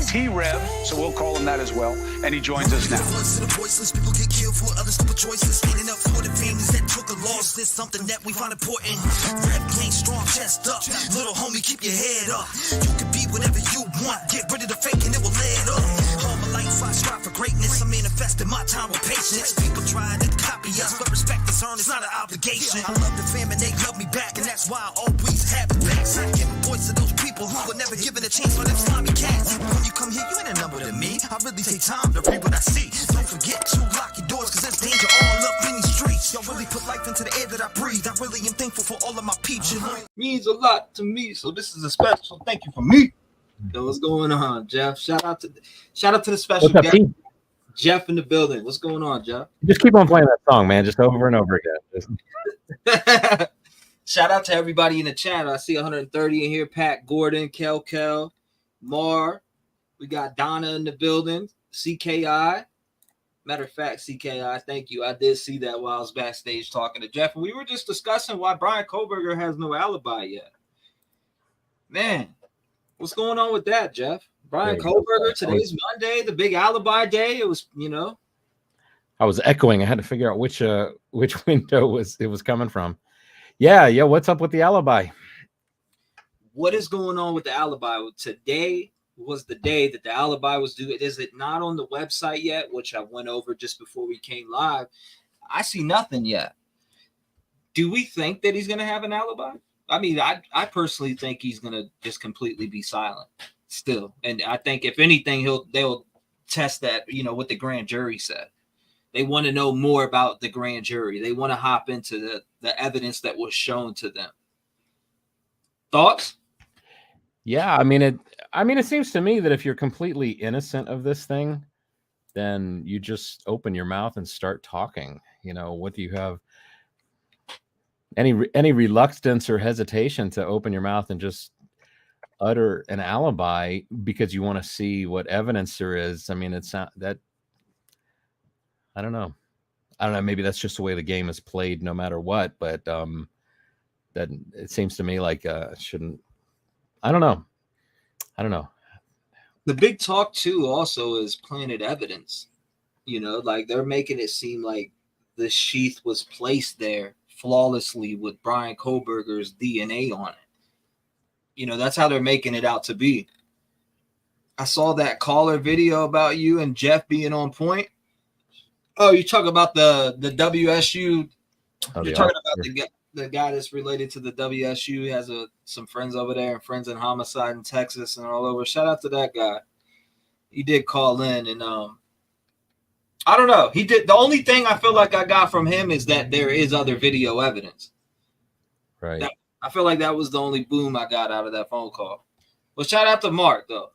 T-REV, so we'll call him that as well, and he joins us now. People get killed for other stupid choices. Standing up for the families that took a loss. This something that we find important. Rep game strong, chest up. Little homie, keep your head up. You can be whatever you want. Get rid of the fake and it will lead up. All my life I strive for greatness. I manifested my time with patience. People try to copy us, but respect is earned. It's not an obligation. I love the fam and they love me back, and that's why I always have it back. So I give a voice to those people who were never given a chance for them slimy cats. When you come here, you ain't a number to me. I really take time to read what I see. Don't forget to lock your doors, cause there's danger all up in these streets. Y'all really put life into the air that I breathe. I really am thankful for all of my peeps. Means a lot to me, so this is a special thank you for me. Yo, what's going on, Jeff? Shout out to the special guest, Jeff in the building. What's going on, Jeff? Just keep on playing that song, man, just over and over again. Shout out to everybody in the chat. I see 130 in here. Pat Gordon, Kel, Mar. We got Donna in the building. CKI. Matter of fact, CKI, thank you. I did see that while I was backstage talking to Jeff. We were just discussing why Bryan Kohberger has no alibi yet. Man, what's going on with that, Jeff? Bryan Kohberger, today's Monday, the big alibi day. It was, I was echoing. I had to figure out which window it was coming from. Yeah. What's up with the alibi? What is going on with the alibi? Today was the day that the alibi was due. Is it not on the website yet, which I went over just before we came live? I see nothing yet. Do we think that he's going to have an alibi? I mean, I personally think he's going to just completely be silent still. And I think if anything, they'll test that, what the grand jury said. They want to know more about the grand jury. They want to hop into the evidence that was shown to them. Thoughts? Yeah, I mean, it seems to me that if you're completely innocent of this thing, then you just open your mouth and start talking. What do you have? Any reluctance or hesitation to open your mouth and just utter an alibi because you want to see what evidence there is? I mean, it's not that. I don't know. Maybe that's just the way the game is played, no matter what. But that it seems to me like shouldn't. I don't know. The big talk too also is planted evidence. Like they're making it seem like the sheath was placed there flawlessly with Bryan Kohberger's DNA on it. That's how they're making it out to be. I saw that caller video about you and Jeff being on point. Oh, you talk about the WSU. You're talking about the guy that's related to the WSU. He has some friends over there and friends in homicide in Texas and all over. Shout out to that guy. He did call in, and I don't know. He did. The only thing I feel like I got from him is that there is other video evidence. Right. I feel like that was the only boom I got out of that phone call. Well, shout out to Mark, though.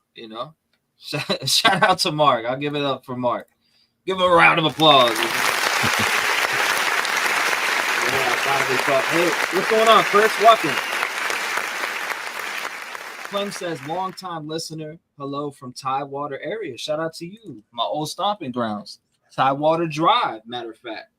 Shout out to Mark. I'll give it up for Mark. Give him a round of applause. Hey, what's going on, Chris? Welcome. Clem says, long-time listener. Hello from Tidewater area. Shout out to you, my old stomping grounds. Tidewater Drive, matter of fact.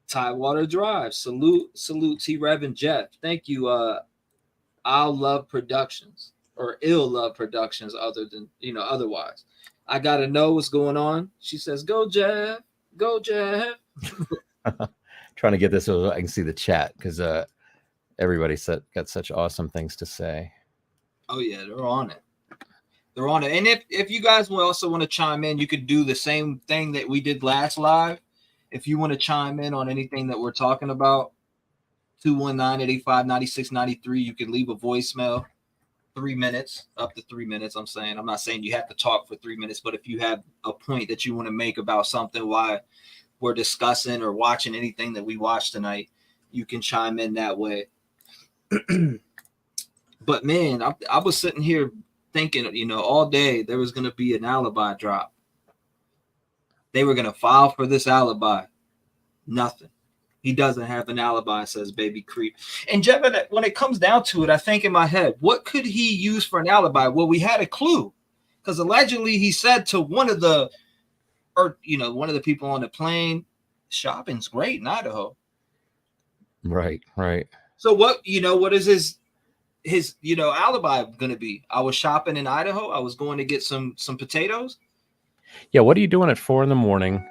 Tidewater Drive. Salute T-REV and Jeff. Thank you. I'll Love Productions or Ill Love Productions otherwise. I got to know what's going on. She says, go, Jeff. Go, Jeff. Trying to get this so I can see the chat because everybody got such awesome things to say. Oh, yeah, they're on it. They're on it. And if you guys will also want to chime in, you could do the same thing that we did last live. If you want to chime in on anything that we're talking about, 219-885-9693, you can leave a voicemail. 3 minutes, up to 3 minutes. I'm not saying you have to talk for 3 minutes, but if you have a point that you want to make about something why we're discussing or watching anything that we watched tonight, you can chime in that way. But man, I was sitting here thinking, all day there was going to be an alibi drop. They were going to file for this alibi. Nothing. He doesn't have an alibi, says Baby Creep. And Jeff, when it comes down to it, I think in my head, what could he use for an alibi? Well, we had a clue because allegedly he said to one of the people on the plane, shopping's great in Idaho. Right. So what is his his, alibi going to be? I was shopping in Idaho. I was going to get some potatoes. Yeah. What are you doing at 4 a.m?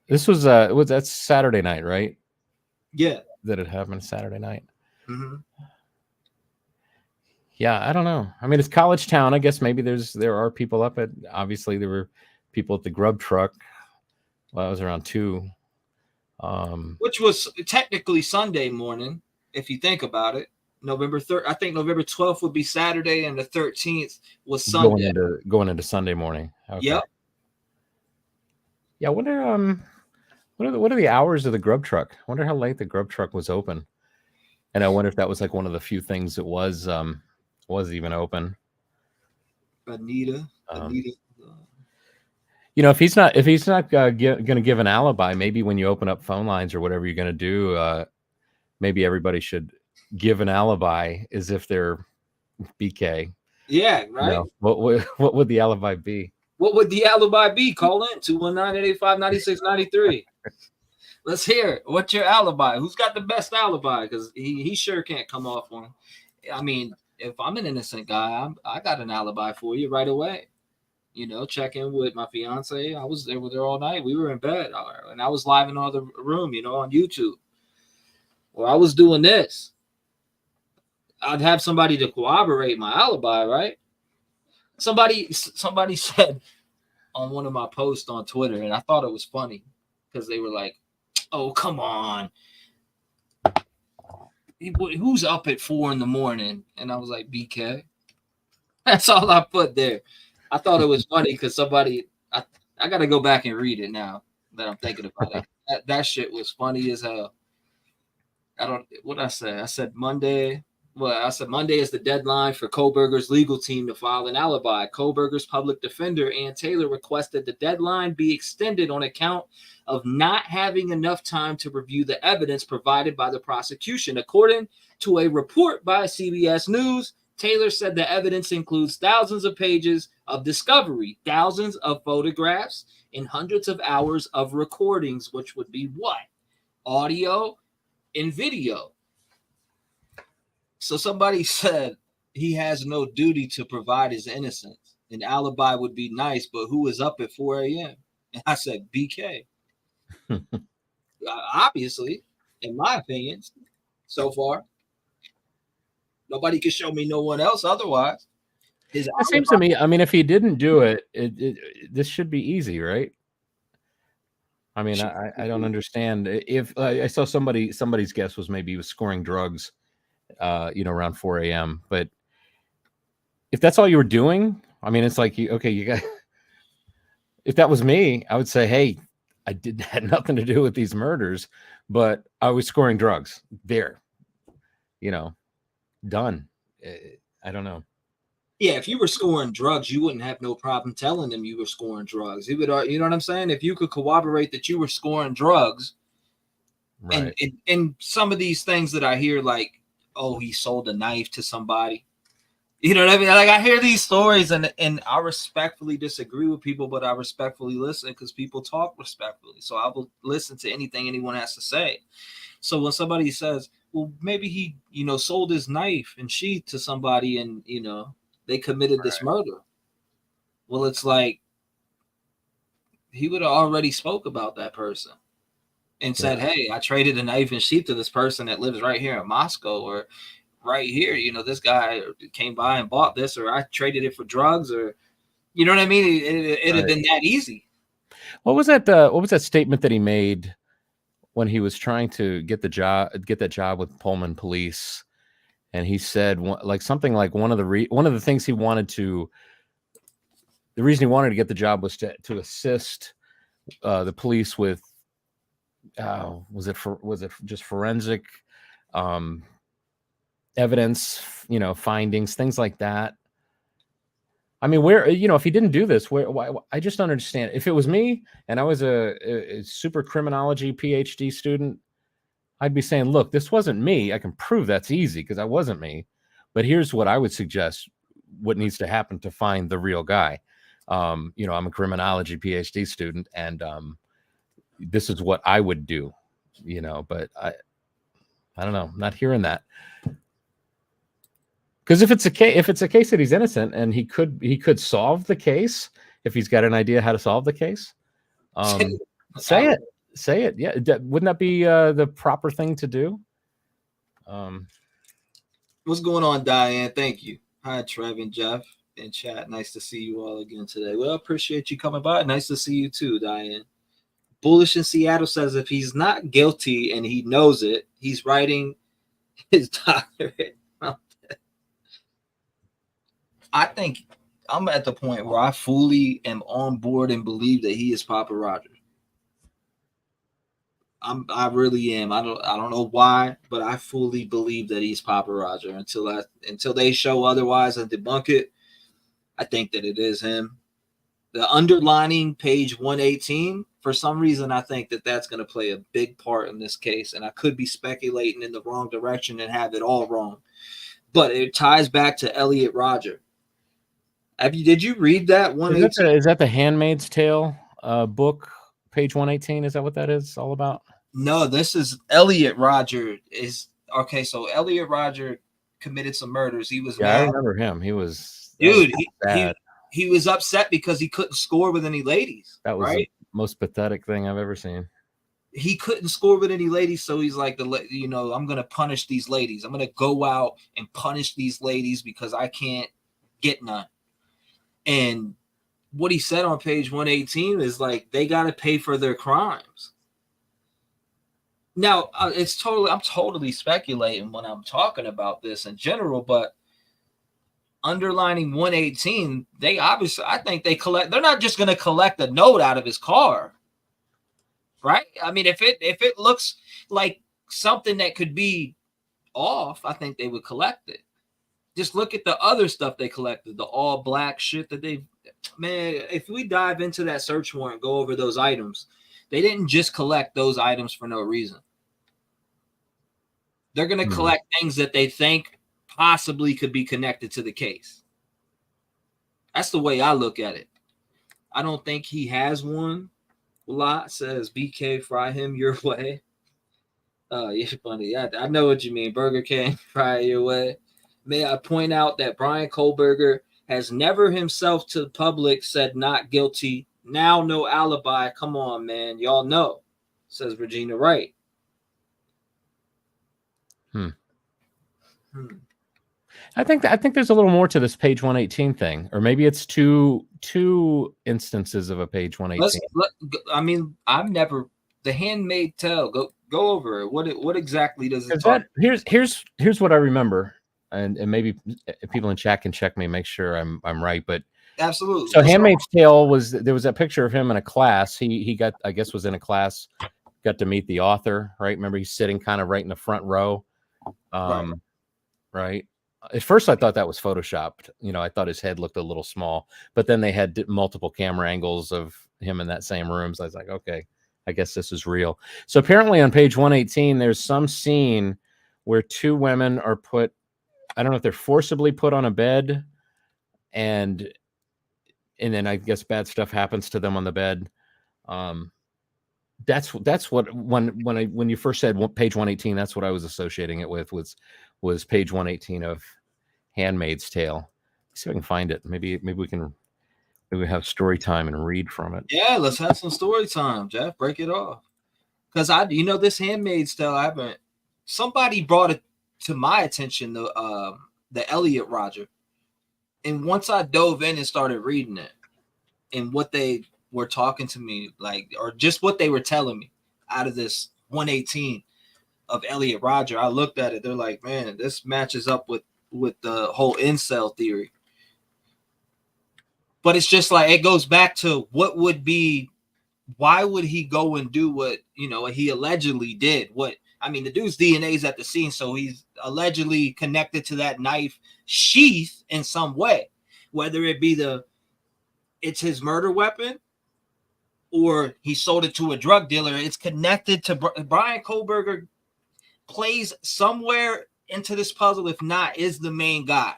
This was that's Saturday night, right? Yeah. That it happened Saturday night. Mm-hmm. Yeah, I don't know. I mean, it's college town. I guess maybe there are people up at. Obviously, there were people at the grub truck. Well, I was around 2. Which was technically Sunday morning, if you think about it. November 3rd. I think November 12th would be Saturday, and the 13th was Sunday. Going into Sunday morning. Okay. Yep. Yeah, I wonder what are the hours of the grub truck? I wonder how late the grub truck was open. And I wonder if that was like one of the few things that was even open. Anita. If he's not going to give an alibi, maybe when you open up phone lines or whatever you're going to do, maybe everybody should give an alibi as if they're BK. Yeah, right. What would the alibi be? What would the alibi be? Call in 219-885-9693. Let's hear it. What's your alibi? Who's got the best alibi? Because he sure can't come off one. I mean, if I'm an innocent guy, I got an alibi for you right away. Check in with my fiance. I was there with her all night. We were in bed, and I was live in another room, on YouTube. Or I was doing this. I'd have somebody to corroborate my alibi, right? Somebody said on one of my posts on Twitter, and I thought it was funny because they were like, "Oh, come on. Who's up at 4 a.m?" And I was like, BK. That's all I put there. I thought it was funny because somebody, I got to go back and read it now that I'm thinking about it. That shit was funny as hell. What did I say? I said Monday. Well, I said Monday is the deadline for Kohberger's legal team to file an alibi. Kohberger's public defender, Ann Taylor, requested the deadline be extended on account of not having enough time to review the evidence provided by the prosecution. According to a report by CBS News, Taylor said the evidence includes thousands of pages of discovery, thousands of photographs, and hundreds of hours of recordings, which would be what? Audio and video. So somebody said he has no duty to provide his innocence. An alibi would be nice, but who is up at 4 a.m.? And I said, BK. Obviously, in my opinion, so far, nobody can show me no one else otherwise. It seems to me, I mean, if he didn't do it, this should be easy, right? I mean, I don't understand. If I saw somebody's guess was maybe he was scoring drugs, around 4 a.m. But if that's all you were doing, I mean, it's like, you got, if that was me, I would say, hey, I had nothing to do with these murders, but I was scoring drugs there, done. I don't know. Yeah, if you were scoring drugs, you wouldn't have no problem telling them you were scoring drugs. You know what I'm saying? If you could corroborate that you were scoring drugs, right. And some of these things that I hear, like, oh, he sold a knife to somebody. You know what I mean? Like, I hear these stories, and I respectfully disagree with people, but I respectfully listen because people talk respectfully. So I will listen to anything anyone has to say. So when somebody says, well, maybe he, sold his knife and sheath to somebody and, they committed this murder. Well, it's like he would have already spoke about that person and said, hey, I traded a knife and sheath to this person that lives right here in Moscow, or right here, this guy came by and bought this, or I traded it for drugs, or, you know what I mean? It'd have been that easy. What was that statement that he made when he was trying to get that job with Pullman Police? And he said something like one of the things he wanted to, the reason he wanted to get the job was to assist the police with, was it just forensic evidence, findings, things like that. I mean, if he didn't do this, why, I just don't understand. If it was me and I was a super criminology PhD student, I'd be saying, look, this wasn't me. I can prove that's easy because I wasn't me. But here's what I would suggest what needs to happen to find the real guy. I'm a criminology PhD student, and this is what I would do, but I don't know. I'm not hearing that. Because if it's a case that he's innocent and he could solve the case if he's got an idea how to solve the case. Say it. Yeah, wouldn't that be the proper thing to do? What's going on, Diane? Thank you. Hi, Trev and Jeff in chat. Nice to see you all again today. Well, appreciate you coming by. Nice to see you too, Diane. Bullish in Seattle says if he's not guilty and he knows it, he's writing his doctorate. I think I'm at the point where I fully am on board and believe that he is Papa Rodgers. I really am. I don't know why, but I fully believe that he's Papa Rodger until they show otherwise and debunk it. I think that it is him. The underlining page 118, for some reason, I think that that's going to play a big part in this case, and I could be speculating in the wrong direction and have it all wrong. But it ties back to Elliot Rodger. Did you read that 118? Is that the Handmaid's Tale book, page 118? Is that what that is all about? No, this is Elliot Rodger. So Elliot Rodger committed some murders. He was mad. I remember him. He was he was upset because he couldn't score with any ladies. That was right? the most pathetic thing I've ever seen. He couldn't score with any ladies, so he's like, I'm going to punish these ladies. I'm going to go out and punish these ladies because I can't get none. And what he said on page 118 is like, they got to pay for their crimes. Now, I'm totally speculating when I'm talking about this in general, but underlining 118, I think they're not just going to collect a note out of his car, right? I mean, if it looks like something that could be off, I think they would collect it. Just look at the other stuff they collected, the all black shit that if we dive into that search warrant, go over those items, they didn't just collect those items for no reason. They're going to collect things that they think possibly could be connected to the case. That's the way I look at it. I don't think he has one. Lot says, BK, fry him your way. Oh, you're funny. I know what you mean. Burger King, fry your way. May I point out that Bryan Kohberger has never himself to the public said not guilty. Now no alibi. Come on, man. Y'all know, says Regina Wright. I think there's a little more to this page 118 thing, or maybe it's two instances of a page 118. I've never the Handmaid Tale. Go over it. What exactly does it talk? Here's what I remember, and maybe people in chat can check me, make sure I'm right, but absolutely. So Handmaid's Tale there was a picture of him in a class. He got, I guess, was in a class, got to meet the author, right? Remember, he's sitting kind of right in the front row. Right. At first, I thought that was photoshopped. I thought his head looked a little small, but then they had multiple camera angles of him in that same room. So I was like, okay, I guess this is real. So apparently on page 118, there's some scene where two women are put, I don't know if they're forcibly put on a bed, and then I guess bad stuff happens to them on the bed. That's what when you first said page 118, that's what I was associating it with was page 118 of Handmaid's Tale. Let's see if I can find it. Maybe we have story time and read from it. Yeah, let's have some story time, Jeff. Break it off. Because this Handmaid's Tale, somebody brought it to my attention, the Elliot Rodger. And once I dove in and started reading it and what they were talking to me, or just what they were telling me out of this 118 of Elliot Rodger, I looked at it. They're like, man, this matches up with the whole in-cel theory. But it's just like, it goes back to why would he go and do what he allegedly did? The dude's DNA is at the scene, so he's allegedly connected to that knife sheath in some way, whether it be it's his murder weapon or he sold it to a drug dealer. It's connected to Bryan Kohberger. Plays somewhere into this puzzle, if not, is the main guy.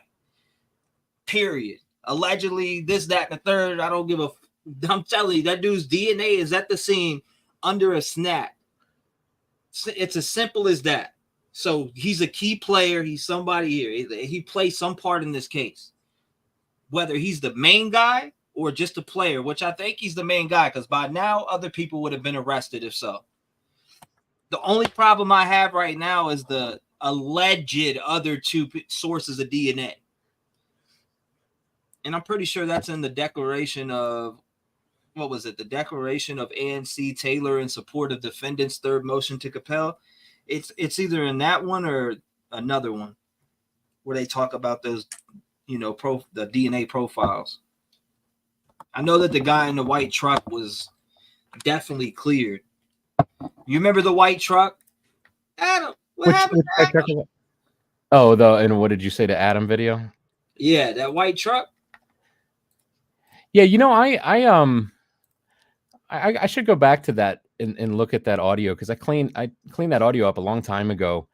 Period. Allegedly, this, that, and the third. I don't give a. I'm telling you, that dude's DNA is at the scene under a snap. It's as simple as that. So he's a key player. He's somebody here. He plays some part in this case. Whether he's the main guy or just a player, which I think he's the main guy, because by now other people would have been arrested if so. The only problem I have right now is the alleged other two sources of DNA. And I'm pretty sure that's in the declaration of, what was it? The declaration of ANC Taylor in support of defendant's third motion to compel. It's either in that one or another one where they talk about those, the DNA profiles. I know that the guy in the white truck was definitely cleared. You remember the white truck? Adam, what happened to Adam? Oh, and what did you say to Adam video? Yeah, that white truck. Yeah, I should go back to that and look at that audio, because I cleaned that audio up a long time ago,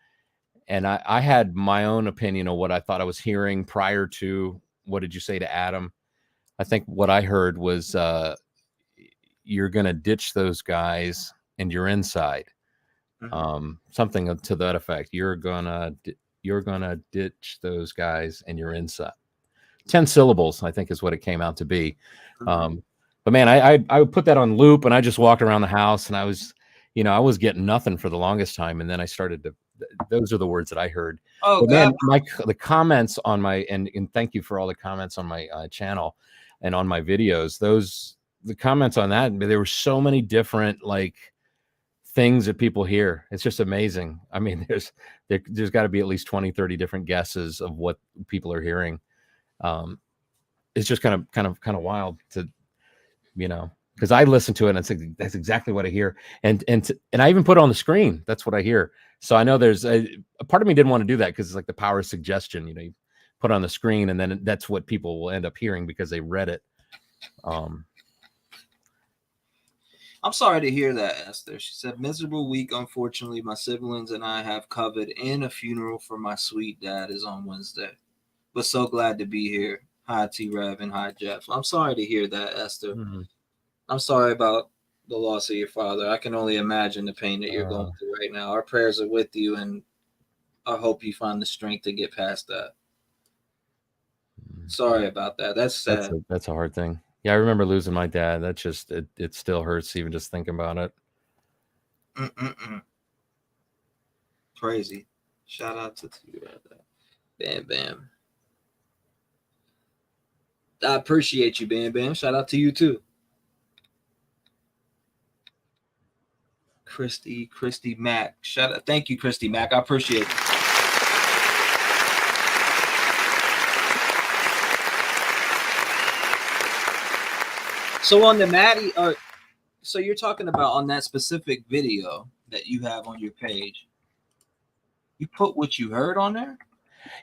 and I had my own opinion of what I thought I was hearing prior to what did you say to Adam. I think what I heard was you're gonna ditch those guys and you're inside. Mm-hmm. Something to that effect. You're gonna ditch those guys and you're inside. 10 syllables, I think, is what it came out to be. Mm-hmm. But man, I put that on loop, and I just walked around the house, and I was getting nothing for the longest time, and then I started to. Those are the words that I heard. Oh, but man, the comments on my and thank you for all the comments on my channel and on my videos. The comments on that, there were so many different things that people hear. It's just amazing. I mean, there's got to be at least 20, 30 different guesses of what people are hearing. It's just kind of wild to. Because I listen to it and that's exactly what I hear. And I even put it on the screen. That's what I hear. So I know there's a part of me didn't want to do that because it's like the power of suggestion. You put it on the screen and then that's what people will end up hearing because they read it. I'm sorry to hear that, Esther. She said, miserable week. Unfortunately, my siblings and I have covered, and a funeral for my sweet dad is on Wednesday. But so glad to be here. Hi, T-REV, and hi, Jeff. I'm sorry to hear that, Esther. Mm-hmm. I'm sorry about the loss of your father. I can only imagine the pain that you're going through right now. Our prayers are with you, and I hope you find the strength to get past that. Sorry about that. That's sad. That's a hard thing. Yeah, I remember losing my dad. That's just, it still hurts even just thinking about it. Crazy. Shout out to T-REV. Bam, bam. I appreciate you, Bam Bam. Shout out to you too. Christy Mack. Shout out. Thank you, Christy Mack. I appreciate it. So on the Maddie, so you're talking about on that specific video that you have on your page, you put what you heard on there?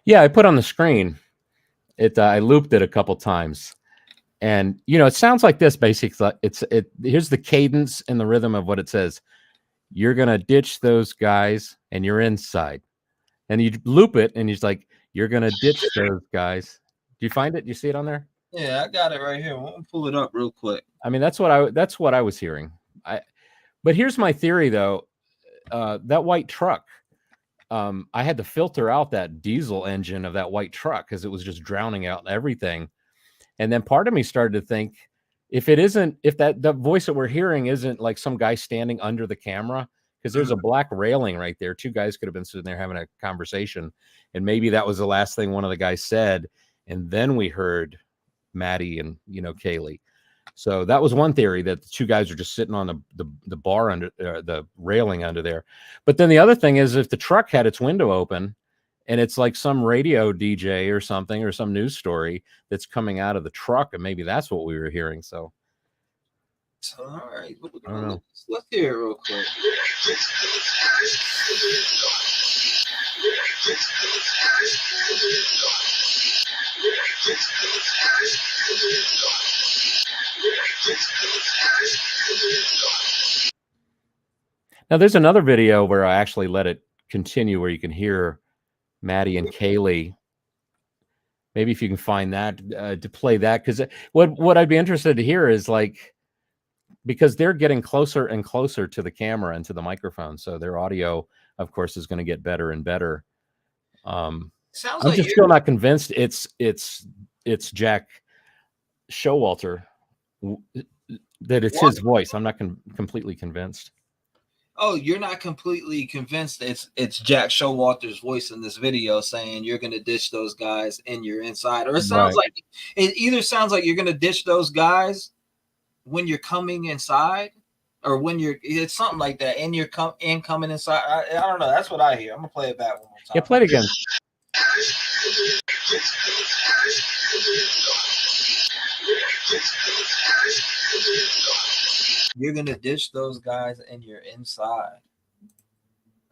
Yeah, I put on the screen. I looped it a couple times, and it sounds like this. Basically, here's the cadence and the rhythm of what it says. You're gonna ditch those guys, and you're inside. And you loop it, and he's like, "You're gonna ditch those guys." Do you find it? Do you see it on there? Yeah, I got it right here. We'll pull it up real quick. I mean, that's what I was hearing. But here's my theory, though. That white truck. I had to filter out that diesel engine of that white truck because it was just drowning out everything. And then part of me started to think, if the voice that we're hearing isn't like some guy standing under the camera, because there's a black railing right there. Two guys could have been sitting there having a conversation. And maybe that was the last thing one of the guys said. And then we heard Maddie and, Kaylee. So that was one theory, that the two guys are just sitting on the bar under the railing under there. But then the other thing is, if the truck had its window open and it's like some radio DJ or something, or some news story that's coming out of the truck, and maybe that's what we were hearing. So all right, let's hear it real quick. Now there's another video where I actually let it continue, where you can hear Maddie and Kaylee. Maybe if you can find that to play that, because what I'd be interested to hear is because they're getting closer and closer to the camera and to the microphone, so their audio of course, is going to get better and better. Sounds I'm like just still not convinced it's Jack Showalter, that it's his voice. I'm not completely convinced. Oh, you're not completely convinced it's Jack Showalter's voice in this video saying you're gonna ditch those guys and you're inside, or it sounds like it either sounds like you're gonna ditch those guys when you're coming inside, or when it's something like that, and you're coming inside. I don't know. That's what I hear. I'm gonna play it back one more time. Yeah, play it again. You're gonna ditch those guys and you're inside.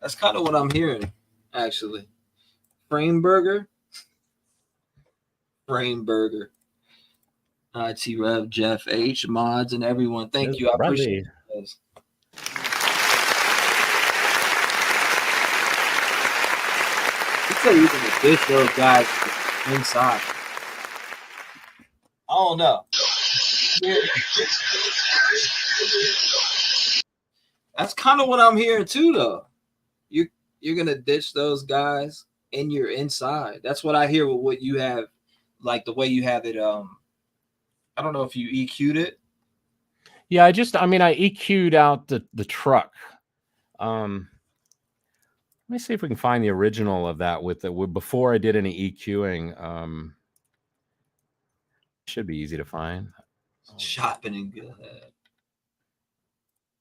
That's kind of what I'm hearing, actually. Frameburger. T-REV, Jeff H, mods, and everyone. Thank you. I appreciate it. You say you're gonna ditch those guys inside. I don't know. That's kind of what I'm hearing too, though. You're gonna ditch those guys and you're inside. That's what I hear with what you have, like the way you have it. I don't know if you EQ'd it. Yeah, I EQ'd out the truck. Let me see if we can find the original of that before I did any EQing. Should be easy to find. Shopping and good.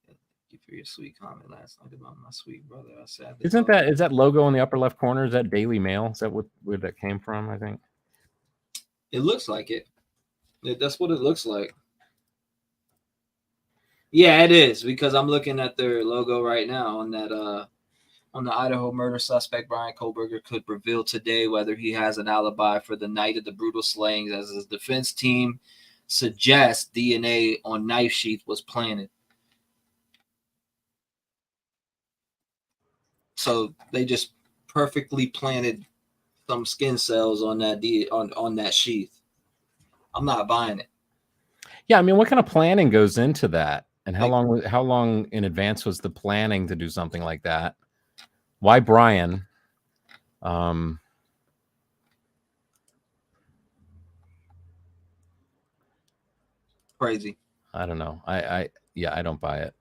Thank you for your sweet comment last night about my sweet brother. I said, is that logo in the upper left corner? Is that Daily Mail? Is that where that came from? I think it looks like it. That's what it looks like. Yeah, it is, because I'm looking at their logo right now on that on the Idaho murder suspect. Bryan Kohberger could reveal today whether he has an alibi for the night of the brutal slayings, as his defense team suggests DNA on knife sheath was planted. So they just perfectly planted some skin cells on that on that sheath. I'm not buying it. Yeah, I mean, what kind of planning goes into that, and how long in advance was the planning to do something like that? Why Bryan? Crazy. I don't know. I don't buy it.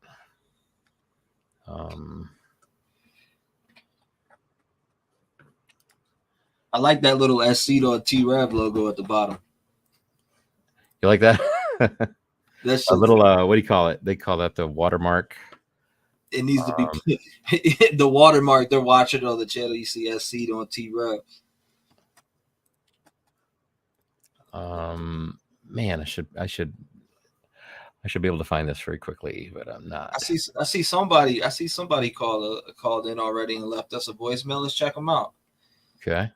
I like that little SC or T-REV logo at the bottom. You like that? That's a little what do you call it? They call that the watermark. It needs to be the watermark. They're watching on the channel. You see SC on T-REV. Man, I should be able to find this very quickly, but I'm not. I see somebody called in already and left us a voicemail. Let's check them out. Okay.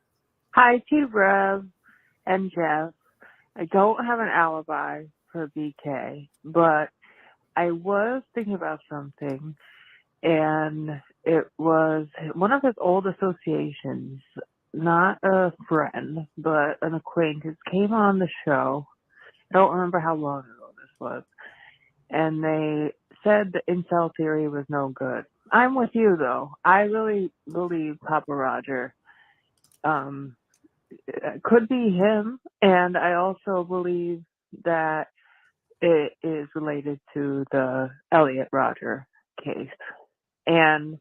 Hi, T-REV and Jeff. I don't have an alibi for BK, but I was thinking about something, and it was one of his old associations, not a friend, but an acquaintance, came on the show. I don't remember how long ago this was. And they said the in-cel theory was no good. I'm with you, though. I really believe Papa Rodger could be him. And I also believe that it is related to the Elliot Rodger case. And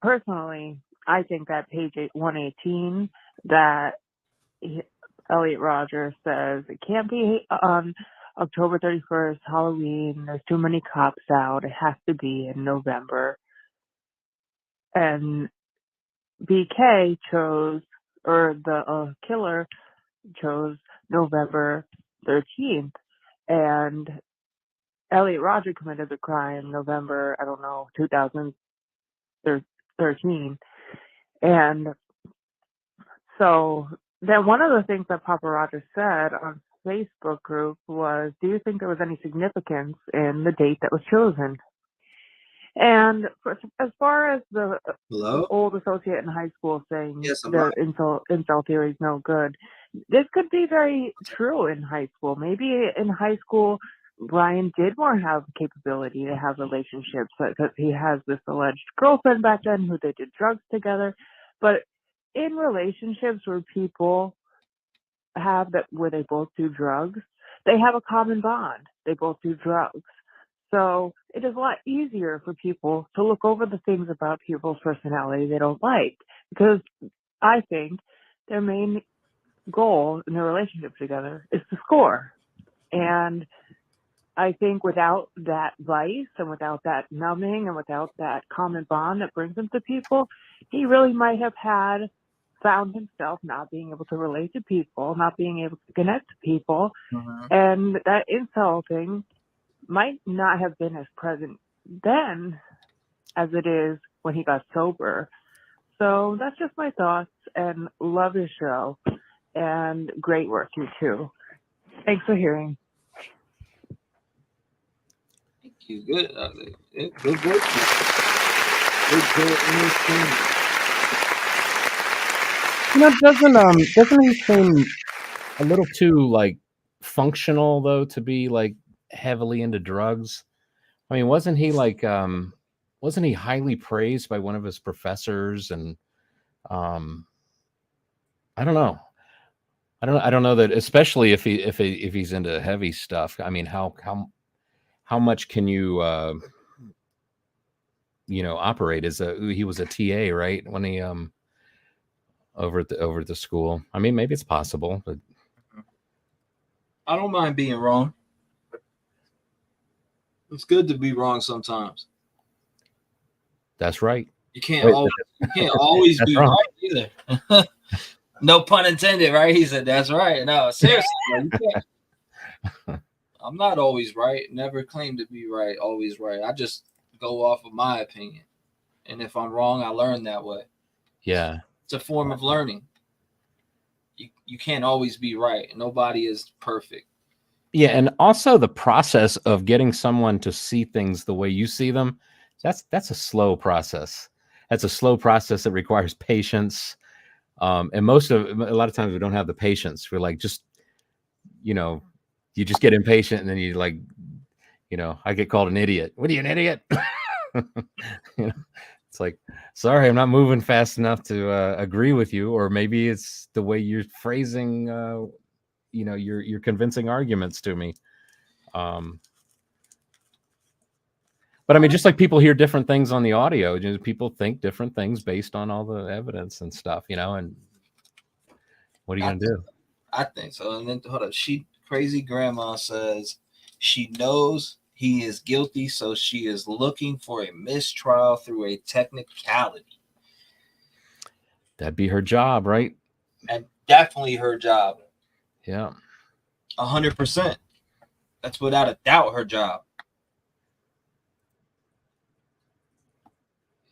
personally, I think that page 118 that Elliot Rodger says it can't be on October 31st, Halloween. There's too many cops out. It has to be in November. And BK chose, or the killer chose November 13th. And Elliot Rodger committed the crime November, 2013. And so then one of the things that Papa Rodger said on Facebook group was, do you think there was any significance in the date that was chosen? And as far as the old associate in high school saying the in-cel theory is no good, this could be very true in high school. Maybe in high school Bryan did more have capability to have relationships because he has this alleged girlfriend back then who they did drugs together. But in relationships where people where they both do drugs, they have a common bond. They both do drugs. So it is a lot easier for people to look over the things about people's personality they don't like, because I think their main goal in their relationship together is to score. And I think without that vice and without that numbing and without that common bond that brings him to people, he really might have found himself not being able to relate to people, not being able to connect to people. And that in-cel thing might not have been as present then as it is when he got sober. So that's just my thoughts, and love his show, and great work, you too. Thanks for hearing. Thank you. Good. Good work. Good entertainment. You know, doesn't he seem a little too like functional though to be like heavily into drugs? I mean, wasn't he highly praised by one of his professors? And I don't know. I don't know that, especially if he's into heavy stuff. I mean, how much can you operate he was a TA, right? When he over at the school. I mean, maybe it's possible, but I don't mind being wrong. It's good to be wrong sometimes. that's right. You can't always be wrong. right either. No pun intended, right? He said, "That's right." No, seriously, you can't. I'm not always right. Never claim to be right, always right. I just go off of my opinion, and if I'm wrong, I learn that way. Yeah, it's a form of learning. You can't always be right. Nobody is perfect. Yeah, and also the process of getting someone to see things the way you see them, that's a slow process. That's a slow process that requires patience. And a lot of times we don't have the patience. We're like, you just get impatient, and then you like, I get called an idiot. What are you, an idiot? It's like, sorry, I'm not moving fast enough to agree with you, or maybe it's the way you're phrasing, your convincing arguments to me. But I mean, just like people hear different things on the audio, people think different things based on all the evidence and stuff, and what are you going to do? I think so. And then, hold up. Crazy grandma says she knows he is guilty, so she is looking for a mistrial through a technicality. That'd be her job, right? And definitely her job. Yeah. 100%. That's without a doubt her job.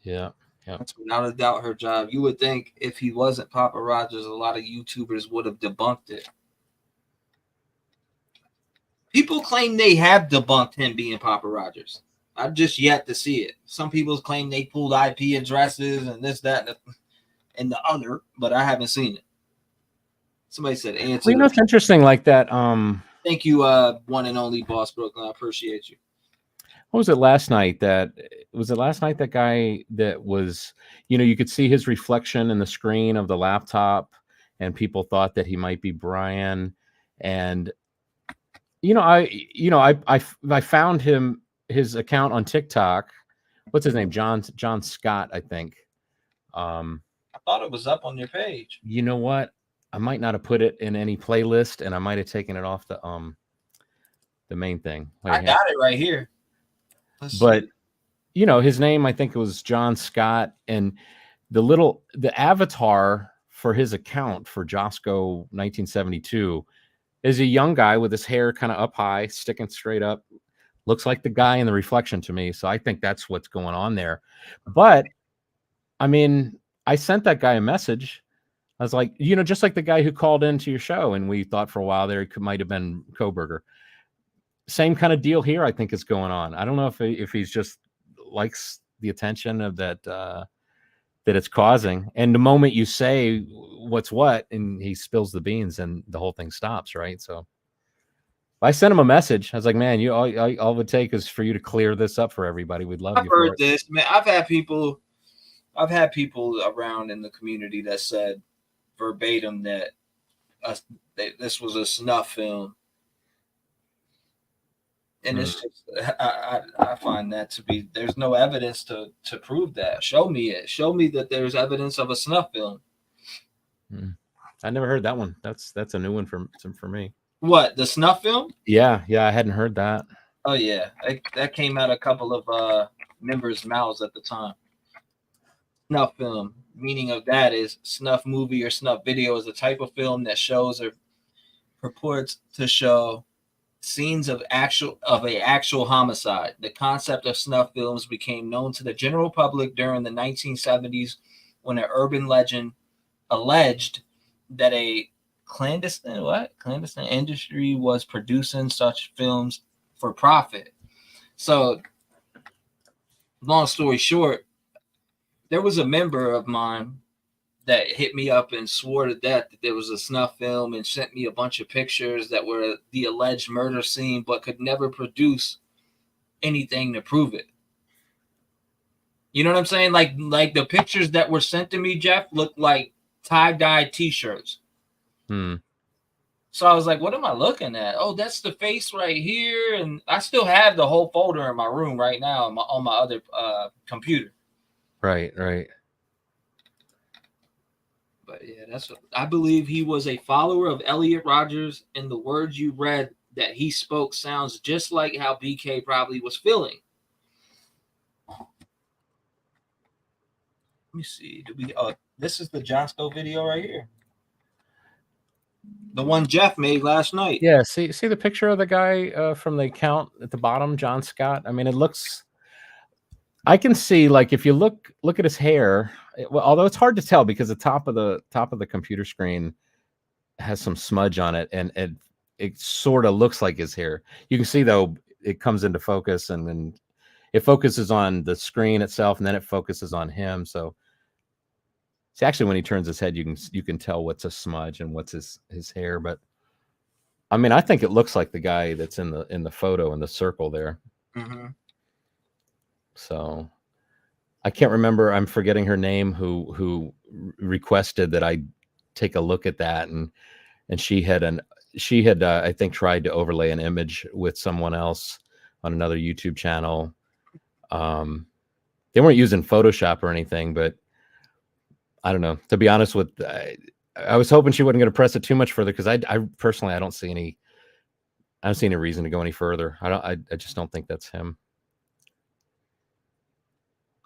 Yeah. That's without a doubt her job. You would think if he wasn't Papa Rodgers, a lot of YouTubers would have debunked it. People claim they have debunked him being Papa Rodgers. I've just yet to see it. Some people claim they pulled IP addresses and this, that, and the other, but I haven't seen it. Somebody said answer. Well, it's interesting like that. Thank you, one and only Boss Brooklyn. I appreciate you. What was it last night? That guy that was, you could see his reflection in the screen of the laptop, and people thought that he might be Bryan. And I found his account on TikTok. What's his name? John Scott, I think. I thought it was up on your page. You know what? I might not have put it in any playlist, and I might have taken it off the main thing. I got it right here. But his name, I think it was John Scott, and the avatar for his account for Josco 1972 is a young guy with his hair kind of up high, sticking straight up. Looks like the guy in the reflection to me. So I think that's what's going on there. But I mean, I sent that guy a message. I was like, just like the guy who called into your show, and we thought for a while there it might have been Kohberger. Same kind of deal here, I think, is going on. I don't know if he's just likes the attention of that it's causing. And the moment you say what's what, and he spills the beans, and the whole thing stops, right? So I sent him a message. I was like, man, all it would take is for you to clear this up for everybody. We'd love I've you for heard it. this, man. I've had people around in the community that said verbatim that this was a snuff film. And it's just, I find that to be, there's no evidence to prove that. Show me it. Show me that there's evidence of a snuff film. I never heard that one. That's a new one for me. What, the snuff film? Yeah, I hadn't heard that. Oh yeah, that came out a couple of members' mouths at the time. Snuff film, meaning of that is snuff movie or snuff video is a type of film that shows or purports to show scenes of a actual homicide. The concept of snuff films became known to the general public during the 1970s when an urban legend alleged that a clandestine industry was producing such films for profit. So, long story short, there was a member of mine that hit me up and swore to death that there was a snuff film and sent me a bunch of pictures that were the alleged murder scene, but could never produce anything to prove it. You know what I'm saying? Like the pictures that were sent to me, Jeff, looked like tie-dye t-shirts. So I was like, what am I looking at? Oh, that's the face right here. And I still have the whole folder in my room right now on my other computer. Right. But yeah, I believe he was a follower of Elliot Rodgers, and the words you read that he spoke sounds just like how BK probably was feeling. Let me see. This is the Johnsko video right here. The one Jeff made last night. Yeah, see the picture of the guy from the account at the bottom, John Scott. I mean, it looks. I can see, like, if you look at his hair. Although it's hard to tell because the top of the computer screen has some smudge on it, and it sort of looks like his hair. You can see though it comes into focus, and then it focuses on the screen itself, and then it focuses on him. So it's actually when he turns his head, you can tell what's a smudge and what's his hair. But I mean, I think it looks like the guy that's in the photo in the circle there. Mm-hmm. So I can't remember. I'm forgetting her name. Who requested that I take a look at that, and she had I think tried to overlay an image with someone else on another YouTube channel. They weren't using Photoshop or anything, but I don't know. To be honest I was hoping she wasn't going to press it too much further because I personally I don't see any reason to go any further. I just don't think that's him.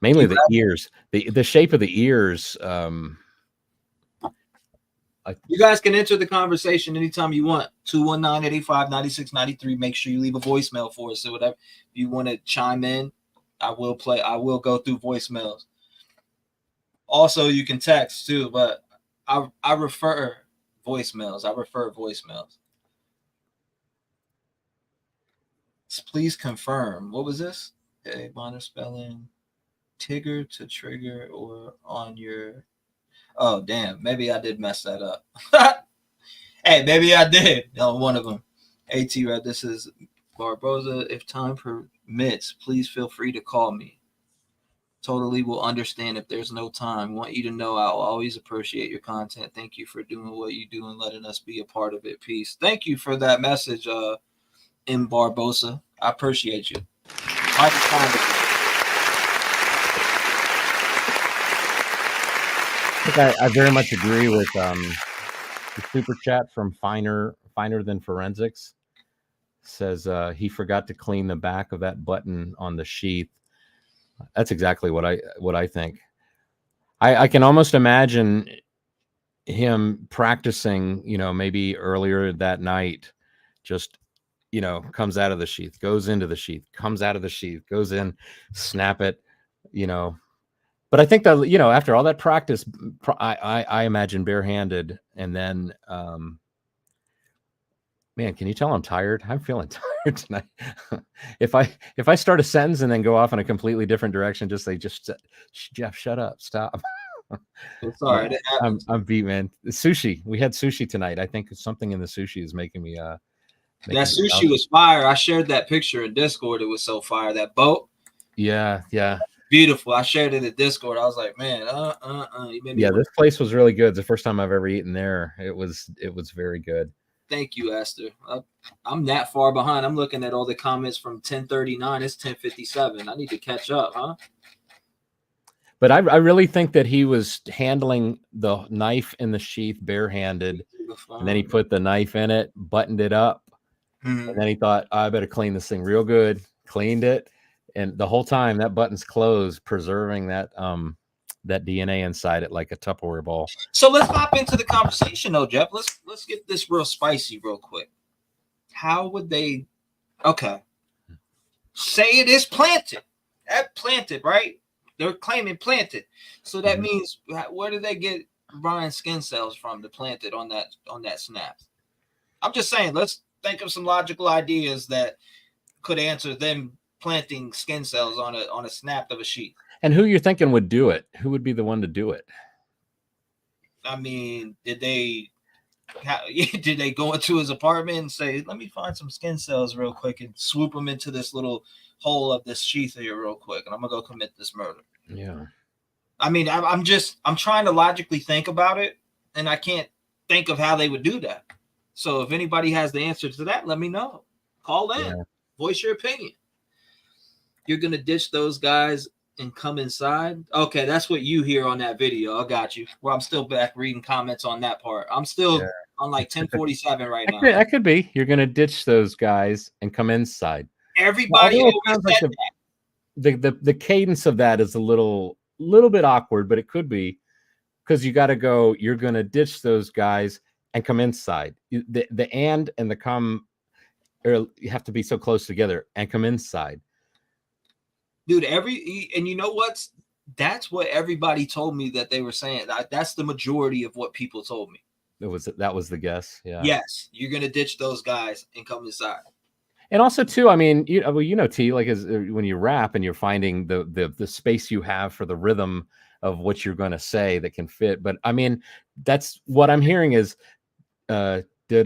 Mainly the ears, the shape of the ears. You guys can enter the conversation anytime you want. 219-885-9693. Make sure you leave a voicemail for us. So whatever, if you want to chime in, I will go through voicemails. Also, you can text too, but I refer voicemails. Please confirm. What was this? Okay, minor spelling. Tigger to trigger or on your. Oh, damn. Maybe I did mess that up. Hey, maybe I did on one of them. Hey, T-REV, this is Barboza. If time permits, please feel free to call me. Totally will understand if there's no time. Want you to know I'll always appreciate your content. Thank you for doing what you do and letting us be a part of it. Peace. Thank you for that message, M. Barbosa. I appreciate you. I very much agree with the super chat from Finer Than Forensics. Says he forgot to clean the back of that button on the sheath. That's exactly what I think. I can almost imagine him practicing, maybe earlier that night, just, comes out of the sheath, goes into the sheath, comes out of the sheath, goes in, snap it, But I think that, after all that practice, I imagine barehanded, and then, man, can you tell I'm tired? I'm feeling tired tonight. If I start a sentence and then go off in a completely different direction, just say, Jeff, shut up, stop. Sorry, I'm beat, man. The sushi. We had sushi tonight. I think something in the sushi is making me That sushi was fire. I shared that picture in Discord. It was so fire. That boat. Yeah. Beautiful. I shared it in Discord. I was like, man, Yeah, this place was really good. It's the first time I've ever eaten there. It was very good. Thank you, Esther. I'm that far behind. I'm looking at all the comments from 1039. It's 1057. I need to catch up, huh? But I really think that he was handling the knife in the sheath barehanded, and then he put the knife in it, buttoned it up, and then he thought, I better clean this thing real good. Cleaned it, and the whole time that button's closed, preserving that that DNA inside it like a Tupperware ball. So let's hop into the conversation, though, Jeff. Let's get this real spicy real quick. How would they? Okay, say it is planted. That planted, right? They're claiming planted. So that means where did they get Bryan's skin cells from to plant it on that snap? I'm just saying, let's think of some logical ideas that could answer them planting skin cells on a snap of a sheath. And who you're thinking would do it? Who would be the one to do it? I mean, did they go into his apartment and say, let me find some skin cells real quick and swoop them into this little hole of this sheath here real quick, and I'm gonna go commit this murder? Yeah. I mean, I'm trying to logically think about it, and I can't think of how they would do that. So if anybody has the answer to that, let me know. Call in, voice your opinion. You're gonna ditch those guys and come inside? Okay, that's what you hear on that video. I got you. Well, I'm still back reading comments on that part. I'm still on like 1047 right now. That could be. You're gonna ditch those guys and come inside. Everybody sounds like the cadence of that is a little bit awkward, but it could be because you got to go. You're gonna ditch those guys and come inside. The and the come, or you have to be so close together and come inside. Dude, and you know what's? That's what everybody told me that they were saying. That's the majority of what people told me. That was the guess. Yeah. Yes, you're gonna ditch those guys and come inside. And also, too, I mean, T, like when you rap and you're finding the space you have for the rhythm of what you're going to say that can fit. But I mean, that's what I'm hearing is so you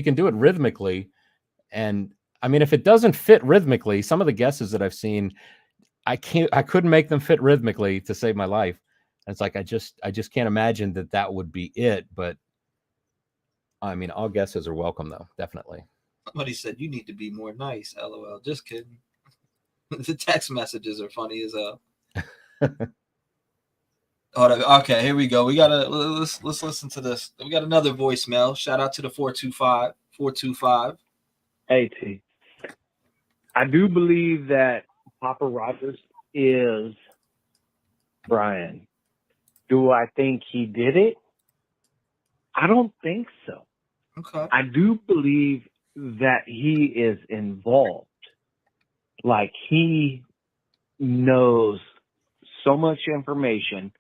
can do it rhythmically. And I mean, if it doesn't fit rhythmically, some of the guesses that I've seen, I couldn't make them fit rhythmically to save my life. And it's like I just can't imagine that would be it. But I mean, all guesses are welcome, though. Definitely. Somebody said you need to be more nice. LOL. Just kidding. The text messages are funny as hell. Okay, here we go. Let's listen to this. We got another voicemail. Shout out to the 425. Hey, T. I do believe that Papa Rodgers is Bryan. Do I think he did it? I don't think so. Okay. I do believe that he is involved. Like, he knows so much information,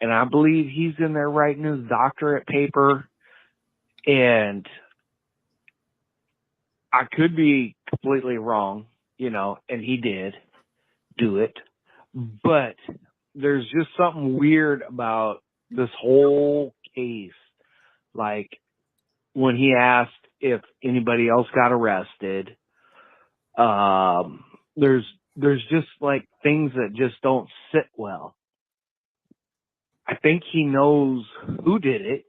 and I believe he's in there writing his doctorate paper, and I could be completely wrong, and he did do it, but there's just something weird about this whole case. Like, when he asked if anybody else got arrested, there's just like things that just don't sit well. I think he knows who did it,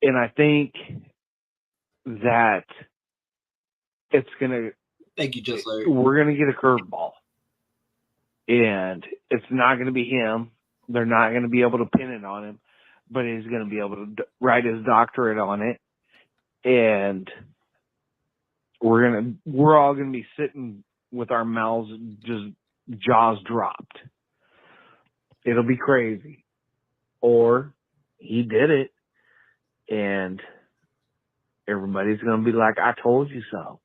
and I think that it's gonna. Thank you, just Larry. We're gonna get a curveball, and it's not gonna be him. They're not gonna be able to pin it on him, but he's gonna be able to write his doctorate on it, and we're all gonna be sitting with our mouths just jaws dropped. It'll be crazy. Or he did it, and everybody's gonna be like, "I told you so."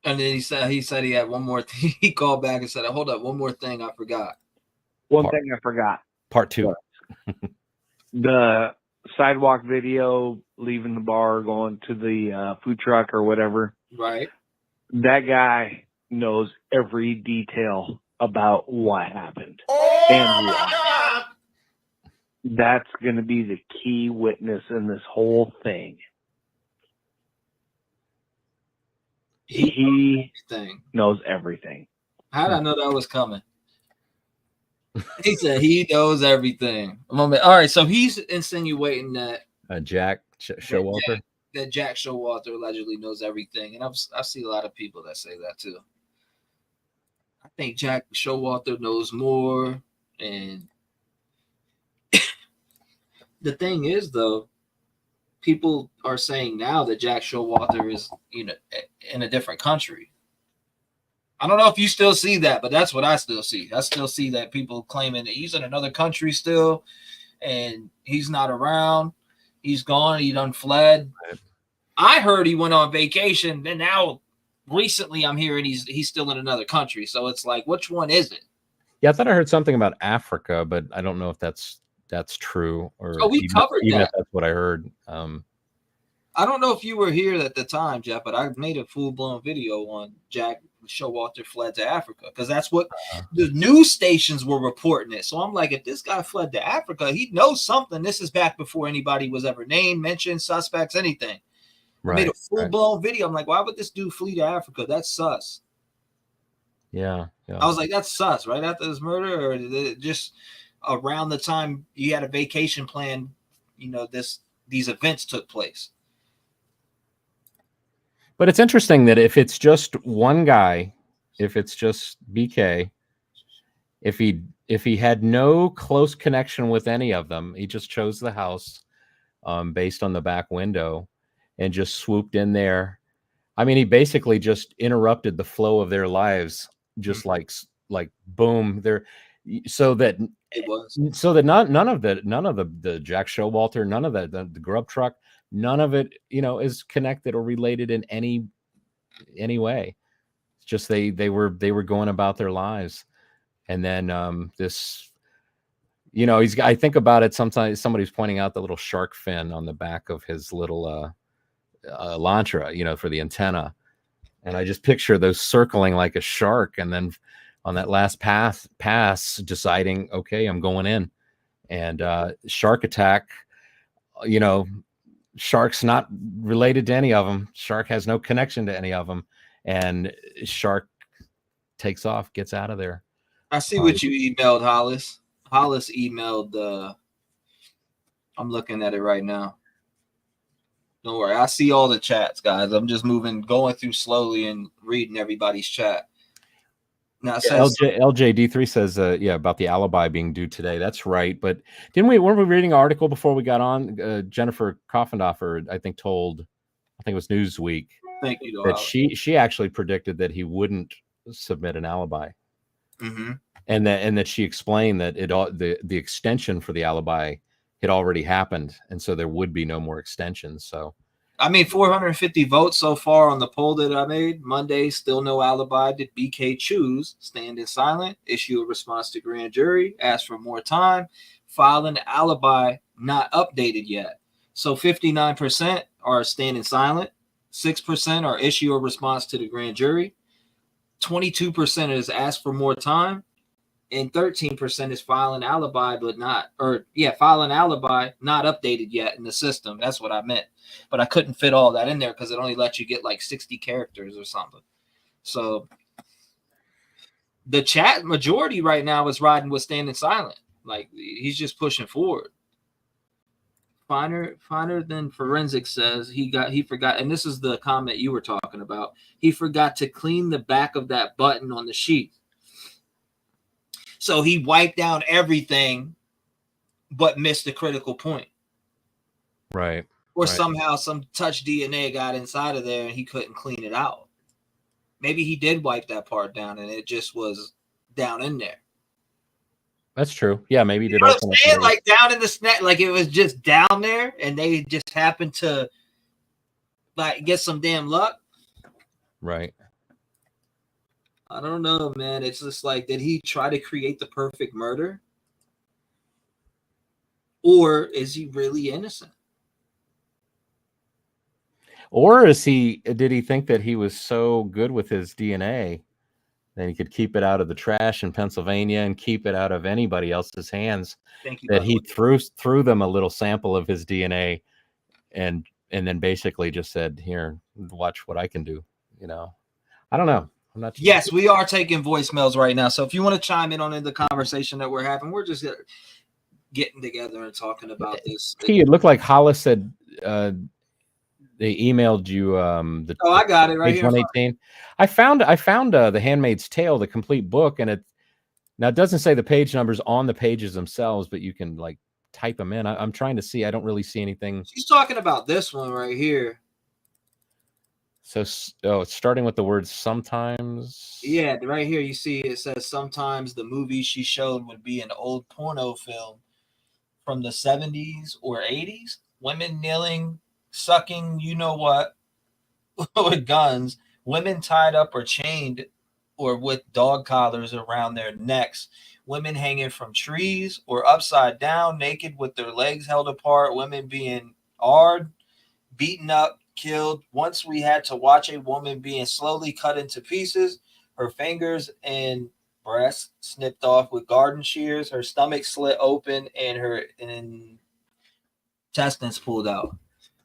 And then he said he had one more thing. He called back and said, "Hold up, one more thing I forgot." One thing I forgot. Part 2. The sidewalk video, leaving the bar, going to the food truck or whatever. Right. That guy knows every detail about what happened and why. That's going to be the key witness in this whole thing. He knows everything. How did I know that was coming? He said he knows everything. A moment. All right, so he's insinuating that Jack Showalter. That Jack Showalter allegedly knows everything, and I see a lot of people that say that too. I think Jack Showalter knows more, and the thing is, though, people are saying now that Jack Showalter is, in a different country. I don't know if you still see that, but that's what I still see. I still see that people claiming that he's in another country still, and he's not around. He's gone. He done fled. Right. I heard he went on vacation, and now recently I'm hearing he's still in another country. So it's like, which one is it? Yeah, I thought I heard something about Africa, but I don't know if that's true or we covered even that. If that's what I heard. I don't know if you were here at the time, Jeff, but I made a full-blown video on Jack Showalter fled to Africa because that's what the news stations were reporting it. So I'm like, if this guy fled to Africa, he knows something. This is back before anybody was ever named, mentioned, suspects, anything. Right, I made a full-blown video. I'm like, why would this dude flee to Africa? That's sus. Yeah. I was like, that's sus, right after this murder, or just around the time you had a vacation plan, these events took place. But it's interesting that if it's just one guy, if it's just BK, if he had no close connection with any of them, he just chose the house based on the back window and just swooped in there. I mean, he basically just interrupted the flow of their lives, just like boom, there, so that none of the Jack Showalter, none of the grub truck, none of it, is connected or related in any way. It's just they were going about their lives, and then this, I think about it sometimes. Somebody's pointing out the little shark fin on the back of his little Elantra, for the antenna, and I just picture those circling like a shark, and then on that last pass deciding, okay, I'm going in, and shark attack, Shark's not related to any of them. Shark has no connection to any of them, and Shark takes off, gets out of there. I see what you emailed, Hollis. Hollis emailed. I'm looking at it right now. Don't worry, I see all the chats, guys. I'm just going through slowly and reading everybody's chat. Now, LJD3 says, about the alibi being due today. That's right. But weren't we reading an article before we got on? Jennifer Coffendoffer, I think it was Newsweek. Thank you. That she actually predicted that he wouldn't submit an alibi. Mm-hmm. And that she explained that the extension for the alibi had already happened. And so there would be no more extensions. So, 450 votes so far on the poll that I made. Monday, still no alibi. Did BK choose? Stand in silent. Issue a response to grand jury. Ask for more time. File an alibi not updated yet. So 59% are standing silent. 6% are issue a response to the grand jury. 22% is ask for more time. And 13% is file an alibi, file an alibi not updated yet in the system. That's what I meant. But I couldn't fit all that in there because it only lets you get like 60 characters or something. So the chat majority right now is riding with standing silent. Like, he's just pushing forward. Finer than forensic says he forgot, and this is the comment you were talking about. He forgot to clean the back of that button on the sheath. So he wiped down everything, but missed the critical point. Right. Or somehow some touch DNA got inside of there and he couldn't clean it out. Maybe he did wipe that part down and it just was down in there. That's true. Yeah, maybe he did. You know what I'm saying? Like down in the snap, like it was just down there and they just happened to like get some damn luck. Right. I don't know, man. It's just like, did he try to create the perfect murder? Or is he really innocent? Or did he think that he was so good with his DNA Then he could keep it out of the trash in Pennsylvania and keep it out of anybody else's hands. Thank you. That he threw them a little sample of his DNA, and then basically just said, "Here, watch what I can do." You know, I don't know. I'm not. Yes, we are taking voicemails right now. So if you want to chime in on the conversation that we're having, we're just getting together and talking about this. It looked like Hollis said they emailed you I got it right page here. 118. I found The Handmaid's Tale, the complete book, and it doesn't say the page numbers on the pages themselves, but you can like type them in. I'm trying to see. I don't really see anything. She's talking about this one right here. So, it's starting with the word sometimes. Yeah, right here you see it says sometimes the movie she showed would be an old porno film from the 70s or 80s. Women kneeling, sucking, you know what, with guns. Women tied up or chained or with dog collars around their necks. Women hanging from trees or upside down, naked with their legs held apart. Women being hard, beaten up, killed. Once we had to watch a woman being slowly cut into pieces, her fingers and breasts snipped off with garden shears, her stomach slit open, and her intestines pulled out.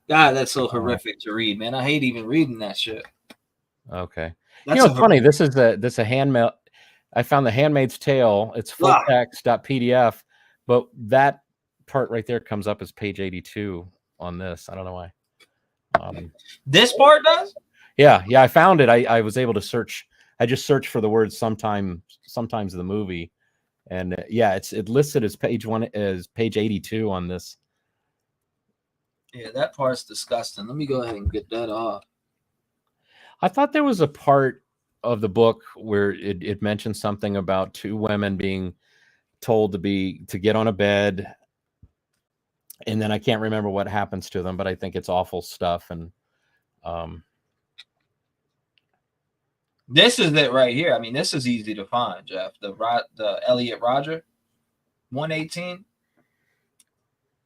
God, that's so horrific to read, man. I hate even reading that shit. Okay. That's you know, funny. This is a handmaid. I found The Handmaid's Tale. It's full text.pdf, but that part right there comes up as page 82 on this. I don't know why. This part does? Yeah. I found it. I was able to search. I just searched for the word sometimes the movie, and it listed as page 82 on this. Yeah, that part's disgusting. Let me go ahead and get that off. I thought there was a part of the book where it mentioned something about two women being told to get on a bed, and then I can't remember what happens to them, but I think it's awful stuff. And this is it right here. I mean, this is easy to find, Jeff. The Elliot Rodger, 118.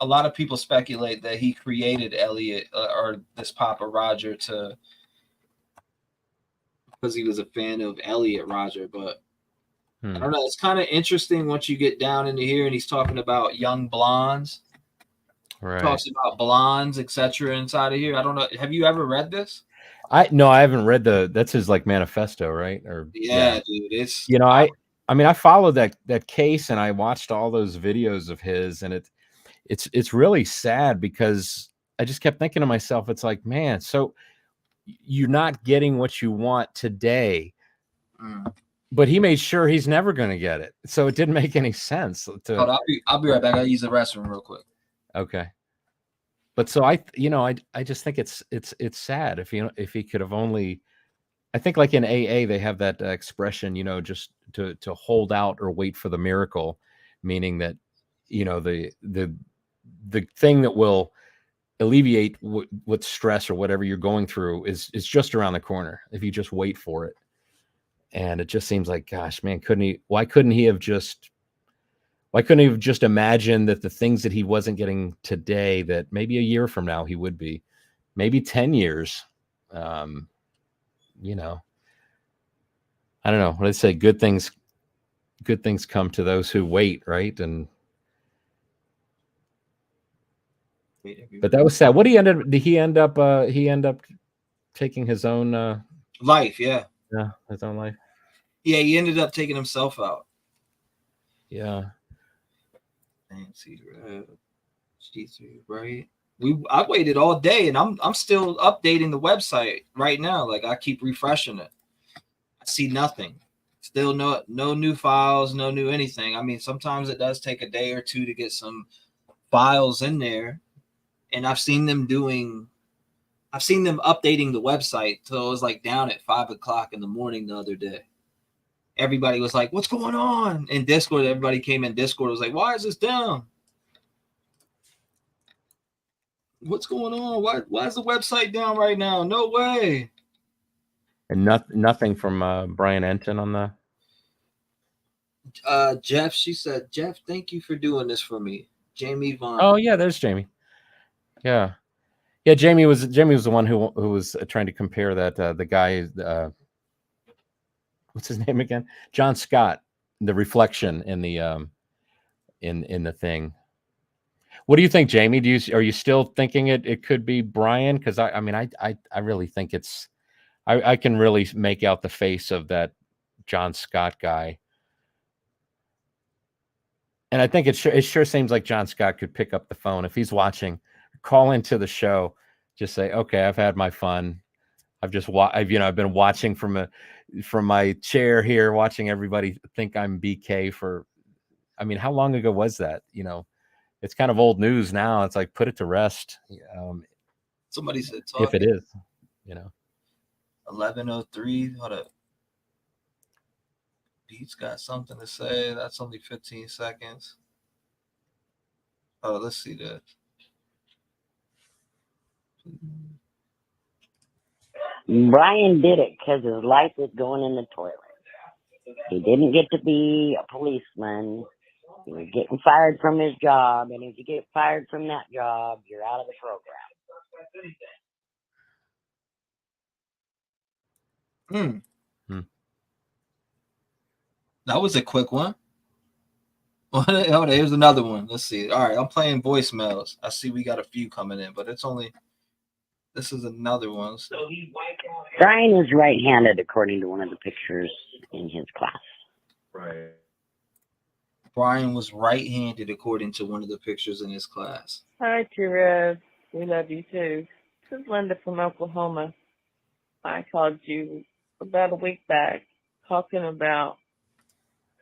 A lot of people speculate that he created Elliot or this Papa Rodger because he was a fan of Elliot Rodger, but I don't know. It's kind of interesting once you get down into here, and he's talking about young blondes. Right. Talks about blondes, etc. inside of here. I don't know. Have you ever read this? No, I haven't read that's his like manifesto, right? Or yeah, dude. It's I mean, I followed that case, and I watched all those videos of his, and it's really sad because I just kept thinking to myself, it's like, man, so you're not getting what you want today, but he made sure he's never going to get it. So it didn't make any sense. Hold on, I'll be right back. I'll use the restroom real quick. Okay. But so I just think it's sad if he could have only, I think like in AA, they have that expression, just to hold out or wait for the miracle, meaning that, the thing that will alleviate what stress or whatever you're going through is just around the corner if you just wait for it. And it just seems like, gosh, man, why couldn't he have just imagined that the things that he wasn't getting today, that maybe a year from now he would be, maybe 10 years, I don't know what I say. Good things come to those who wait. Right. But that was sad. Did he end up taking his own life? Yeah. Yeah. His own life. Yeah. He ended up taking himself out. Yeah. T-REV, right? I waited all day, and I'm still updating the website right now. Like, I keep refreshing it. I see nothing. Still no new files, no new anything. I mean, sometimes it does take a day or two to get some files in there, and I've seen them updating the website till it was like down at 5 o'clock in the morning the other day. Everybody was like, what's going on? In Discord, everybody came in Discord, was like, why is this down? What's going on? Why is the website down right now? No way. And nothing from Brian Enton on the Jeff. She said, Jeff, thank you for doing this for me. Jamie Vaughn. Oh yeah, there's Jamie. Yeah. Jamie was the one who was trying to compare that the guy what's his name again? John Scott, the reflection in the in the thing. What do you think, Jamie? Are you still thinking it could be Bryan? Because I mean I really think it's I can really make out the face of that John Scott guy. And I think it sure seems like John Scott could pick up the phone if he's watching, call into the show, just say, "Okay, I've had my fun. I've just I've been watching from my chair here, watching everybody think I'm BK for." I mean, how long ago was that? It's kind of old news now. It's like, put it to rest. Somebody said if it is, 11:03. Hold up. Beats got something to say. That's only 15 seconds. Oh, let's see that. Bryan did it because his life was going in the toilet. He didn't get to be a policeman. He was getting fired from his job, and if you get fired from that job, you're out of the program. That was a quick one. Oh, here's another one. Let's see. All right, I'm playing voicemails. I see we got a few coming in, but this is another one. So Bryan is right-handed, according to one of the pictures in his class. Right. Bryan was right-handed, according to one of the pictures in his class. Hi, T-REV. We love you too. This is Linda from Oklahoma. I called you about a week back talking about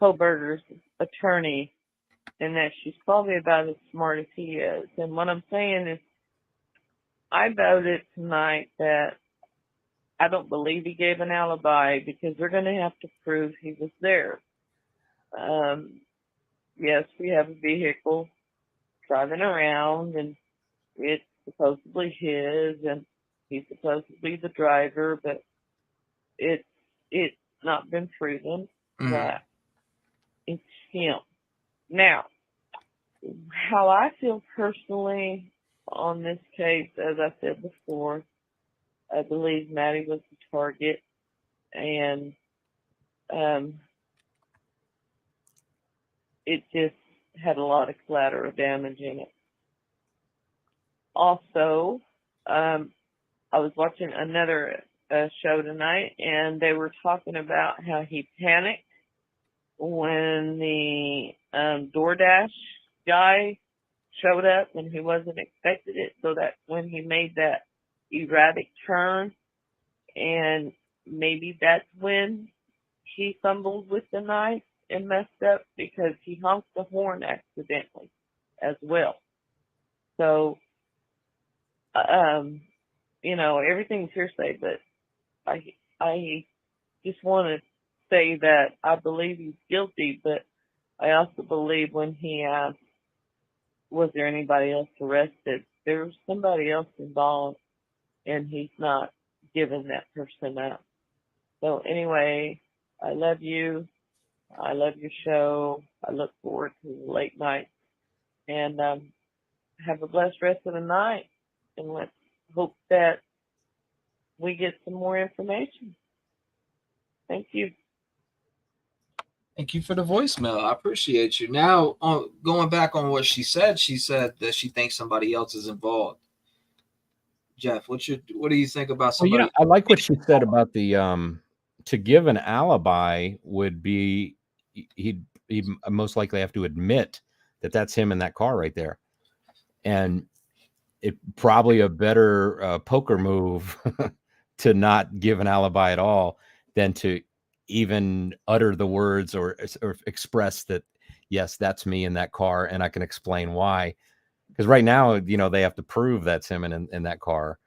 Kohberger's attorney and that she's probably about as smart as he is. And what I'm saying is I voted tonight that I don't believe he gave an alibi because they're going to have to prove he was there. Yes, we have a vehicle driving around and it's supposedly his and he's supposed to be the driver, but it's not been proven that it's him. Now, how I feel personally on this case, as I said before, I believe Maddie was the target, and it just had a lot of collateral damage in it. Also, I was watching another show tonight, and they were talking about how he panicked when the DoorDash guy showed up and he wasn't expected it, so that when he made that erratic turn, and maybe that's when he fumbled with the knife and messed up because he honked the horn accidentally as well. So, everything's hearsay, but I just want to say that I believe he's guilty, but I also believe when he asked, was there anybody else arrested, there was somebody else involved, and he's not giving that person up. So anyway, I love you. I love your show. I look forward to the late night. And have a blessed rest of the night. And let's hope that we get some more information. Thank you. Thank you for the voicemail. I appreciate you. Now, going back on what she said that she thinks somebody else is involved. Jeff, what do you think about somebody? Well, I like what she said about the to give an alibi would be he'd most likely have to admit that that's him in that car right there, and it probably a better poker move to not give an alibi at all than to even utter the words or express that, yes, that's me in that car, and I can explain why. Because right now, they have to prove that's him in that car.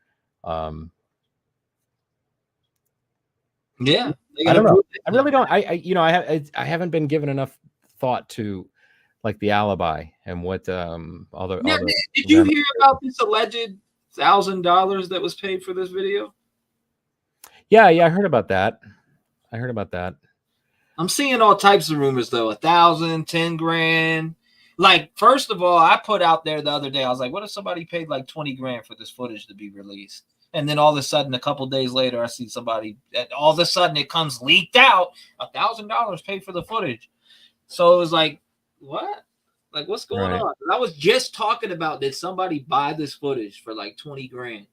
Yeah, I don't know. I really don't. I haven't been given enough thought to like the alibi and what all the. Did you hear about this alleged $1,000 that was paid for this video? Yeah, I heard about that. I'm seeing all types of rumors though. 1,000, 10 grand. Like, first of all, I put out there the other day, I was like, what if somebody paid like 20 grand for this footage to be released? And then all of a sudden, a couple days later, I see somebody. All of a sudden, it comes leaked out. $1,000 paid for the footage. So it was like, what? Like, what's going on? And I was just talking about, did somebody buy this footage for like 20 grand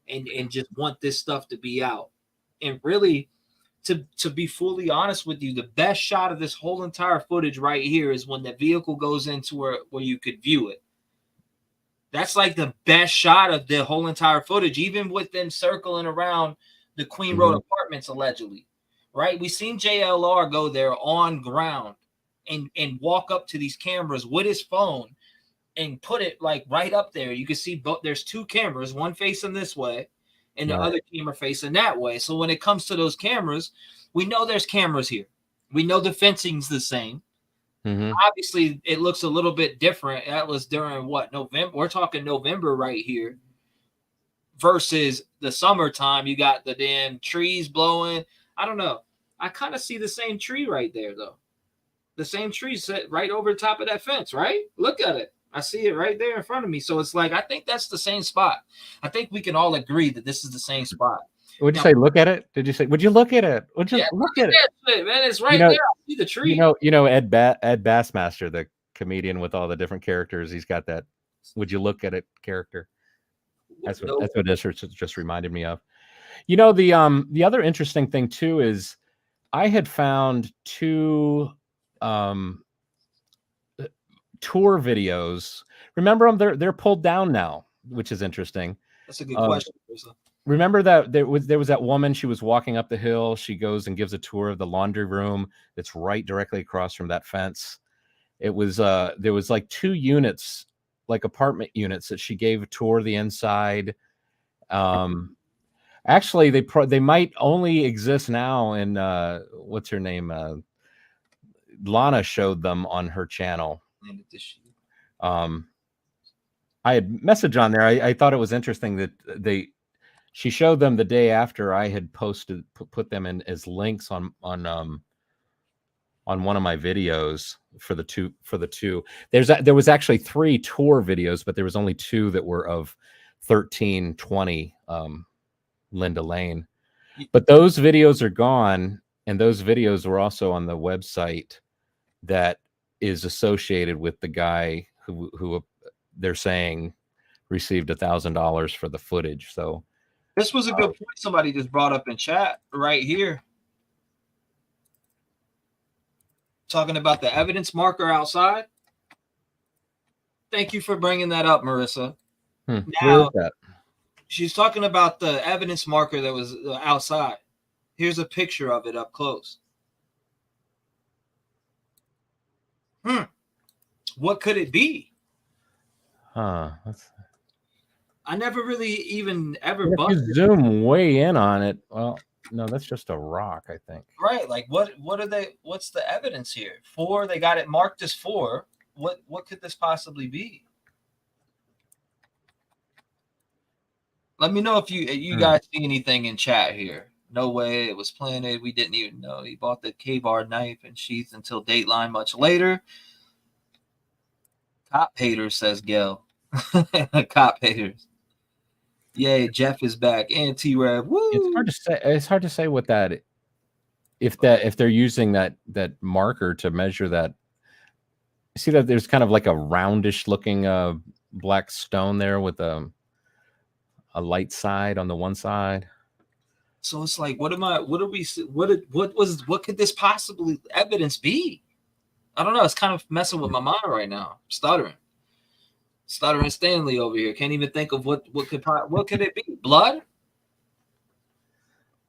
and just want this stuff to be out? And really, to be fully honest with you, the best shot of this whole entire footage right here is when the vehicle goes into where you could view it. That's like the best shot of the whole entire footage, even with them circling around the Queen Road apartments, allegedly, right? We seen JLR go there on ground and walk up to these cameras with his phone and put it like right up there. You can see both. There's two cameras, one facing this way and the other camera facing that way. So when it comes to those cameras, we know there's cameras here. We know the fencing's the same. Obviously, it looks a little bit different. That was during what, November? We're talking November right here versus the summertime. You got the damn trees blowing. I don't know. I kind of see the same tree right there, though. The same tree set right over the top of that fence, right? Look at it. I see it right there in front of me. So it's like, I think that's the same spot. I think we can all agree that this is the same spot. Would you say look at it? Did you say, would you look at it? Would you look at it? Shit, man, it's right there. I see the tree. You know Ed Bassmaster, the comedian with all the different characters. He's got that would you look at it character. That's what this just reminded me of. You know, the other interesting thing too is I had found two tour videos. Remember them? They're pulled down now, which is interesting. That's a good question. Remember that there was that woman, she was walking up the hill. She goes and gives a tour of the laundry room that's right directly across from that fence. It was there was like 2 units, like apartment units that she gave a tour of the inside. Actually, they might only exist now in what's her name? Lana showed them on her channel. I had messaged on there. I thought it was interesting that she showed them the day after I had put them in as links on one of my videos for the two. There was actually 3 tour videos, but there was only 2 that were of 1320 Linda Lane. But those videos are gone, and those videos were also on the website that is associated with the guy who they're saying received $1,000 for the footage. So this was a good point somebody just brought up in chat right here. Talking about the evidence marker outside. Thank you for bringing that up, Marissa. Where is that? She's talking about the evidence marker that was outside. Here's a picture of it up close. What could it be? I never really even ever if you zoom way in on it. Well, no, that's just a rock, I think. Right. Like what's the evidence here? 4, they got it marked as 4. What could this possibly be? Let me know if you guys see anything in chat here. No way it was planted. We didn't even know. He bought the K-bar knife and sheath until Dateline much later. Cop haters, says Gail. Cop haters. Yay, Jeff is back. And T-REV. Woo! It's hard to say what that if they're using that marker to measure that. See that there's kind of like a roundish looking black stone there with a light side on the one side. So it's like, what could this possibly evidence be? I don't know. It's kind of messing with my mind right now. Stuttering Stanley over here. Can't even think of what could it be? Blood?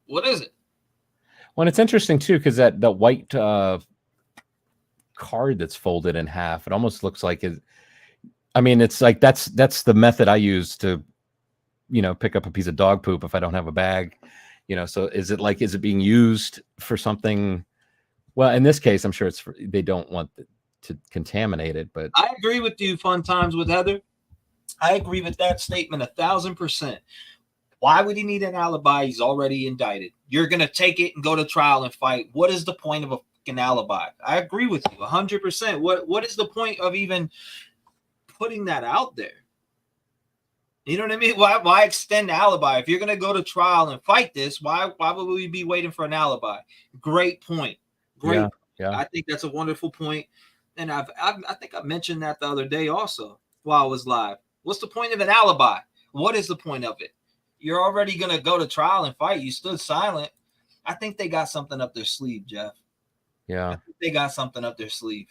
What is it? Well, it's interesting too, because that white card that's folded in half, it almost looks like it. I mean, it's like that's the method I use to, pick up a piece of dog poop if I don't have a bag. So is it being used for something? Well, in this case, I'm sure they don't want to contaminate it, but I agree with you. Fun times with Heather. I agree with that statement 1,000%. Why would he need an alibi? He's already indicted. You're going to take it and go to trial and fight. What is the point of a fucking alibi? I agree with you 100%. What is the point of even putting that out there? You know what I mean? Why extend the alibi? If you're gonna go to trial and fight this, why would we be waiting for an alibi? Great point. Great. Yeah. I think that's a wonderful point. And I think I mentioned that the other day also while I was live. What's the point of an alibi? What is the point of it? You're already gonna go to trial and fight. You stood silent. I think they got something up their sleeve, Jeff. Yeah. I think they got something up their sleeve.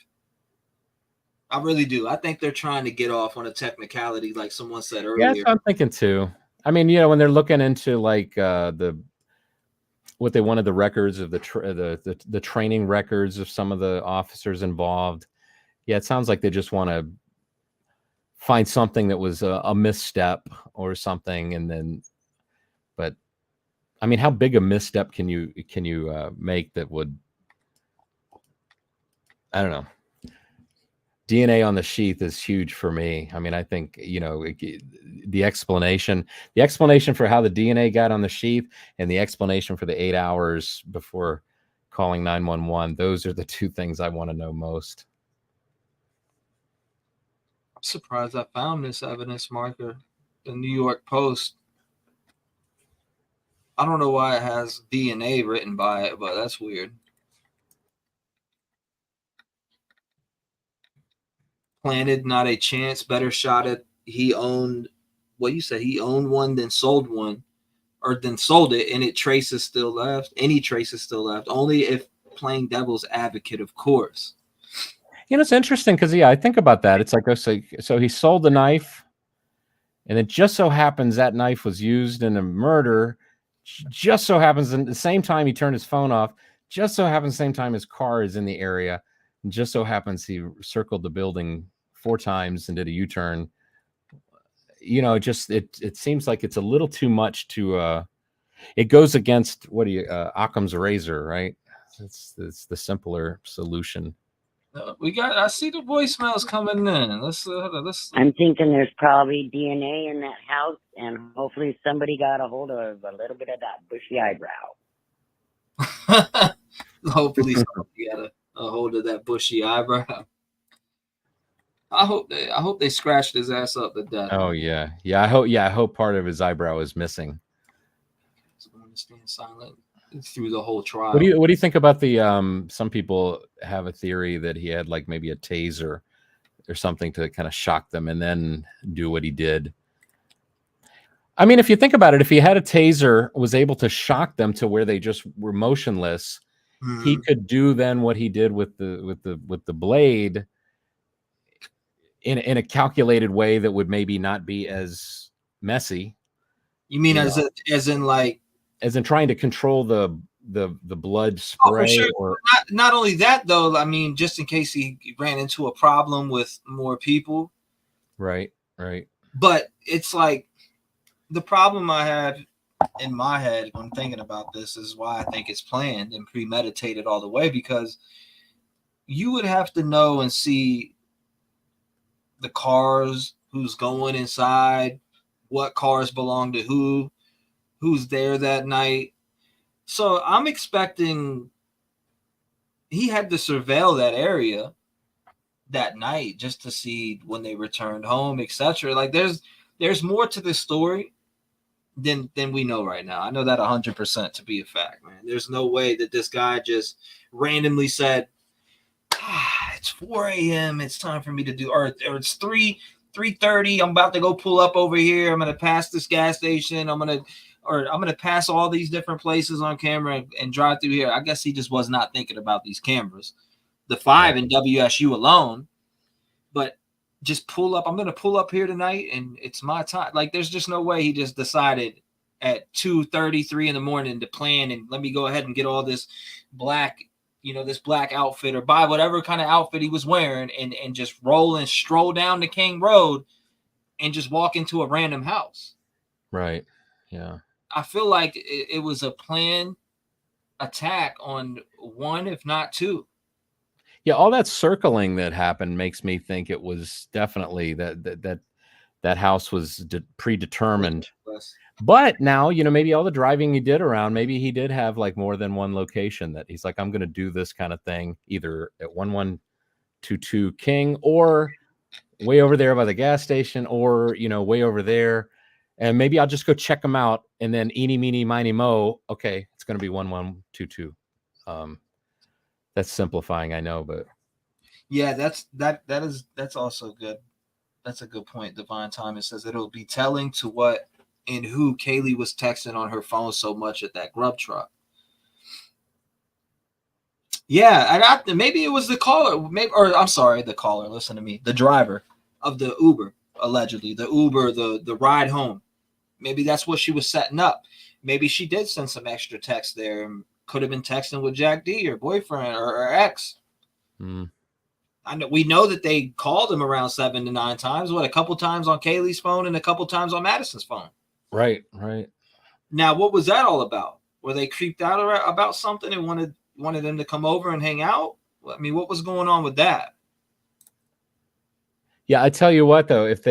I really do. I think they're trying to get off on a technicality, like someone said earlier. Yeah, that's what I'm thinking too. I mean, when they're looking into like what they wanted, the records of the training records of some of the officers involved. Yeah, it sounds like they just want to find something that was a misstep or something, and then. But I mean, how big a misstep can you make that would? I don't know. DNA on the sheath is huge for me. I mean, I think, the explanation for how the DNA got on the sheath and the explanation for the 8 hours before calling 911, those are the two things I want to know most. I'm surprised I found this evidence marker, the New York Post. I don't know why it has DNA written by it, but that's weird. Planted, not a chance, better shot at he owned what you said, he owned one, then sold one, or then sold it, and it traces still left. Any traces still left. Only if playing devil's advocate, of course. It's interesting because I think about that. It's like, so he sold the knife, and it just so happens that knife was used in a murder. Just so happens at the same time he turned his phone off. Just so happens the same time his car is in the area. And just so happens he circled the building 4 times and did a U-turn. It seems like it's a little too much to. It goes against Occam's razor, right? It's the simpler solution. I see the voicemails coming in. Let's. I'm thinking there's probably DNA in that house, and hopefully somebody got a hold of a little bit of that bushy eyebrow. Hopefully somebody got a hold of that bushy eyebrow. I hope they scratched his ass up to death. Oh yeah. I hope part of his eyebrow is missing. So I'm gonna stand silent through the whole trial. What do you think about the some people have a theory that he had like maybe a taser or something to kind of shock them and then do what he did? I mean, if you think about it, if he had a taser, was able to shock them to where they just were motionless, he could do then what he did with the blade in a calculated way that would maybe not be as messy. You mean as in trying to control the blood spray? For sure. Or not only that though, I mean, just in case he ran into a problem with more people. Right. But it's like the problem I have in my head when thinking about this is why I think it's planned and premeditated all the way, because you would have to know and see the cars, who's going inside, what cars belong to who's there that night. So I'm expecting he had to surveil that area that night just to see when they returned home, etc. Like there's more to this story than we know right now. I know that 100% to be a fact, man. There's no way that this guy just randomly said, it's 4 a.m. It's time for me to do, or it's 3:30. I'm about to go pull up over here. I'm going to pass this gas station. I'm going to pass all these different places on camera and drive through here. I guess he just was not thinking about these cameras, the 5 in WSU alone, but just pull up. I'm going to pull up here tonight and it's my time. Like there's just no way he just decided at 2:33 in the morning to plan and let me go ahead and get all this black, this black outfit or buy whatever kind of outfit he was wearing and just roll and stroll down the King Road and just walk into a random house. Right. Yeah. I feel like it was a planned attack on one, if not two. Yeah, all that circling that happened makes me think it was definitely that house was predetermined. But now, maybe all the driving he did around, maybe he did have like more than one location that he's like, I'm going to do this kind of thing either at 1122 King or way over there by the gas station or, way over there. and maybe I'll just go check them out, and then eeny, meeny, miny, mo. Okay, it's going to be 1122. That's simplifying, I know, but Yeah, that's also good. That's a good point. Divine Thomas says it'll be telling to what and who Kaylee was texting on her phone so much at that grub truck. Yeah, and maybe it was the caller. Maybe, or I'm sorry, the caller. Listen to me. The driver of the Uber, allegedly, the ride home. Maybe that's what she was setting up. Maybe she did send some extra text there. Could have been texting with Jack D, her boyfriend or her ex. I know we know that they called him around 7 to 9 times. What, a couple times on Kaylee's phone and a couple times on Madison's phone. Right. Now, what was that all about? Were they creeped out about something and wanted them to come over and hang out? I mean, what was going on with that? Yeah, I tell you what though, if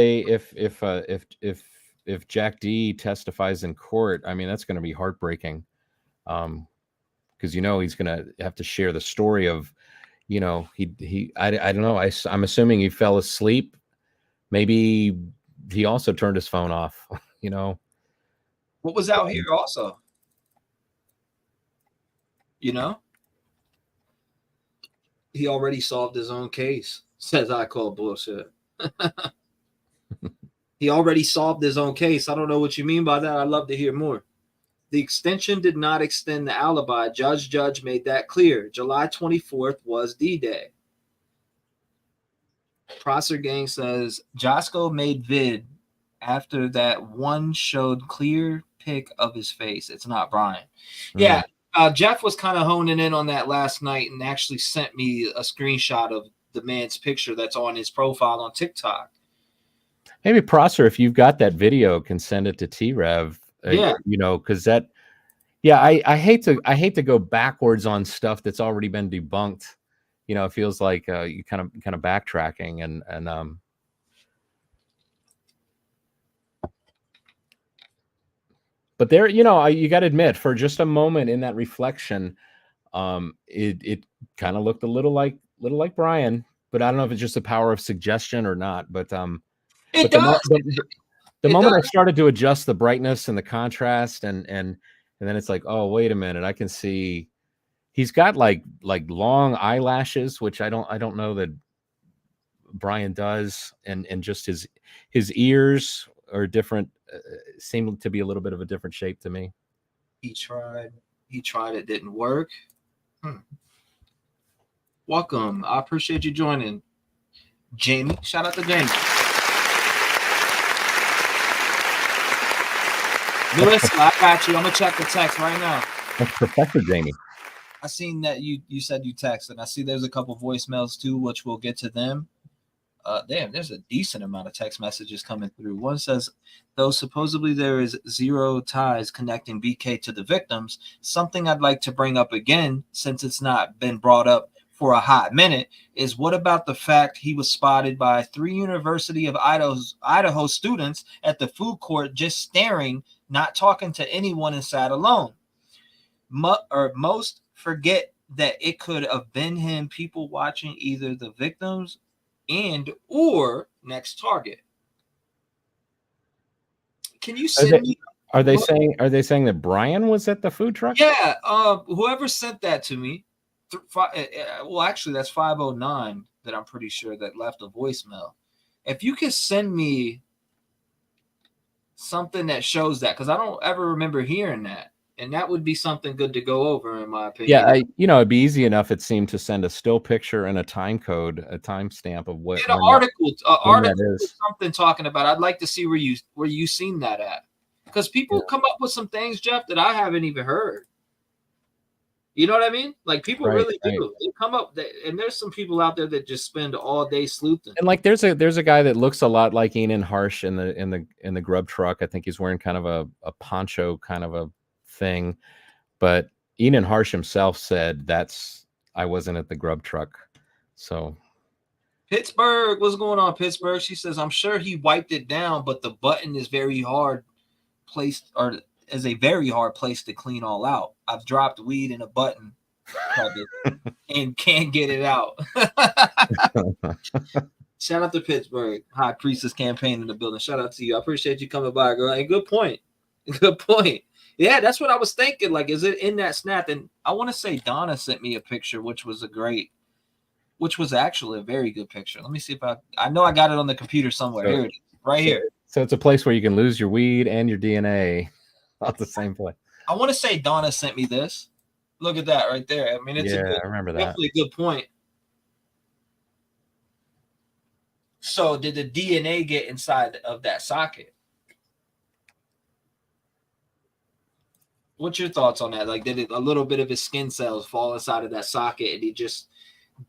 Jack D testifies in court, I mean that's going to be heartbreaking, because he's going to have to share the story of, I don't know, I'm assuming he fell asleep. Maybe he also turned his phone off. What was out here also? He already solved his own case. Says I call bullshit. He already solved his own case. I don't know what you mean by that. I'd love to hear more. The extension did not extend the alibi. Judge made that clear. July 24th was D-Day. Prosser Gang says, Josco made vid after that one showed clear pic of his face. It's not Bryan. Yeah, Jeff was kind of honing in on that last night and actually sent me a screenshot of the man's picture that's on his profile on TikTok. Maybe Prosser, if you've got that video, can send it to T-REV. Yeah, because that. Yeah, I hate to go backwards on stuff that's already been debunked. It feels like you kind of backtracking and but there, you got to admit, for just a moment in that reflection, it kind of looked a little like Bryan, but I don't know if it's just the power of suggestion or not. But it does. The moment I started to adjust the brightness and the contrast, and then it's like, oh, wait a minute, I can see he's got like long eyelashes, which I don't know that Bryan does, and just his ears are different, seem to be a little bit of a different shape to me. He tried, it didn't work. Welcome. I appreciate you joining, Jamie. Shout out to Jamie. Listen, I got you. I'm gonna check the text right now. That's Professor Jamie. I seen that you said you texted. I see there's a couple voicemails too, which we'll get to them. Damn, there's a decent amount of text messages coming through. One says, though supposedly there is zero ties connecting BK to the victims, something I'd like to bring up again, since it's not been brought up for a hot minute, is what about the fact he was spotted by 3 University of Idaho students at the food court just staring, not talking to anyone, and sat alone? Most forget that it could have been him, people watching either the victims and or next target. Can you send me? Are they saying that Bryan was at the food truck? Yeah. Whoever sent that to me. Well, actually, that's 509 that I'm pretty sure that left a voicemail. If you could send me something that shows that, because I don't ever remember hearing that. And that would be something good to go over, in my opinion. Yeah, it'd be easy enough, it seemed, to send a still picture and a time code, a timestamp of what. An article, something talking about. I'd like to see where you seen that at, because people come up with some things, Jeff, that I haven't even heard. You know what I mean? Like, people really do. They come up, and there's some people out there that just spend all day sleuthing. And like, there's a guy that looks a lot like Enan Harsh in the grub truck. I think he's wearing kind of a poncho kind of a thing, but Enan Harsh himself said I wasn't at the grub truck. So Pittsburgh, what's going on, Pittsburgh? She says, I'm sure he wiped it down, but the button is very hard placed, or is a very hard place to clean all out. I've dropped weed in a button and can't get it out. Shout out to Pittsburgh High Priestess campaign in the building. Shout out to you. I appreciate you coming by, girl. And good point. Good point. Yeah, that's what I was thinking. Like, is it in that snap? And I want to say Donna sent me a picture, which was actually a very good picture. Let me see if I know I got it on the computer somewhere. Here it is, right here. So it's a place where you can lose your weed and your DNA at the same place. I want to say Donna sent me this. Look at that right there. I mean, it's I remember that. Definitely a good point. So did the DNA get inside of that socket? What's your thoughts on that? Like, did a little bit of his skin cells fall inside of that socket and he just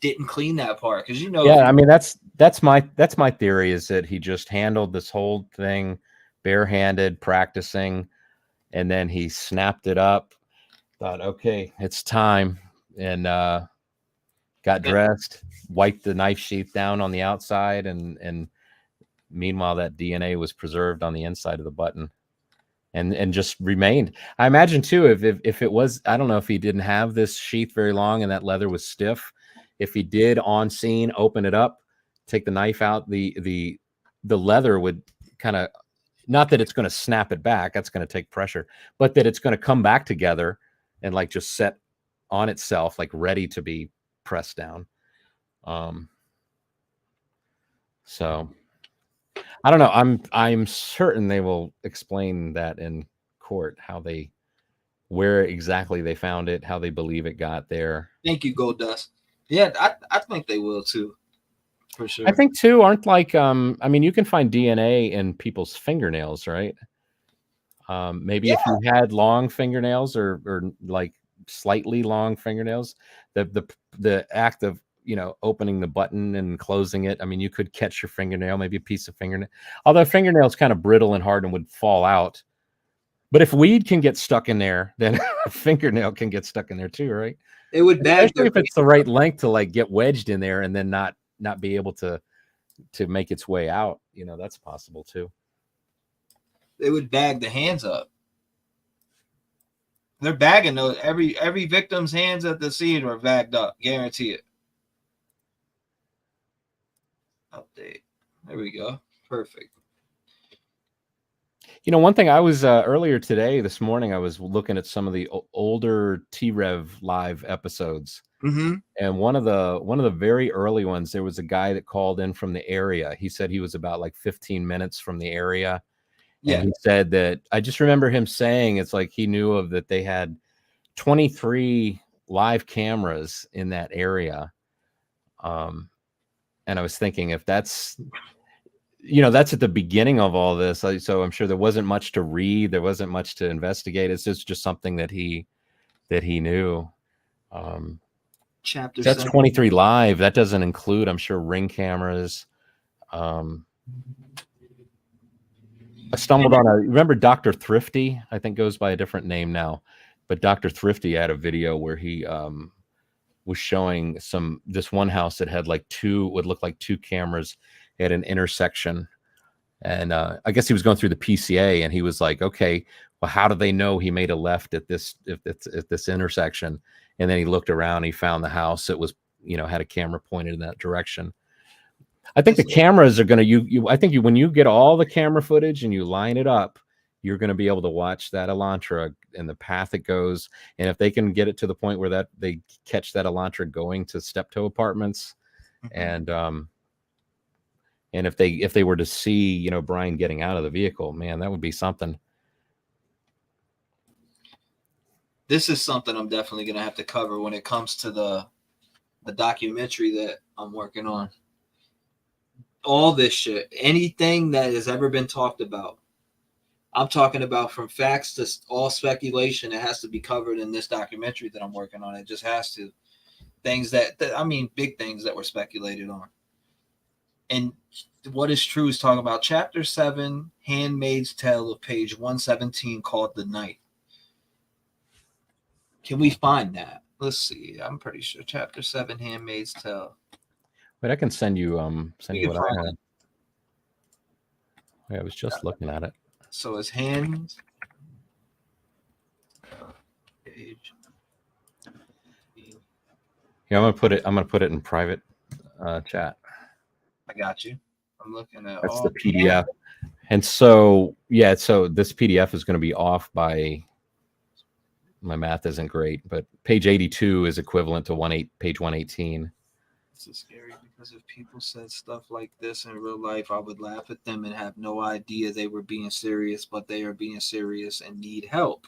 didn't clean that part? Because yeah, I mean that's my theory, is that he just handled this whole thing barehanded, practicing, and then he snapped it up, thought, okay, it's time, and got dressed, wiped the knife sheath down on the outside, and meanwhile that DNA was preserved on the inside of the button. And just remained. I imagine too, if it was, I don't know if he didn't have this sheath very long and that leather was stiff, if he did on scene open it up, take the knife out, the leather would kind of, not that it's going to snap it back, that's going to take pressure, but that it's going to come back together and like just set on itself, like ready to be pressed down. So I don't know. I'm certain they will explain that in court, where exactly they found it, how they believe it got there. Thank you, Gold Dust. Yeah, I think they will too, for sure. I think too, aren't like I mean, you can find DNA in people's fingernails, right? Maybe if you had long fingernails or like slightly long fingernails, the act of opening the button and closing it, I mean, you could catch your fingernail, maybe a piece of fingernail. Although fingernail's kind of brittle and hard and would fall out. But if weed can get stuck in there, then a fingernail can get stuck in there too, right? It would bag, especially if it's the right length to like get wedged in there and then not be able to make its way out. That's possible too. They would bag the hands up. They're bagging those. Every victim's hands at the scene are bagged up. Guarantee it. Update. There we go. Perfect. One thing I was earlier this morning, I was looking at some of the older T-REV live episodes. Mm-hmm. And one of the very early ones, there was a guy that called in from the area. He said he was about like 15 minutes from the area. Yeah. And he said that, I just remember him saying, it's like he knew of that they had 23 live cameras in that area. And I was thinking, if that's at the beginning of all this, so I'm sure there wasn't much to read, there wasn't much to investigate. It's just something that he knew. Chapter that's 7. 23 live. That doesn't include, I'm sure, ring cameras. I stumbled on remember Dr. Thrifty? I think goes by a different name now, but Dr. Thrifty had a video where he was showing this one house that had like would look like two cameras at an intersection. And I guess he was going through the PCA and he was like, okay, well, how do they know he made a left at this intersection? And then he looked around and he found the house that was, had a camera pointed in that direction. I think the cameras are going to, I think when you get all the camera footage and you line it up, you're going to be able to watch that Elantra and the path it goes. And if they can get it to the point where they catch that Elantra going to Steptoe Apartments, mm-hmm. And if they were to see, Bryan getting out of the vehicle, man, that would be something. This is something I'm definitely going to have to cover when it comes to the documentary that I'm working on. All this shit, anything that has ever been talked about, I'm talking about from facts to all speculation. It has to be covered in this documentary that I'm working on. It just has to. Things that big things that were speculated on. And what is true is talking about Chapter 7, Handmaid's Tale of page 117, called The Night. Can we find that? Let's see. I'm pretty sure Chapter 7, Handmaid's Tale. Wait, I can send you what I had. Yeah, I was just looking at it. So it's Handmaid's page. Yeah, I'm gonna put it in private chat. I got you. I'm looking at That's all the PDF. And so, yeah, so this PDF is going to be off by, my math isn't great, but page 82 is equivalent to page 118. This is scary because if people said stuff like this in real life, I would laugh at them and have no idea they were being serious, but they are being serious and need help.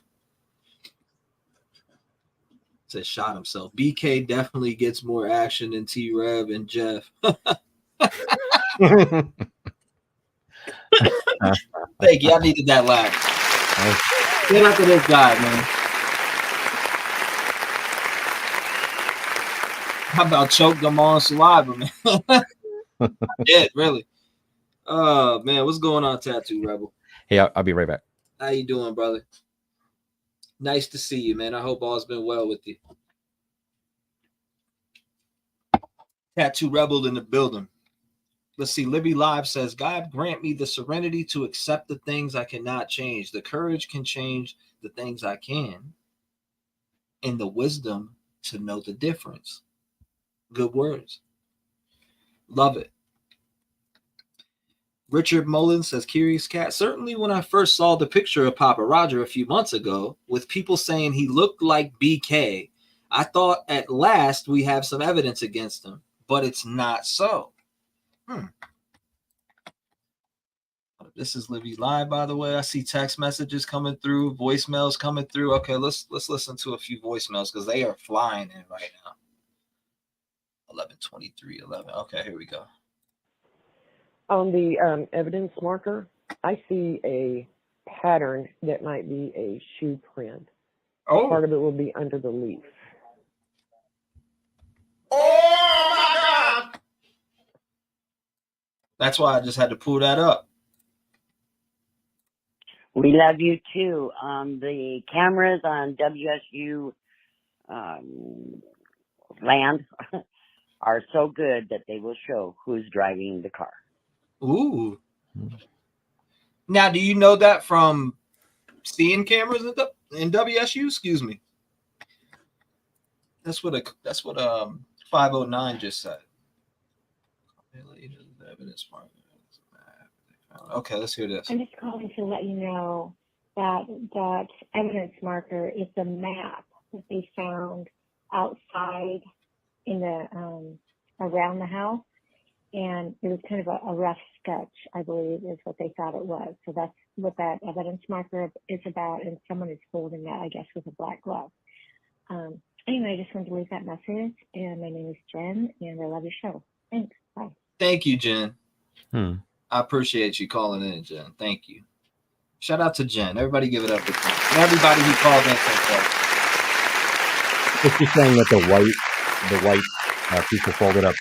Said shot himself. BK definitely gets more action than T-REV and Jeff. Thank you. I needed that laugh. Get out to this guy, man. How about choke them on saliva, man? Yeah, really. Oh, man. What's going on, Tattoo Rebel? Hey, I'll be right back. How you doing, brother? Nice to see you, man. I hope all's been well with you. Tattoo Rebel in the building. Let's see. Libby Live says, God grant me the serenity to accept the things I cannot change, the courage can change the things I can, and the wisdom to know the difference. Good words. Love it. Richard Mullins says, Curious Cat, certainly when I first saw the picture of Papa Rodger a few months ago with people saying he looked like BK, I thought at last we have some evidence against him, but it's not so. This is Libby Live, by the way. I see text messages coming through, voicemails coming through. Okay, let's listen to a few voicemails because they are flying in right now. 11:23:11. Okay, here we go. On the evidence marker, I see a pattern that might be a shoe print. Oh, Part of it will be under the leaf. oh my God! That's why I just had to pull that up. We love you too. The cameras on WSU land are so good that they will show who's driving the car. Ooh. Now, do you know that from seeing cameras in WSU? Excuse me. That's what 509 just said. Okay, let's hear this. I'm just calling to let you know that that evidence marker is the map that they found outside in the around the house, and it was kind of a rough sketch, I believe, is what they thought it was. So that's what that evidence marker is about, and someone is holding that, I guess, with a black glove. Anyway, I just wanted to leave that message, and my name is Jen, and I love your show. Thanks. Bye. Thank you, Jen. I appreciate you calling in, Jen. Thank you. Shout out to Jen. Everybody give it up for Jen. And everybody who called in so far. It's just saying that the white piece of folded up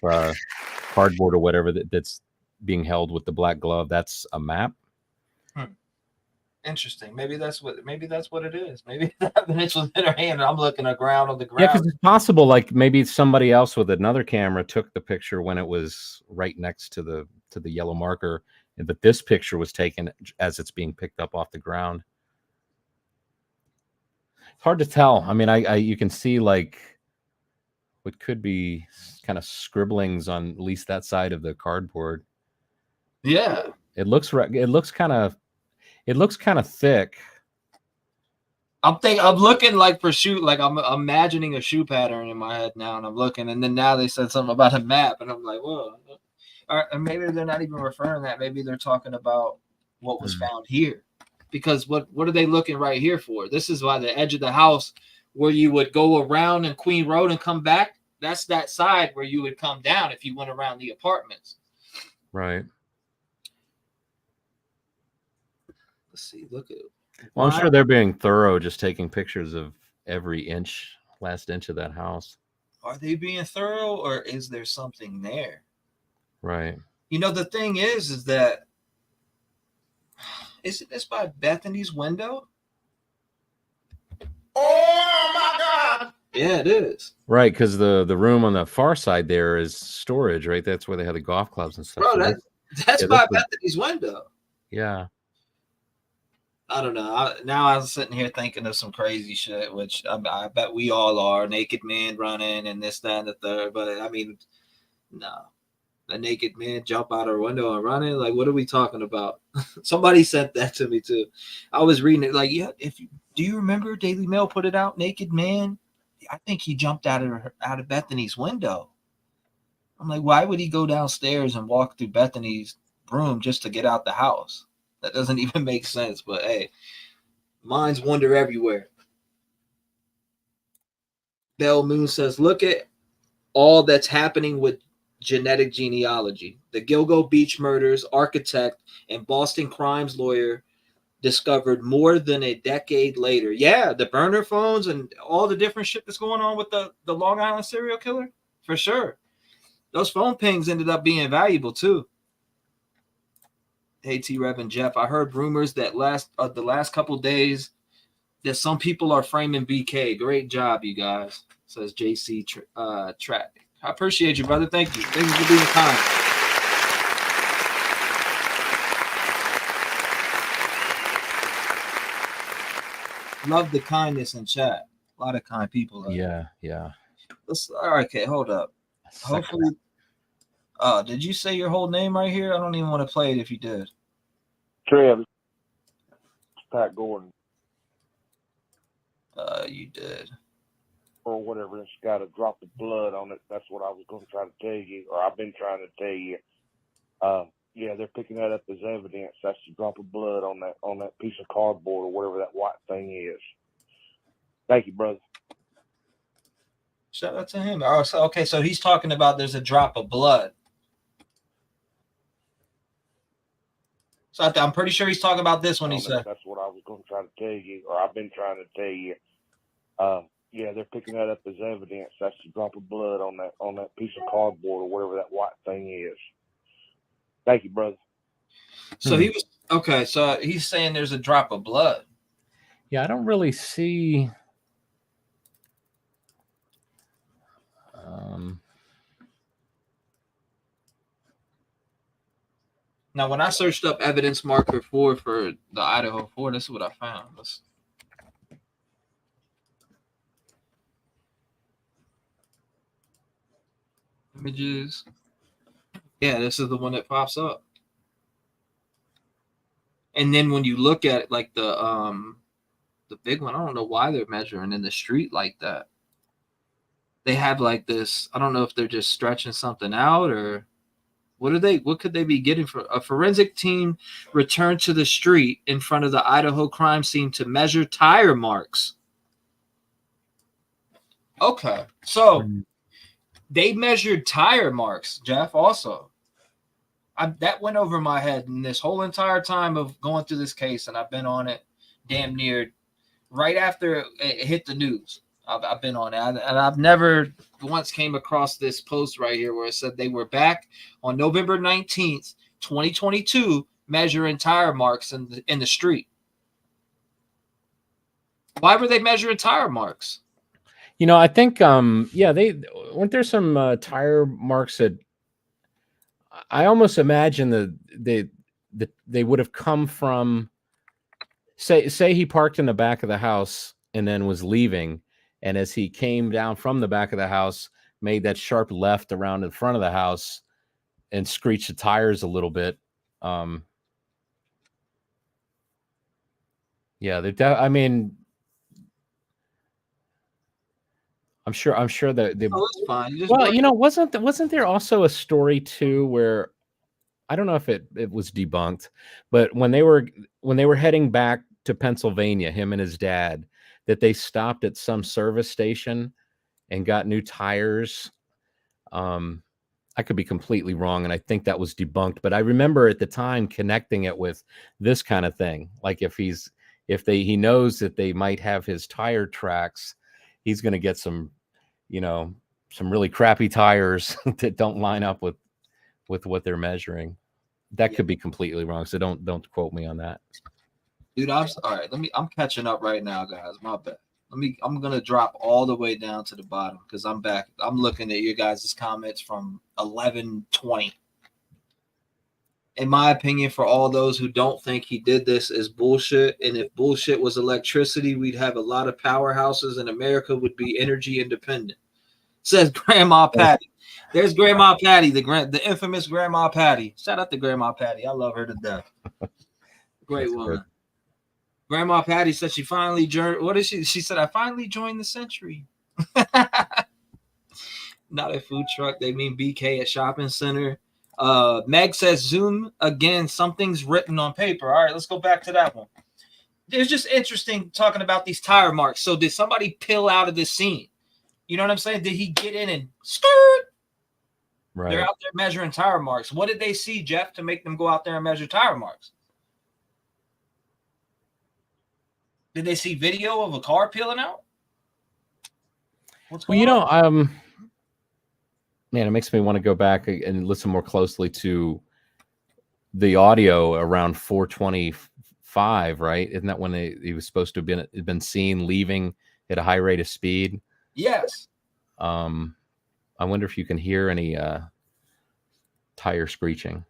cardboard or whatever that's being held with the black glove, that's a map. Interesting. Maybe that's what it is. Maybe the evidence was in her hand and I'm looking around on the ground. Yeah, because it's possible, like maybe somebody else with another camera took the picture when it was right next to the yellow marker, but this picture was taken as it's being picked up off the ground. It's hard to tell. I mean, you can see like what could be kind of scribblings on at least that side of the cardboard. Yeah, it looks kind of thick. I'm looking like for shoe, like I'm imagining a shoe pattern in my head now, and I'm looking, and then now they said something about a map, and I'm like, whoa. Or maybe they're not even referring to that. Maybe they're talking about what was found here, because what are they looking right here for? This is why the edge of the house where you would go around in Queen Road and come back. That's that side where you would come down if you went around the apartments. Right. Let's see. Look at it. Well, I'm sure they're being thorough, just taking pictures of every last inch of that house. Are they being thorough, or is there something there? Right. You know, the thing is that isn't this by Bethany's window? Oh my God! Yeah, it is. Right, because the room on the far side there is storage, right? That's where they have the golf clubs and stuff. Bro, that's by Bethany's window. Yeah. I don't know. Now I'm sitting here thinking of some crazy shit, which I bet we all are. Naked man running and this, that, and the third. But I mean, no. a naked man jump out her window and run it. Like, what are we talking about? Somebody sent that to me too. I was reading it like, yeah. Do you remember Daily Mail put it out? Naked man. I think he jumped out of Bethany's window. I'm like, why would he go downstairs and walk through Bethany's room just to get out the house? That doesn't even make sense. But hey, minds wander everywhere. Bell Moon says, look at all that's happening with genetic genealogy. The Gilgo Beach murders, architect, and Boston crimes lawyer discovered more than a decade later. Yeah, the burner phones and all the different shit that's going on with the Long Island serial killer, for sure. Those phone pings ended up being valuable too. Hey, T-REV and Jeff, I heard rumors that the last couple days that some people are framing BK. Great job, you guys, says JC Track. I appreciate you, brother. Thank you. Thank you for being kind. Love the kindness in chat. A lot of kind people. Yeah. All right, okay, hold up. Hopefully. Did you say your whole name right here? I don't even want to play it if you did. T-REV. Pat Gordon. You did. Or whatever. It's got a drop of blood on it. That's what I was going to try to tell you, or I've been trying to tell you. Yeah, they're picking that up as evidence. That's the drop of blood on that piece of cardboard or whatever that white thing is. Thank you, brother. Shout out to him. Oh, so, okay, so he's talking about there's a drop of blood. So I'm pretty sure he's talking about this when he said. That's what I was going to try to tell you, or I've been trying to tell you. Yeah, they're picking that up as evidence. That's the drop of blood on that piece of cardboard or whatever that white thing is. Thank you, brother. So he was okay. So he's saying there's a drop of blood. Yeah, I don't really see. Now, when I searched up evidence marker 4 for the Idaho 4, this is what I found. Images. Yeah, this is the one that pops up. And then when you look at it, like the big one, I don't know why they're measuring in the street like that. They have like this. I don't know if they're just stretching something out or what could they be getting for a forensic team returned to the street in front of the Idaho crime scene to measure tire marks. Okay, so they measured tire marks, Jeff, also. That went over my head in this whole entire time of going through this case, and I've been on it damn near right after it hit the news. I've been on it, and I've never once came across this post right here where it said they were back on November 19th, 2022, measuring tire marks in the street. Why were they measuring tire marks? You know, I think, they weren't there some tire marks that I almost imagine that they would have come from, say he parked in the back of the house and then was leaving. And as he came down from the back of the house, made that sharp left around the front of the house and screeched the tires a little bit. I mean, I'm sure that they. Oh, that's fine. Well, you know, wasn't there also a story too where I don't know if it was debunked, but when they were heading back to Pennsylvania, him and his dad, that they stopped at some service station and got new tires. I could be completely wrong, and I think that was debunked, but I remember at the time connecting it with this kind of thing. Like he knows that they might have his tire tracks, he's going to get some really crappy tires that don't line up with what they're measuring. That could be completely wrong, so don't quote me on that. Dude, all right. I'm catching up right now, guys. My bad. I'm gonna drop all the way down to the bottom because I'm back. I'm looking at your guys' comments from 11:20. In my opinion, for all those who don't think he did this is bullshit, and if bullshit was electricity, we'd have a lot of powerhouses and America would be energy independent. Says Grandma Patty. There's Grandma Patty, the infamous Grandma Patty. Shout out to Grandma Patty. I love her to death. Great That's woman. good. Grandma Patty said she finally joined. What is she? She said, I finally joined the century. Not a food truck. They mean BK at shopping center. Meg says, Zoom again. Something's written on paper. All right, let's go back to that one. It's just interesting talking about these tire marks. So did somebody peel out of this scene? You know what I'm saying? Did he get in and skirt? Right. They're out there measuring tire marks. What did they see, Jeff, to make them go out there and measure tire marks? Did they see video of a car peeling out? What's going on? Man, it makes me want to go back and listen more closely to the audio around 425, right? Isn't that when he was supposed to have been seen leaving at a high rate of speed? Yes. I wonder if you can hear any tire screeching.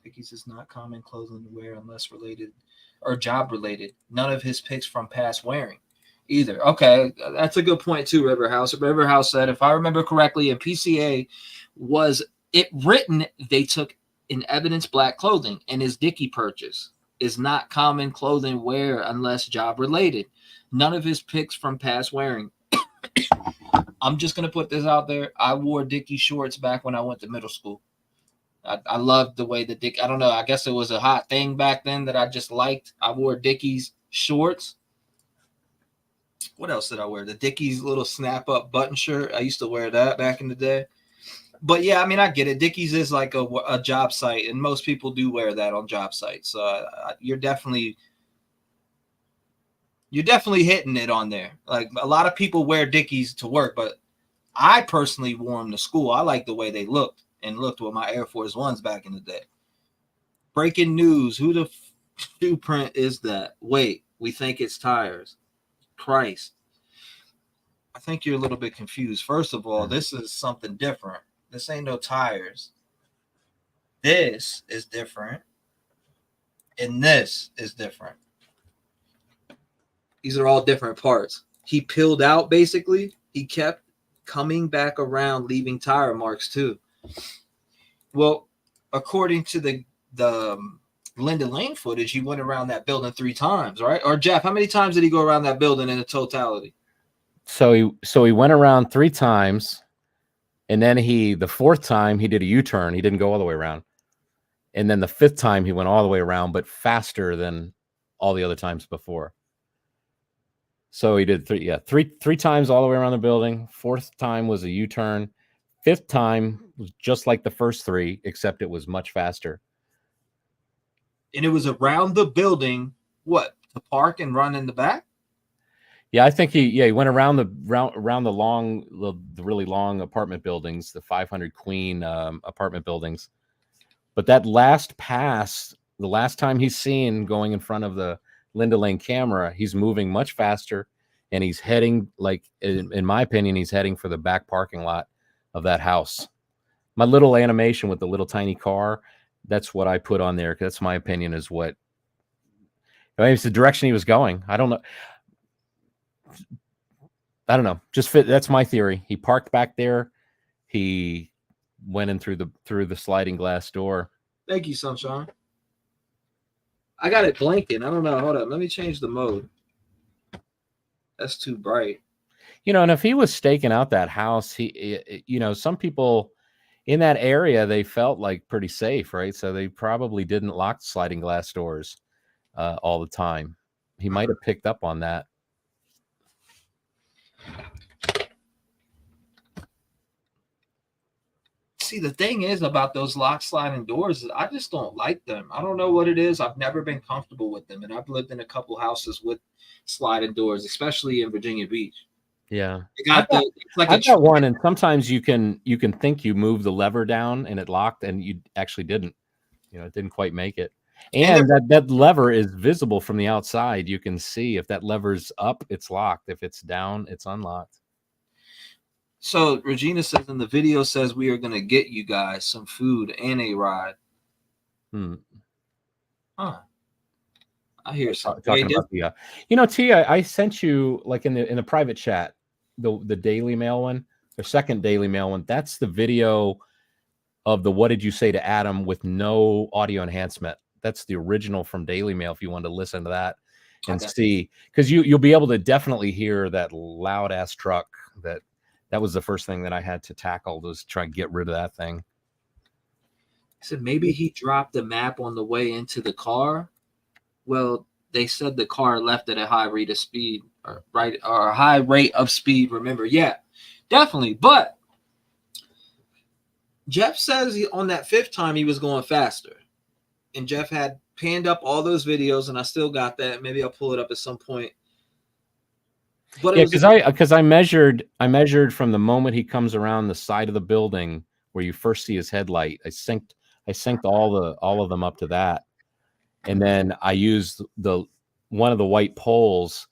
Dickies is not common clothing to wear unless related or job related. None of his picks from past wearing either. Okay, that's a good point too, Riverhouse. Riverhouse said, if I remember correctly, in PCA was it written they took in evidence black clothing, and his Dickie purchase is not common clothing wear unless job related. None of his picks from past wearing. I'm just going to put this out there. I wore Dickie shorts back when I went to middle school. I loved the way the Dick. I don't know. I guess it was a hot thing back then that I just liked. I wore Dickies shorts. What else did I wear? The Dickies little snap up button shirt. I used to wear that back in the day. But yeah, I mean, I get it. Dickies is like a job site, and most people do wear that on job sites. So you're definitely hitting it on there. Like a lot of people wear Dickies to work, but I personally wore them to school. I like the way they looked with my Air Force Ones back in the day. Breaking news. Who the shoe print is that? Wait, we think it's tires. Christ. I think you're a little bit confused. First of all, this is something different. This ain't no tires. This is different. And this is different. These are all different parts. He peeled out, basically. He kept coming back around, leaving tire marks, too. Well, according to the Linda Lane footage, he went around that building 3 times, right? Or, Jeff, how many times did he go around that building in the totality? So he went around 3 times, and then the 4th time, he did a U-turn. He didn't go all the way around. And then the 5th time, he went all the way around, but faster than all the other times before. So he did 3 times all the way around the building. 4th time was a U-turn. 5th time was just like the first 3, except it was much faster. And it was around the building, what, to park and run in the back? Yeah, I think he went around the really long apartment buildings, the 500 Queen apartment buildings. But that last pass, the last time he's seen going in front of the Linda Lane camera, he's moving much faster, and he's heading, like, in my opinion, he's heading for the back parking lot of that house. My little animation with the little tiny car, that's what I put on there, because that's my opinion is what, I mean, it's the direction he was going. I don't know. Just fit. That's my theory. He parked back there. He went in through the sliding glass door. Thank you, Sunshine. I got it blinking. I don't know. Hold up. Let me change the mode. That's too bright. And if he was staking out that house, some people in that area, they felt like pretty safe, right? So they probably didn't lock sliding glass doors all the time. He might have picked up on that. See, the thing is about those lock sliding doors is I just don't like them. I don't know what it is. I've never been comfortable with them. And I've lived in a couple houses with sliding doors, especially in Virginia Beach. Yeah. I've got one, and sometimes you can think you moved the lever down and it locked, and you actually didn't. It didn't quite make it. And that lever is visible from the outside. You can see if that lever's up, it's locked. If it's down, it's unlocked. So Regina says in the video says we are going to get you guys some food and a ride. Huh. I hear something. Talking about the, T, I sent you, like, in the private chat, the Daily Mail one, or second Daily Mail one, that's the video of the "What Did You Say to Adam" with no audio enhancement. That's the original from Daily Mail. If you want to listen to that and see, because you'll be able to definitely hear that loud ass truck. That was the first thing that I had to tackle, was try and get rid of that thing. I said maybe he dropped the map on the way into the car. Well, they said the car left at a high rate of speed, or a high rate of speed. Remember, yeah, definitely. But Jeff says on that fifth time he was going faster, and Jeff had panned up all those videos, and I still got that. Maybe I'll pull it up at some point. But yeah, because I measured from the moment he comes around the side of the building where you first see his headlight. I synced all of them up to that, and then I used one of the white poles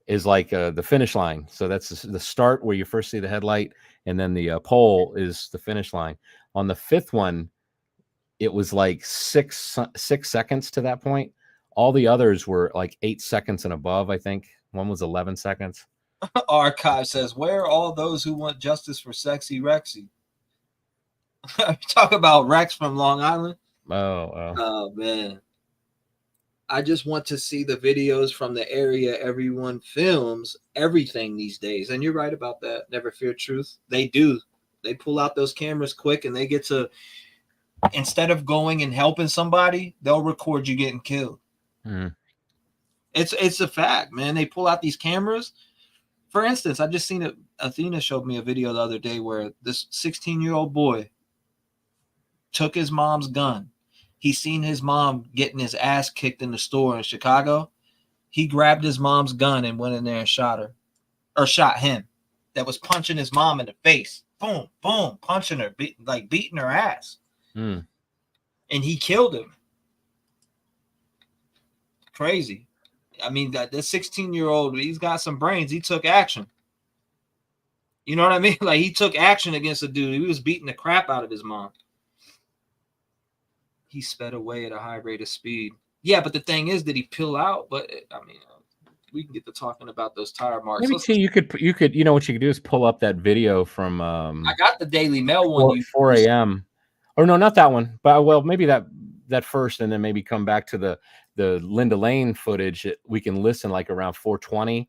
is like the finish line. So that's the start where you first see the headlight, and then the pole is the finish line. On the fifth one, it was like six seconds to that point. All the others were like 8 seconds and above. I think one was 11 seconds. Archive says, where are all those who want justice for Sexy Rexy? Talk about Rex from Long Island. Oh man, I just want to see the videos from the area. Everyone films everything these days, and you're right about that. Never Fear Truth. They do. They pull out those cameras quick, and they get to, instead of going and helping somebody, they'll record you getting killed. It's a fact, man. They pull out these cameras. For instance, I just seen it. Athena showed me a video the other day where this 16-year-old boy took his mom's gun. He seen his mom getting his ass kicked in the store in Chicago. He grabbed his mom's gun and went in there and shot her, or shot him. That was punching his mom in the face. Boom, boom, punching her, beating her ass. And he killed him. Crazy. I mean, that 16-year-old, he's got some brains. He took action. You know what I mean? Like, he took action against a dude. He was beating the crap out of his mom. He sped away at a high rate of speed. Yeah, but the thing is, did he peel out? But I mean, we can get to talking about those tire marks. Maybe you could, you know what you could do is pull up that video from. I got the Daily Mail one. 4 a.m. Or no, not that one. But well, maybe that first, and then maybe come back to the Linda Lane footage. We can listen like around 4:20,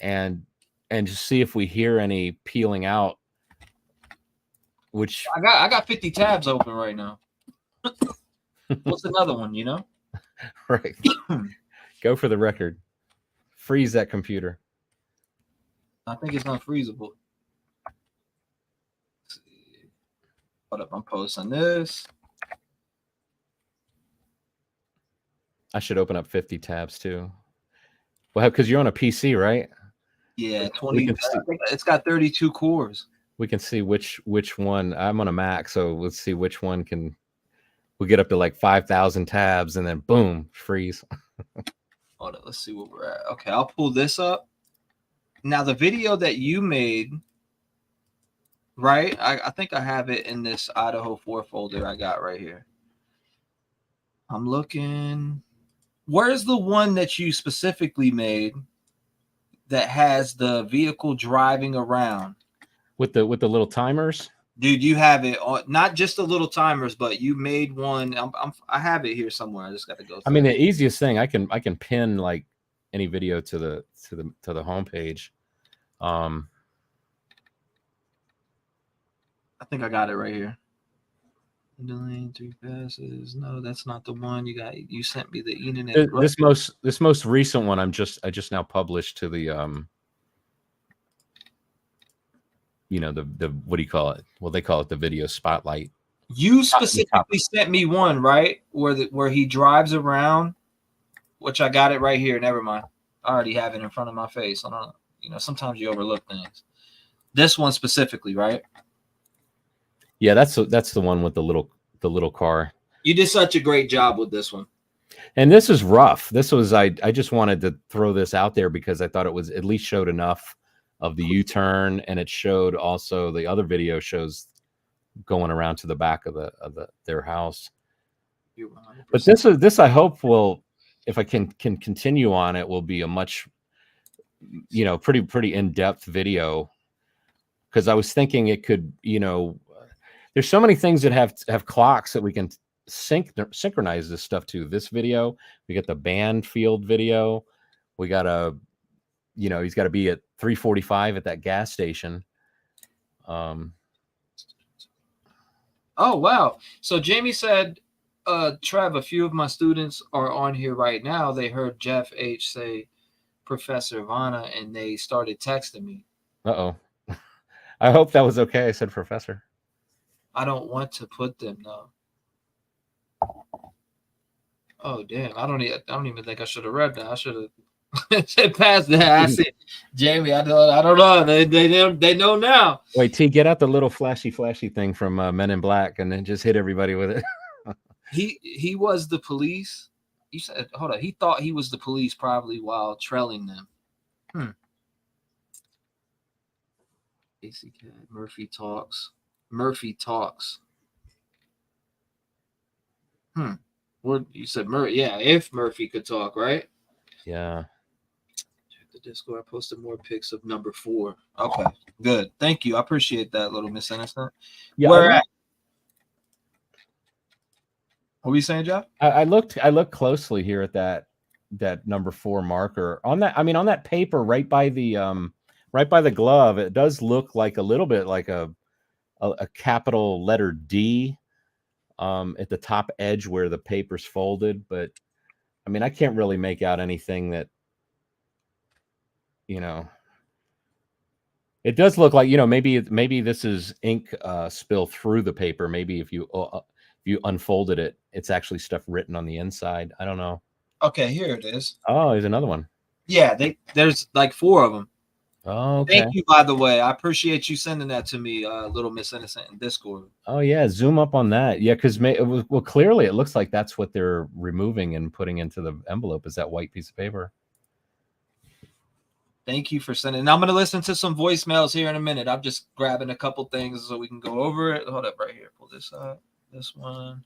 and just see if we hear any peeling out. Which I got 50 tabs open right now. What's another one, you know? Right. Go for the record. Freeze that computer. I think it's unfreezable. Let's see. Hold up, I'm posting this. I should open up 50 tabs too. Well, because you're on a PC, right? Yeah, 20. It's got 32 cores. We can see which one. I'm on a Mac, so let's see which one can. We'll get up to like 5,000 tabs, and then boom, freeze. Hold on, let's see where we're at. Okay, I'll pull this up. Now, the video that you made, right? I think I have it in this Idaho 4 folder I got right here. I'm looking. Where's the one that you specifically made that has the vehicle driving around? With the little timers? Dude, you have it on, not just the little timers, but you made one. I have it here somewhere. I just got to go. I mean, the easiest thing I can pin like any video to the homepage. I think I got it right here. Delaying 3 passes. No, that's not the one you got. You sent me the internet. This most recent one I just now published to the you know, the what do you call it? Well, they call it the video spotlight. You specifically sent me one, right? Where he drives around, which I got it right here. Never mind. I already have it in front of my face. I don't, you know, sometimes you overlook things. This one specifically, right? Yeah, that's the one with the little car. You did such a great job with this one. And this is rough. This was I just wanted to throw this out there because I thought it was at least showed enough of the U-turn, and it showed also the other video shows going around to the back of their house. But this I hope will, if I can continue on, it will be a much pretty in-depth video, because I was thinking it could, there's so many things that have clocks that we can synchronize this stuff to. This video, we got the band field video, we got he's got to be at 3:45 at that gas station. Oh wow. So Jamie said, Trev, a few of my students are on here right now. They heard Jeff H say Professor Vanna and they started texting me. Uh-oh. I hope that was okay. I said Professor. I don't want to put them though. Oh damn! I don't even think I should have read that. I should have said past that. I said, Jamie, I don't know. They know now. Wait, T, get out the little flashy thing from Men in Black and then just hit everybody with it. He was the police. You said, hold on. He thought he was the police probably while trailing them. AC Cat, Murphy talks. What you said, yeah, if Murphy could talk, right? Yeah. Check the Discord. I posted more pics of number 4. Okay, good. Thank you. I appreciate that, little Miss Innocent. Yeah, Where at? What were you saying, Jeff? I looked closely here at that number 4 marker on that. I mean, on that paper right by the glove, it does look like a little bit like a capital letter D at the top edge where the paper's folded, but I mean, I can't really make out anything that, it does look like, maybe this is ink spill through the paper. Maybe if you unfolded it, it's actually stuff written on the inside. I don't know. Okay, here it is. Oh, there's another one. Yeah, there's like 4 of them. Oh, okay. Thank you, by the way. I appreciate you sending that to me, little Miss Innocent, in Discord. Oh yeah, zoom up on that. Yeah, because clearly it looks like that's what they're removing and putting into the envelope, is that white piece of paper. Thank you for sending. And I'm going to listen to some voicemails here in a minute. I'm just grabbing a couple things so we can go over it. Hold up right here. Pull this up. This one.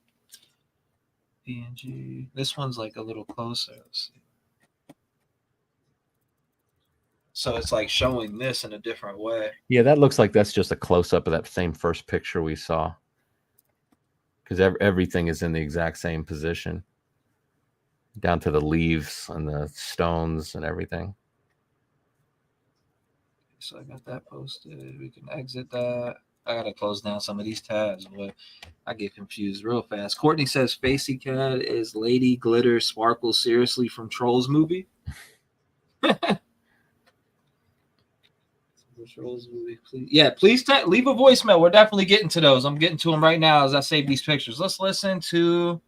PNG. This one's like a little closer. Let's see. So it's like showing this in a different way. Yeah, that looks like that's just a close-up of that same first picture we saw. Because everything is in the exact same position. Down to the leaves and the stones and everything. So I got that posted. We can exit that. I got to close down some of these tabs, but I get confused real fast. Courtney says Facey Cat is Lady Glitter Sparkle seriously from Trolls movie. Trolls movie, please. Yeah, please leave a voicemail. We're definitely getting to those. I'm getting to them right now as I save these pictures. Let's listen to.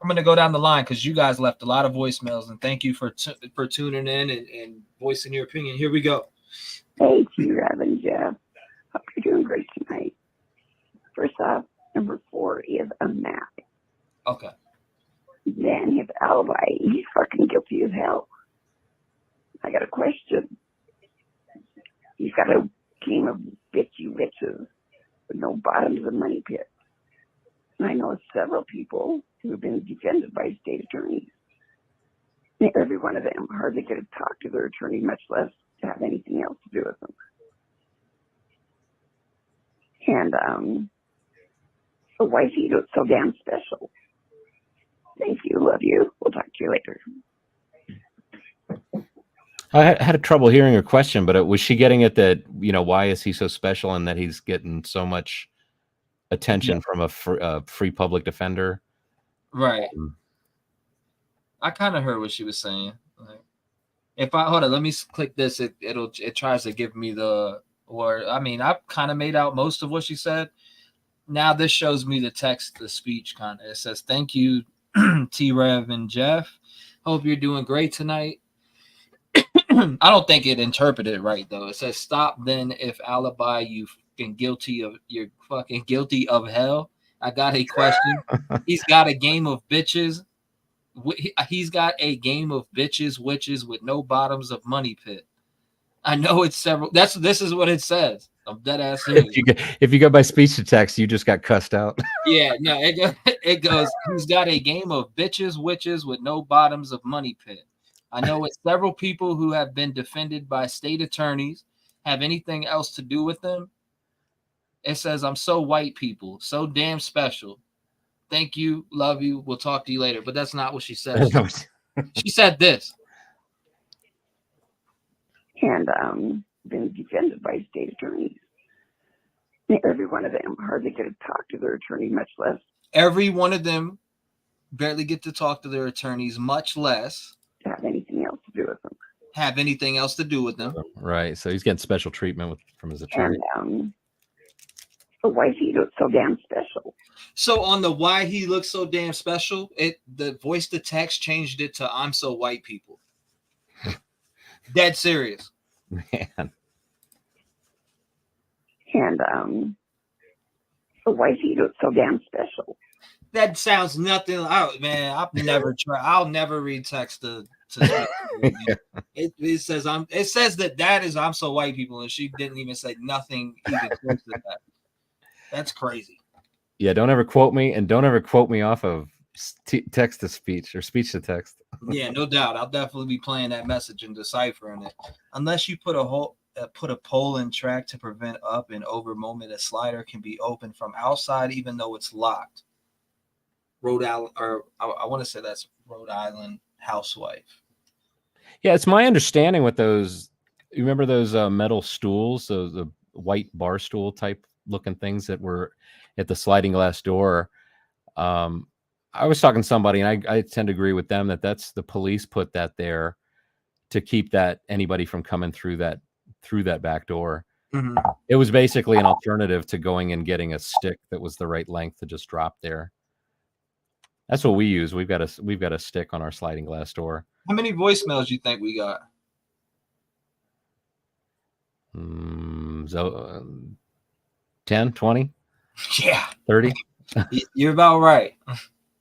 I'm going to go down the line because you guys left a lot of voicemails, and thank you for tuning in and voicing your opinion. Here we go. Hey, T-REV and Jeff. Hope you're doing great tonight. First off, number 4 is a map. Okay. Then his alibi. He's fucking guilty as hell. I got a question. He's got a game of bitchy riches with no bottoms of money pits. And I know several people who have been defended by state attorneys. And every one of them hardly get to talk to their attorney, much less to have anything else to do with them. And so why is he so damn special? Thank you. Love you. We'll talk to you later. I had trouble hearing her question, but was she getting at that, why is he so special and that he's getting so much attention from a free public defender? Right. I kind of heard what she was saying. Like, if I hold on, let me click this. It tries to give me the word. I mean, I've kind of made out most of what she said. Now this shows me the text, the speech kind of. It says, "Thank you, T-REV and Jeff. Hope you're doing great tonight." I don't think it interpreted right though. It says, "Stop then, if Alibi, you're fucking guilty of hell." I got a question. He's got a game of bitches. He's got a game of bitches, witches with no bottoms of money pit. I know it's several. This is what it says. I'm dead ass serious. If you go by speech to text, you just got cussed out. Yeah, no, it goes. He's got a game of bitches, witches with no bottoms of money pit. I know it's several people who have been defended by state attorneys. Have anything else to do with them? It says, I'm so white people, so damn special. Thank you, love you, we'll talk to you later. But that's not what she said. She said this. And been defended by state attorneys. Every one of them hardly get to talk to their attorney, much less. Every one of them barely get to talk to their attorneys, much less have anything else to do with them. Have anything else to do with them. Right. So he's getting special treatment from his attorney. And why is he look so damn special? So on the why he looks so damn special, the voice to text changed it to I'm so white people. Dead serious. Man. And why is he look so damn special? That sounds nothing out, man. I'll never read text to it says it says that is I'm so white people, and she didn't even say nothing even close to that. That's crazy. Yeah, don't ever quote me, and don't ever quote me off of text to speech or speech to text. Yeah, no doubt. I'll definitely be playing that message and deciphering it. Unless you put a pole in track to prevent up and over moment, a slider can be open from outside even though it's locked. Rhode Island, or I want to say that's Rhode Island housewife. Yeah, it's my understanding with those. You remember those metal stools, the white bar stool type looking things that were at the sliding glass door. I was talking to somebody, and I tend to agree with them that's the police put that there to keep anybody from coming through that back door. Mm-hmm. It was basically an alternative to going and getting a stick that was the right length to just drop there. That's what we use. We've got a stick on our sliding glass door. How many voicemails do you think we got? 10, 20? Yeah. 30? You're about right.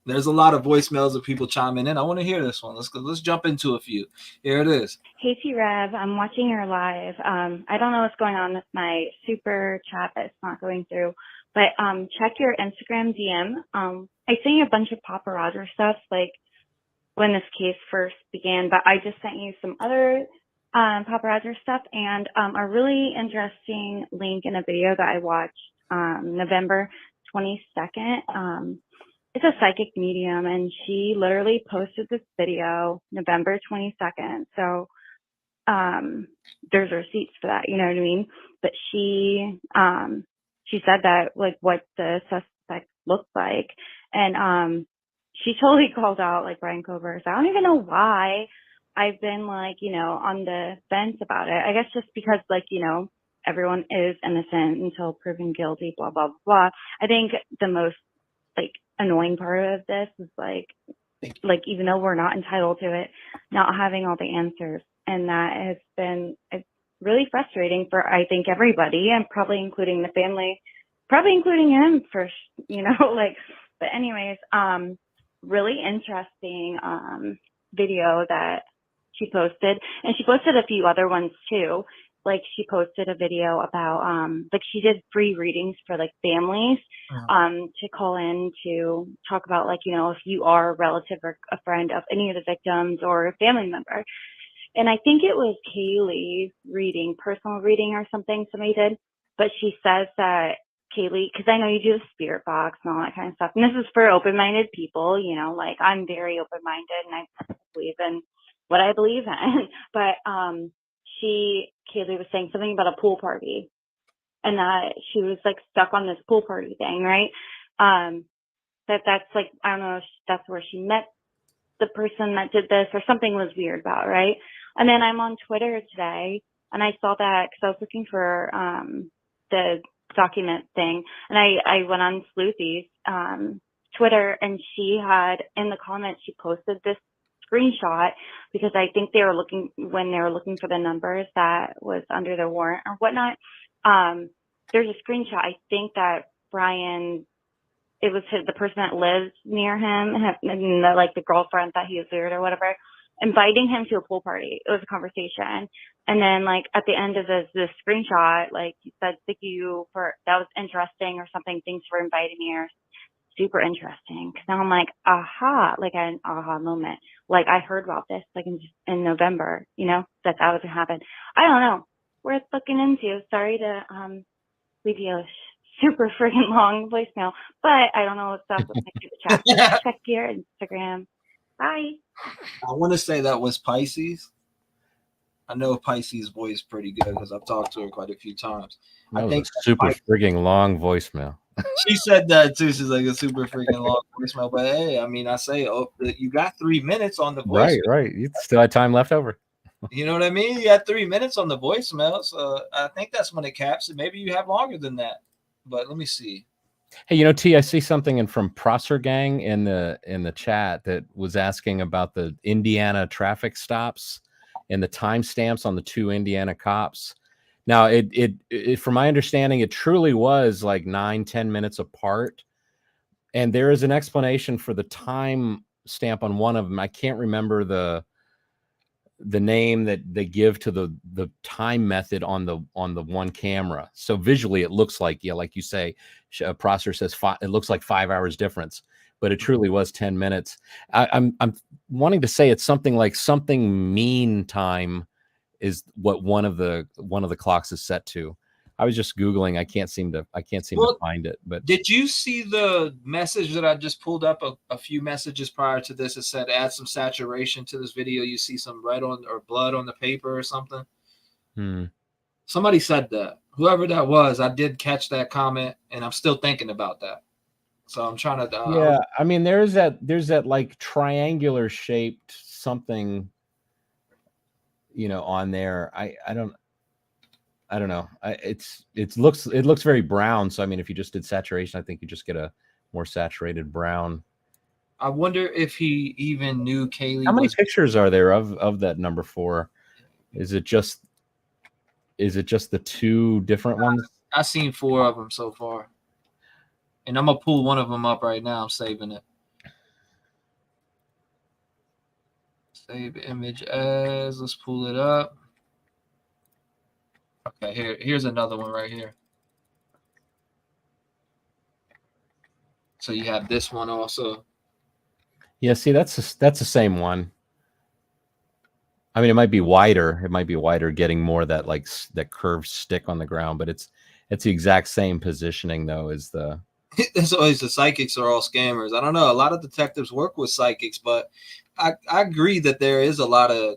There's a lot of voicemails of people chiming in. I want to hear this one. Let's jump into a few. Here it is. Hey, T-REV. I'm watching your live. I don't know what's going on with my super chat that's not going through, but check your Instagram DM. I sent you a bunch of Papa Rodgers stuff, like when this case first began, but I just sent you some other Papa Rodgers stuff and a really interesting link in a video that I watched November 22nd. It's a psychic medium, and she literally posted this video November 22nd. So there's receipts for that, you know what I mean? But she said that, like, what the suspect looked like, and she totally called out, like, Bryan Kohberger. So I don't even know why I've been, like, you know, on the fence about it. I guess just because, like, you know, everyone is innocent until proven guilty, blah, blah, blah. I think the most, like, annoying part of this is, like, even though we're not entitled to it, not having all the answers. And that has been really frustrating for, I think, everybody, and probably including the family, probably including him first, you know, like, but anyways, really interesting video that she posted, and she posted a few other ones too. Like, she posted a video about like, she did free readings for, like, families to call in to talk about, like, you know, if you are a relative or a friend of any of the victims or a family member. And I think it was Kaylee's reading, personal reading or something somebody did, but she says that Kaylee, because I know you do the spirit box and all that kind of stuff, and this is for open-minded people, you know, like, I'm very open-minded and I believe in what I believe in, but Kaylee was saying something about a pool party, and that she was, like, stuck on this pool party thing, right? That's like, I don't know if that's where she met the person that did this, or something was weird about it, right? And then I'm on Twitter today, and I saw that because I was looking for the document thing, and I went on Sleuthy's Twitter, and she had, in the comments, she posted this screenshot, because I think they were looking, when they were looking for the numbers that was under the warrant or whatnot, there's a screenshot. I think that Bryan, it was the person that lives near him, and the girlfriend thought he was weird or whatever, inviting him to a pool party. It was a conversation. And then, like, at the end of this screenshot, like, he said, thank you for, that was interesting or something. Thanks for inviting me or super interesting because now I'm like, aha, like an aha moment. Like I heard about this like in November, you know, that was gonna happen. I don't know. Worth looking into. Sorry to leave you a super friggin' long voicemail, but I don't know what's up with my super chat. So check your Instagram. Bye. I want to say that was Pisces. I know Pisces' voice pretty good because I've talked to her quite a few times. That I was think a super frigging long voicemail. she said that too. She's like a super freaking long voicemail. But hey, I mean, I say, you got 3 minutes on the voicemail. Right. You still had time left over. You know what I mean? You had 3 minutes on the voicemail. So I think that's when it caps it. Maybe you have longer than that. But let me see. Hey, you know, T, I see something from Prosser Gang in the chat that was asking about the Indiana traffic stops and the timestamps on the 2 Indiana cops. Now, it from my understanding, it truly was like 9-10 minutes apart, and there is an explanation for the time stamp on one of them. I can't remember the name that they give to the time method on the one camera. So visually, it looks like, yeah, like you say, Prosser says it looks like 5 hours difference, but it truly was 10 minutes. I'm wanting to say it's something like something mean time is what one of the clocks is set to. I was just Googling. I can't seem to find it. But did you see the message that I just pulled up a few messages prior to this? It said add some saturation to this video. You see some red on or blood on the paper or something. Somebody said that. Whoever that was, I did catch that comment, and I'm still thinking about that. So I'm trying to. Yeah, I mean, there's that like triangular shaped something, you know, on there. I don't know. It looks very brown. So I mean, if you just did saturation, I think you just get a more saturated brown. I wonder if he even knew Kaylee. How many pictures are there of that number 4? Is it just the 2 different ones? I've seen 4 of them so far, and I'm gonna pull one of them up right now. I'm saving it. Save image as. Let's pull it up. Okay, here's another one right here. So you have this one also. Yeah, see, that's the same one. I mean, it might be wider. It might be wider, getting more that like that curved stick on the ground, but it's the exact same positioning though as the. That's always the psychics are all scammers. I don't know. A lot of detectives work with psychics, but I agree that there is a lot of.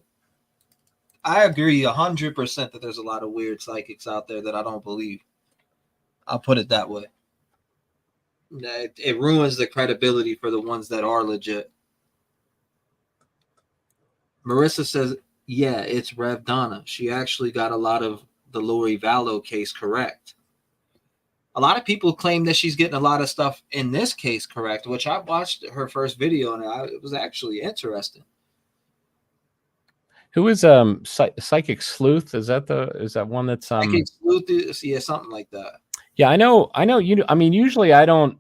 I agree 100% that there's a lot of weird psychics out there that I don't believe. I'll put it that way. It ruins the credibility for the ones that are legit. Marissa says, yeah, it's Rev Donna. She actually got a lot of the Lori Vallow case correct. A lot of people claim that she's getting a lot of stuff in this case correct, which I watched her first video and it was actually interesting. Who is Psychic Sleuth? Is that one that's Psychic Sleuth? Yeah, something like that. Yeah, I know. You. I mean, usually I don't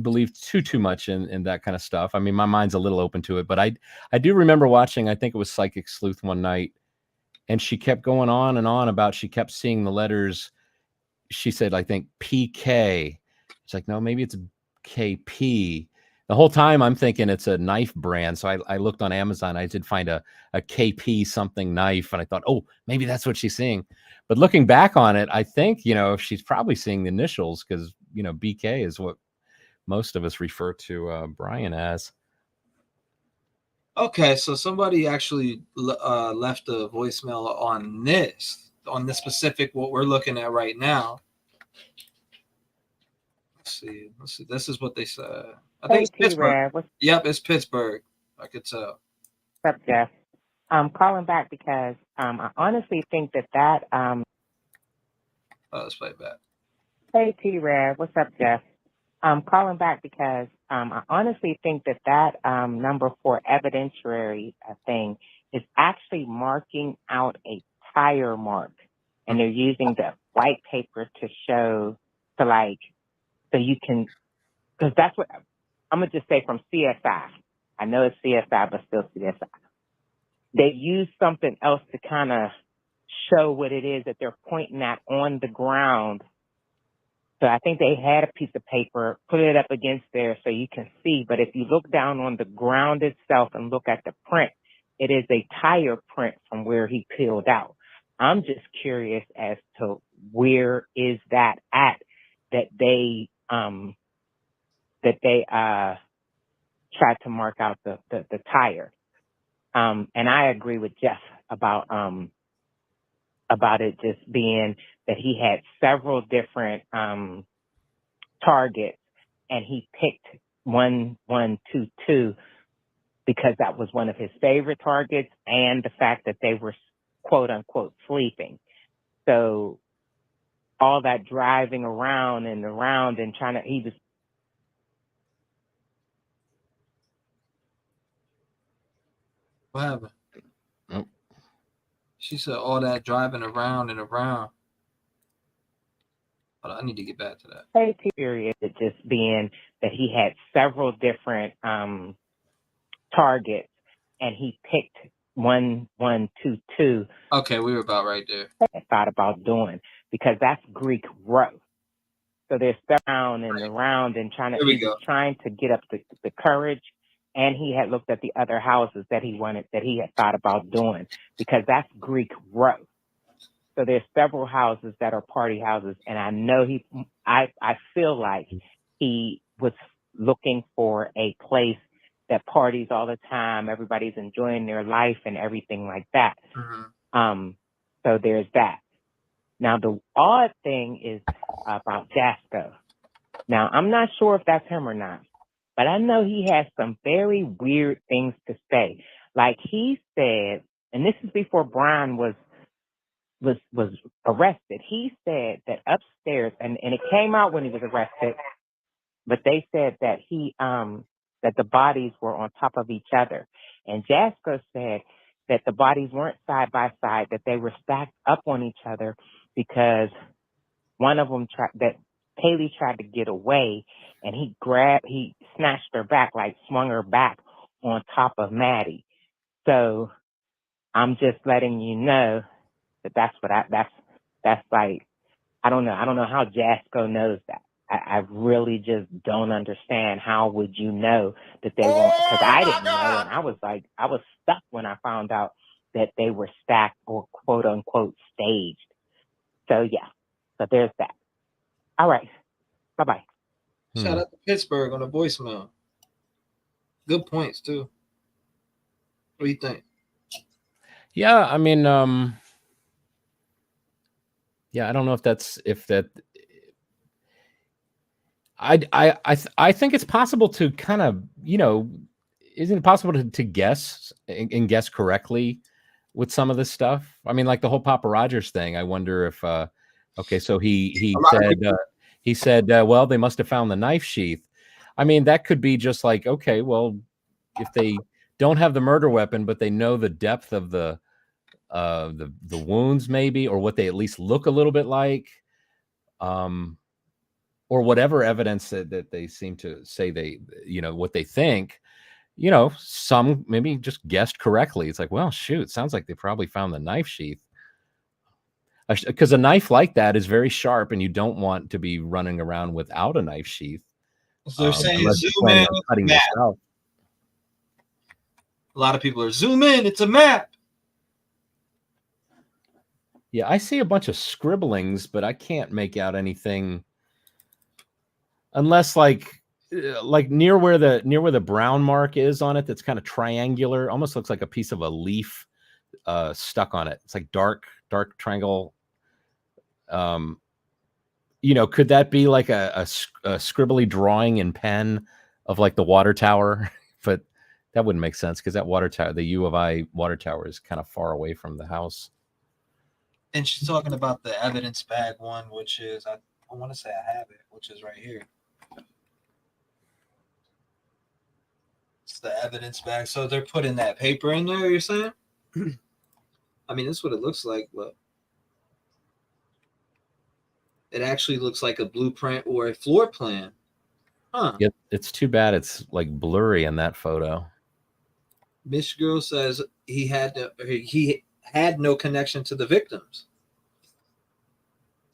believe too much in that kind of stuff. I mean, my mind's a little open to it, but I do remember watching. I think it was Psychic Sleuth one night, and she kept going on and on about. She kept seeing the letters. She said, I think PK. It's like, no, maybe it's KP. The whole time I'm thinking it's a knife brand. So I looked on Amazon. I did find a KP something knife. And I thought, oh, maybe that's what she's seeing. But looking back on it, I think, you know, she's probably seeing the initials because, you know, BK is what most of us refer to Bryan as. Okay, so somebody actually left a voicemail on this specific what we're looking at right now. Let's see. This is what they said. I think it's Pittsburgh. Yep, it's Pittsburgh. I could tell. What's up, Jeff? I'm calling back because I honestly think that let's play it back. Hey, T-REV. What's up, Jeff? I'm calling back because I honestly think that number 4 evidentiary thing is actually marking out a tire mark, and they're using the white paper to show so you can, because that's what I'm gonna just say from CSI. I know it's CSI, but still CSI. They use something else to kind of show what it is that they're pointing at on the ground So I think they had a piece of paper, put it up against there so you can see. But if you look down on the ground itself and look at the print, it is a tire print from where he peeled out. I'm just curious as to where is that at that they tried to mark out the tire. And I agree with Jeff about it just being that he had several different targets, and he picked 1-1-2-2 because that was one of his favorite targets, and the fact that they were quote unquote sleeping. So all that driving around and he was. What happened? Oh. She said all that driving around and around. But I need to get back to that. Period. It just being that he had several different targets, and he picked 1-1-2-2. Okay, we were about right there. I thought about doing because that's Greek row. So they're around and around and trying to get up the courage. And he had looked at the other houses that he had thought about doing because that's Greek row. So there's several houses that are party houses. And I know I feel like he was looking for a place that parties all the time. Everybody's enjoying their life and everything like that. Mm-hmm. So there's that. Now, the odd thing is about Jasco. Now, I'm not sure if that's him or not. But I know he has some very weird things to say. Like he said, and this is before Bryan was arrested. He said that upstairs, and it came out when he was arrested, but they said that that the bodies were on top of each other. And Jasco said that the bodies weren't side by side, that they were stacked up on each other because one of them Haley tried to get away, and he snatched her back, like swung her back on top of Maddie. So I'm just letting you know that that's like, I don't know how Jasco knows that. I really just don't understand how would you know that they won't, because I didn't know, and I was stuck when I found out that they were stacked or quote unquote staged. So yeah, so there's that. All right. Bye-bye. Shout out to Pittsburgh on the voicemail. Good points, too. What do you think? Yeah, I mean, yeah, I don't know if that. I think it's possible to kind of, isn't it possible to guess and guess correctly with some of this stuff? I mean, like the whole Papa Rodgers thing. I wonder if, okay, so he said, well, they must have found the knife sheath. I mean, that could be just like, okay, well, if they don't have the murder weapon, but they know the depth of the wounds, maybe, or what they at least look a little bit like, or whatever evidence that they seem to say what they think, some maybe just guessed correctly. It's like, well, shoot, sounds like they probably found the knife sheath. Because a knife like that is very sharp, and you don't want to be running around without a knife sheath. So they're saying zoom in, cutting yourself. A lot of people are zoom in. It's a map. Yeah, I see a bunch of scribblings, but I can't make out anything, unless like near where the brown mark is on it. That's kind of triangular. Almost looks like a piece of a leaf stuck on it. It's like dark triangle. Could that be like a scribbly drawing in pen of like the water tower? But that wouldn't make sense because that water tower, the U of I water tower, is kind of far away from the house. And she's talking about the evidence bag one, which is, I want to say I have it, which is right here. It's the evidence bag. So they're putting that paper in there, you're saying? I mean, that's what it looks like, but it actually looks like a blueprint or a floor plan. Huh. Yeah, it's too bad it's like blurry in that photo. Mish Girl says he had no connection to the victims.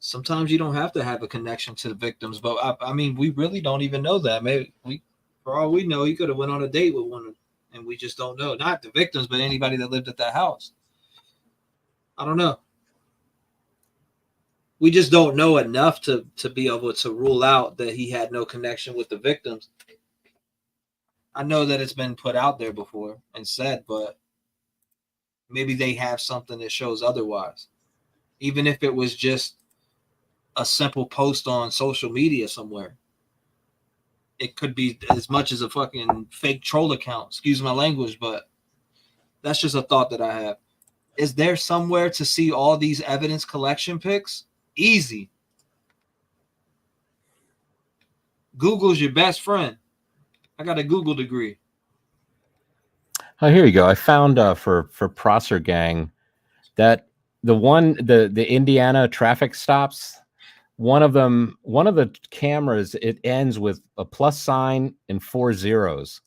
Sometimes you don't have to have a connection to the victims, but I mean, we really don't even know that. Maybe for all we know, he could have went on a date with one, and we just don't know. Not the victims, but anybody that lived at that house. I don't know. We just don't know enough to be able to rule out that he had no connection with the victims. I know that it's been put out there before and said, but maybe they have something that shows otherwise. Even if it was just a simple post on social media somewhere. It could be as much as a fucking fake troll account. Excuse my language, but that's just a thought that I have. Is there somewhere to see all these evidence collection pics? Easy. Google's your best friend. I got a Google degree. Oh, here you go. I found for Prosser Gang that the Indiana traffic stops. One of the cameras, it ends with a plus sign and 4 zeros,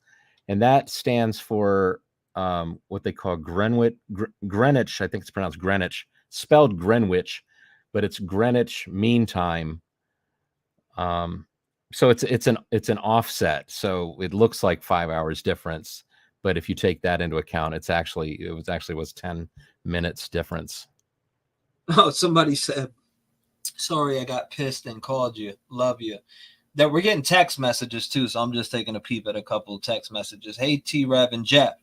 and that stands for what they call Greenwich. I think it's pronounced Greenwich, spelled Greenwich, but it's Greenwich Mean Time. So it's an offset, so it looks like 5 hours difference, but if you take that into account, it was 10 minutes difference. Oh, somebody said, sorry, I got pissed and called you. Love you. That we're getting text messages too, so I'm just taking a peep at a couple of text messages. Hey, T-REV and Jeff.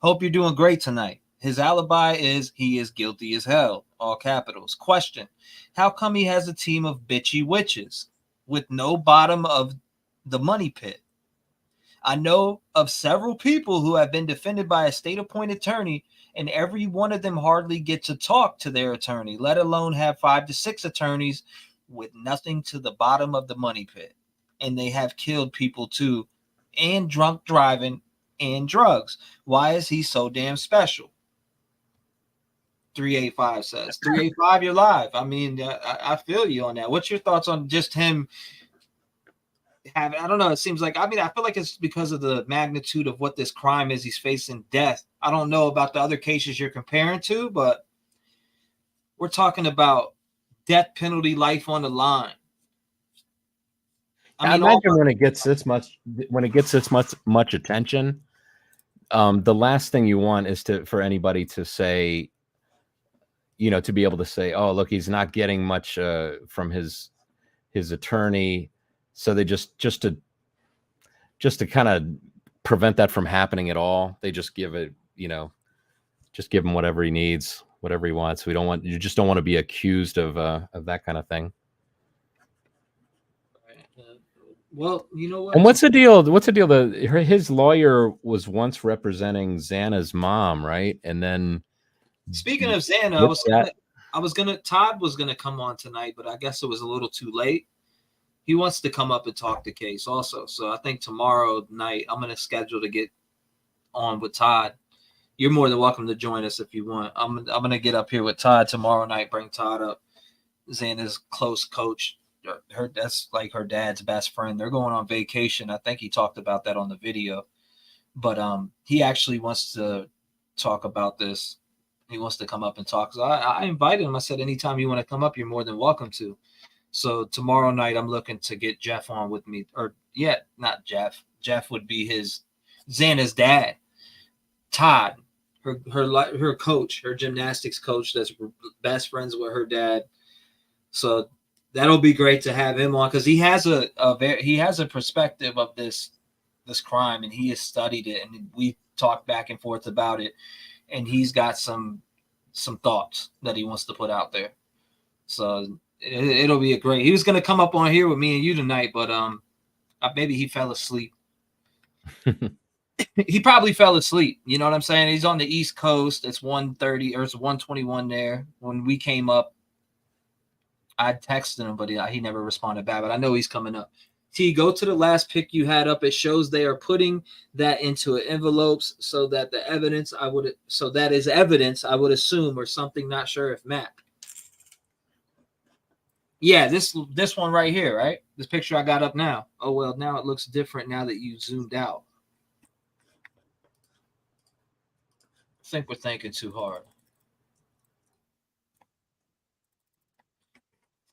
Hope you're doing great tonight. His alibi is he is guilty as hell. All capitals. Question. How come he has a team of bitchy witches with no bottom of the money pit? I know of several people who have been defended by a state-appointed attorney, and every one of them hardly get to talk to their attorney, let alone have 5 to 6 attorneys with nothing to the bottom of the money pit. And they have killed people too, and drunk driving and drugs. Why is he so damn special? 385 says. 385, you're live. I mean, I feel you on that. What's your thoughts on just him? I don't know. It seems like, I feel like it's because of the magnitude of what this crime is. He's facing death. I don't know about the other cases you're comparing to, but we're talking about death penalty, life on the line. I imagine when it gets this much attention, the last thing you want is for anybody to say, to be able to say, oh, look, he's not getting much from his attorney. So they just to kind of prevent that from happening at all, they just give it, just give him whatever he needs, whatever he wants. You just don't want to be accused of that kind of thing. Well, you know what? And what's the deal? His lawyer was once representing Xana's mom, right? And then, speaking of Xana, Todd was gonna come on tonight, but I guess it was a little too late. He wants to come up and talk the case also. So I think tomorrow night I'm gonna schedule to get on with Todd. You're more than welcome to join us if you want. I'm gonna get up here with Todd tomorrow night. Bring Todd up. Xana's close coach. That's like her dad's best friend. They're going on vacation. I think he talked about that on the video. But he actually wants to talk about this. He wants to come up and talk. So I invited him. I said, anytime you want to come up, you're more than welcome to. So tomorrow night, I'm looking to get Jeff on with me. Not Jeff. Jeff would be Xana's dad. Todd, her coach, her gymnastics coach, that's best friends with her dad. So that'll be great to have him on because he has a perspective of this crime, and he has studied it, and we talked back and forth about it, and he's got some thoughts that he wants to put out there. So it'll be he was going to come up on here with me and you tonight, but maybe he fell asleep. He probably fell asleep. You know what I'm saying? He's on the East Coast. It's 1:30 or it's 1:21 there. When we came up, I texted him, but he never responded back. But I know he's coming up. T, go to the last pic you had up. It shows they are putting that into envelopes so that the evidence that is evidence, I would assume, or something. Not sure if Matt. Yeah, this one right here, right? This picture I got up now. Oh well, now it looks different now that you zoomed out. I think we're thinking too hard.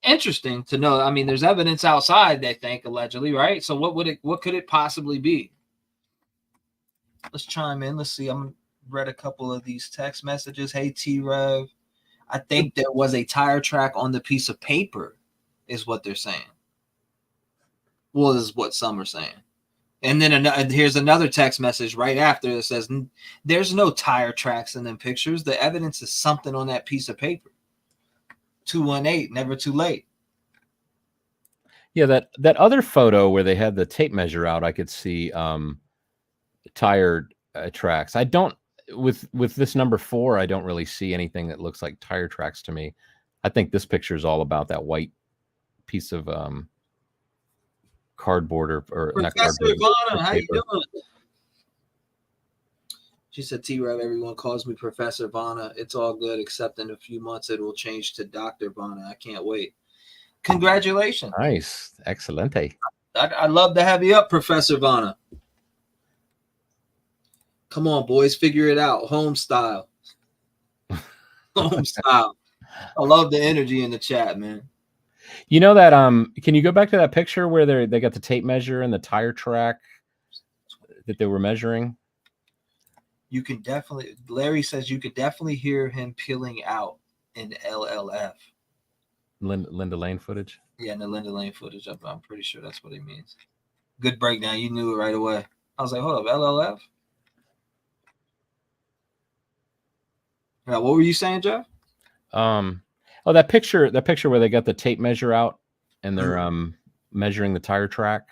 interesting to know. I mean, there's evidence outside, they think, allegedly, right? So what could it possibly be? Let's chime in. Let's see. I'm read a couple of these text messages. Hey, T-REV. I think there was a tire track on the piece of paper, is what they're saying. Well, this is what some are saying. And then here's another text message right after that says, there's no tire tracks in them pictures. The evidence is something on that piece of paper. 218, never too late. Yeah, that other photo where they had the tape measure out, I could see tire tracks. I don't with this number 4. I don't really see anything that looks like tire tracks to me. I think this picture is all about that white piece of cardboard or not Professor cardboard. Ivana, how you doing? She said, T-REV, everyone calls me Professor Vana. It's all good, except in a few months it will change to Dr. Vana. I can't wait. Congratulations. Nice. Excelente. I'd love to have you up, Professor Vana. Come on, boys, figure it out. Home style. Home style. I love the energy in the chat, man. You know that can you go back to that picture where they got the tape measure and the tire track that they were measuring? You can definitely, Larry says you could definitely hear him peeling out in LLF. Linda Lane footage? Yeah, in the Linda Lane footage. I'm pretty sure that's what he means. Good breakdown. You knew it right away. I was like, hold up, LLF? Now, what were you saying, Jeff? Oh, that picture where they got the tape measure out and they're measuring the tire track.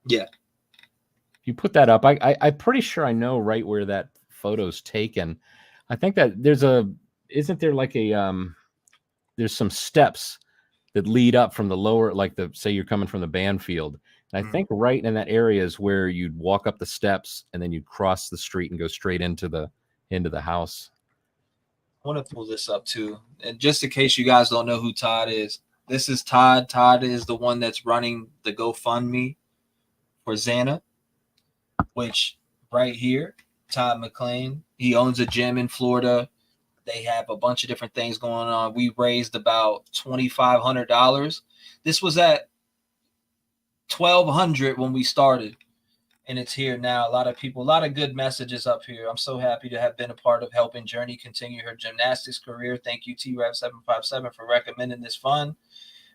Yeah. If you put that up, I'm pretty sure I know right where that photo's taken. I think that isn't there like there's some steps that lead up from the lower, like say you're coming from the band field. And I think right in that area is where you'd walk up the steps and then you'd cross the street and go straight into the house. I want to pull this up too. And just in case you guys don't know who Todd is, this is Todd. Todd is the one that's running the GoFundMe for Xana, which right here, Todd McLean, he owns a gym in Florida. They have a bunch of different things going on. We raised about $2,500. This was at $1,200 when we started, and it's here now. A lot of people, a lot of good messages up here. I'm so happy to have been a part of helping Journey continue her gymnastics career. Thank you, T-REV 757, for recommending this fund.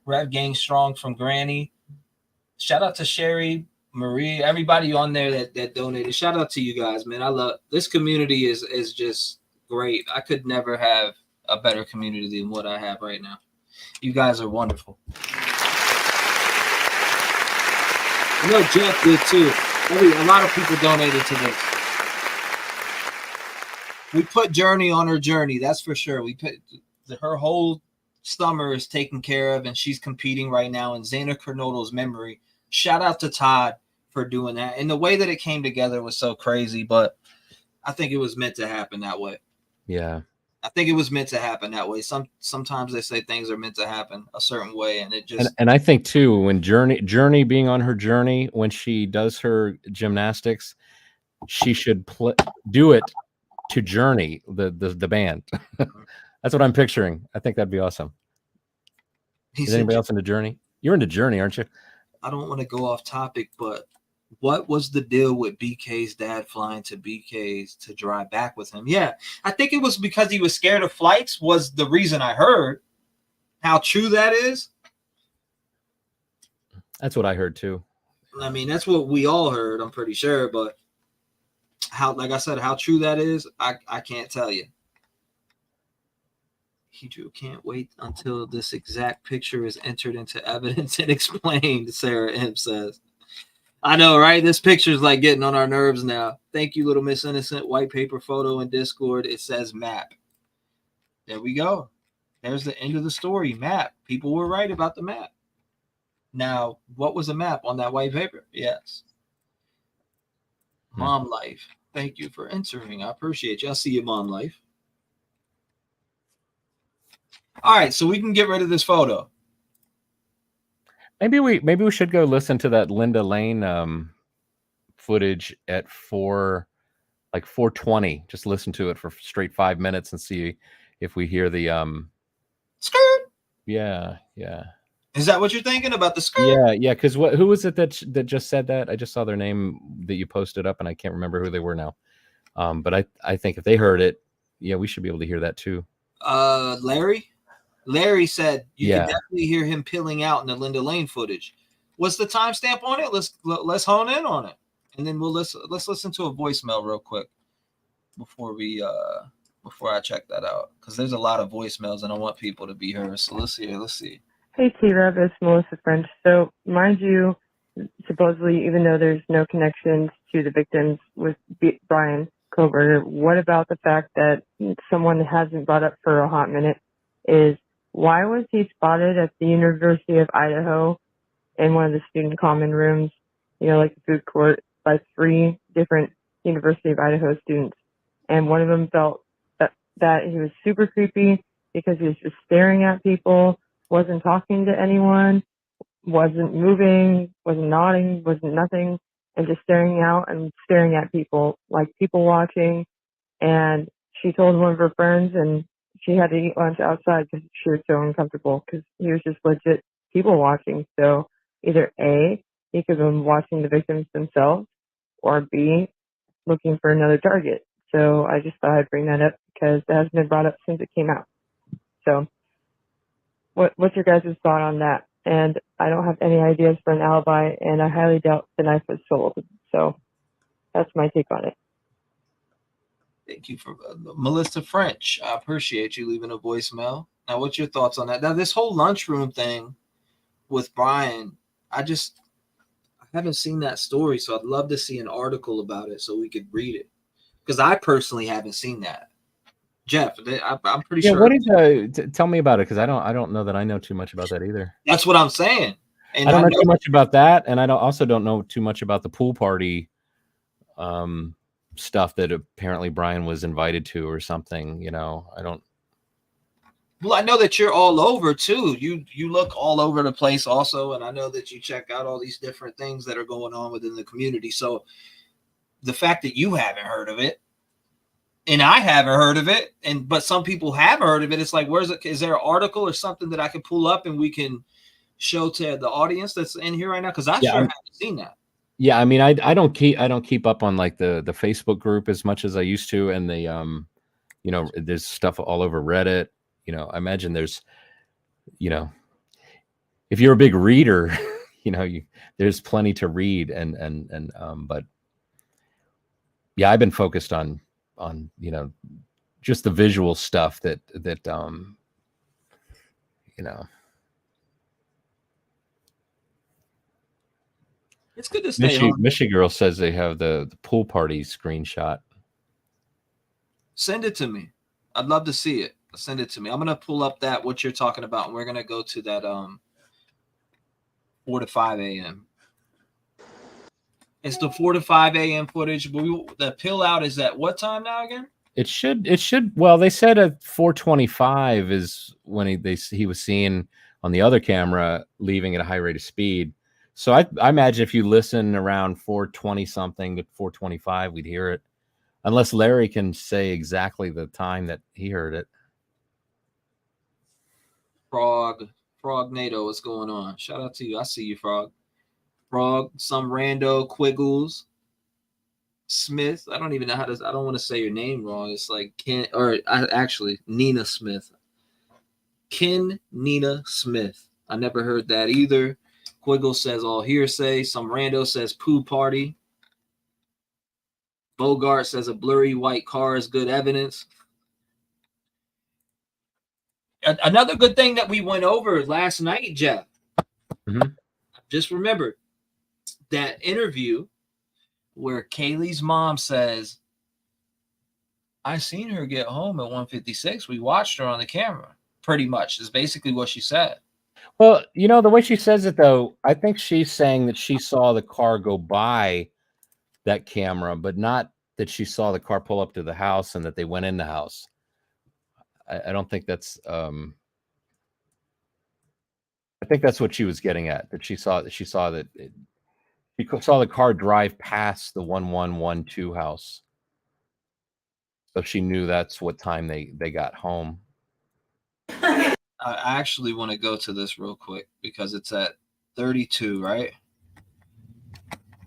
Rev Gang Strong from Granny. Shout out to Sherry, Marie, everybody on there that donated. Shout out to you guys, man. I love this community is just great. I could never have a better community than what I have right now. You guys are wonderful. I know Jeff did too. A lot of people donated to this. We put Journey on her journey, that's for sure. We put her whole summer is taken care of, and she's competing right now in Xana Kernodle's memory. Shout out to Todd for doing that. And the way that it came together was so crazy, but I think it was meant to happen that way. Yeah. I think it was meant to happen that way. Sometimes they say things are meant to happen a certain way, and it just and I think too, when Journey being on her journey, when she does her gymnastics, she should do it to Journey, the band. That's what I'm picturing. I think that'd be awesome. Is anybody else into Journey? You're into Journey, aren't you? I don't want to go off topic, but what was the deal with BK's dad flying to BK's to drive back with him? Yeah, I think it was because he was scared of flights was the reason I heard. How true that is? That's what I heard too. I mean, that's what we all heard, I'm pretty sure, but how, like I said, how true that is, I can't tell you. He drew, can't wait until this exact picture is entered into evidence and explained, Sarah M says. I know, right? This picture is like getting on our nerves now. Thank you, Little Miss Innocent. White paper photo in Discord. It says map. There we go. There's the end of the story. Map. People were right about the map. Now, what was the map on that white paper? Yes. Mom Life. Thank you for entering. I appreciate you. I'll see you, Mom Life. All right, so we can get rid of this photo. Maybe we should go listen to that Linda Lane footage at 4:20. Just listen to it for straight 5 minutes and see if we hear the skirt. Yeah. Is that what you're thinking about the skirt? Yeah. Because who was it that just said that? I just saw their name that you posted up, and I can't remember who they were now. But I think if they heard it, yeah, we should be able to hear that too. Larry said you Yeah. can definitely hear him peeling out in the Linda Lane footage. What's the timestamp on it? Let's hone in on it, and then let's listen to a voicemail real quick before I check that out, because there's a lot of voicemails and I want people to be heard. So let's see. Hey, T-REV, it's Melissa French. So, mind you, supposedly, even though there's no connections to the victims with Bryan Kohberger, what about the fact that someone hasn't brought up for a hot minute is why was he spotted at the University of Idaho in one of the student common rooms, like the food court, by 3 different University of Idaho students? And one of them felt that he was super creepy because he was just staring at people, wasn't talking to anyone, wasn't moving, wasn't nodding, wasn't nothing, and just staring out and staring at people, like people watching. And she told one of her friends, and she had to eat lunch outside because she was so uncomfortable because he was just legit people watching. So either A, he could have been watching the victims themselves, or B, looking for another target. So I just thought I'd bring that up because it hasn't been brought up since it came out. So what's your guys' thought on that? And I don't have any ideas for an alibi, and I highly doubt the knife was sold. So that's my take on it. Thank you for Melissa French. I appreciate you leaving a voicemail. Now, what's your thoughts on that? Now, this whole lunchroom thing with Bryan, I haven't seen that story, so I'd love to see an article about it so we could read it, because I personally haven't seen that. Jeff, I'm pretty sure. What is tell me about it, because I don't know that I know too much about that either. That's what I'm saying. And I don't know too much about that, and I also don't know too much about the pool party stuff that apparently Bryan was invited to or something. I don't. Well, I know that you're all over too. You look all over the place also, and I know that you check out all these different things that are going on within the community. So the fact that you haven't heard of it, and I haven't heard of it, but some people have heard of it, it's like, where's it? Is there an article or something that I can pull up and we can show to the audience that's in here right now? Because I sure haven't seen that. Yeah, I mean, I don't keep up on like the Facebook group as much as I used to, and the there's stuff all over Reddit. I imagine there's, if you're a big reader, there's plenty to read, but yeah, I've been focused on just the visual stuff that It's good to stay on. Michi Girl says they have the pool party screenshot. Send it to me. I'd love to see it. Send it to me. I'm gonna pull up what you're talking about, and we're gonna go to that 4 to 5 a.m. It's the 4 to 5 a.m. footage. The pill out is at what time now again? It should. Well, they said at 4:25 is when he was seen on the other camera leaving at a high rate of speed. So I imagine if you listen around 4:20 something to 4:25, we'd hear it, unless Larry can say exactly the time that he heard it. Frog NATO, what's going on? Shout out to you. I see you, Frog. Some rando Quiggles Smith. I don't even know I don't want to say your name wrong. It's like Nina Smith. Nina Smith. I never heard that either. Quiggle says all hearsay. Some rando says poo party. Bogart says a blurry white car is good evidence. Another good thing that we went over last night, Jeff. Mm-hmm. Just remember that interview where Kaylee's mom says, I seen her get home at 1:56. We watched her on the camera. Pretty much is basically what she said. Well, the way she says it, though, I think she's saying that she saw the car go by that camera, but not that she saw the car pull up to the house and that they went in the house. I don't think that's. I think that's what she was getting at. That she saw that she saw the car drive past the 1112 house, so she knew that's what time they got home. I I actually want to go to this real quick because it's at 32, right?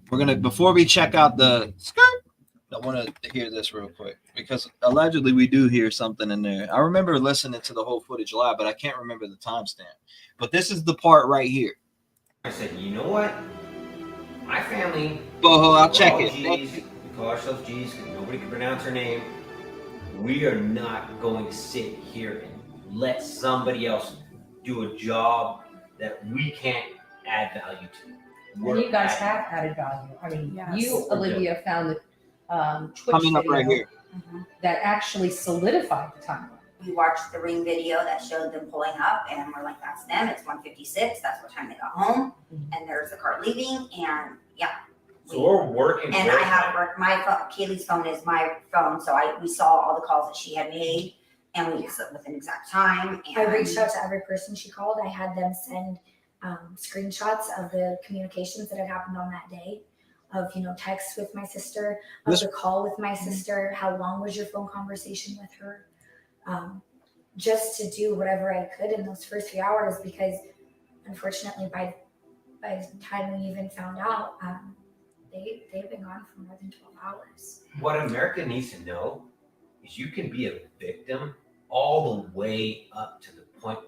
We're gonna, before we check out the skirt, I want to hear this real quick because allegedly we do hear something in there. I remember listening to the whole footage live, but I can't remember the timestamp. But this is the part right here. I said, you know what? My family, Oh, I'll check all it. G's, we call ourselves G's because nobody can pronounce her name. We are not going to sit here and let somebody else do a job that we can't add value to. And you guys have added value. I mean, you, Olivia, found the Twitch Coming up video right here. that actually solidified the timeline. We watched the ring video that showed them pulling up, and we're like, that's them. It's 1:56. That's what time they got home. And there's the car leaving, and yeah. So we're working. And I have my phone. Kaylee's phone is my phone, so we saw all the calls that she had made, and we with an exact time. And I reached out to every person she called. I had them send screenshots of the communications that had happened on that day, of texts with my sister, of the call with my sister. How long was your phone conversation with her? Just to do whatever I could in those first few hours, because unfortunately by the time we even found out, they've been gone for more than 12 hours. What America needs to know is you can be a victim all the way up to the point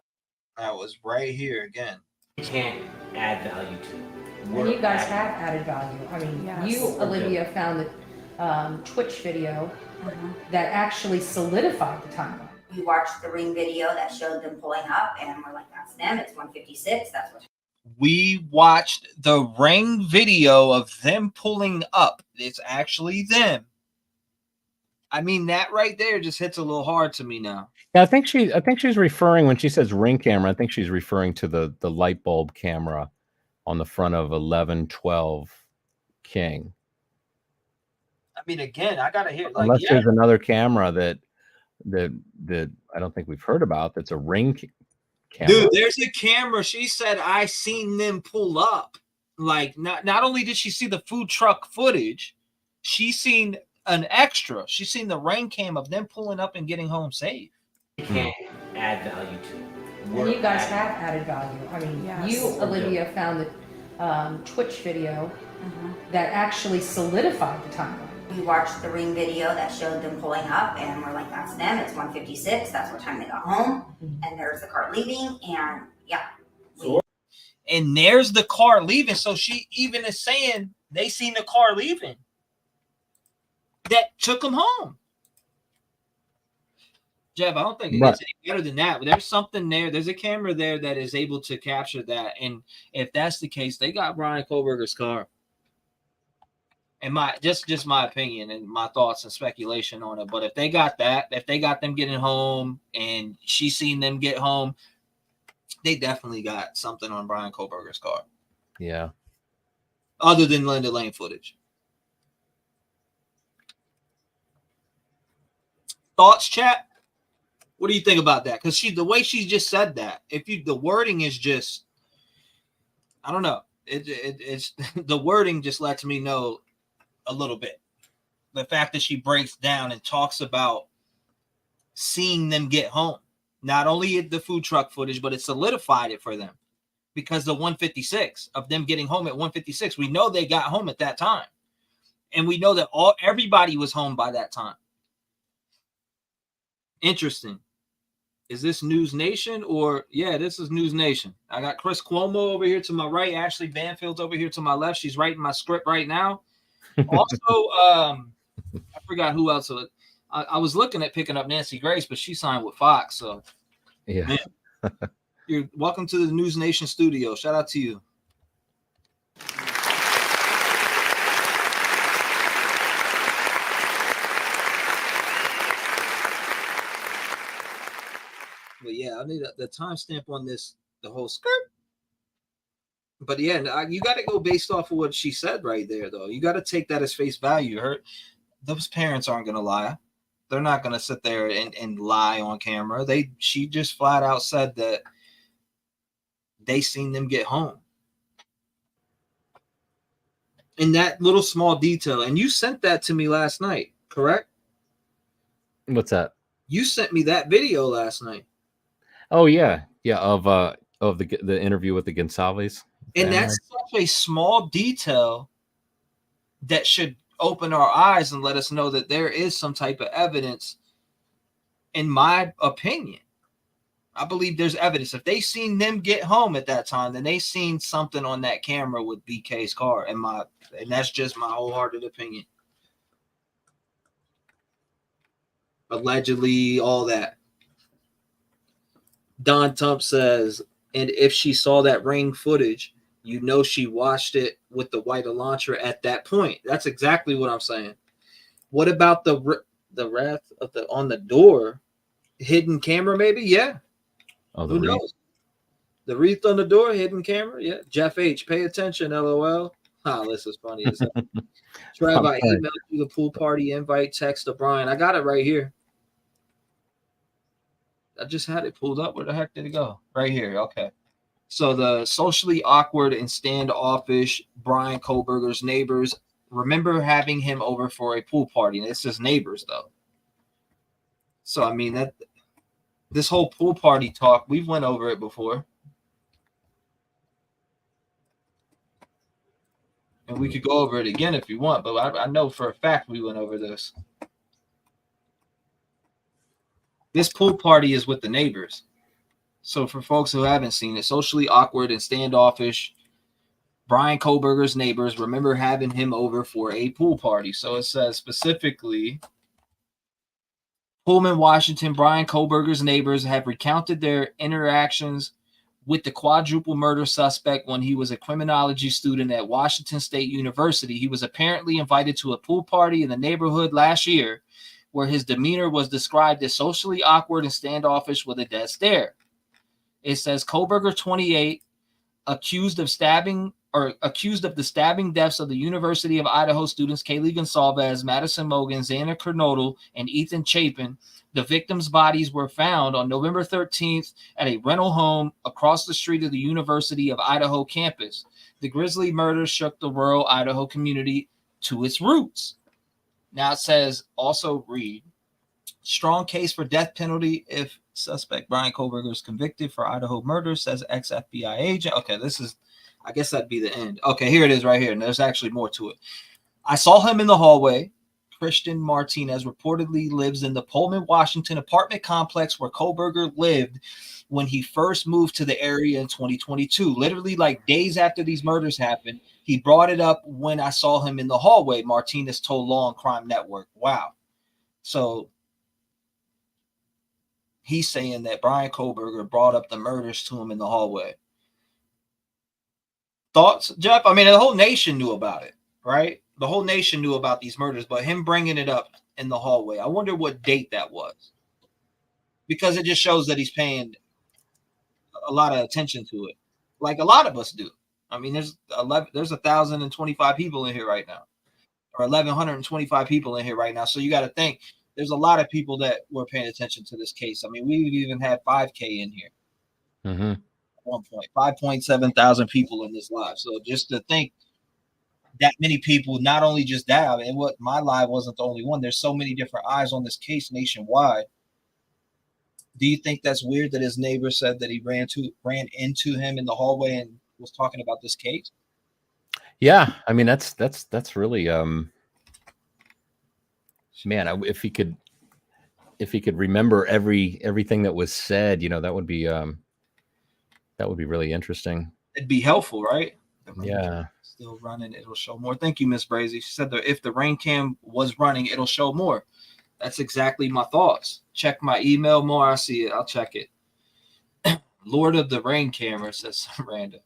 that was right here again. You can't add value to. And you guys have added value. I mean, you, Olivia, found the Twitch video that actually solidified the timeline. We watched the ring video that showed them pulling up, and we're like, that's them. It's 1:56. That's what. We watched the ring video of them pulling up. It's actually them. I mean, that right there just hits a little hard to me now. Yeah, I think she's referring, when she says ring camera, I think she's referring to the light bulb camera on the front of 1112 King. I mean, again, I gotta hear, like, unless there's another camera that I don't think we've heard about that's a ring camera. Dude, there's a camera. She said, I seen them pull up. Like, not only did she see the food truck footage, she seen an extra. She seen the ring cam of them pulling up and getting home safe. You can't add value to. And you guys have added value. I mean, you, Olivia, found the Twitch video that actually solidified the timeline. We watched the ring video that showed them pulling up, and we're like, that's them. It's 1:56. That's what time they got home. And there's the car leaving, and yeah. And there's the car leaving. So she even is saying they seen the car leaving that took them home. Jeff, I don't think it gets any better than that. But there's something there. There's a camera there that is able to capture that. And if that's the case, they got Bryan Kohberger's car. And my just my opinion and my thoughts and speculation on it. But if they got that, if they got them getting home and she seen them get home, they definitely got something on Bryan Kohberger's car. Yeah. Other than Linda Lane footage. Thoughts, chat? What do you think about that? Because the way she just said that, the wording is just, I don't know. It's the wording just lets me know a little bit. The fact that she breaks down and talks about seeing them get home, not only the food truck footage, but it solidified it for them because the 1:56 of them getting home at 1:56. We know they got home at that time, and we know that everybody was home by that time. Interesting. Is this News Nation or this is News Nation? I got Chris Cuomo over here to my right. Ashley Banfield's over here to my left. She's writing my script right now. Also, I forgot who else. I was looking at picking up Nancy Grace, but she signed with Fox. So, yeah, you're welcome to the News Nation studio. Shout out to you. But yeah, I need the timestamp on this, the whole skirt. But yeah, you got to go based off of what she said right there, though. You got to take that as face value. Those parents aren't going to lie. They're not going to sit there and lie on camera. She just flat out said that they seen them get home. And that little small detail. And you sent that to me last night, correct? What's that? You sent me that video last night. Oh, yeah. Yeah, of the interview with the Gonsalves And family. that's such a small detail that should open our eyes and let us know that there is some type of evidence. In my opinion, I believe there's evidence. If they seen them get home at that time, then they seen something on that camera with BK's car. And that's just my wholehearted opinion. Allegedly, all that. Don Tump says, and if she saw that ring footage, you know she watched it with the white Elantra at that point. That's exactly what I'm saying. What about the wrath of the on the door? Hidden camera, maybe? Yeah. Oh, Who knows? The wreath on the door, hidden camera? Yeah. Jeff H., pay attention, LOL. This is funny as hell. Trev, I emailed you the pool party invite text to Bryan. I got it right here. I just had it pulled up. Where the heck did it go? Right here. Okay. So the socially awkward and standoffish Bryan Kohberger's neighbors remember having him over for a pool party. And it's just neighbors, though. So, I mean, that this whole pool party talk, we've went over it before. And we could go over it again if you want, but I know for a fact we went over this. This pool party is with the neighbors. So for folks who haven't seen it, socially awkward and standoffish Bryan Kohberger's neighbors remember having him over for a pool party. So it says specifically, Pullman, Washington, Bryan Kohberger's neighbors have recounted their interactions with the quadruple murder suspect when he was a criminology student at Washington State University. He was apparently invited to a pool party in the neighborhood last year where his demeanor was described as socially awkward and standoffish with a dead stare. It says Kohberger, 28, accused of the stabbing deaths of the University of Idaho students Kaylee Gonsalves, Madison Mogan, Xander Kernodle, and Ethan Chapin. The victims' bodies were found on November 13th at a rental home across the street of the University of Idaho campus. The grisly murder shook the rural Idaho community to its roots. Now it says, also read, strong case for death penalty if suspect Bryan Kohberger is convicted for Idaho murder, says ex-FBI agent. Okay, I guess that'd be the end. Okay, here it is right here. And there's actually more to it. I saw him in the hallway. Christian Martinez reportedly lives in the Pullman, Washington apartment complex where Kohberger lived when he first moved to the area in 2022. Literally like days after these murders happened, he brought it up when I saw him in the hallway, Martinez told Law and Crime Network. Wow. So he's saying that Bryan Kohberger brought up the murders to him in the hallway. Thoughts, Jeff? I mean, the whole nation knew about it, right? The whole nation knew about these murders, but him bringing it up in the hallway, I wonder what date that was. Because it just shows that he's paying a lot of attention to it, like a lot of us do. I mean, there's 1,025 people in here right now, or 1,125 people in here right now. So you got to think there's a lot of people that were paying attention to this case. I mean, we've even had 5K in here. Mm-hmm. At one point, 5.7 thousand people in this live. So just to think that many people, not only just that, and what my live wasn't the only one. There's so many different eyes on this case nationwide. Do you think that's weird that his neighbor said that he ran into him in the hallway and was talking about this case? Yeah, I mean that's really man, if he could remember everything that was said, that would be really interesting. It'd be helpful, right? Yeah. Still running, it'll show more. Thank you, Miss Brazy. She said that if the rain cam was running, it'll show more. That's exactly my thoughts. Check my email more. I see it. I'll check it. Lord of the Rain camera, says Random.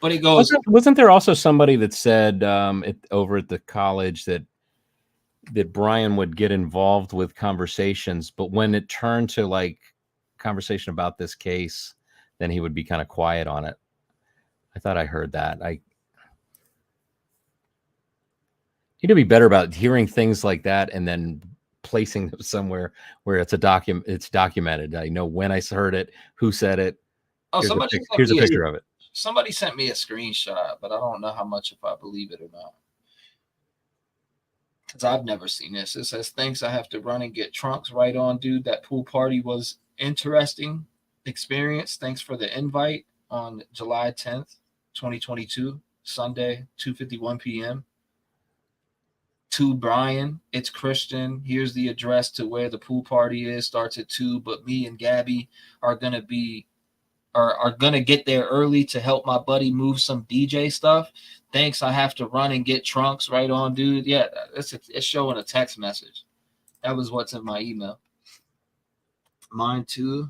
But it goes. Wasn't there also somebody that said over at the college that Bryan would get involved with conversations, but when it turned to like conversation about this case, then he would be kind of quiet on it. I thought I heard that. I need to be better about hearing things like that and then placing them somewhere where it's documented. I know when I heard it, who said it. Oh, Here's a picture of it. Somebody sent me a screenshot, but I don't know how much if I believe it or not. Because I've never seen this. It says, thanks, I have to run and get trunks. Right on, dude. That pool party was interesting. Experience. Thanks for the invite on July 10th, 2022, Sunday, 2:51 p.m. To Brian, it's Christian. Here's the address to where the pool party is. Starts at 2, but me and Gabby are gonna get there early to help my buddy move some DJ stuff. Thanks. I have to run and get trunks. Right on, dude. Yeah, it's showing a text message. That was what's in my email. Mine too.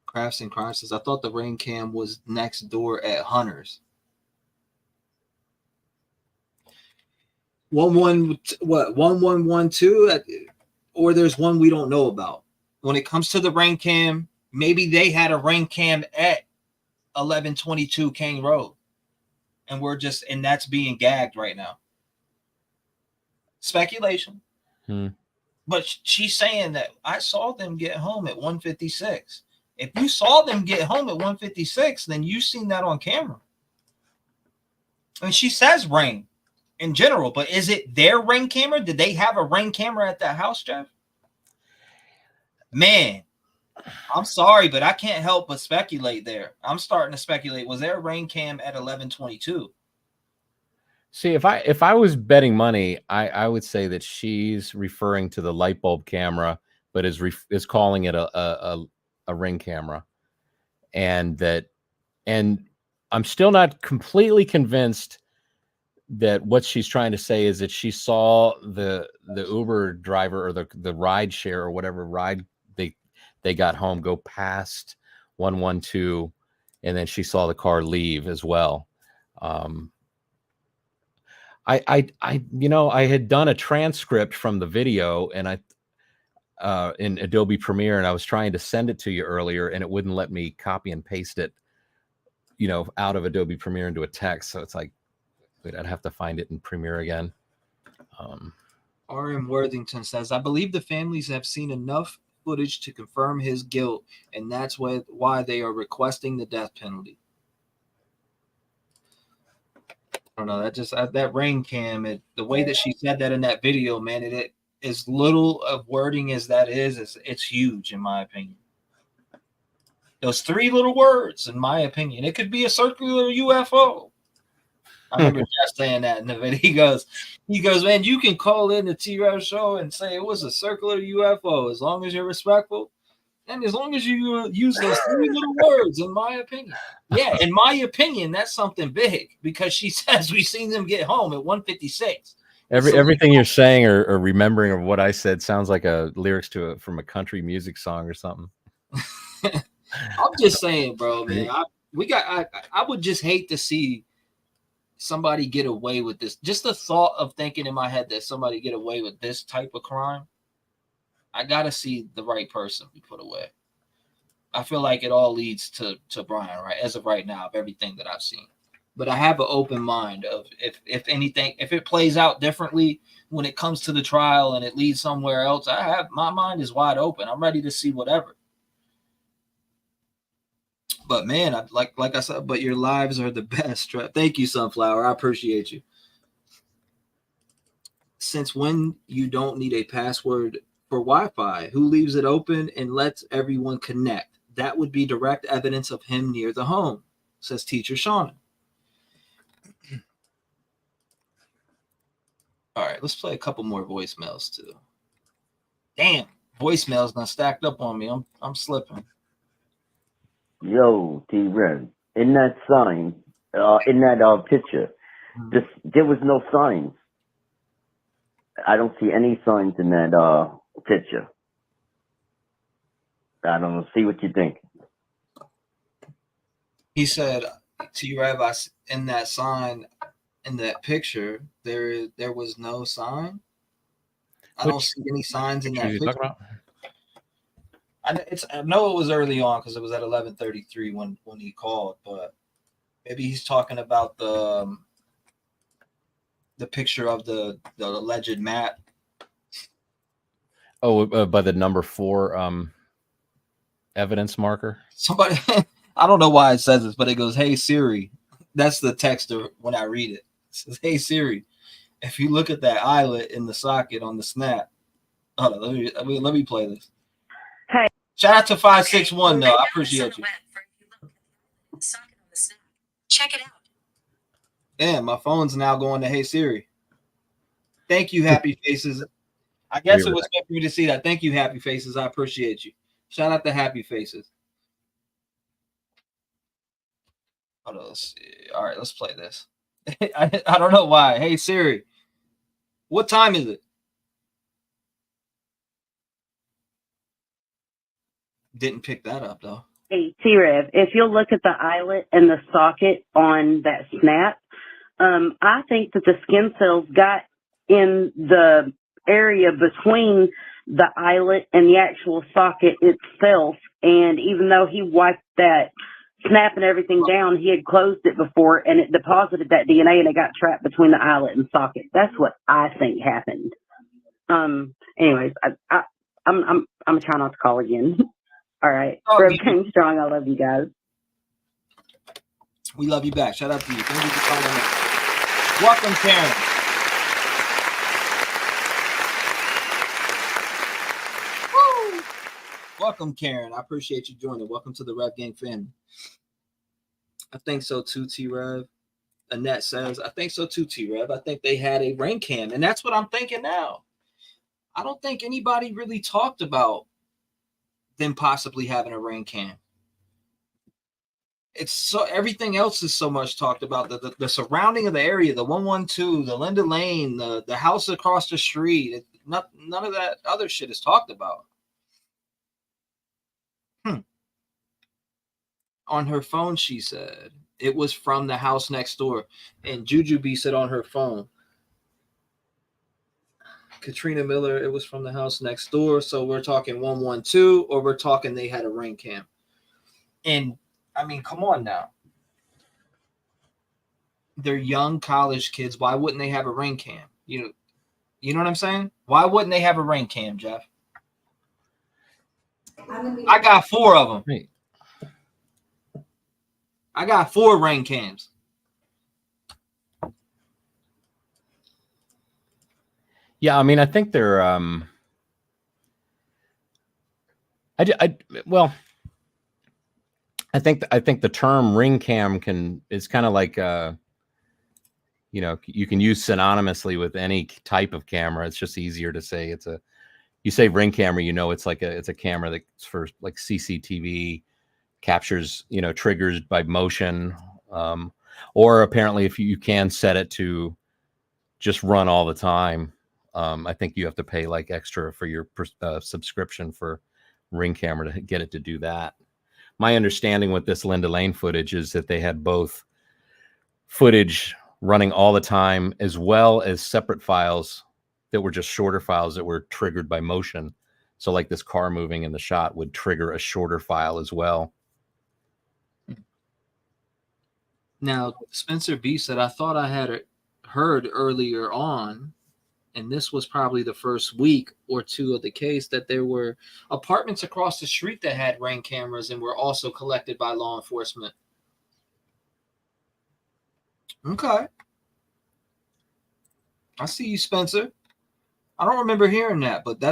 Crafts and Crime says, I thought the rain cam was next door at Hunter's. 1112, or there's one we don't know about. When it comes to the rain cam, maybe they had a rain cam at 1122 King Road, and that's being gagged right now. Speculation. But she's saying that I saw them get home at 156. If you saw them get home at 156, then you've seen that on camera. And she says rain in general, but is it their ring camera? Did they have a ring camera at that house, Jeff? Man, I'm sorry, but I can't help but speculate there. I'm starting to speculate. Was there a ring cam at 1122? See, if I was betting money, I would say that she's referring to the light bulb camera, but is calling it a ring camera, and I'm still not completely convinced that what she's trying to say is that she saw the Uber driver or the ride share or whatever ride they got home go past 112, and then she saw the car leave as well. I had done a transcript from the video, and in Adobe Premiere, and I was trying to send it to you earlier, and it wouldn't let me copy and paste it, out of Adobe Premiere into a text. So it's like, wait, I'd have to find it in Premiere again. R.M. Worthington says, I believe the families have seen enough footage to confirm his guilt, and that's why they are requesting the death penalty. I don't know. That rain cam, the way that she said that in that video, man, it as little of wording as that is, it's huge in my opinion. Those 3 little words, in my opinion, it could be a circular UFO. I remember Jeff saying that in the video. He goes, man, you can call in the T-REV show and say it was a circular UFO as long as you're respectful. And as long as you use those 3 little words, in my opinion. Yeah, in my opinion, that's something big, because she says we've seen them get home at 156. Everything you're saying or remembering of what I said sounds like lyrics from a country music song or something. I'm just saying, bro, man. I would just hate to see somebody get away with this. Just the thought of thinking in my head that somebody get away with this type of crime. I gotta see the right person be put away. I feel like it all leads to Brian, right? As of right now, of everything that I've seen. But I have an open mind of if anything, if it plays out differently when it comes to the trial and it leads somewhere else, my mind is wide open. I'm ready to see whatever. But man, like I said, but your lives are the best. Thank you, Sunflower. I appreciate you. Since when you don't need a password for Wi-Fi, who leaves it open and lets everyone connect? That would be direct evidence of him near the home, says Teacher Shauna. All right, let's play a couple more voicemails too. Damn, voicemails not stacked up on me. I'm slipping. Yo, T-REV, in that sign, in that picture, there was no signs. I don't see any signs in that picture. I don't know. See what you think. He said, T-REV, in that sign, in that picture, there was no sign. I don't see any signs in that picture. I know it was early on because it was at 11:33 when he called, but maybe he's talking about the picture of the alleged map. Oh, by the number 4 evidence marker. Somebody, I don't know why it says this, but it goes, "Hey Siri." That's the text when I read it. It says, "Hey Siri, if you look at that eyelet in the socket on the snap." Hold on, let me play this. Hey. Shout out to 561 though. I appreciate you. Check it out. Damn, my phone's now going to Hey Siri. Thank you, Happy Faces. I guess it was meant for me to see that. Thank you, Happy Faces. I appreciate you. Shout out to Happy Faces. Hold on, let's see. All right, let's play this. I don't know why. Hey Siri, what time is it? Didn't pick that up though. Hey, T-REV, if you'll look at the eyelet and the socket on that snap, I think that the skin cells got in the area between the eyelet and the actual socket itself. And even though he wiped that snap and everything down, he had closed it before and it deposited that DNA and it got trapped between the eyelet and socket. That's what I think happened. Anyways, I'm trying not to call again. All right. Rev King Strong, I love you guys. We love you back. Shout out to you. Thank you for calling in. Welcome, Karen. Woo! Welcome, Karen. I appreciate you joining. Welcome to the Rev Gang family. I think so too, T-Rev. Annette says, I think so too, T-Rev. I think they had a ring cam, and that's what I'm thinking now. I don't think anybody really talked about them possibly having a ring cam. It's so everything else is so much talked about. The surrounding of the area, the 112, the Linda Lane, the house across the street. None of that other shit is talked about. On her phone, she said it was from the house next door, and Juju B said on her phone. Katrina Miller, it was from the house next door. So we're talking 112, or we're talking they had a ring cam. And I mean, come on now. They're young college kids. Why wouldn't they have a ring cam? You know what I'm saying? Why wouldn't they have a ring cam, Jeff? I got 4 of them. Right. I got 4 ring cams. Yeah, I mean, I think they're well, I think the term ring cam is kind of like you know, you can use synonymously with any type of camera. It's just easier to say you say ring camera, you know, it's a camera that's for like CCTV, captures, you know, triggers by motion, or apparently if you can set it to just run all the time. I think you have to pay like extra for your subscription for ring camera to get it to do that. My understanding with this Linda Lane footage is that they had both footage running all the time as well as separate files that were just shorter files that were triggered by motion. So like this car moving in the shot would trigger a shorter file as well. Now, Spencer B said, I thought I had heard earlier on, and this was probably the first week or two of the case, that there were apartments across the street that had ring cameras and were also collected by law enforcement. Okay. I see you, Spencer. I don't remember hearing that, but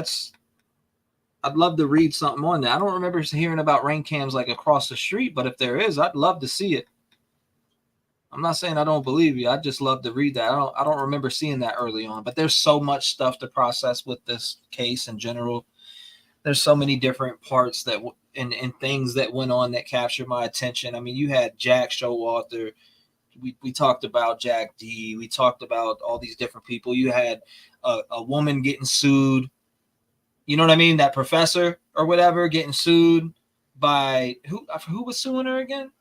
I'd love to read something on that. I don't remember hearing about ring cams like across the street, but if there is, I'd love to see it. I'm not saying I don't believe you. I'd just love to read that. I don't remember seeing that early on, but there's so much stuff to process with this case in general. There's so many different parts that and things that went on that captured my attention. I mean, you had Jack Showalter. We talked about Jack D. We talked about all these different people. You had a woman getting sued. You know what I mean? That professor or whatever getting sued by who was suing her again?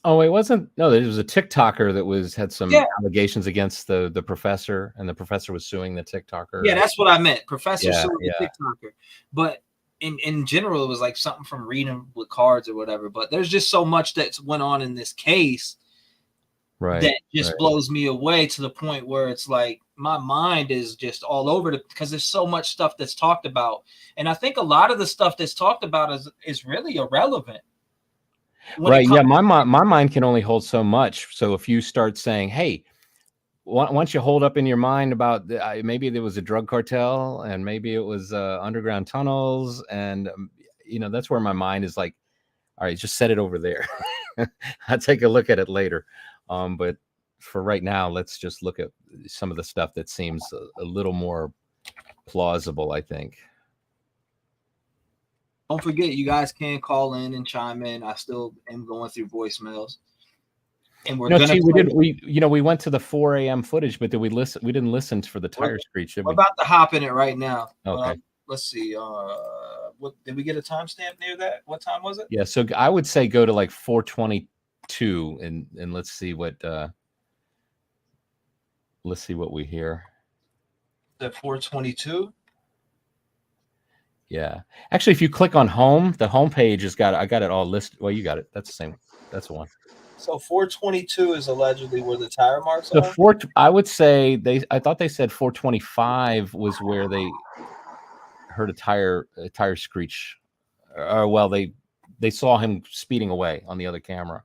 Oh, it wasn't. No, there was a TikToker that had some allegations against the professor, and the professor was suing the TikToker. Yeah, that's what I meant. Professor suing the TikToker. But in general, it was like something from reading with cards or whatever. But there's just so much that's went on in this case that just blows me away to the point where it's like my mind is just all over because there's so much stuff that's talked about. And I think a lot of the stuff that's talked about is really irrelevant. Right. Yeah. My mind can only hold so much. So if you start saying, hey, once you hold up in your mind about maybe there was a drug cartel and maybe it was underground tunnels, and that's where my mind is like, all right, just set it over there. I'll take a look at it later. But for right now, let's just look at some of the stuff that seems a little more plausible, I think. Don't forget, you guys can call in and chime in. I still am going through voicemails. And we're we went to the 4 a.m. footage, but did we listen? We didn't listen for the tire screech. We're about to hop in it right now. Okay. Let's see. What did we get a timestamp near that? What time was it? Yeah, so I would say go to like 4:22 and let's see what we hear. At 4:22. Yeah, actually, if you click on home, the home page has got. I got it all listed. Well, you got it. That's the same. That's the one. So 4:22 is allegedly where the tire marks So are. I would say I thought they said 4:25 was where they heard a tire screech. Well, they saw him speeding away on the other camera.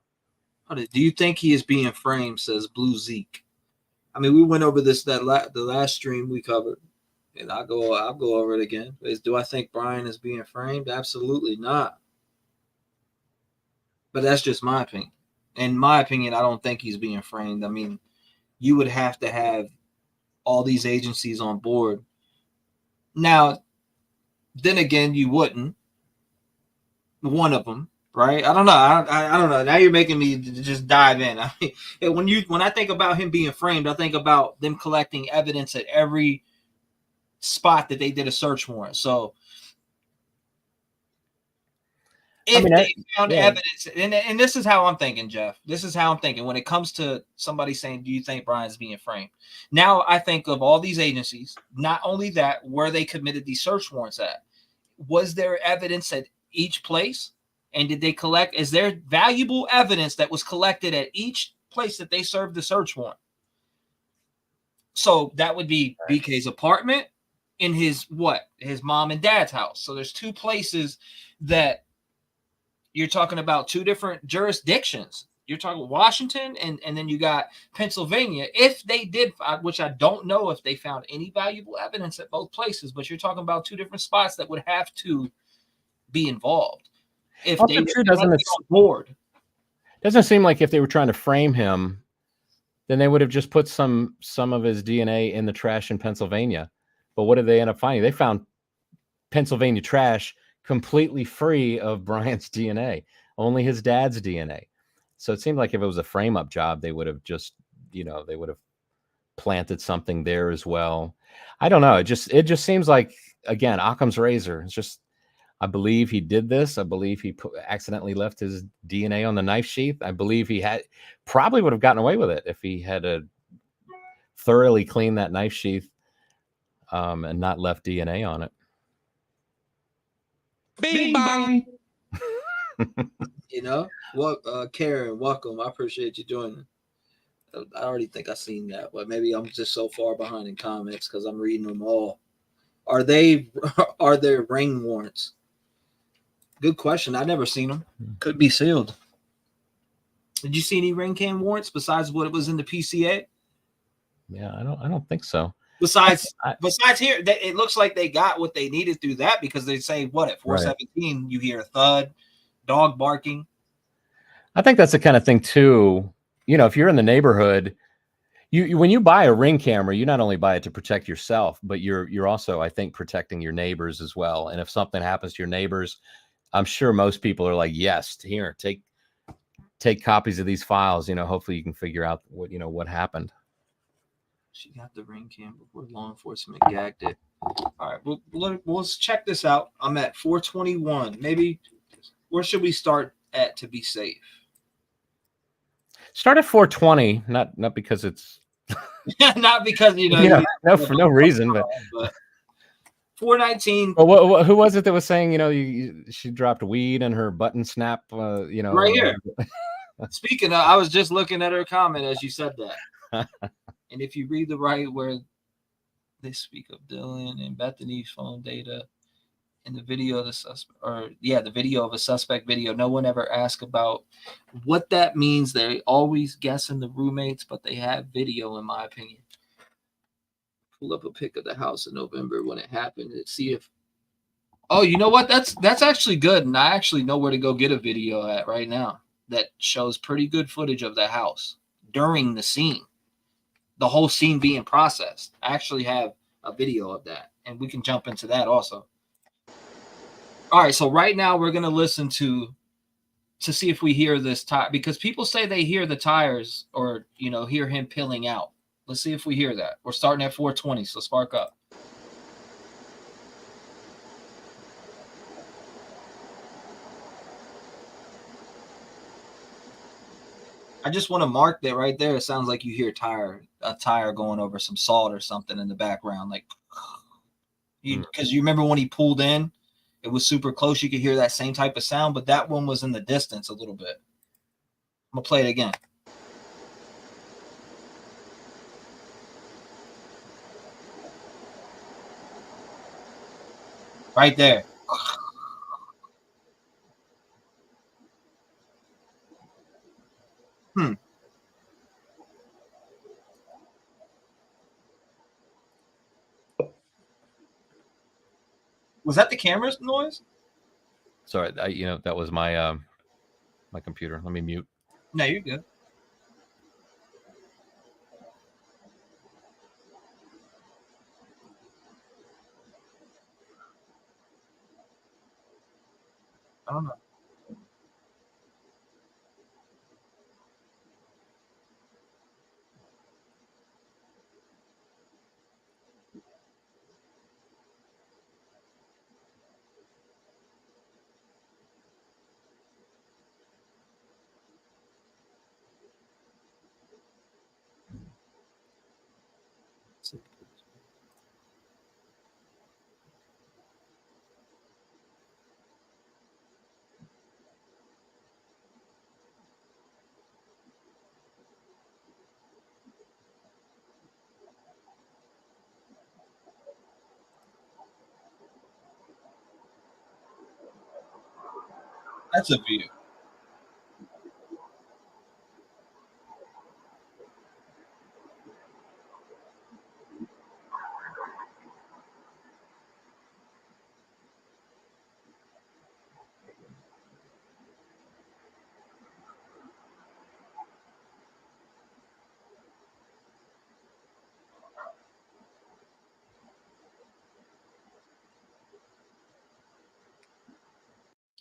Do you think he is being framed? Says Blue Zeke. I mean, we went over this the last stream we covered, and I'll go over it again. Do I think Bryan is being framed? Absolutely not. But that's just my opinion. In my opinion, I don't think he's being framed. I mean, you would have to have all these agencies on board. Now, then again, you wouldn't. One of them, right? I don't know. I don't know. Now you're making me just dive in. I mean, when I think about him being framed, I think about them collecting evidence at every spot that they did a search warrant. So if they found evidence, and this is how I'm thinking, Jeff. This is how I'm thinking when it comes to somebody saying, do you think Bryan's being framed? Now I think of all these agencies, not only that, where they committed these search warrants at. Was there evidence at each place? And did they collect? Is there valuable evidence that was collected at each place that they served the search warrant? So that would be BK's apartment, in his mom and dad's house. So there's two places that you're talking about, two different jurisdictions. You're talking Washington and then you got Pennsylvania. If they did, which I don't know if they found any valuable evidence at both places, but you're talking about two different spots that would have to be involved. If Also they true, doesn't seem like if they were trying to frame him, then they would have just put some of his DNA in the trash in Pennsylvania. But what did they end up finding? They found Pennsylvania trash completely free of Bryan's DNA, only his dad's DNA. So it seemed like if it was a frame-up job, they would have just, they would have planted something there as well. I don't know. It just seems like, again, Occam's razor. It's just, I believe he did this. I believe he accidentally left his DNA on the knife sheath. I believe he probably would have gotten away with it if he had thoroughly cleaned that knife sheath and not left DNA on it. Bing bang. Karen, welcome. I appreciate you joining. I already think I've seen that, but maybe I'm just so far behind in comments because I'm reading them all. Are there ring warrants? Good question. I've never seen them. Could be sealed. Did you see any ring cam warrants besides what it was in the PCA? Yeah, I don't think so. Besides here, it looks like they got what they needed through that because they say at 417 you hear a thud, dog barking. I think that's the kind of thing too. If you're in the neighborhood, when you buy a ring camera, you not only buy it to protect yourself, but you're also, I think, protecting your neighbors as well. And if something happens to your neighbors, I'm sure most people are like, yes, here, take copies of these files. Hopefully you can figure out what happened. She got the ring cam before law enforcement gagged it. All right, let's check this out. I'm at 421. Maybe where should we start at to be safe? Start at 420, not because it's not because for no reason, but 419. Well, who was it that was saying she dropped weed in her button snap? Right here. Speaking of, I was just looking at her comment as you said that. And if you read the right where they speak of Dylan and Bethany's phone data, in the video of the suspect, the video of a suspect video. No one ever asked about what that means. They always guessing the roommates, but they have video, in my opinion. Pull up a pic of the house in November when it happened and see if. Oh, you know what? That's actually good, and I actually know where to go get a video at right now that shows pretty good footage of the house during the scene, the whole scene being processed. I actually have a video of that, and we can jump into that also. All right, so right now we're gonna listen to see if we hear this tire, because people say they hear the tires or hear him peeling out. Let's see if we hear that. We're starting at 420, so spark up. I just want to mark that right there. It sounds like you hear a tire going over some salt or something in the background, like because you remember when he pulled in. It was super close. You could hear that same type of sound, but that one was in the distance a little bit. I'm going to play it again. Right there. Was that the camera's noise? Sorry, that was my my computer. Let me mute. No, you're good. I don't know. That's a view.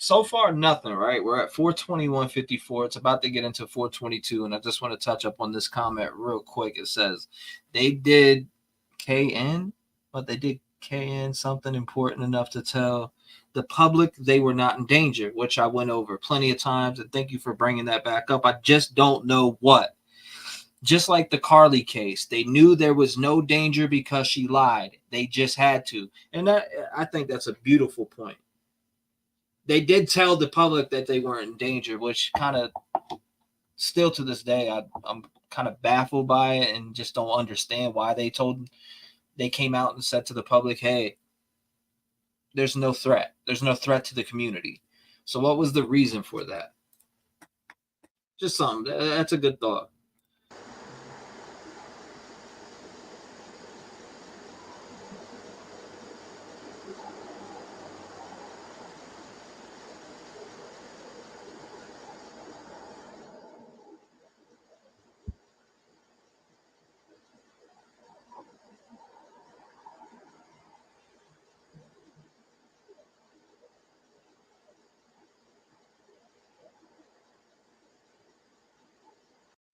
So far, nothing, right? We're at 421.54. It's about to get into 422, and I just want to touch up on this comment real quick. It says they did KN, but they did KN something important enough to tell the public they were not in danger, which I went over plenty of times, and thank you for bringing that back up. I just don't know what. Just like the Carly case, they knew there was no danger because she lied. They just had to. And I think that's a beautiful point. They did tell the public that they weren't in danger, which kind of still to this day, I'm kind of baffled by it and just don't understand why they came out and said to the public, hey, there's no threat. There's no threat to the community. So what was the reason for that? Just something. That's a good thought.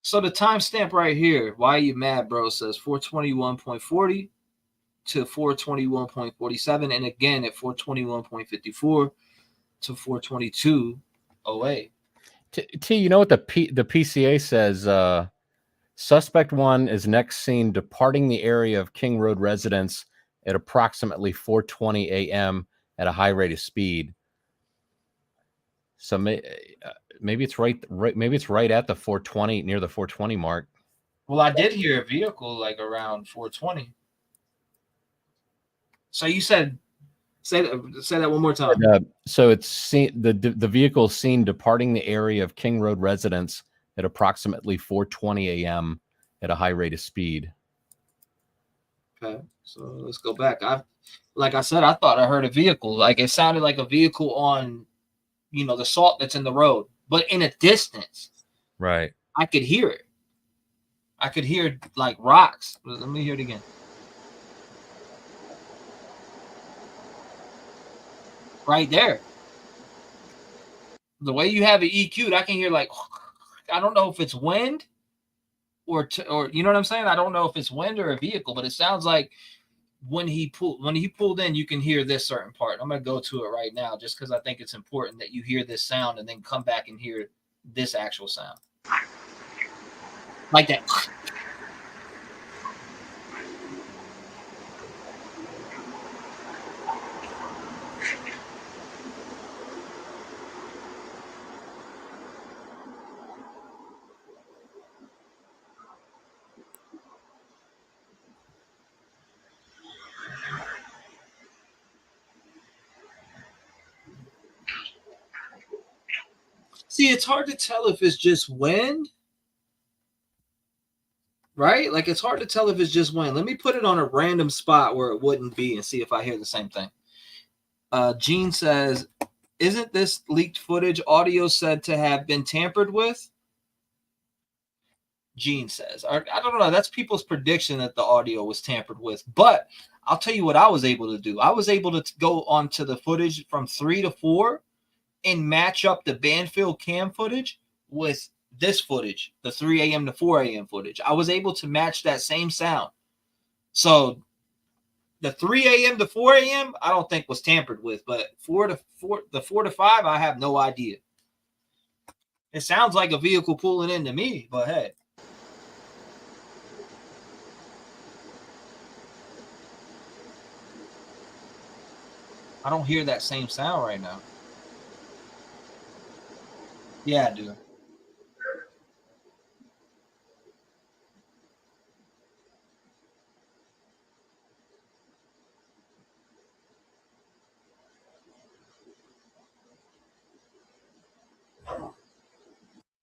So the timestamp right here, why are you mad, bro, says 421.40 to 421.47, and again at 421.54 to 422.08. T, you know what the PCA says? Suspect 1 is next seen departing the area of King Road residence at approximately 4:20 a.m. at a high rate of speed. So maybe it's right. Maybe it's right at the 4:20, near the 4:20 mark. Well, I did hear a vehicle like around 4:20. So you said Say that one more time. So it's seen the vehicle seen departing the area of King Road residence at approximately 4:20 a.m. at a high rate of speed. Okay, so let's go back. Like I said, I thought I heard a vehicle. Like it sounded like a vehicle on, the salt that's in the road, but in a distance. Right. I could hear it. I could hear like rocks. Let me hear it again. Right there. The way you have it EQ'd, I can hear like, I don't know if it's wind or you know what I'm saying? I don't know if it's wind or a vehicle, but it sounds like when he pulled in, you can hear this certain part. I'm going to go to it right now just because I think it's important that you hear this sound and then come back and hear this actual sound. Like that. See, it's hard to tell if it's just wind, right? Like, it's hard to tell if it's just wind. Let me put it on a random spot where it wouldn't be and see if I hear the same thing. Gene says, isn't this leaked footage audio said to have been tampered with? Gene says, I don't know. That's people's prediction that the audio was tampered with. But I'll tell you what I was able to do. I was able to go onto the footage from 3 to 4 and match up the Banfield cam footage with this footage, the 3 a.m. to 4 a.m. footage. I was able to match that same sound. So the 3 a.m. to 4 a.m. I don't think was tampered with, but 4 to 5, I have no idea. It sounds like a vehicle pulling into me, but hey. I don't hear that same sound right now. Yeah, I do.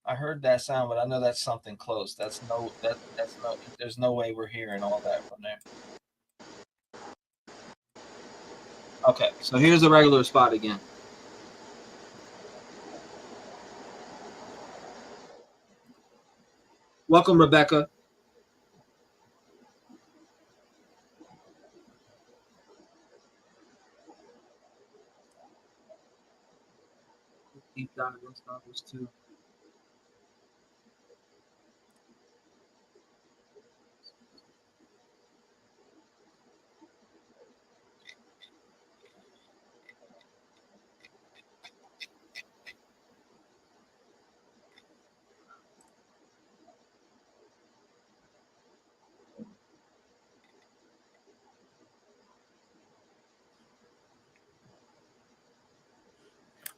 I heard that sound, but I know that's something close. That's no. There's no way we're hearing all that from there. Okay, so here's the regular spot again. Welcome, Rebecca. Deep dive those too.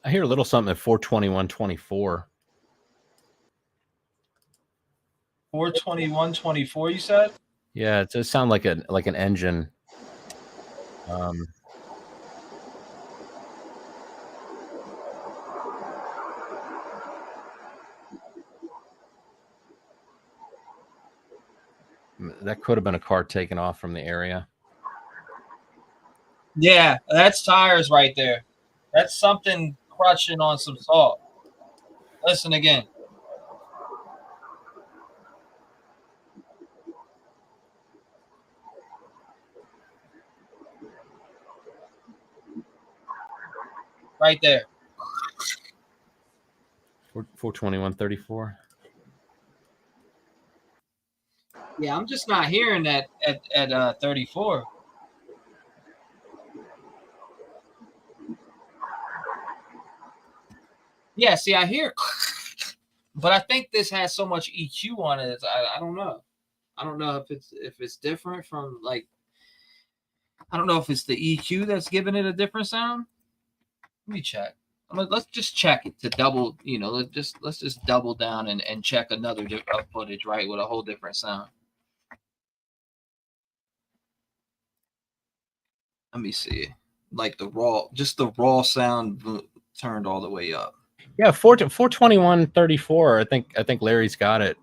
I hear a little something at 4:21:24. 4:21:24, you said? Yeah, it does sound like an engine. That could have been a car taken off from the area. Yeah, that's tires right there. That's something crushing on some salt. Listen again. Right there. 4:21:34. Yeah, I'm just not hearing that at 34. Yeah, see, I hear, but I think this has so much EQ on it. I don't know. I don't know if it's different from like. I don't know if it's the EQ that's giving it a different sound. Let me check. Let's just check it to double. Let's just double down and check another footage, right, with a whole different sound. Let me see. like the raw sound turned all the way up. Yeah, 421.34. I think Larry's got it.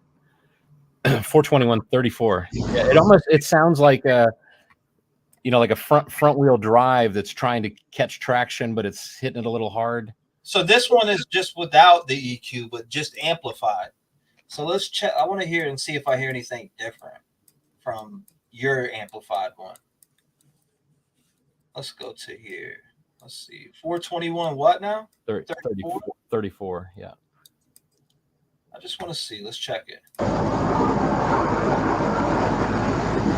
421.34. Yeah, it sounds like a like a front wheel drive that's trying to catch traction, but it's hitting it a little hard. So this one is just without the EQ, but just amplified. So let's check. I want to hear and see if I hear anything different from your amplified one. Let's go to here. Let's see. 421 what now? 34. Yeah. I just want to see. Let's check it.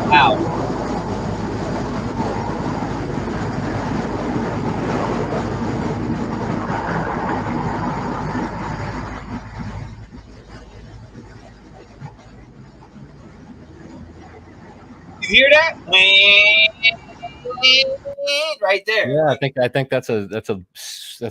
Wow. You hear that? Right there. Yeah, I think that's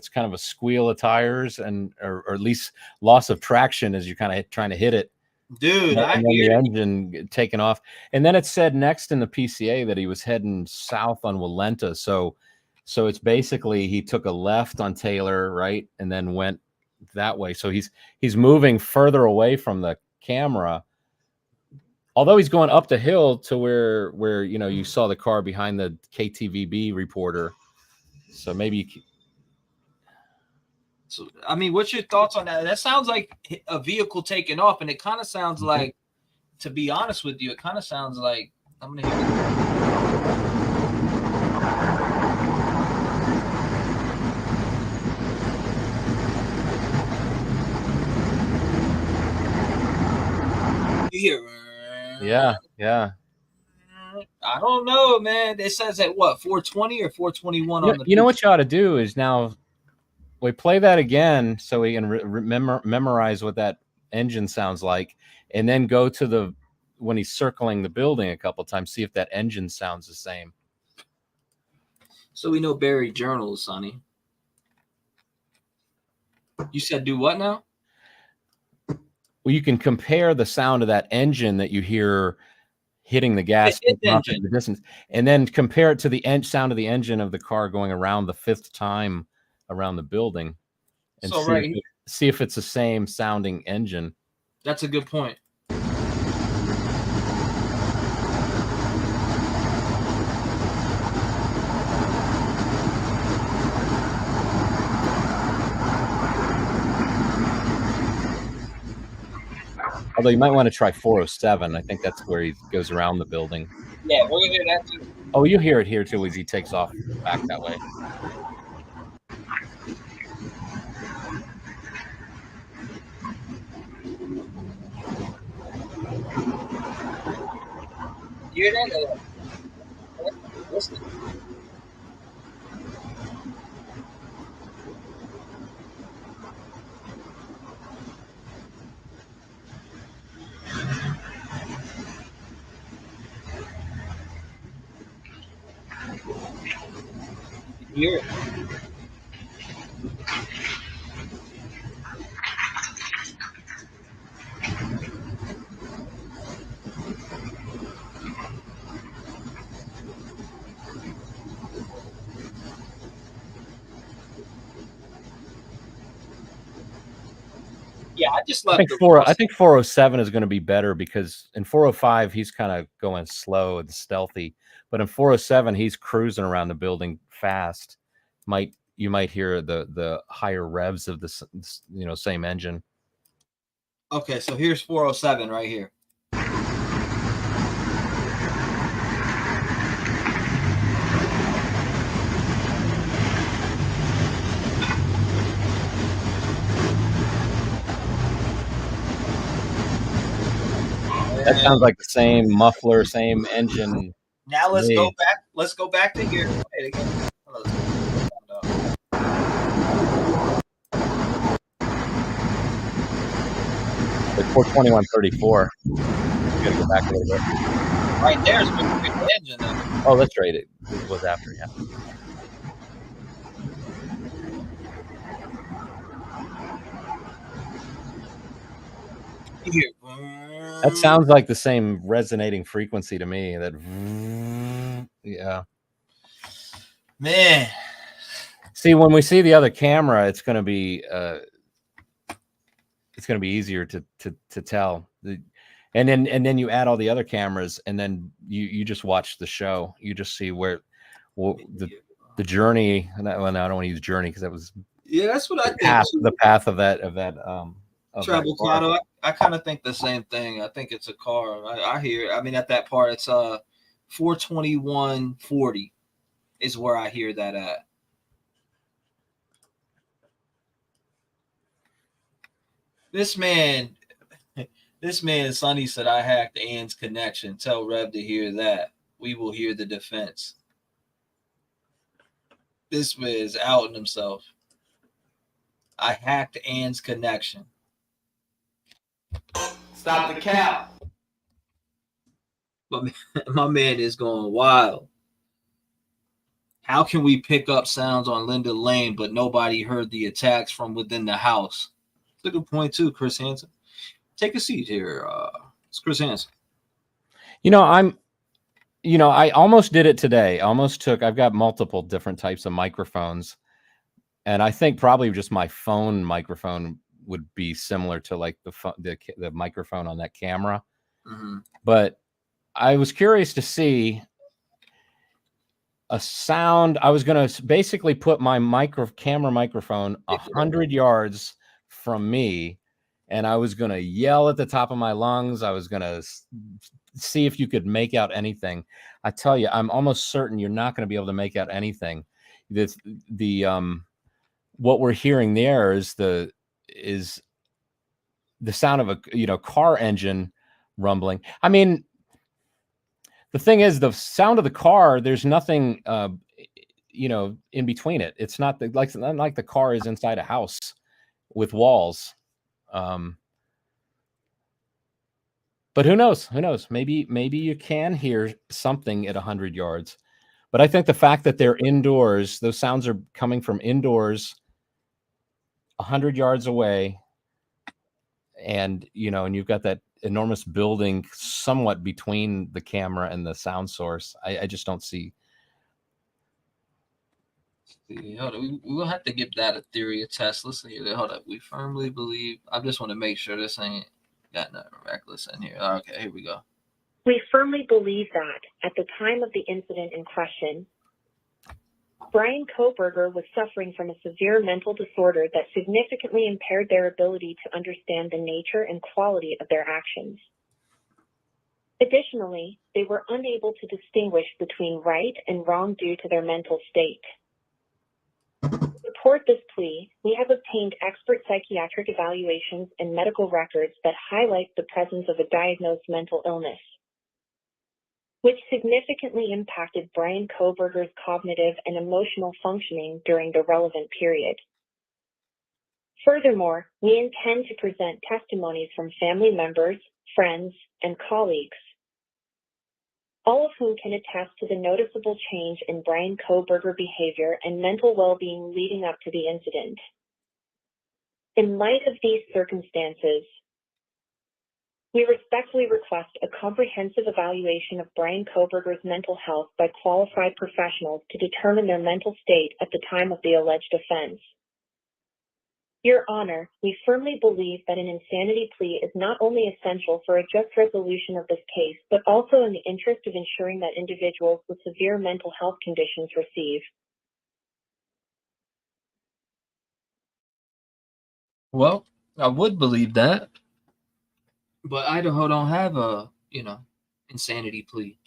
kind of a squeal of tires or at least loss of traction as you're kind of trying to hit it. Dude, and then the engine taking off. And then it said next in the PCA that he was heading south on Walenta. So it's basically he took a left on Taylor, right, and then went that way. So he's moving further away from the camera. Although he's going up the hill to where you saw the car behind the KTVB reporter. So maybe. So I mean, what's your thoughts on that? That sounds like a vehicle taking off, and it kind of sounds like, to be honest with you, it kind of sounds like I'm gonna hear it. You hear? Yeah. I don't know, man. It says at what, 420 or 421 on the. You know what you ought to do is now we play that again so we can memorize what that engine sounds like, and then go to when he's circling the building a couple times, see if that engine sounds the same. So we know buried journals, Sonny. You said do what now? Well, you can compare the sound of that engine that you hear hitting the gas in the distance, and then compare it to the sound of the engine of the car going around the 5th time around the building, and see if it's the same sounding engine. That's a good point. Although you might want to try 407. I think that's where he goes around the building. Yeah, we're gonna hear that too. Oh, you hear it here too as he takes off back that way. You hear that? Listen. You hear it? Yeah, I just left. I think 407 is going to be better because in 405 he's kind of going slow and stealthy, but in 407 he's cruising around the building fast. You might hear the higher revs of the same engine. Okay, so here's 407 right here. That sounds like the same muffler, same engine. Now let's go back. Let's go back to here. Wait again. Like 421.34. You gotta go back a little bit. Right there's the engine. Oh, that's right. It was after, yeah. That sounds like the same resonating frequency to me. That, yeah. Man. See, when we see the other camera, it's going to be easier to tell. And then you add all the other cameras, and then you just watch the show. You just see where the journey. Well, no, I don't want to use journey because that was that's what I think. The path of that Travel Cotto. I kind of think the same thing. I think it's a car. I hear. I mean, at that part, it's 42140 is where I hear that at. This man, Sonny said, I hacked Ann's connection. Tell Rev to hear that. We will hear the defense. This man is outing himself. I hacked Ann's connection. Stop the cap. My man is going wild. How can we pick up sounds on Linda Lane, but nobody heard the attacks from within the house? That's a good point too, Chris Hansen. Take a seat here. It's Chris Hansen. I almost did it today. I've got multiple different types of microphones, and I think probably just my phone microphone would be similar to like the microphone on that camera. Mm-hmm. But I was curious to see a sound. I was going to basically put my camera microphone 100 yards from me, and I was going to yell at the top of my lungs. I was going to see if you could make out anything. I tell you, I'm almost certain you're not going to be able to make out anything. What we're hearing there is the sound of a car engine rumbling. I mean, the thing is, the sound of the car, there's nothing in between it. It's not like the car is inside a house with walls. But who knows? Maybe you can hear something at 100 yards. But I think the fact that they're indoors, those sounds are coming from indoors 100 yards away, and you've got that enormous building somewhat between the camera and the sound source. I just don't see. Hold on. We'll have to give that a theory, a test. Listen here. Hold up. We firmly believe. I just want to make sure this ain't got nothing reckless in here. Okay, here we go. We firmly believe that at the time of the incident in question, Bryan Kohberger was suffering from a severe mental disorder that significantly impaired their ability to understand the nature and quality of their actions. Additionally, they were unable to distinguish between right and wrong due to their mental state. To support this plea, we have obtained expert psychiatric evaluations and medical records that highlight the presence of a diagnosed mental illness, which significantly impacted Bryan Kohberger's cognitive and emotional functioning during the relevant period. Furthermore, we intend to present testimonies from family members, friends, and colleagues, all of whom can attest to the noticeable change in Bryan Kohberger behavior and mental well-being leading up to the incident. In light of these circumstances, we respectfully request a comprehensive evaluation of Bryan Kohberger's mental health by qualified professionals to determine their mental state at the time of the alleged offense. Your Honor, we firmly believe that an insanity plea is not only essential for a just resolution of this case, but also in the interest of ensuring that individuals with severe mental health conditions receive. Well, I would believe that, but Idaho don't have a, insanity plea.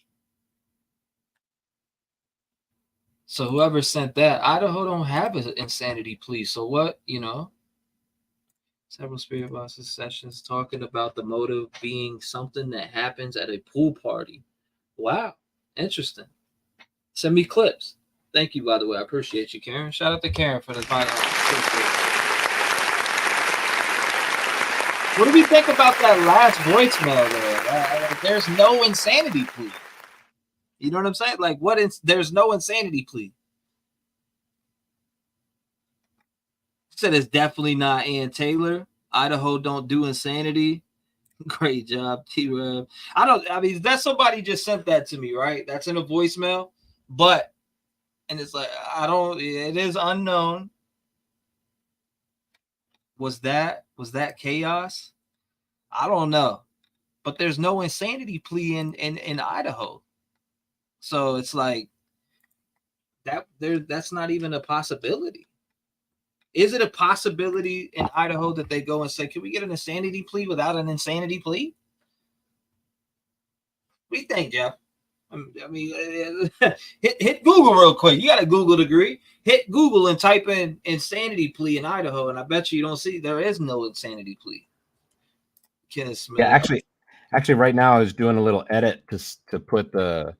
So whoever sent that, Idaho don't have an insanity plea. So what, several spirit bosses sessions talking about the motive being something that happens at a pool party. Wow. Interesting. Send me clips. Thank you, by the way. I appreciate you, Karen. Shout out to Karen for the $5. What do we think about that last voicemail there? There's no insanity plea. You know what I'm saying? Like, there's no insanity plea. Said it's definitely not Ann Taylor. Idaho don't do insanity. Great job, T-REV. That somebody just sent that to me, right? That's in a voicemail. But And it's like, it is unknown. Was that chaos? I don't know. But there's no insanity plea in Idaho. So it's like that's not even a possibility. Is it a possibility in Idaho that they go and say, can we get an insanity plea without an insanity plea? What do you think, Jeff? I mean, hit Google real quick. You got a Google degree. Hit Google and type in insanity plea in Idaho, and I bet you don't see there is no insanity plea. Kenneth Smith. Yeah, actually, right now I was doing a little edit to put the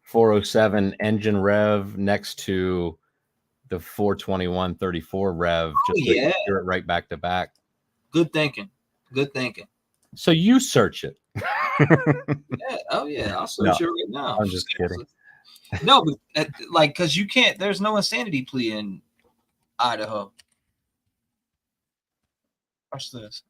407 engine rev next to the 421-34 rev, just so you can hear it right back to back. Good thinking. Good thinking. So you search it. Yeah. Oh yeah. I'll search it right now. I'm just kidding. No, but like, because you can't. There's no insanity plea in Idaho. Watch this.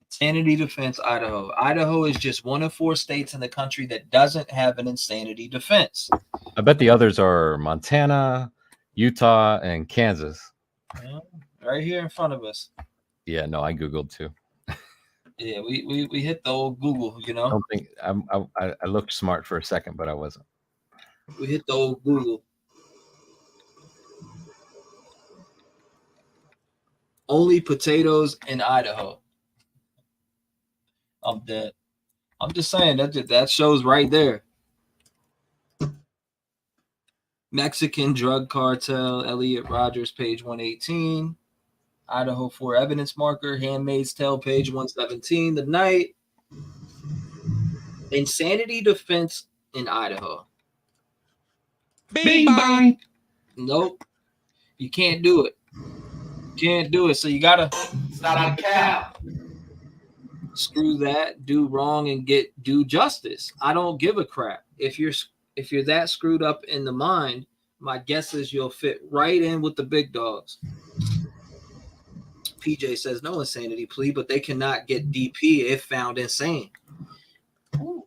Insanity defense, Idaho. Idaho is just one of 4 states in the country that doesn't have an insanity defense. I bet the others are Montana, Utah, and Kansas. Right here in front of us. Yeah, no, I Googled too. Yeah, we hit the old Google, you know. I don't think I looked smart for a second, but I wasn't. We hit the old Google. Only potatoes in Idaho. I'm dead. I'm just saying that shows right there. Mexican drug cartel, Elliot Rodgers, page 118. Idaho 4 evidence marker, Handmaid's Tale, page 117. The night. Insanity defense in Idaho. Bing bang. Nope. You can't do it. Can't do it. So you gotta stop the cap. Screw that. Do wrong and do justice. I don't give a crap. If you're that screwed up in the mind, my guess is you'll fit right in with the big dogs. PJ says no insanity plea, but they cannot get DP if found insane. Ooh.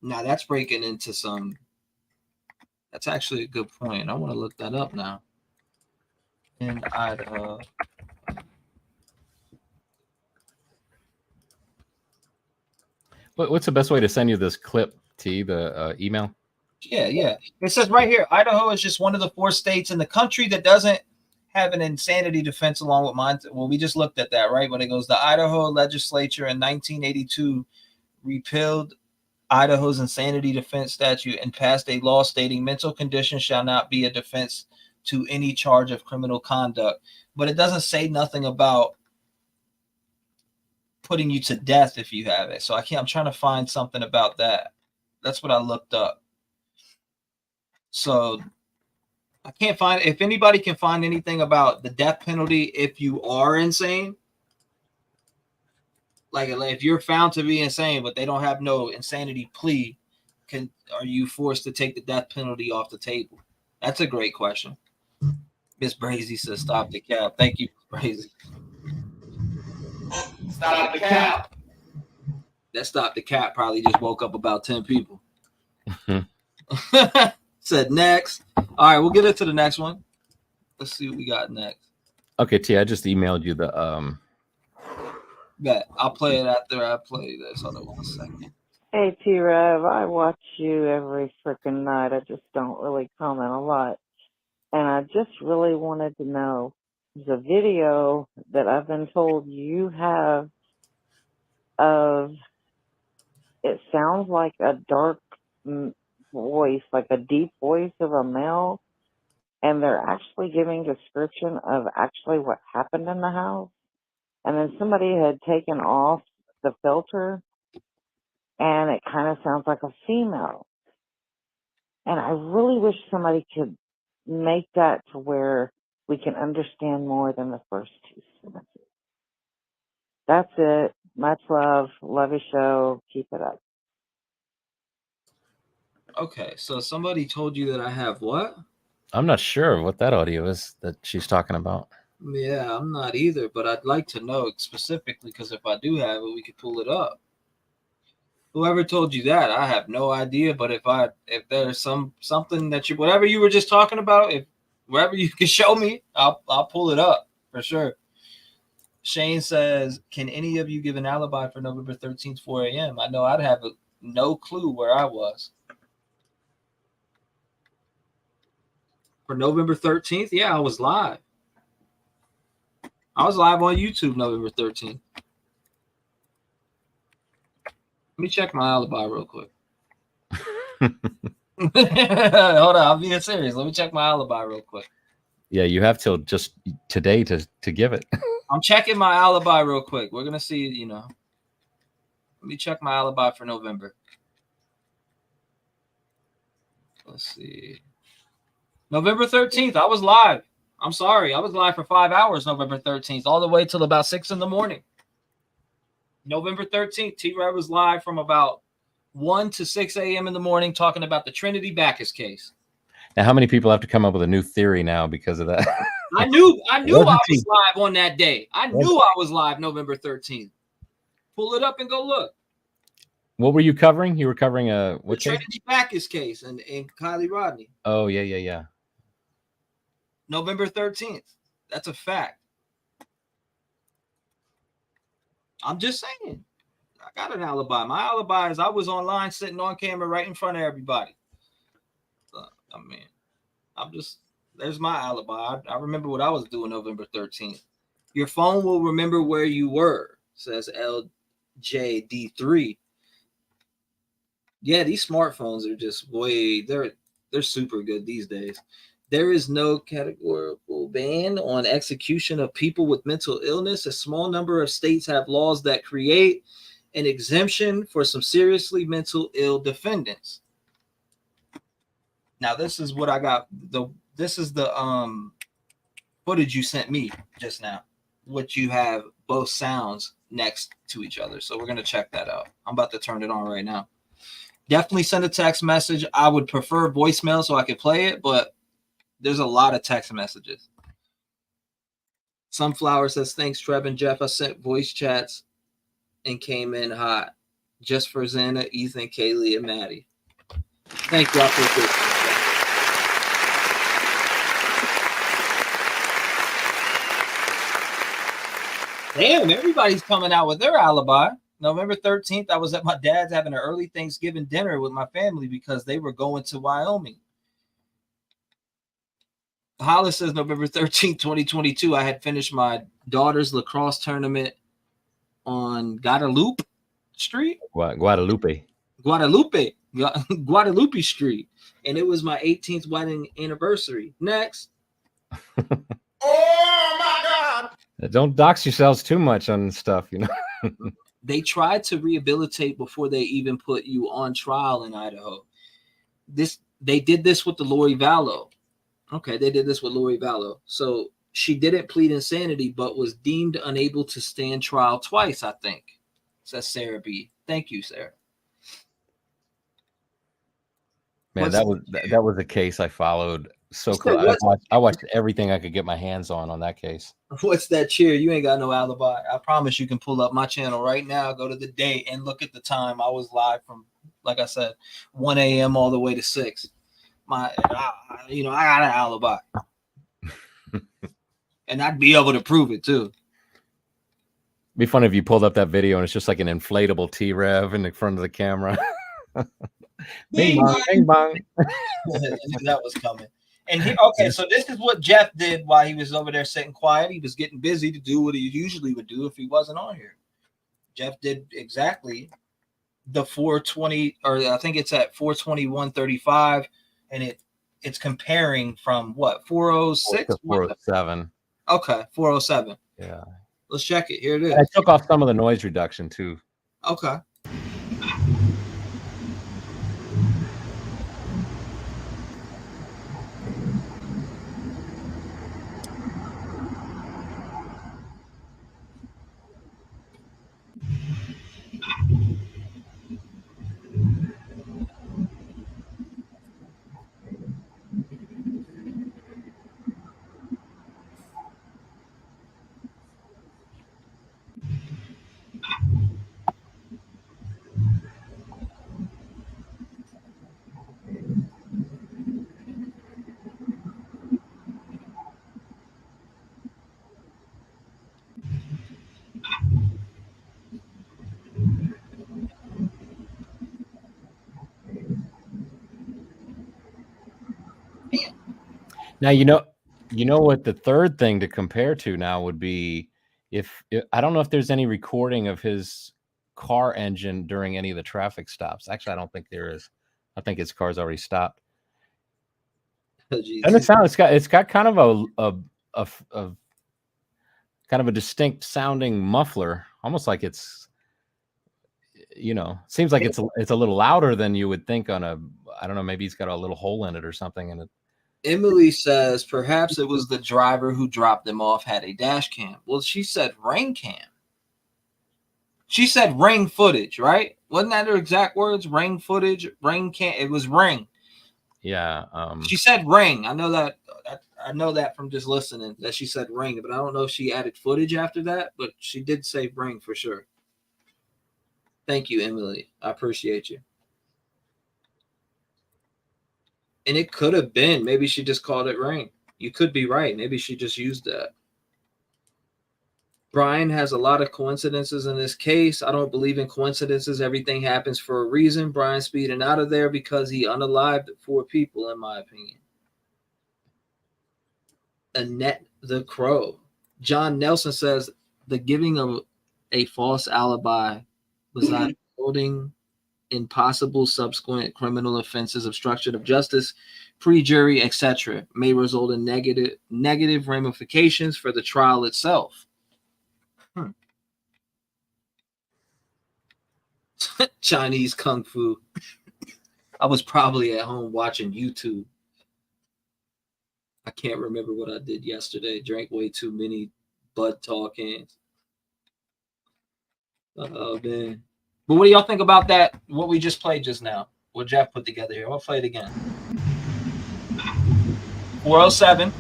Now that's breaking into some. That's actually a good point. I want to look that up now. In Idaho. What's the best way to send you this clip, T? The email? Yeah. It says right here, Idaho is just one of the 4 states in the country that doesn't have an insanity defense along with mine. Well, we just looked at that, right? When it goes, the Idaho legislature in 1982 repealed Idaho's insanity defense statute and passed a law stating mental condition shall not be a defense to any charge of criminal conduct. But it doesn't say nothing about putting you to death if you have it. So I'm trying to find something about that. That's what I looked up. So I can't find, if anybody can find anything about the death penalty if you are insane. Like if you're found to be insane, but they don't have no insanity plea, are you forced to take the death penalty off the table? That's a great question. Miss Brazy says, stop the cap. Thank you, Brazy. Stop the cap. That stop the cap probably just woke up about 10 people. Said next. All right, we'll get into the next one. Let's see what we got next. Okay, T, I just emailed you the Yeah, I'll play it after I play this. Hold on 1 second. Hey, T-REV, I watch you every freaking night. I just don't really comment a lot. And I just really wanted to know, there's a video that I've been told you have of, it sounds like a dark voice, like a deep voice of a male, and they're actually giving description of actually what happened in the house. And then somebody had taken off the filter, and it kind of sounds like a female. And I really wish somebody could make that to where we can understand more than the first 2 sentences. That's it. Much love. Love your show. Keep it up. Okay, so somebody told you that I have what? I'm not sure what that audio is that she's talking about. Yeah, I'm not either, but I'd like to know specifically because if I do have it, we could pull it up. Whoever told you that, I have no idea. But if there's something that you, whatever you were just talking about, if wherever you can show me, I'll pull it up for sure. Shane says, "Can any of you give an alibi for November 13th, 4 a.m.?" I know I'd have no clue where I was. For November 13th, yeah, I was live. I was live on YouTube November 13th. Let me check my alibi real quick. Hold on, I'm being serious. Let me check my alibi real quick. Yeah, you have till just today to give it. I'm checking my alibi real quick. We're gonna see, Let me check my alibi for November. Let's see. November 13th, I was live. I'm sorry. I was live for 5 hours November 13th, all the way till about 6 in the morning. November 13th, T-REV was live from about 1 to 6 a.m. in the morning talking about the Trinity Bacchus case. Now, how many people have to come up with a new theory now because of that? I knew I was live on that day. I knew I was live November 13th. Pull it up and go look. What were you covering? You were covering The what case? Trinity Bacchus case and Kylie Rodney. Oh, yeah. November 13th. That's a fact. I'm just saying. I got an alibi. My alibi is I was online sitting on camera right in front of everybody. There's my alibi. I remember what I was doing November 13th. Your phone will remember where you were, says LJD3. Yeah, these smartphones are just they're super good these days. There is no categorical ban on execution of people with mental illness. A small number of states have laws that create an exemption for some seriously mental ill defendants. Now, this is what I got. This is the footage you sent me just now, which you have both sounds next to each other. So we're going to check that out. I'm about to turn it on right now. Definitely send a text message. I would prefer voicemail so I could play it, but there's a lot of text messages. Sunflower says, "Thanks, Trev and Jeff. I sent voice chats and came in hot just for Xana, Ethan, Kaylee, and Maddie." Thank you. I appreciate it. Damn, everybody's coming out with their alibi. November 13th, I was at my dad's having an early Thanksgiving dinner with my family because they were going to Wyoming. Hollis says November 13th, 2022, I had finished my daughter's lacrosse tournament on Guadalupe Street. Guadalupe Street. And it was my 18th wedding anniversary. Next. Oh my God. Don't dox yourselves too much on stuff, They tried to rehabilitate before they even put you on trial in Idaho. They did this with the Lori Vallow. Okay, they did this with Lori Vallow. So she didn't plead insanity, but was deemed unable to stand trial twice, I think, says Sarah B. Thank you, Sarah. Man, that was a case I followed so close. I watched everything I could get my hands on that case. What's that cheer? You ain't got no alibi. I promise you can pull up my channel right now, go to the date, and look at the time. I was live from, like I said, 1 a.m. all the way to 6. I got an alibi. And I'd be able to prove it, too. Be fun if you pulled up that video and it's just like an inflatable T-REV in the front of the camera. Bing bong, bing bong. That was coming. And so this is what Jeff did while he was over there sitting quiet. He was getting busy to do what he usually would do if he wasn't on here. Jeff did exactly the 420, or I think it's at 421.35, and it's comparing from what, 406 to 407. Okay, 407. Yeah. Let's check it. Here it is. I took off some of the noise reduction too. Okay. Now you know what the third thing to compare to now would be if I don't know if there's any recording of his car engine during any of the traffic stops. Actually, I don't think there is. I think his car's already stopped. And it sounds it's got kind of a kind of a distinct sounding muffler, almost like it's seems like it's a little louder than you would think on a, I don't know, maybe he's got a little hole in it or something. And Emily says perhaps it was the driver who dropped them off had a dash cam. Well, she said ring cam. She said ring footage, right? Wasn't that her exact words? Ring footage, ring cam. It was ring. Yeah. She said ring. I know that from just listening that she said ring, but I don't know if she added footage after that, but she did say ring for sure. Thank you, Emily. I appreciate you. And it could have been, maybe she just called it ring. You could be right. Maybe she just used that. Bryan has a lot of coincidences in this case. I don't believe in coincidences. Everything happens for a reason. Bryan speeding out of there because he unalived 4 people, in my opinion. Annette the Crow. John Nelson says the giving of a false alibi was not holding in possible subsequent criminal offenses, obstruction of justice, pre-jury, etc., may result in negative ramifications for the trial itself. Chinese Kung Fu. I was probably at home watching YouTube. I can't remember what I did yesterday. Drank way too many Bud Tall cans. Oh, man. But what do y'all think about that? What we just played just now? What Jeff put together here. I'll play it again. 407.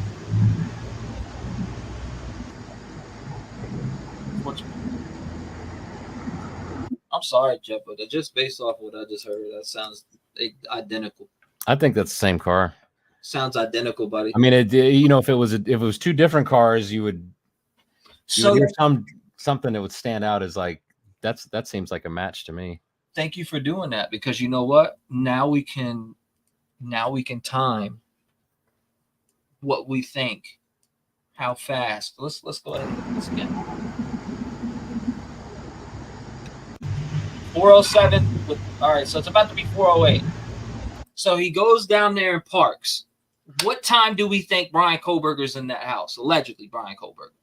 I'm sorry, Jeff, but just based off what I just heard, that sounds identical. I think that's the same car. Sounds identical, buddy. I mean, if it was 2 different cars, you would hear something that would stand out as like that seems like a match to me. Thank you for doing that, because you know what? Now we can time what we think, how fast. Let's go ahead and look at this again. 407. All right, so it's about to be 408. So he goes down there and parks. What time do we think Bryan Kohberger's in that house? Allegedly, Bryan Kohberger.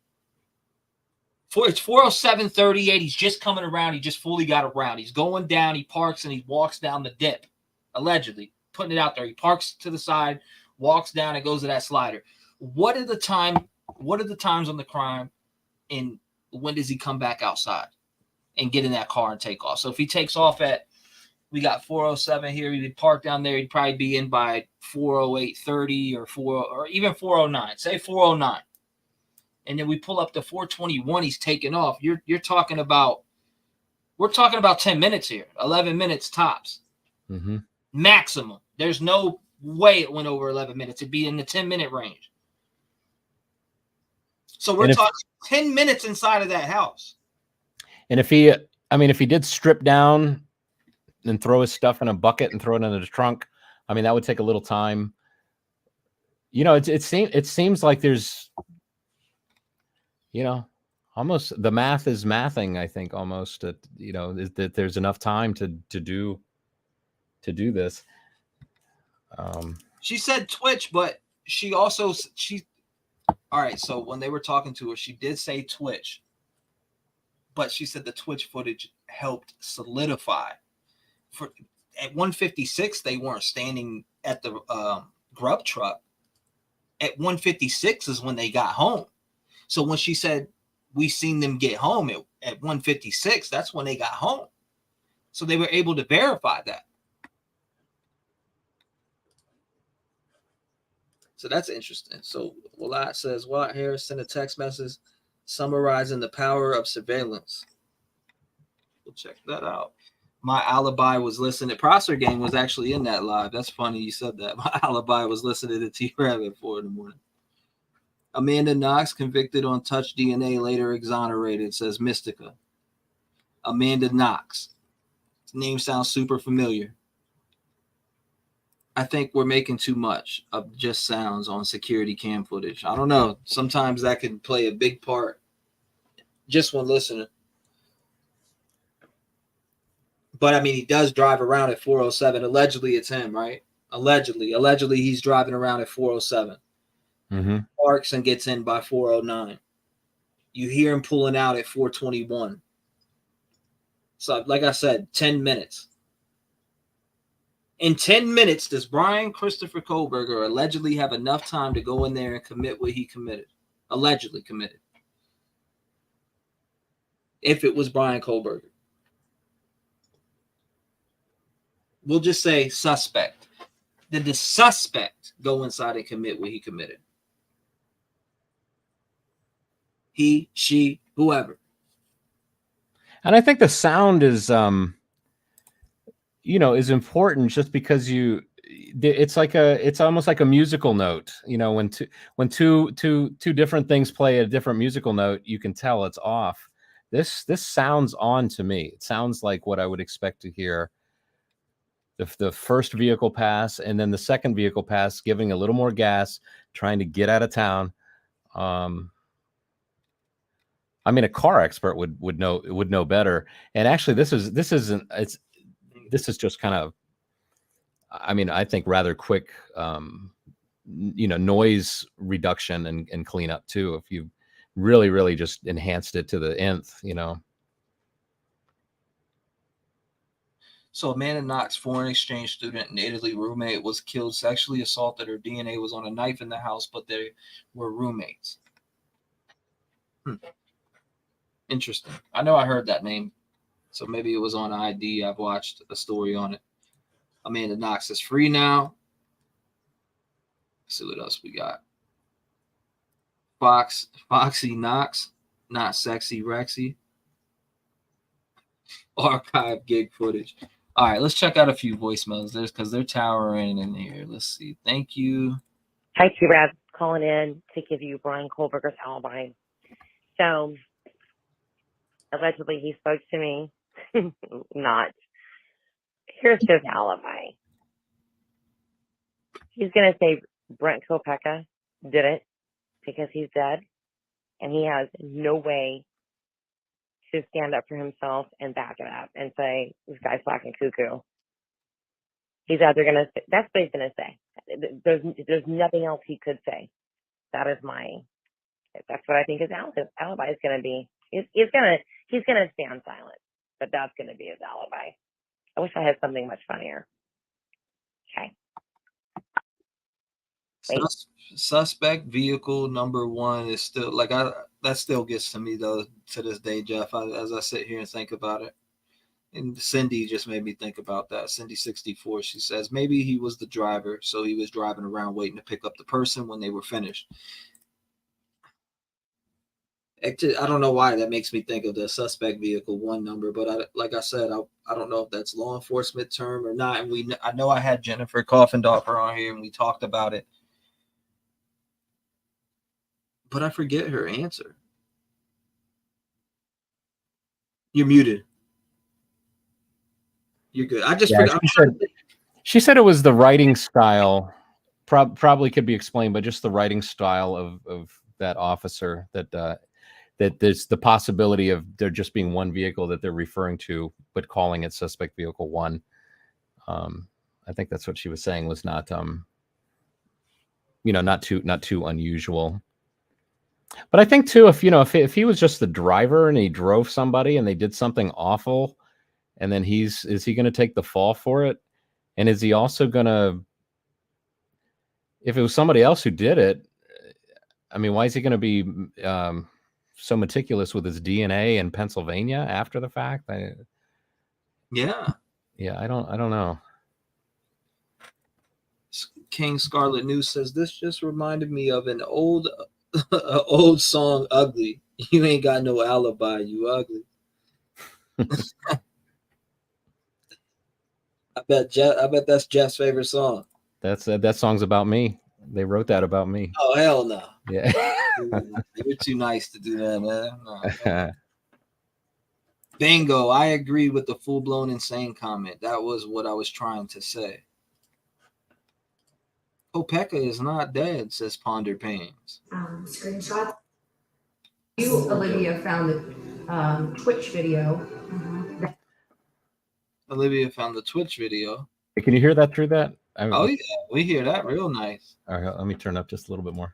It's 407:38. He's just coming around. He just fully got around. He's going down. He parks and he walks down the dip. Allegedly, putting it out there. He parks to the side, walks down, and goes to that slider. What are the times on the crime, and when does he come back outside and get in that car and take off? So if he takes off we got 407 here. He'd park down there. He'd probably be in by 408:30 or even 409. Say 409. And then we pull up to 421. He's taking off. We're talking about 10 minutes here. 11 minutes tops. Mm-hmm. Maximum. There's no way it went over 11 minutes. It'd be in the 10-minute range. So we're talking 10 minutes inside of that house. And if he did strip down and throw his stuff in a bucket and throw it in the trunk, I mean, that would take a little time. It seems like there's, almost the math is mathing. I think almost that there's enough time to do this. She said Twitch, but she all right. So when they were talking to her, she did say Twitch, but she said the Twitch footage helped solidify. At 156, they weren't standing at the grub truck. At 156 is when they got home. So when she said we seen them get home at 156, that's when they got home. So they were able to verify that. So that's interesting. So Walat says, Watt Harris sent a text message summarizing the power of surveillance. We'll check that out. My alibi was listening. Prosser Gang was actually in that live. That's funny you said that. My alibi was listening to T-REV at 4 a.m. Amanda Knox convicted on touch DNA, later exonerated, says Mystica. Amanda Knox. His name sounds super familiar. I think we're making too much of just sounds on security cam footage. I don't know. Sometimes that can play a big part just when listening. But I mean, he does drive around at 407. Allegedly, it's him, right? Allegedly, he's driving around at 407. Mm-hmm. Parks and gets in by 409. You hear him pulling out at 421. So, like I said, 10 minutes. In 10 minutes, does Bryan Christopher Kohberger allegedly have enough time to go in there and commit what he committed? Allegedly committed. If it was Bryan Kohberger. We'll just say suspect. Did the suspect go inside and commit what he committed? He, she, whoever. And I think the sound is, is important just because it's almost like a musical note. When two different things play a different musical note, you can tell it's off. This sounds on to me. It sounds like what I would expect to hear. The first vehicle pass, and then the second vehicle pass, giving a little more gas, trying to get out of town. I mean, a car expert would know better. And actually, this is just kind of, I mean, I think rather quick, noise reduction and cleanup too. If you really just enhanced it to the nth, So Amanda Knox, foreign exchange student and Italy roommate, was killed, sexually assaulted. Her DNA was on a knife in the house, but they were roommates. Interesting. I know I heard that name, so maybe it was on ID. I've watched a story on it. Amanda Knox is free now. Let's see what else we got. Foxy Knox, not sexy Rexy. Archive gig footage. All right, let's check out a few voicemails. Because they're towering in here. Let's see. Thank you. Hi, T-REV. Calling in to give you Bryan Kohberger's alibi. So, allegedly, he spoke to me. Not. Here's his alibi. He's going to say Brent Kopeka did it because he's dead, and he has no way to stand up for himself and back it up and say, this guy's fucking cuckoo. He's either going to say, that's what he's going to say. There's nothing else he could say. That's what I think his alibi is going to be. He's going to stand silent, but that's going to be his alibi. I wish I had something much funnier. Okay. Suspect vehicle number one is still that still gets to me though to this day, Jeff. As I sit here and think about it, and Cindy just made me think about that. Cindy 64, she says maybe he was the driver, so he was driving around waiting to pick up the person when they were finished. I don't know why that makes me think of the suspect vehicle one number, but like I said, I don't know if that's law enforcement term or not. And I know I had Jennifer Coffendorfer on here and we talked about it. But I forget her answer. You're muted. You're good. I just forgot. She said it was the writing style. Probably could be explained, but just the writing style of that officer that there's the possibility of there just being one vehicle that they're referring to, but calling it suspect vehicle one. I think that's what she was saying was not not too unusual. But I think too, if he was just the driver and he drove somebody and they did something awful, and then is he going to take the fall for it? And is he also going to, if it was somebody else who did it, I mean, why is he going to be so meticulous with his DNA in Pennsylvania after the fact? Yeah, I don't know. King Scarlet News says this just reminded me of an old song, Ugly. You ain't got no alibi, you ugly. I bet that's Jeff's favorite song. That song's about me. They wrote that about me. Oh, hell no. Yeah. You're too nice to do that, man. No. Bingo. I agree with the full-blown insane comment. That was what I was trying to say. Kopeka is not dead, says Ponder Pains. Screenshots. Olivia found the Twitch video. Olivia found the Twitch video. Hey, can you hear that through that? Oh yeah, we hear that real nice. All right, let me turn up just a little bit more.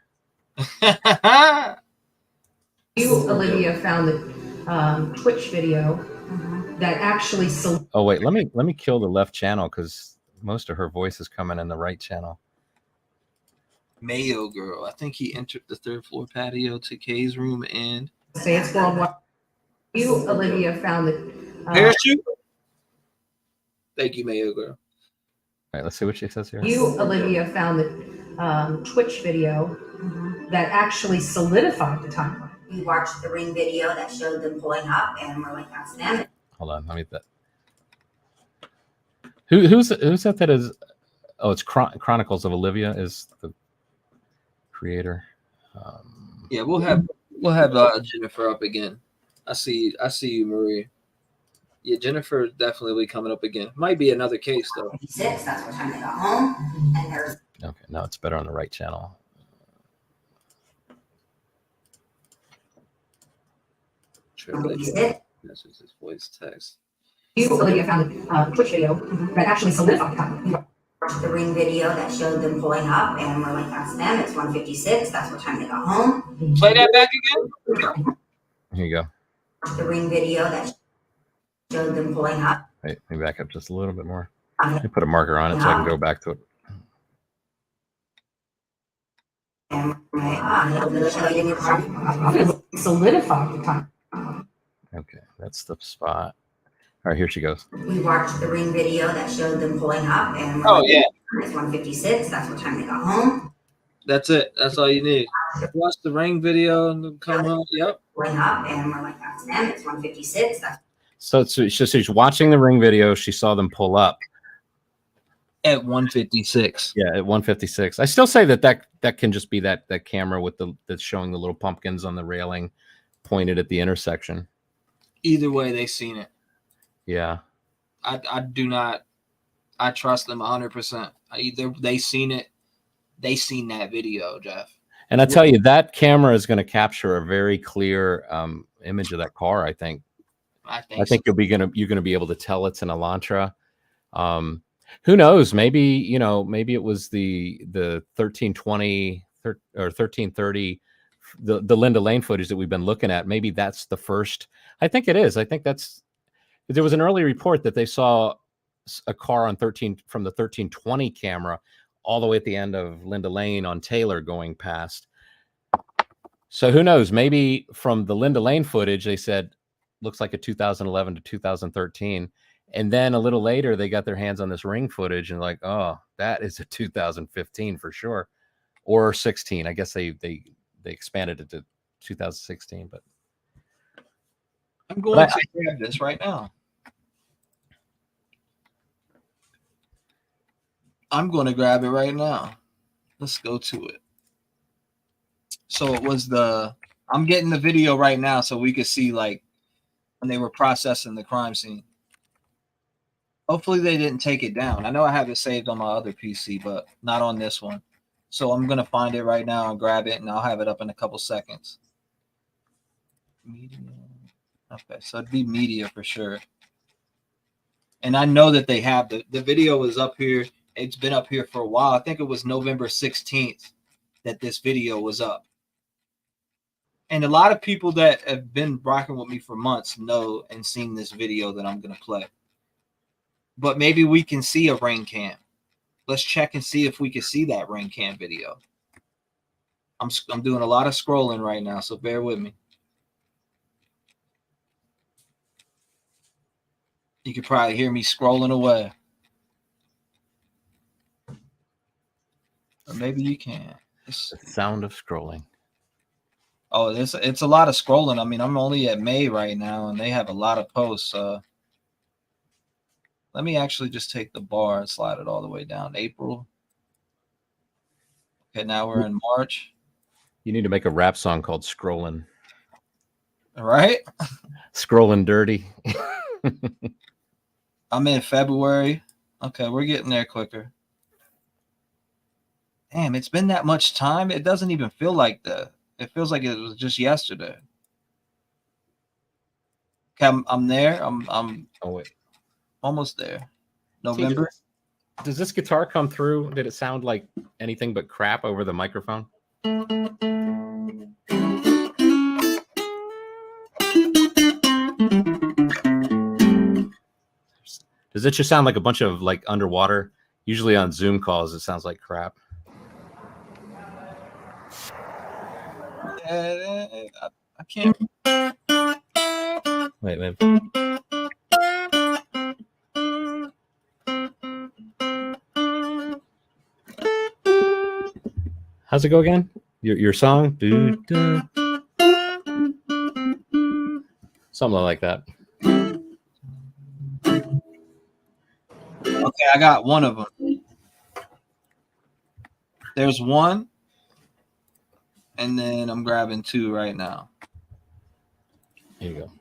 Olivia found the Twitch video that actually. Oh wait, let me kill the left channel because most of her voice is coming in the right channel. Mayo Girl. I think he entered the third floor patio to Kay's room and Say it's worldwide. Olivia found the parachute. Thank you, Mayo Girl. All right, let's see what she says here. Olivia found the Twitch video that actually solidified the timeline. We watched the ring video that showed them pulling up, and we're like, that's them. Hold on, let me that. Who's that? That is. Oh, it's Chronicles of Olivia is the creator. Yeah, we'll have Jennifer up again. I see you, Marie. Yeah, Jennifer definitely will be coming up again. Might be another case though. 56. That's what time they got home, and there's. Okay, no, it's better on the right channel. This is his voice text. Olivia found the Twitch video that actually solidified the timeline. Watched the ring video that showed them pulling up, and we're like, that's them. It's 1:56. That's what time they got home. Play that back again. Here you go. Watched the ring video that showed them pulling up. Wait, let me back up just a little bit more. Let me put a marker on it so I can go back to it. Solidified the time. Okay, that's the spot. All right, here she goes. We watched the ring video that showed them pulling up, and we're like, it's 1:56. That's what time they got home. That's it. That's all you need. Watch the ring video and come up. Yep. Pulling up, and we're like, that's them. It's 1:56. That's So she's watching the ring video. She saw them pull up at 1:56. Yeah, at 1:56. I still say that can just be that camera with that's showing the little pumpkins on the railing, pointed at the intersection. Either way, they seen it. Yeah. I do not. I trust them 100%. Either they seen it, they seen that video, Jeff. And I tell you, that camera is going to capture a very clear image of that car. I think so. You're going to be able to tell it's an Elantra. Who knows? Maybe it was the 1320 or 1330, the Linda Lane footage that we've been looking at. Maybe that's the first. I think it is. I think there was an early report that they saw a car from the 1320 camera all the way at the end of Linda Lane on Taylor going past. So who knows? Maybe from the Linda Lane footage, they said looks like a 2011 to 2013. And then a little later, they got their hands on this ring footage and like, oh, that is a 2015 for sure, or 16. I guess they expanded it to 2016. But I'm going to grab this right now. I'm going to grab it right now. Let's go to it. So it was I'm getting the video right now so we could see like when they were processing the crime scene. Hopefully they didn't take it down. I know I have it saved on my other PC, but not on this one. So I'm going to find it right now and grab it, and I'll have it up in a couple seconds. Media. Okay, so it'd be media for sure. And I know that they have the video is up here. It's been up here for a while. I think it was November 16th that this video was up. And a lot of people that have been rocking with me for months know and seen this video that I'm going to play. But maybe we can see a ring cam. Let's check and see if we can see that ring cam video. I'm doing a lot of scrolling right now, so bear with me. You could probably hear me scrolling away. Or maybe you can. The sound of scrolling. Oh, it's a lot of scrolling. I mean, I'm only at May right now, and they have a lot of posts. Let me actually just take the bar and slide it all the way down. April. Okay, now we're in March. You need to make a rap song called Scrollin'. All right. Scrollin' Dirty. I'm in February. Okay, we're getting there quicker. Damn, it's been that much time. It doesn't even feel like that. It feels like it was just yesterday. Okay, I'm there. I'm Oh wait, almost there. T, November. does this guitar come through? Did it sound like anything but crap over the microphone? Does it just sound like a bunch of like underwater? Usually on Zoom calls, it sounds like crap. I can't. Wait, man. How's it go again? Your song? Something like that. Okay, I got one of them. There's one, and then I'm grabbing two right now. Here you go.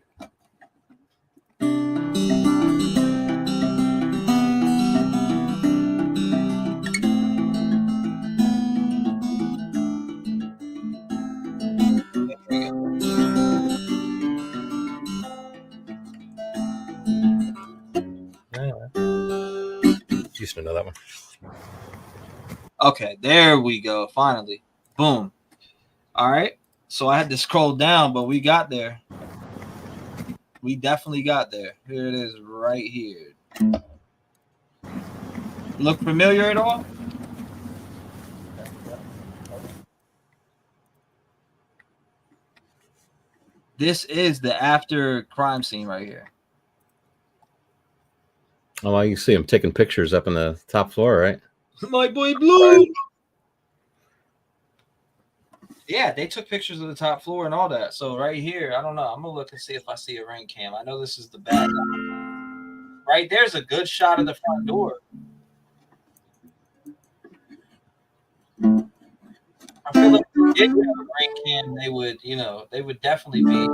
Used to know that one. Okay, there we go. Finally. Boom. All right. So I had to scroll down, but we got there. We definitely got there. Here it is right here. Look familiar at all? This is the after crime scene right here. Oh, well, you see him taking pictures up in the top floor, right? My boy Blue. Yeah, they took pictures of the top floor and all that. So right here, I don't know. I'm gonna look and see if I see a ring cam. I know this is the bad guy. Right there's a good shot of the front door. I feel like if they did have a ring cam, they would, they would definitely be.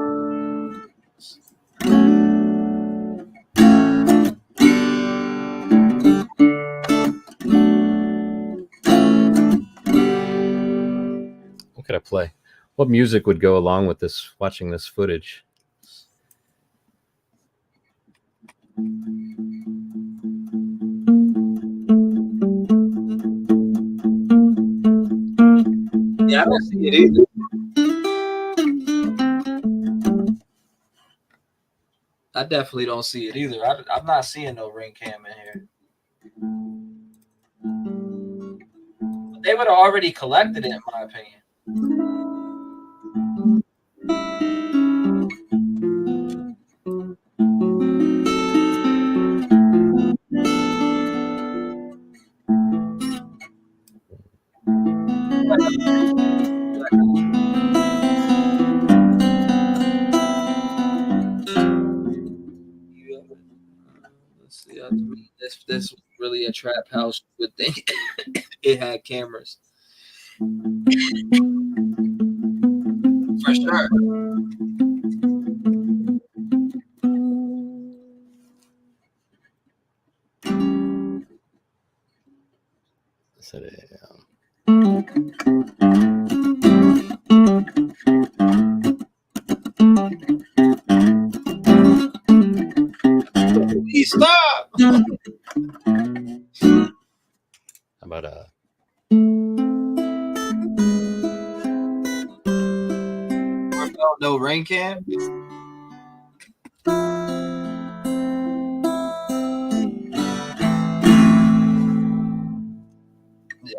What could I play? What music would go along with this? Watching this footage. Yeah, I don't see it either. I definitely don't see it either. I'm not seeing no ring cam in here. But they would have already collected it, in my opinion. Let's see. I mean, this was really a trap house. You would think it had cameras. For sure. Please stop. How about no rain cam? Yeah,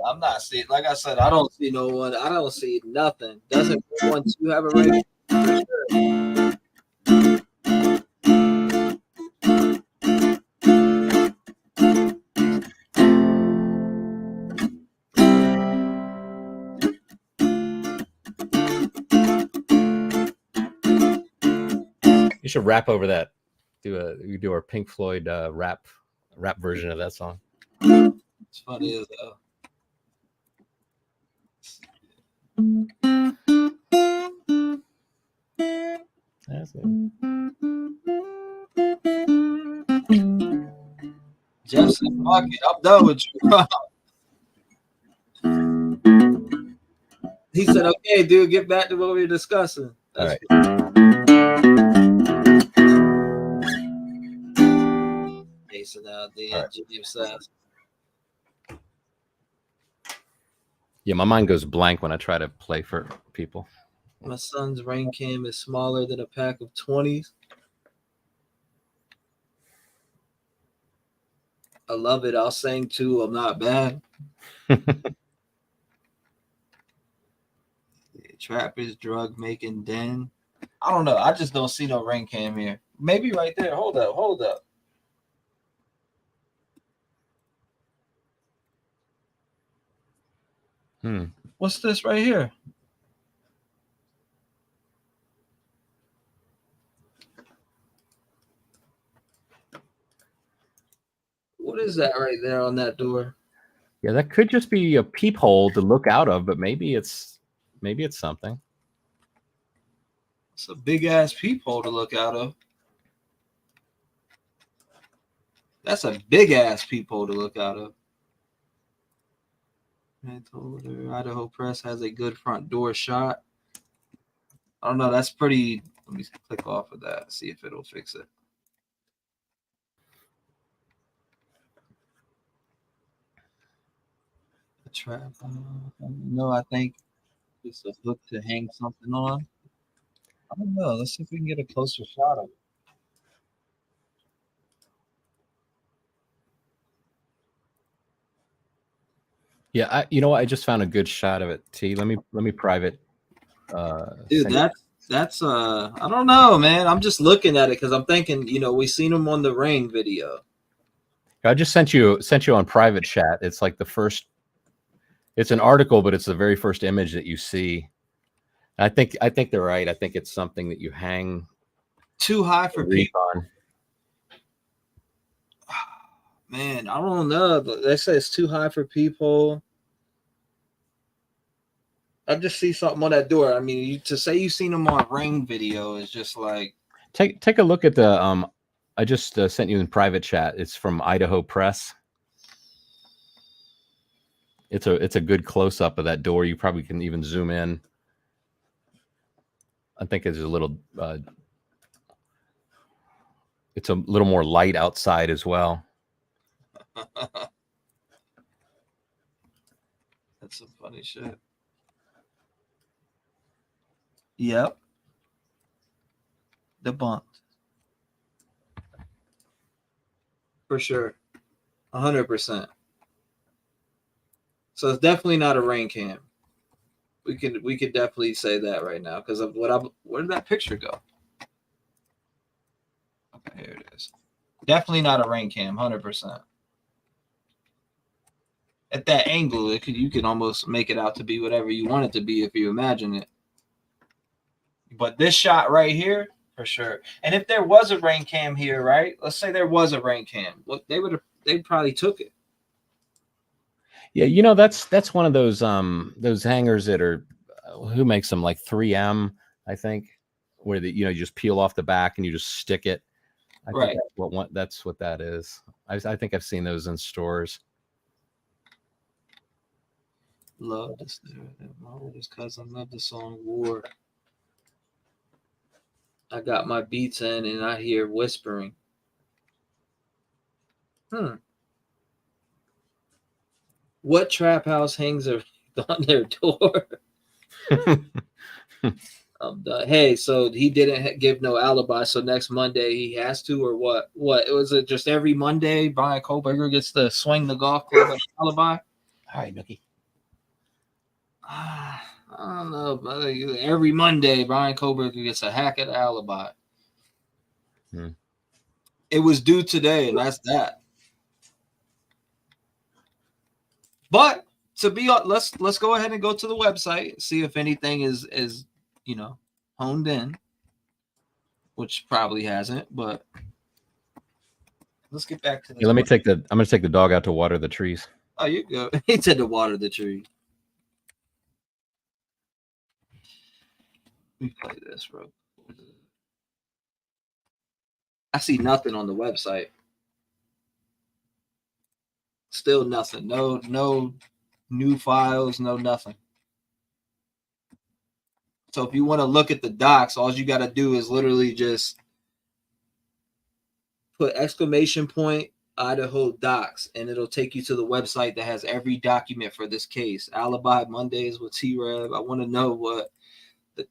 I'm not seeing. Like I said, I don't see no one. I don't see nothing. Doesn't want to have a rain cam? For sure. You should rap over that. We do our Pink Floyd rap version of that song. It's funny as hell. That's it. Jeff said, "Fuck it, I'm done with you." He said, "Okay, dude, get back to what we were discussing." All right. Jason out there, Jimmy says. Yeah, my mind goes blank when I try to play for people. My son's ring cam is smaller than a pack of 20s. I love it. I'll sing too. I'm not bad. Trappers, drug making den. I don't know. I just don't see no ring cam here. Maybe right there. Hold up. What's this right here? What is that right there on that door? Yeah, that could just be a peephole to look out of, but maybe it's something. It's a big ass peephole to look out of. That's a big ass peephole to look out of. I told her Idaho Press has a good front door shot. I don't know. That's pretty. Let me click off of that. See if it'll fix it. A trap. No, I think it's a hook to hang something on. I don't know. Let's see if we can get a closer shot of it. Yeah, you know what? I just found a good shot of it. T, let me private. Dude, that's I don't know, man. I'm just looking at it because I'm thinking, we seen him on the ring video. I just sent you on private chat. It's like the first. It's an article, but it's the very first image that you see. I think they're right. I think it's something that you hang too high for people. On. Man, I don't know. They say it's too high for people. I just see something on that door. I mean, to say you've seen them on a ring video is just like. Take a look at the. I just sent you in private chat. It's from Idaho Press. It's a good close up of that door. You probably can even zoom in. I think it's a little. It's a little more light outside as well. That's some funny shit. Yep. Debunked. For sure. 100%. So it's definitely not a ring cam. We could definitely say that right now because of where did that picture go? Okay, here it is. Definitely not a ring cam, 100%. At that angle, you can almost make it out to be whatever you want it to be if you imagine it. But this shot right here, for sure. And if there was a ring cam here, right? Let's say there was a ring cam. Well, they probably took it. Yeah, that's one of those hangers that are who makes them, like 3M, I think, where you just peel off the back and you just stick it. I right. think that's what that is. I think I've seen those in stores. Love this. My oldest cousin loved the song War. I got my beats in and I hear whispering. What trap house hangs on their door? I'm done. Hey, so he didn't give no alibi. So next Monday he has to, or what? What was it? Just every Monday, Bryan Kohberger gets to swing the golf club alibi. All right, Nookie. I don't know, but every Monday Bryan Kohberger gets a hack at alibi. It was due today, and that's that. But to be honest, let's go ahead and go to the website, see if anything is honed in, which probably hasn't. But let's get back to this. Yeah, I'm gonna take the dog out to water the trees. Oh, you go. He said to water the tree. Let me play this, bro. I see nothing on the website. Still nothing. No new files, no nothing. So if you want to look at the docs, all you got to do is literally just put !Idaho docs, and it'll take you to the website that has every document for this case. Alibi Mondays with T-REV. I want to know what the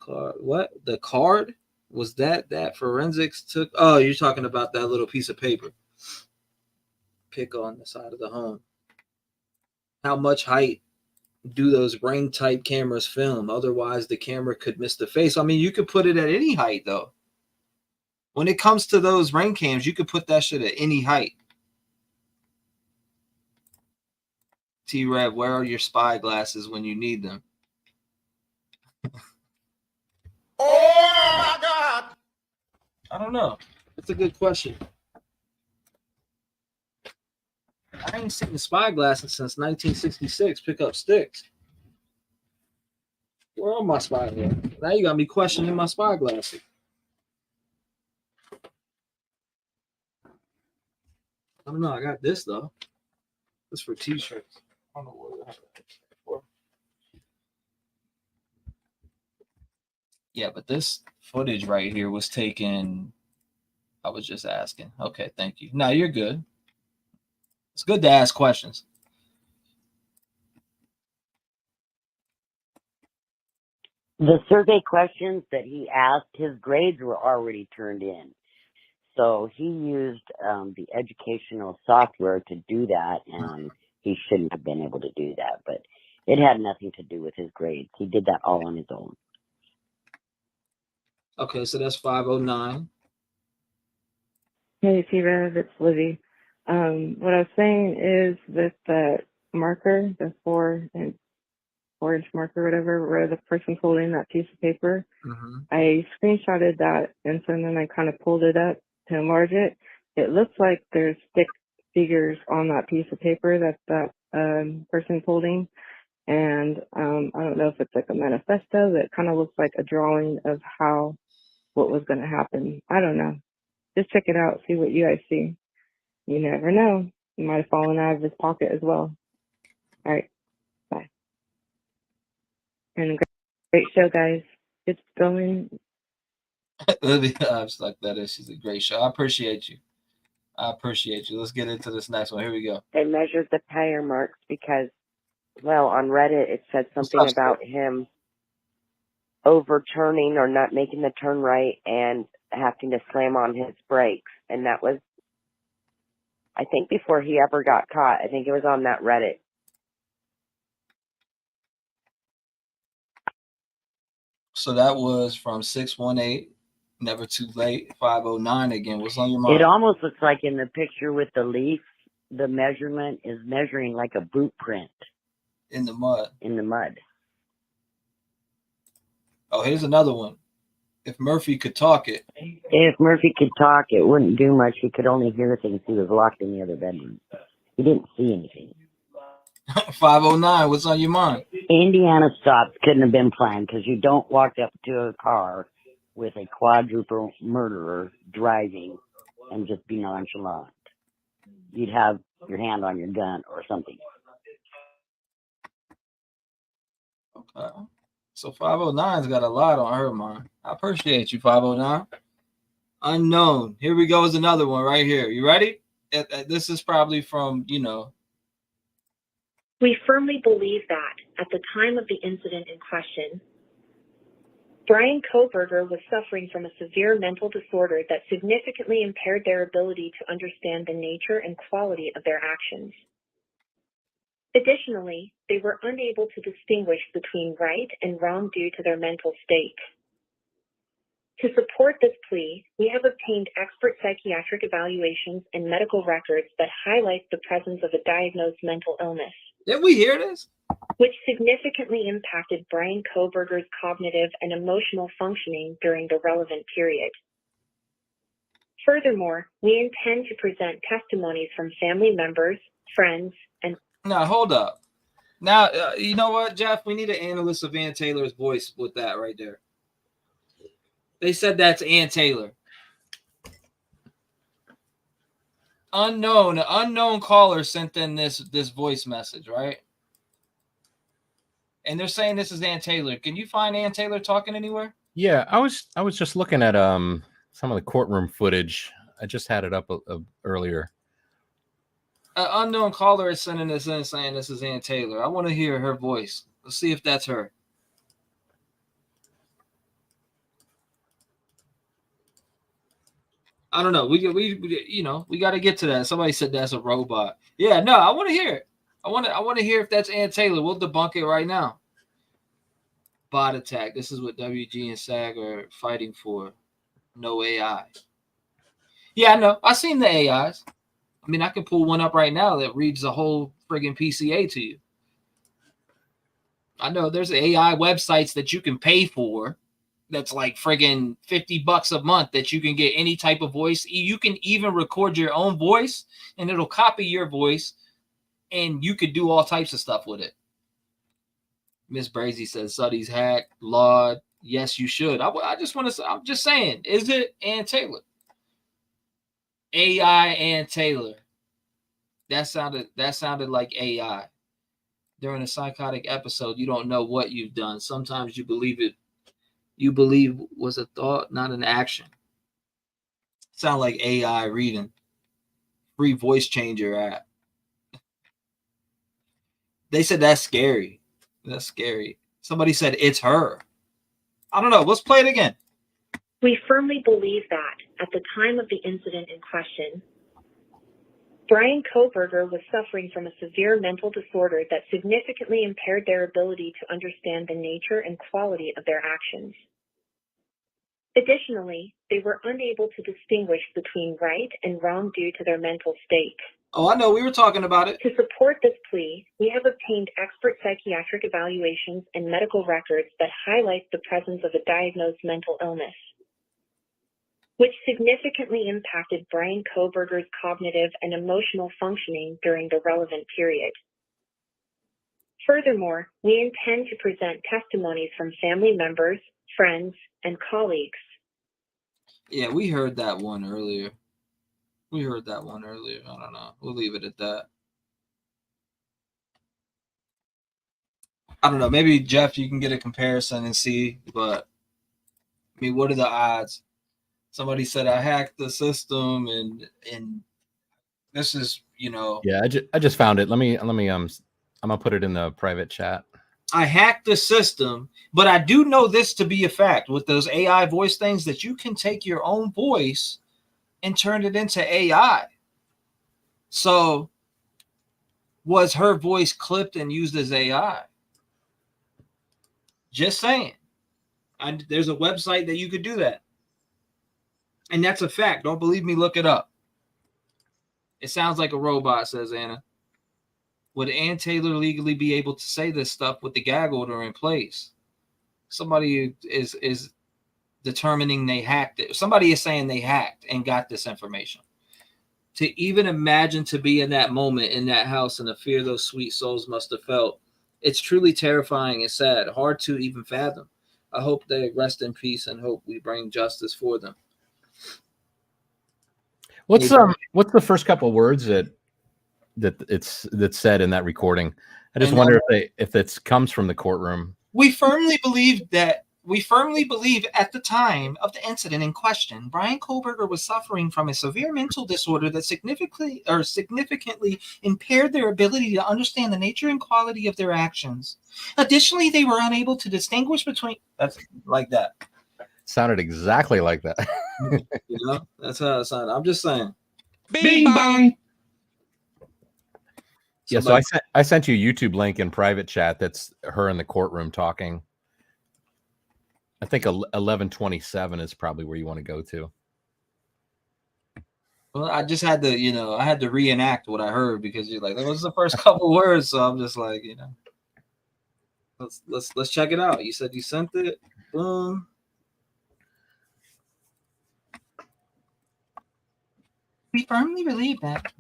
card was that forensics took. Oh, you're talking about that little piece of paper. Pick on the side of the home. How much height do those ring type cameras film? Otherwise, the camera could miss the face. I mean, you could put it at any height, though. When it comes to those ring cams, you could put that shit at any height. T-REV, where are your spy glasses when you need them? Oh, my God. I don't know. That's a good question. I ain't seen the spy glasses since 1966. Pick up sticks. Where are my spy glasses? Now you got me questioning my spy glasses. I don't know. I got this, though. This for t-shirts. I don't know what I have it for. Yeah, but this footage right here was taken. I was just asking. Okay, thank you. No, you're good. It's good to ask questions. The survey questions that he asked, his grades were already turned in. So he used the educational software to do that, and he shouldn't have been able to do that. But it had nothing to do with his grades. He did that all on his own. Okay, so that's 509. Hey, T-REV, it's Livy. What I was saying is with the marker, the 4-inch marker, whatever, where the person's holding that piece of paper, I screenshotted that, and so then I kind of pulled it up to enlarge it. It looks like there's stick figures on that piece of paper that person's holding, and I don't know if it's like a manifesto, but it kind of looks like a drawing of what was going to happen. I don't know. Just check it out, see what you guys see. You never know. He might have fallen out of his pocket as well. All right. Bye. And great show, guys. It's going. I'm stuck that is. She's a great show. I appreciate you. Let's get into this next one. Here we go. They measured the tire marks because, well, on Reddit it said something about him overturning or not making the turn right and having to slam on his brakes. And that was, I think, before he ever got caught. I think it was on that Reddit. So that was from 618, Never Too Late, 509 again. What's on your mind? It almost looks like in the picture with the leaf, the measurement is measuring like a boot print. In the mud. In the mud. Oh, here's another one. If Murphy could talk it. If Murphy could talk, it wouldn't do much. He could only hear things. He was locked in the other bedroom. He didn't see anything. 509, what's on your mind? Indiana stops couldn't have been planned because you don't walk up to a car with a quadruple murderer driving and just be nonchalant. You'd have your hand on your gun or something. Okay. So 509's got a lot on her mind. I appreciate you, 509. Unknown. Here we go is another one right here. You ready? This is probably from, We firmly believe that at the time of the incident in question, Bryan Kohberger was suffering from a severe mental disorder that significantly impaired their ability to understand the nature and quality of their actions. Additionally, they were unable to distinguish between right and wrong due to their mental state. To support this plea, we have obtained expert psychiatric evaluations and medical records that highlight the presence of a diagnosed mental illness. Did we hear this? Which significantly impacted Bryan Kohberger's cognitive and emotional functioning during the relevant period. Furthermore, we intend to present testimonies from family members, friends, and... Now, hold up. Now, you know what, Jeff? We need an analyst of Ann Taylor's voice with that right there. They said that's Ann Taylor. An unknown caller sent in this voice message, right? And they're saying this is Ann Taylor. Can you find Ann Taylor talking anywhere? Yeah, I was just looking at some of the courtroom footage. I just had it up earlier. An unknown caller is sending this in saying this is Ann Taylor. I want to hear her voice. Let's see if that's her. I don't know. We got to get to that. Somebody said that's a robot. Yeah, no, I want to hear it. I want to hear if that's Ann Taylor. We'll debunk it right now. Bot attack. This is what WG and SAG are fighting for. No AI. Yeah, I know. I've seen the AIs. I mean, I can pull one up right now that reads the whole friggin' PCA to you. I know there's AI websites that you can pay for that's like friggin' $50 a month that you can get any type of voice. You can even record your own voice and it'll copy your voice and you could do all types of stuff with it. Miss Brazy says, Suddy's hacked. Lord, yes, you should. I just want to say, I'm just saying, is it Ann Taylor? AI Ann Taylor. That sounded like AI. During a psychotic episode, you don't know what you've done. Sometimes you believe it. You believe was a thought, not an action. Sound like AI reading. Free voice changer app. They said that's scary. That's scary. Somebody said it's her. I don't know. Let's play it again. We firmly believe that at the time of the incident in question, Bryan Kohberger was suffering from a severe mental disorder that significantly impaired their ability to understand the nature and quality of their actions. Additionally, they were unable to distinguish between right and wrong due to their mental state. Oh, I know. We were talking about it. To support this plea, we have obtained expert psychiatric evaluations and medical records that highlight the presence of a diagnosed mental illness, which significantly impacted Bryan Kohberger's cognitive and emotional functioning during the relevant period. Furthermore, we intend to present testimonies from family members, friends, and colleagues. Yeah, we heard that one earlier. I don't know. We'll leave it at that. I don't know. Maybe, Jeff, you can get a comparison and see. But, I mean, what are the odds? Somebody said I hacked the system, and this is, Yeah, I just found it. Let me I'm gonna put it in the private chat. I hacked the system, but I do know this to be a fact with those AI voice things that you can take your own voice and turn it into AI. So was her voice clipped and used as AI? Just saying. There's a website that you could do that. And that's a fact. Don't believe me, look it up. It sounds like a robot, says Anna. Would Ann Taylor legally be able to say this stuff with the gag order in place? Somebody is determining they hacked it. Somebody is saying they hacked and got this information. To even imagine to be in that moment in that house and the fear those sweet souls must have felt, it's truly terrifying and sad, hard to even fathom. I hope they rest in peace and hope we bring justice for them. What's the first couple words that's said in that recording? I just wonder if it comes from the courtroom. We firmly believe at the time of the incident in question, Bryan Kohberger was suffering from a severe mental disorder that significantly impaired their ability to understand the nature and quality of their actions. Additionally, they were unable to distinguish between. That's like that. Sounded exactly like that. That's how it sounded. I'm just saying. Bing bang. Yeah, so I sent you a YouTube link in private chat. That's her in the courtroom talking. I think 1127 is probably where you want to go to. Well, I just had to, I had to reenact what I heard because you're like, that was the first couple words. So I'm just like, let's check it out. You said you sent it. Boom. We firmly believe that.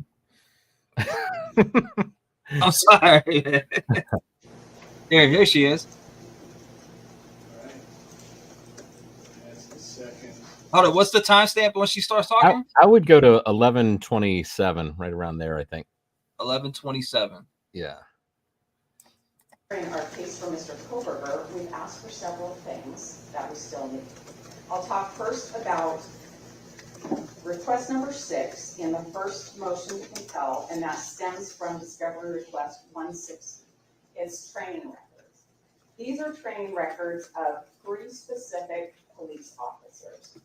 I'm sorry. Here she is. Hold on, what's the timestamp when she starts talking? I would go to 1127, right around there, I think. 1127. Yeah. In our case for Mr. Kohberger, we've asked for several things that we still need. I'll talk first about request number 6 in the first motion to compel, and that stems from discovery request 160. It's training records. These are training records of 3 specific police officers.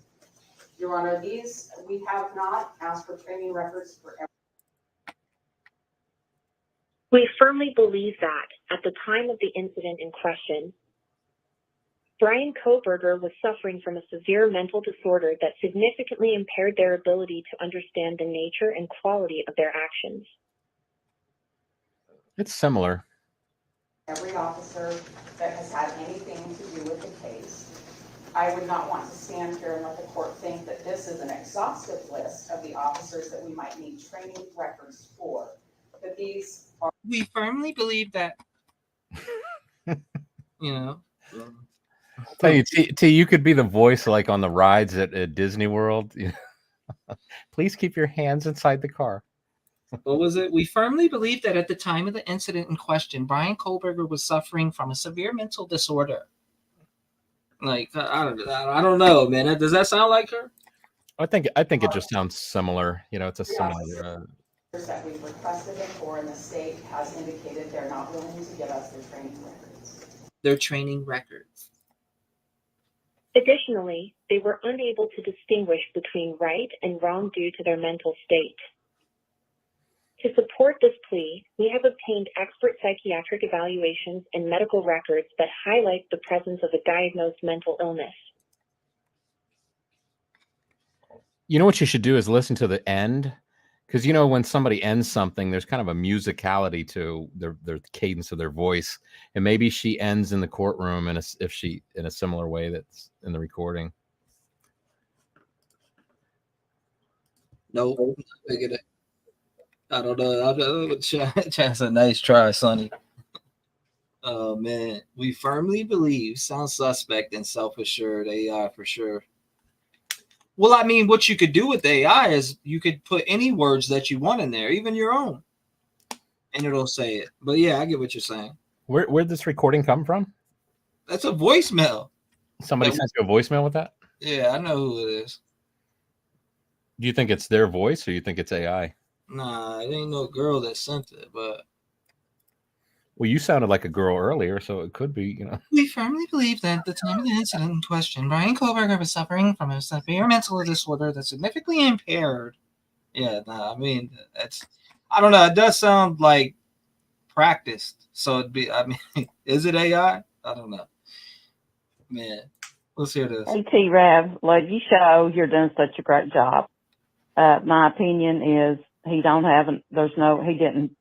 Your Honor, these, we have not asked for training records for every. We firmly believe that at the time of the incident in question, Bryan Kohberger was suffering from a severe mental disorder that significantly impaired their ability to understand the nature and quality of their actions. It's similar. Every officer that has had anything to do with the case. I would not want to stand here and let the court think that this is an exhaustive list of the officers that we might need training records for. But these are. We firmly believe that, you know. Tell you, T, you could be the voice like on the rides at Disney World. Please keep your hands inside the car. What was it? We firmly believe that at the time of the incident in question, Bryan Kohberger was suffering from a severe mental disorder. Like, I don't know, man. Does that sound like her? I think it just sounds similar. You know, it's a similar. That we've requested it for, and the state has indicated they're not willing to give us their training records. Their training records. Additionally, they were unable to distinguish between right and wrong due to their mental state. To support this plea, we have obtained expert psychiatric evaluations and medical records that highlight the presence of a diagnosed mental illness. You know what you should do is listen to the end, because you know when somebody ends something, there's kind of a musicality to their cadence of their voice, and maybe she ends in the courtroom in a similar way that's in the recording. Nope. I don't know. That's a nice try, Sonny. Oh man, we firmly believe sound suspect and self-assured AI for sure. Well, I mean, what you could do with AI is you could put any words that you want in there, even your own, and it'll say it. But yeah, I get what you're saying. Where'd this recording come from? That's a voicemail. Somebody sent you a voicemail with that? Yeah, I know who it is. Do you think it's their voice or you think it's AI? Nah, it ain't no girl that sent it, but. Well, you sounded like a girl earlier, so it could be, you know. We firmly believe that at the time of the incident in question, Bryan Kohberger was suffering from a severe mental disorder that significantly impaired. Yeah, nah, I mean, I don't know. It does sound like practiced. So it'd be, I mean, is it AI? I don't know. Man, let's hear this. Hey, T-REV, love your show. You're doing such a great job. My opinion is he didn't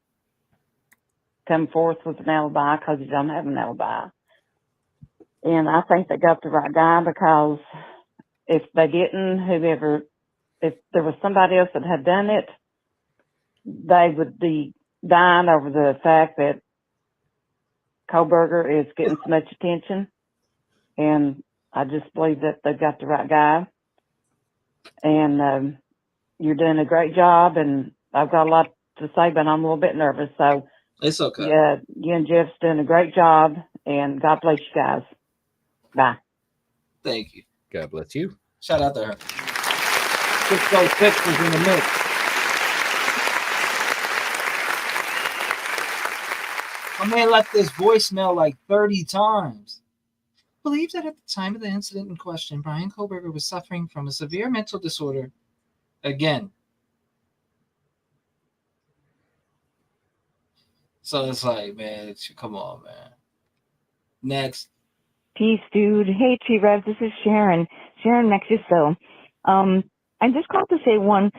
come forth with an alibi because he don't have an alibi. And I think they got the right guy, because if they didn't, if there was somebody else that had done it, they would be dying over the fact that Kohberger is getting so much attention. And I just believe that they've got the right guy. And you're doing a great job, and I've got a lot to say, but I'm a little bit nervous. So it's okay. Yeah, you and Jeff's doing a great job, and God bless you guys. Bye. Thank you. God bless you. Shout out to her. 606 was in the mix. I may have left this voicemail like 30 times. Believe that at the time of the incident in question, Bryan Kohberger was suffering from a severe mental disorder. Again. So it's like, man, come on, man. Next. Peace, dude. Hey, T-REV, this is Sharon. Sharon Mexiso. I just called to say one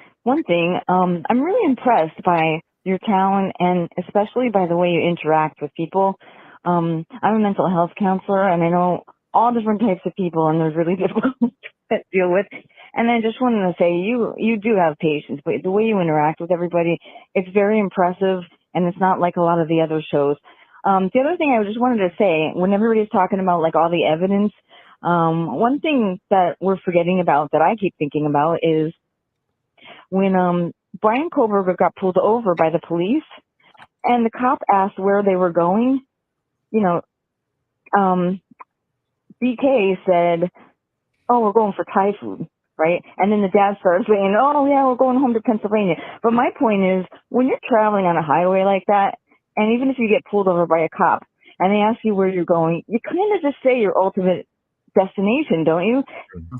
thing. I'm really impressed by your talent, and especially by the way you interact with people. I'm a mental health counselor, and I know all different types of people, and there's really difficult to deal with. And I just wanted to say, you do have patience, but the way you interact with everybody, it's very impressive, and it's not like a lot of the other shows. The other thing I just wanted to say, when everybody's talking about like all the evidence, one thing that we're forgetting about, that I keep thinking about, is when Bryan Kohberger got pulled over by the police, and the cop asked where they were going. you know, BK said, "Oh, we're going for Thai food." Right? And then the dad starts saying, "Oh yeah, we're going home to Pennsylvania." But my point is, when you're traveling on a highway like that, and even if you get pulled over by a cop and they ask you where you're going, you kind of just say your ultimate destination, don't you?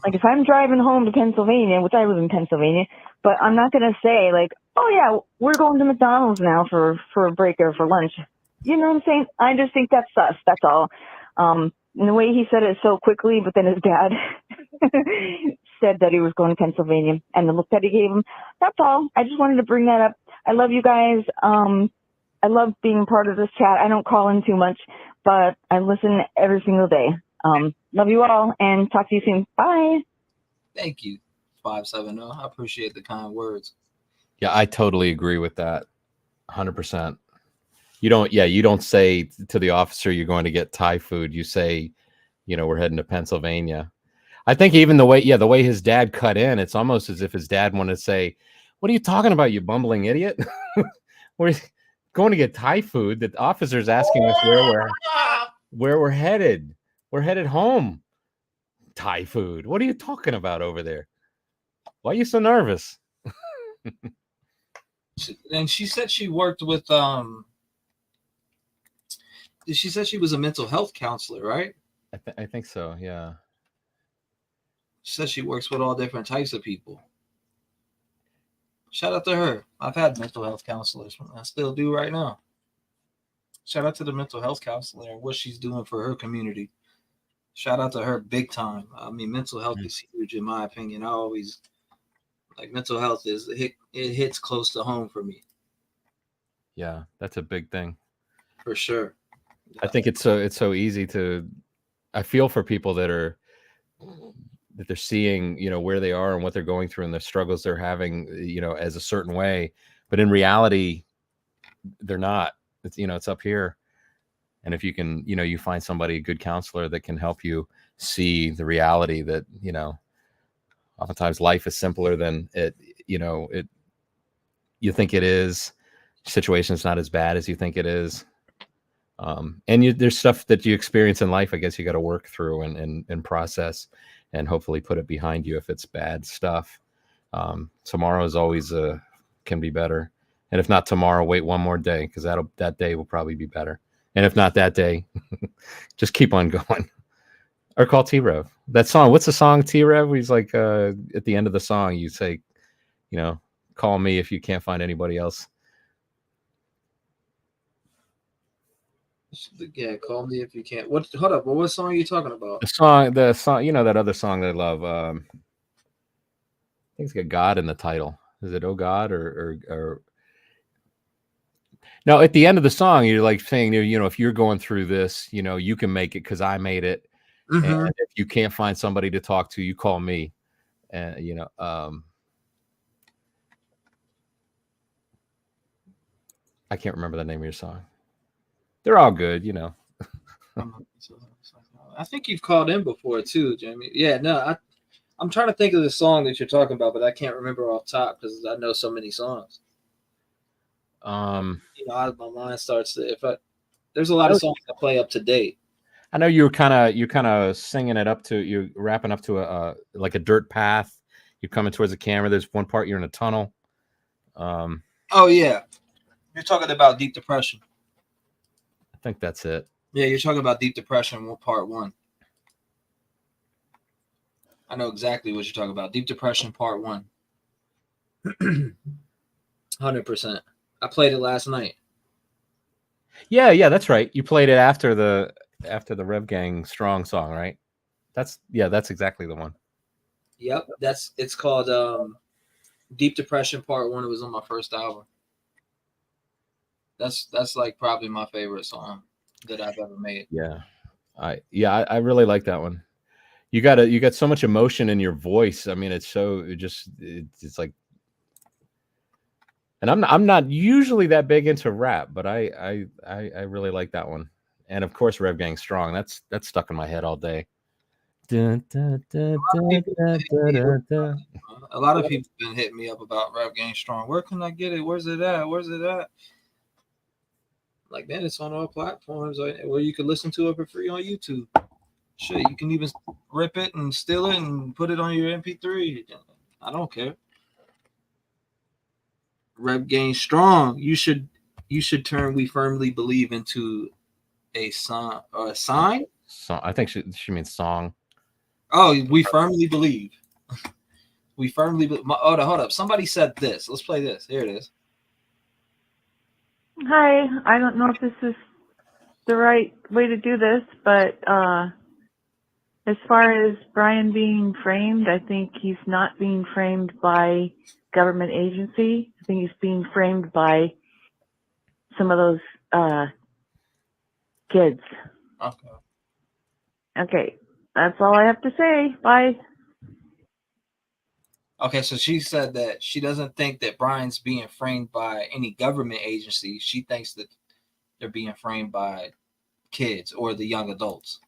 Like if I'm driving home to Pennsylvania, which I live in Pennsylvania, but I'm not going to say like, "Oh yeah, we're going to McDonald's now for a break or for lunch." You know what I'm saying? I just think that's sus. That's all. And the way he said it so quickly, but then his dad said that he was going to Pennsylvania and the look that he gave him. That's all. I just wanted to bring that up. I love you guys. I love being part of this chat. I don't call in too much, but I listen every single day. Love you all and talk to you soon. Bye. Thank you, 570. I appreciate the kind words. Yeah, I totally agree with that. 100%. You don't say to the officer you're going to get Thai food. You say, we're heading to Pennsylvania. I think even the way his dad cut in, it's almost as if his dad wanted to say, "What are you talking about, you bumbling idiot? We're going to get Thai food. The officer's asking us where we're headed. We're headed home. Thai food. What are you talking about over there? Why are you so nervous?" And she said she worked with she said she was a mental health counselor, right? I think so, yeah. She said she works with all different types of people. Shout out to her. I've had mental health counselors. I still do right now. Shout out to the mental health counselor and what she's doing for her community. Shout out to her big time. I mean, mental health is huge in my opinion. I always mental health it hits close to home for me. Yeah, that's a big thing. For sure. I think it's so easy to. I feel for people that they're seeing, where they are and what they're going through and the struggles they're having, as a certain way, but in reality, they're not. It's up here, and if you can, you find somebody, a good counselor that can help you see the reality that, oftentimes life is simpler than it, you think it is. Situation's not as bad as you think it is. And there's stuff that you experience in life, I guess you got to work through and process and hopefully put it behind you if it's bad stuff. Tomorrow is always can be better. And if not tomorrow, wait one more day, because that day will probably be better. And if not that day, just keep on going. Or call T-REV. That song, what's the song, T-REV? He's like, at the end of the song, you say, call me if you can't find anybody else. Yeah, call me if you can't. Hold up. What song are you talking about? The song, that other song that I love. I think it's got God in the title. Is it "Oh God" or? No, at the end of the song, you're like saying, if you're going through this, you can make it because I made it. Mm-hmm. And if you can't find somebody to talk to, you call me. And I can't remember the name of your song. They're all good, I think you've called in before too, Jamie. Yeah, no, I'm trying to think of the song that you're talking about, but I can't remember off top because I know so many songs. My mind starts to there's a lot of songs I play up to date. I know you're kind of singing it up to, you're rapping up to a dirt path. You're coming towards the camera. There's one part you're in a tunnel. Oh yeah, you're talking about Deep Depression. I think that's it. Yeah, you're talking about Deep Depression, Part 1. I know exactly what you're talking about. Deep Depression, Part 1. 100%. I played it last night. Yeah, that's right. You played it after the Rev Gang Strong song, right? That's exactly the one. Yep, it's called Deep Depression Part 1. It was on my first album. That's like probably my favorite song that I've ever made. Yeah. I really like that one. You got so much emotion in your voice. I mean, it's like, and I'm not usually that big into rap, but I really like that one. And of course, Rev Gang Strong. That's stuck in my head all day. A lot of people have been hitting me up about Rev Gang Strong. Where can I get it? Where's it at? Like that, it's on all platforms where you can listen to it for free on YouTube. Shit, you can even rip it and steal it and put it on your MP3. I don't care. Rep Game Strong. You should turn "We Firmly Believe" into a song or a sign. So I think she means song. Oh, we firmly believe. We firmly believe. Hold up. Somebody said this. Let's play this. Here it is. Hi, I don't know if this is the right way to do this, but as far as Bryan being framed, I think he's not being framed by government agency. I think he's being framed by some of those kids. Okay. Okay, that's all I have to say. Bye. Okay, so she said that she doesn't think that Bryan's being framed by any government agency. She thinks that they're being framed by kids or the young adults.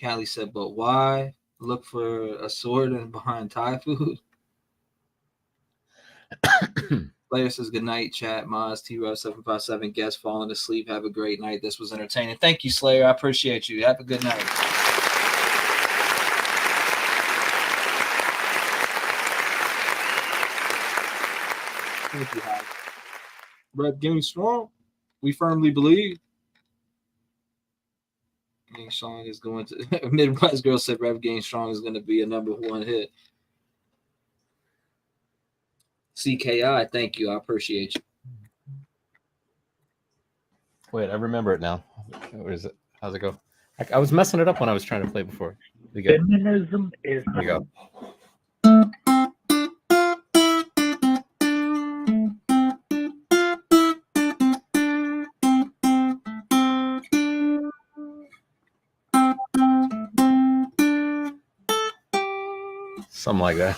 Callie said, but why look for a sword and behind Thai food? Player says, good night, chat. Maz, T-REV 757, guest falling asleep. Have a great night. This was entertaining. Thank you, Slayer. I appreciate you. Have a good night. Thank you, Hyde. Rep Game Strong. We firmly believe. Game Strong is going to Midwest Girl said Rep Game Strong is going to be a #1 hit. CKI, thank you. I appreciate you. Wait, I remember it now. Where is it? How's it go? I was messing it up when I was trying to play before. Feminism is. Here we go. Something like that.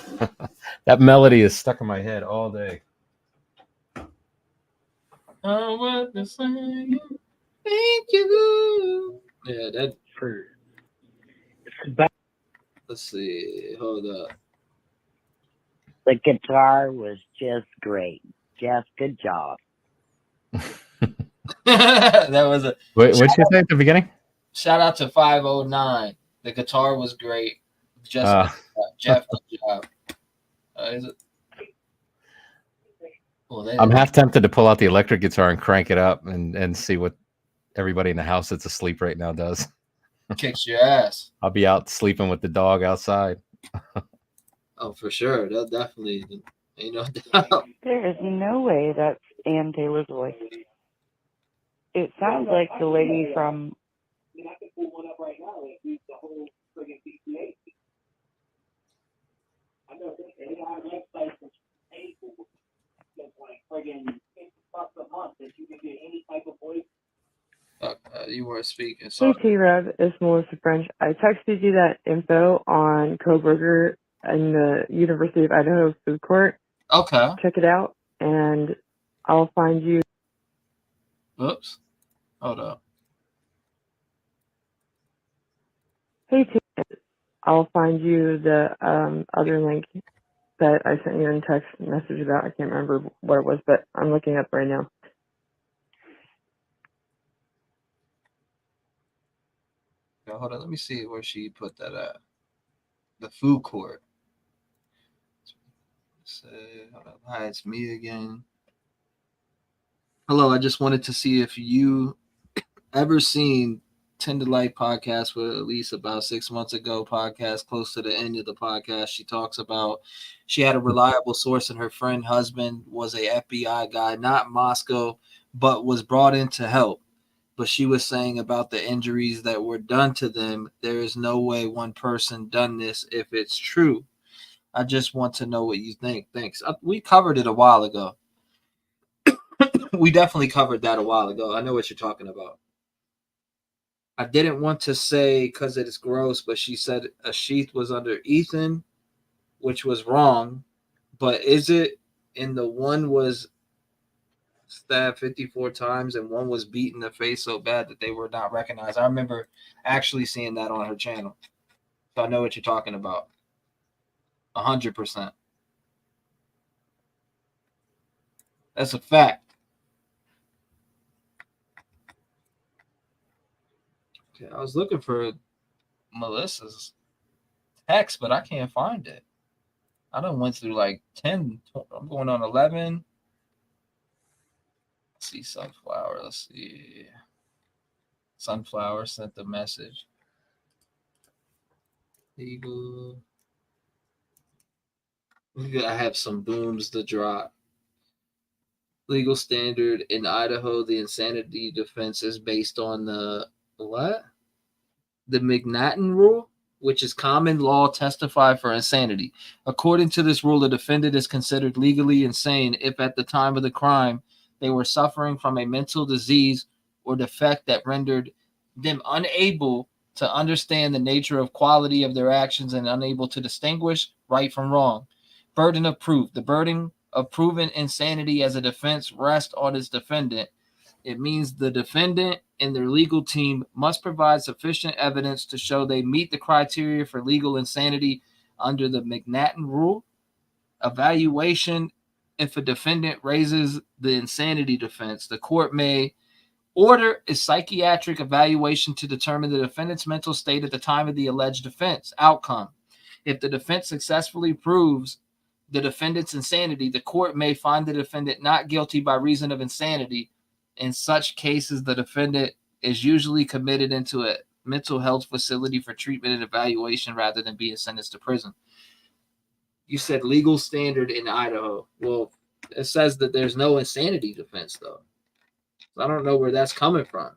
That melody is stuck in my head all day. Oh, what the same? Thank you. Yeah, that. Let's see. Hold up. The guitar was just great. Jeff, good job. That was a. Wait, what'd you say at the beginning? Shout out to 509. The guitar was great. Just Jeff, good job. Is it? Well, I'm half tempted to pull out the electric guitar and crank it up and see what everybody in the house that's asleep right now does. Kicks your ass. I'll be out sleeping with the dog outside. Oh, for sure. They'll definitely, you know. There is no way that's Ann Taylor's voice. It sounds like the lady from. You weren't speaking. Hey Sorry. T-REV, it's Melissa French. I texted you that info on Kohberger and the University of Idaho food court. Okay. Check it out, and I'll find you. Oops. Hold up. Hey T-REV, I'll find you the other link that I sent you in text message about. I can't remember what it was, but I'm looking up right now. Hold on. Let me see where she put that at. The food court. Hi, it's me again. Hello, I just wanted to see if you ever seen Tender Light podcast with at least about 6 months ago podcast, close to the end of the podcast. She talks about she had a reliable source and her friend husband was a FBI guy, not Moscow, but was brought in to help. But she was saying about the injuries that were done to them. There is no way one person done this if it's true. I just want to know what you think. Thanks. We covered it a while ago. We definitely covered that a while ago. I know what you're talking about. I didn't want to say because it is gross, but she said a sheath was under Ethan, which was wrong. But is it? And the one was stabbed 54 times and one was beat in the face so bad that they were not recognized. I remember actually seeing that on her channel. So I know what you're talking about. 100%. That's a fact. Okay, I was looking for Melissa's text, but I can't find it. I done went through like 10. I'm going on 11. Let's see, Sunflower. Let's see. Sunflower sent the message. Legal. I have some booms to drop. Legal standard in Idaho, the insanity defense is based on the what? The McNaughton rule, which is common law testify for insanity. According to this rule, the defendant is considered legally insane if at the time of the crime they were suffering from a mental disease or defect that rendered them unable to understand the nature of quality of their actions and unable to distinguish right from wrong. Burden of proof. The burden of proven insanity as a defense rests on its defendant. It means the defendant and their legal team must provide sufficient evidence to show they meet the criteria for legal insanity under the McNaughton rule. Evaluation. If a defendant raises the insanity defense, the court may order a psychiatric evaluation to determine the defendant's mental state at the time of the alleged offense. Outcome. If the defense successfully proves the defendant's insanity, the court may find the defendant not guilty by reason of insanity. In such cases, the defendant is usually committed into a mental health facility for treatment and evaluation rather than being sentenced to prison. You said legal standard in Idaho. Well, it says that there's no insanity defense, though. So I don't know where that's coming from.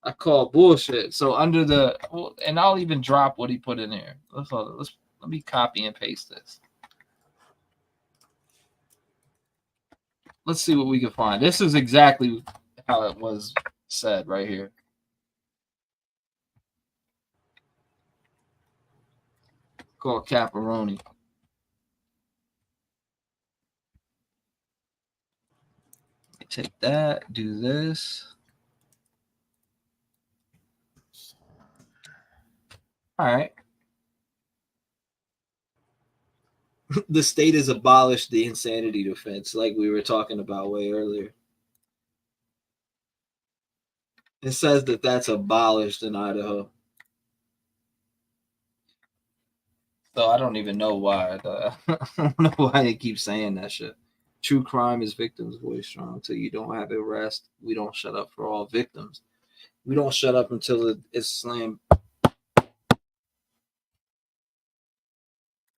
I call bullshit. So under the, and I'll even drop what he put in there. Let me copy and paste this. Let's see what we can find. This is exactly how it was said right here. Called Caparoni. Take that, do this. All right. The state has abolished the insanity defense, like we were talking about way earlier. It says that that's abolished in Idaho. So I don't even know why. I don't know why they keep saying that shit. True crime is victims' voice strong. Until you don't have arrest, we don't shut up for all victims. We don't shut up until it's slammed.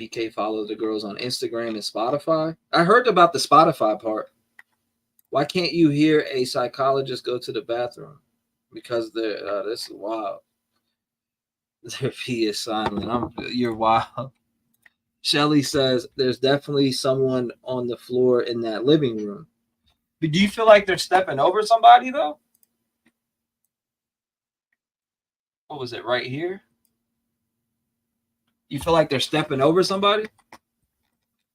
BK follows the girls on Instagram and Spotify. I heard about the Spotify part. Why can't you hear a psychologist go to the bathroom? Because they're this is wild. Their P is silent. You're wild. Shelly says there's definitely someone on the floor in that living room. But do you feel like they're stepping over somebody though? What was it right here? You feel like they're stepping over somebody?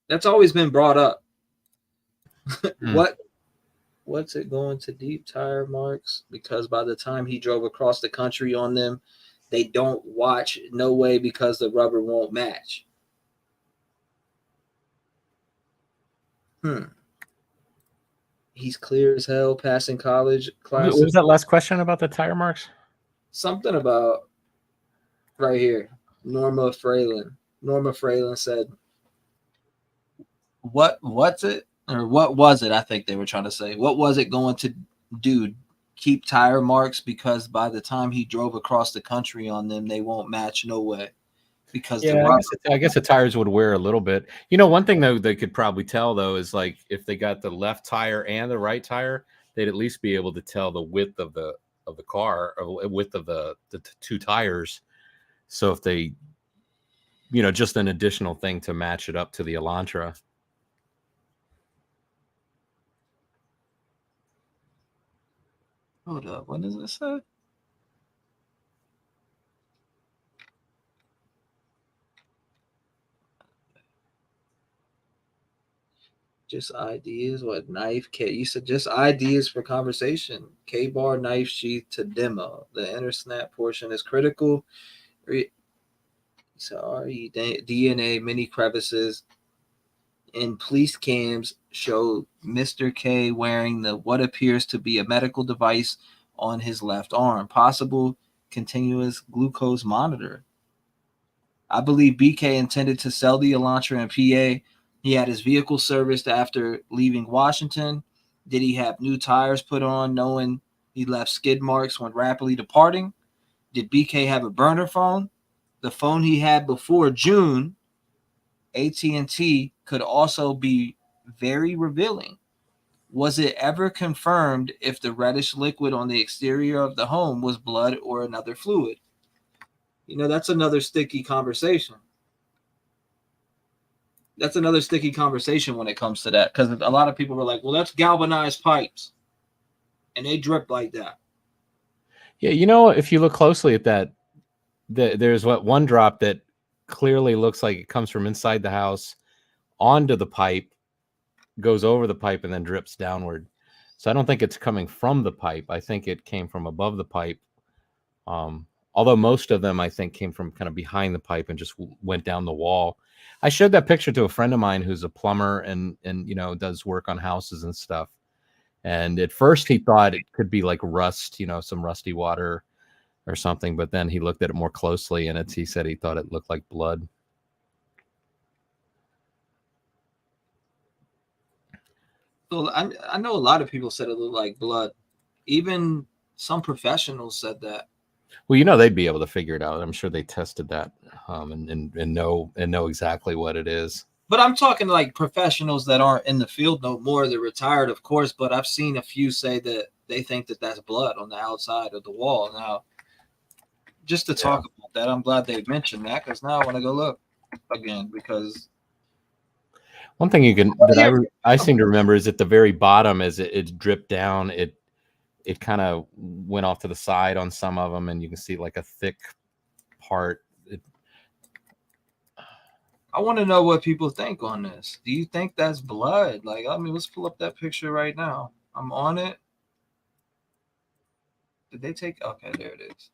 That's always been brought up. What's it going to deep tire marks? Because by the time he drove across the country on them, they don't watch. No way, because the rubber won't match. He's clear as hell, passing college classes. What was that last question about the tire marks? Something about right here. Norma Fralin said, what's it? Or what was it? I think they were trying to say. What was it going to do? Keep tire marks? Because by the time he drove across the country on them, they won't match. No way. Because I guess the tires would wear a little bit. You know, one thing though they could probably tell though is like if they got the left tire and the right tire, they'd at least be able to tell the width of the car, or width of the two tires. So if they, you know, just an additional thing to match it up to the Elantra. Hold up, what does it say? Just ideas. What knife? You said just ideas for conversation. K-bar, knife, sheath to demo. The inner snap portion is critical. Sorry, DNA, many crevices. And police cams show Mr. K wearing what appears to be a medical device on his left arm, possible continuous glucose monitor. I believe BK intended to sell the Elantra in PA. He had his vehicle serviced after leaving Washington. Did he have new tires put on, knowing he left skid marks when rapidly departing? Did BK have a burner phone? The phone he had before June, AT&T, could also be very revealing. Was it ever confirmed if the reddish liquid on the exterior of the home was blood or another fluid? That's another sticky conversation. That's another sticky conversation when it comes to that, because a lot of people were like, well, that's galvanized pipes, and they drip like that. Yeah, if you look closely at that, there's one drop that clearly looks like it comes from inside the house onto the pipe, goes over the pipe, and then drips downward. So I don't think it's coming from the pipe. I think it came from above the pipe. Although most of them, I think, came from kind of behind the pipe and just went down the wall. I showed that picture to a friend of mine who's a plumber and does work on houses and stuff. And at first he thought it could be like rust, some rusty water or something. But then he looked at it more closely, and he said he thought it looked like blood. So I know a lot of people said it looked like blood. Even some professionals said that. Well, they'd be able to figure it out. I'm sure they tested that and know exactly what it is. But I'm talking like professionals that aren't in the field no more. They're retired, of course, but I've seen a few say that they think that that's blood on the outside of the wall. Now, just to talk about that, I'm glad they mentioned that, because now I want to go look again, because one thing I seem to remember is at the very bottom, as it dripped down, it kind of went off to the side on some of them, and you can see like a thick part. I want to know what people think on this. Do you think that's blood? Let's pull up that picture right now. I'm on it. Did they take? Okay, there it is.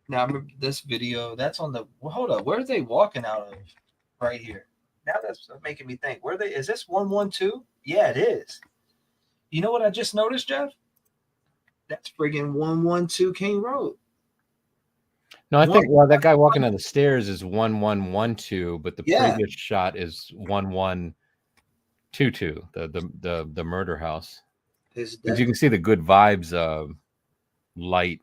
Now, I remember this video. That's on the. Well, hold up. Where are they walking out of? Right here. Now that's making me think. Is this 112? Yeah, it is. You know what I just noticed, Jeff? That's friggin' 112 King Road. No, I think that guy walking down the stairs is 1112, but the previous shot is 1122, the murder house. Because you can see the good vibes light.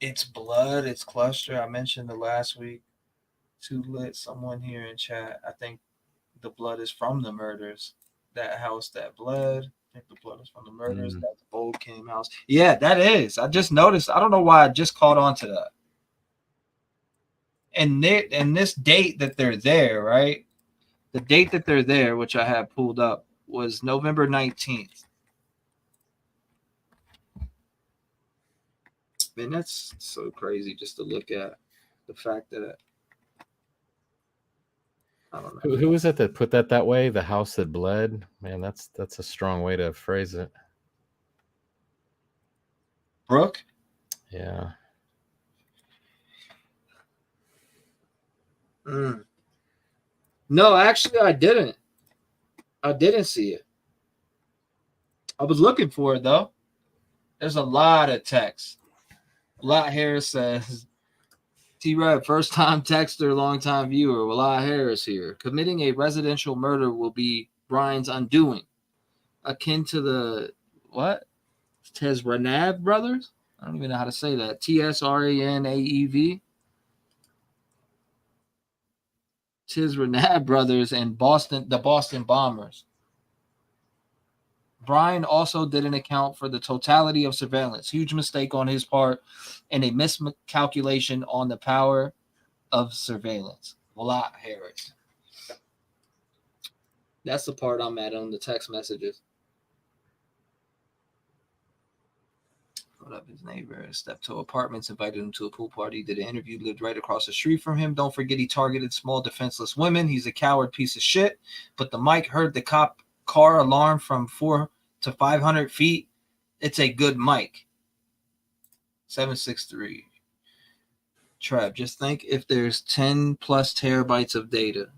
It's blood. It's cluster. I mentioned the last week. Too lit. Someone here in chat. I think the blood is from the murders. That house, that blood. I think the blood is from the murders. That's the Old Kim house. Yeah, that is. I just noticed. I don't know why I just caught on to that. And this date that they're there, right? The date that they're there, which I have pulled up, was November 19th. Man, that's so crazy just to look at the fact that I don't know. Who was it that put that way? The house that bled? Man, that's a strong way to phrase it. Brooke? Yeah. No, actually, I didn't. I didn't see it. I was looking for it, though. There's a lot of text. Lot Harris says, T-REV, first-time texter, long-time viewer. Lot Harris here. Committing a residential murder will be Bryan's undoing. Akin to the, what? Tezranav brothers? I don't even know how to say that. Tsranaev. Tizranav brothers and the Boston bombers. Bryan also didn't account for the totality of surveillance. Huge mistake on his part and a miscalculation on the power of surveillance. Lot Harris. That's the part I'm at on the text messages. What up, his neighbor? Steptoe Apartments invited him to a pool party. Did an interview, lived right across the street from him. Don't forget he targeted small defenseless women. He's a coward piece of shit. But the mic heard the cop car alarm from 400 to 500 feet. It's a good mic. 763. Trev, just think if there's 10 plus terabytes of data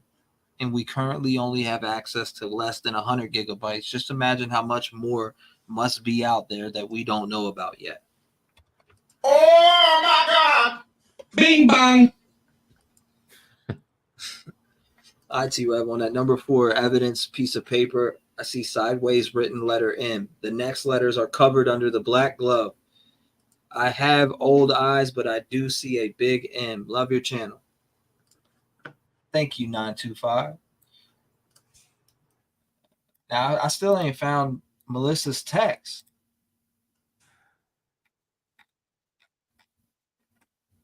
and we currently only have access to less than 100 gigabytes, just imagine how much more must be out there that we don't know about yet. Oh my God! Bing bang! T-REV on that number 4 evidence piece of paper, I see sideways written letter M. The next letters are covered under the black glove. I have old eyes, but I do see a big M. Love your channel. Thank you, 925. Now, I still ain't found Melissa's text.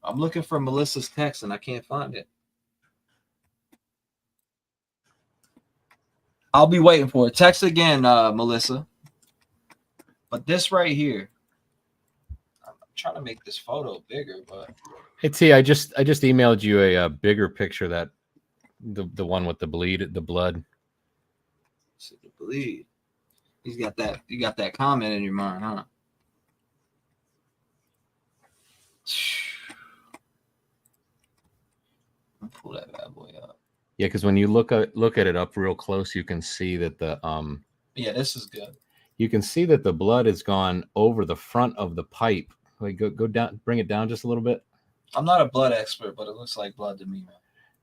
I'm looking for Melissa's text, and I can't find it. I'll be waiting for it. Text again, Melissa. But this right here, I'm trying to make this photo bigger, but Hey T, I just emailed you a bigger picture, that the one with the blood. see the bleed. You got that comment in your mind, huh? I'll pull that bad boy up. Yeah, because when you look at it up real close, you can see that the Yeah, this is good. you can see that the blood has gone over the front of the pipe. Like go down, bring it down just a little bit. I'm not a blood expert, but it looks like blood to me, man.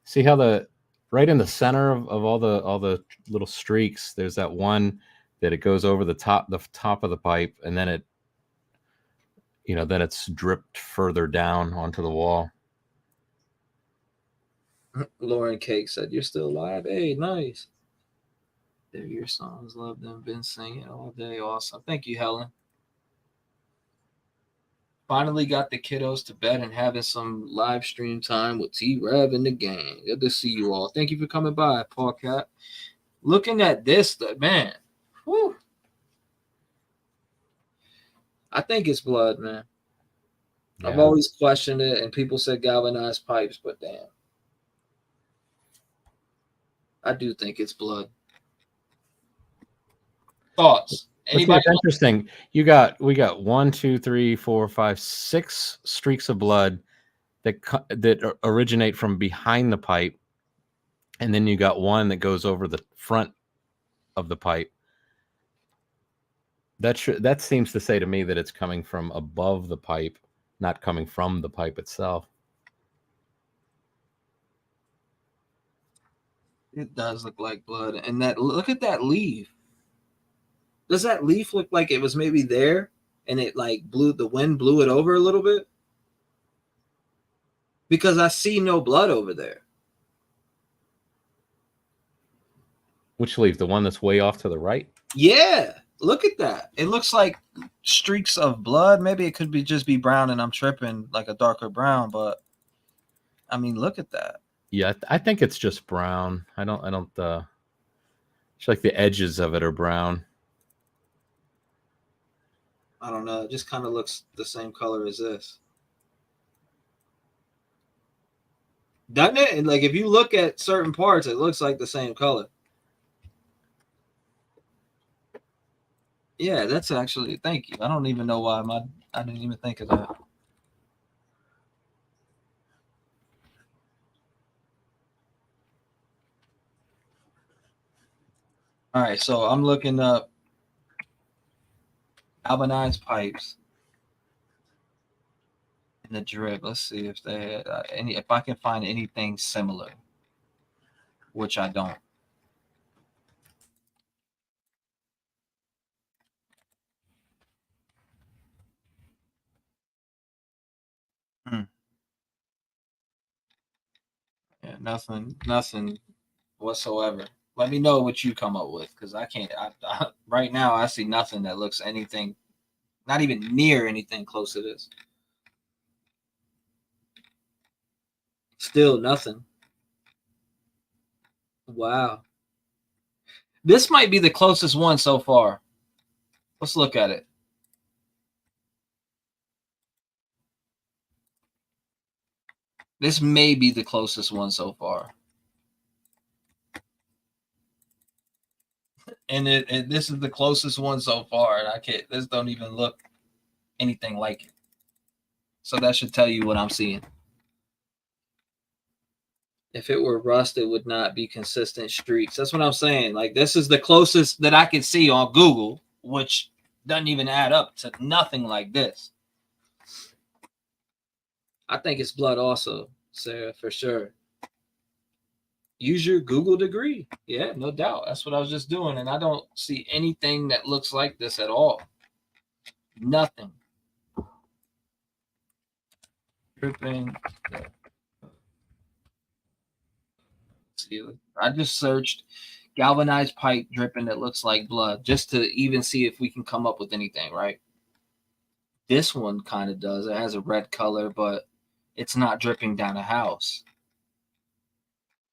See how right in the center of all the little streaks, there's that one that it goes over the top of the pipe, and then then it's dripped further down onto the wall. Lauren Cake said, "You're still alive." Hey, nice. They're your songs. Love them. Been singing all day. Awesome. Thank you, Helen. Finally got the kiddos to bed and having some live stream time with T-REV and the gang. Good to see you all. Thank you for coming by, Paul Cat. Looking at this, man. Whew. I think it's blood, man. Yeah. I've always questioned it, and people said galvanized pipes, but damn. I do think it's blood. Thoughts? Anybody? It's interesting. We got 1, 2, 3, 4, 5, 6 streaks of blood that originate from behind the pipe, and then you got one that goes over the front of the pipe. That seems to say to me that it's coming from above the pipe, not coming from the pipe itself. It does look like blood, and look at that leaf. Does that leaf look like it was maybe there and it like the wind blew it over a little bit? Because I see no blood over there. Which leaf? The one that's way off to the right? Yeah, look at that. It looks like streaks of blood. Maybe it could just be brown and I'm tripping, like a darker brown, but I mean, look at that. Yeah, I think it's just brown. I don't it's like the edges of it are brown. I don't know. It just kind of looks the same color as this. Doesn't it? And like if you look at certain parts, it looks like the same color. Yeah, that's actually, thank you. I don't even know why I didn't even think of that. All right, so I'm looking up galvanized pipes in the drip. Let's see if they had if I can find anything similar, which I don't. Yeah, nothing whatsoever. Let me know what you come up with, because I can't. Right now, I see nothing that looks anything, not even near anything close to this. Still nothing. Wow. This might be the closest one so far. Let's look at it. This may be the closest one so far. And this is the closest one so far. And this don't even look anything like it. So that should tell you what I'm seeing. If it were rust, it would not be consistent streaks. That's what I'm saying. Like, this is the closest that I can see on Google, which doesn't even add up to nothing like this. I think it's blood also, Sarah, for sure. Use your Google degree. Yeah, no doubt. That's what I was just doing. And I don't see anything that looks like this at all. Nothing. Dripping. See, I just searched galvanized pipe dripping that looks like blood just to even see if we can come up with anything, right? This one kind of does. It has a red color, but it's not dripping down a house.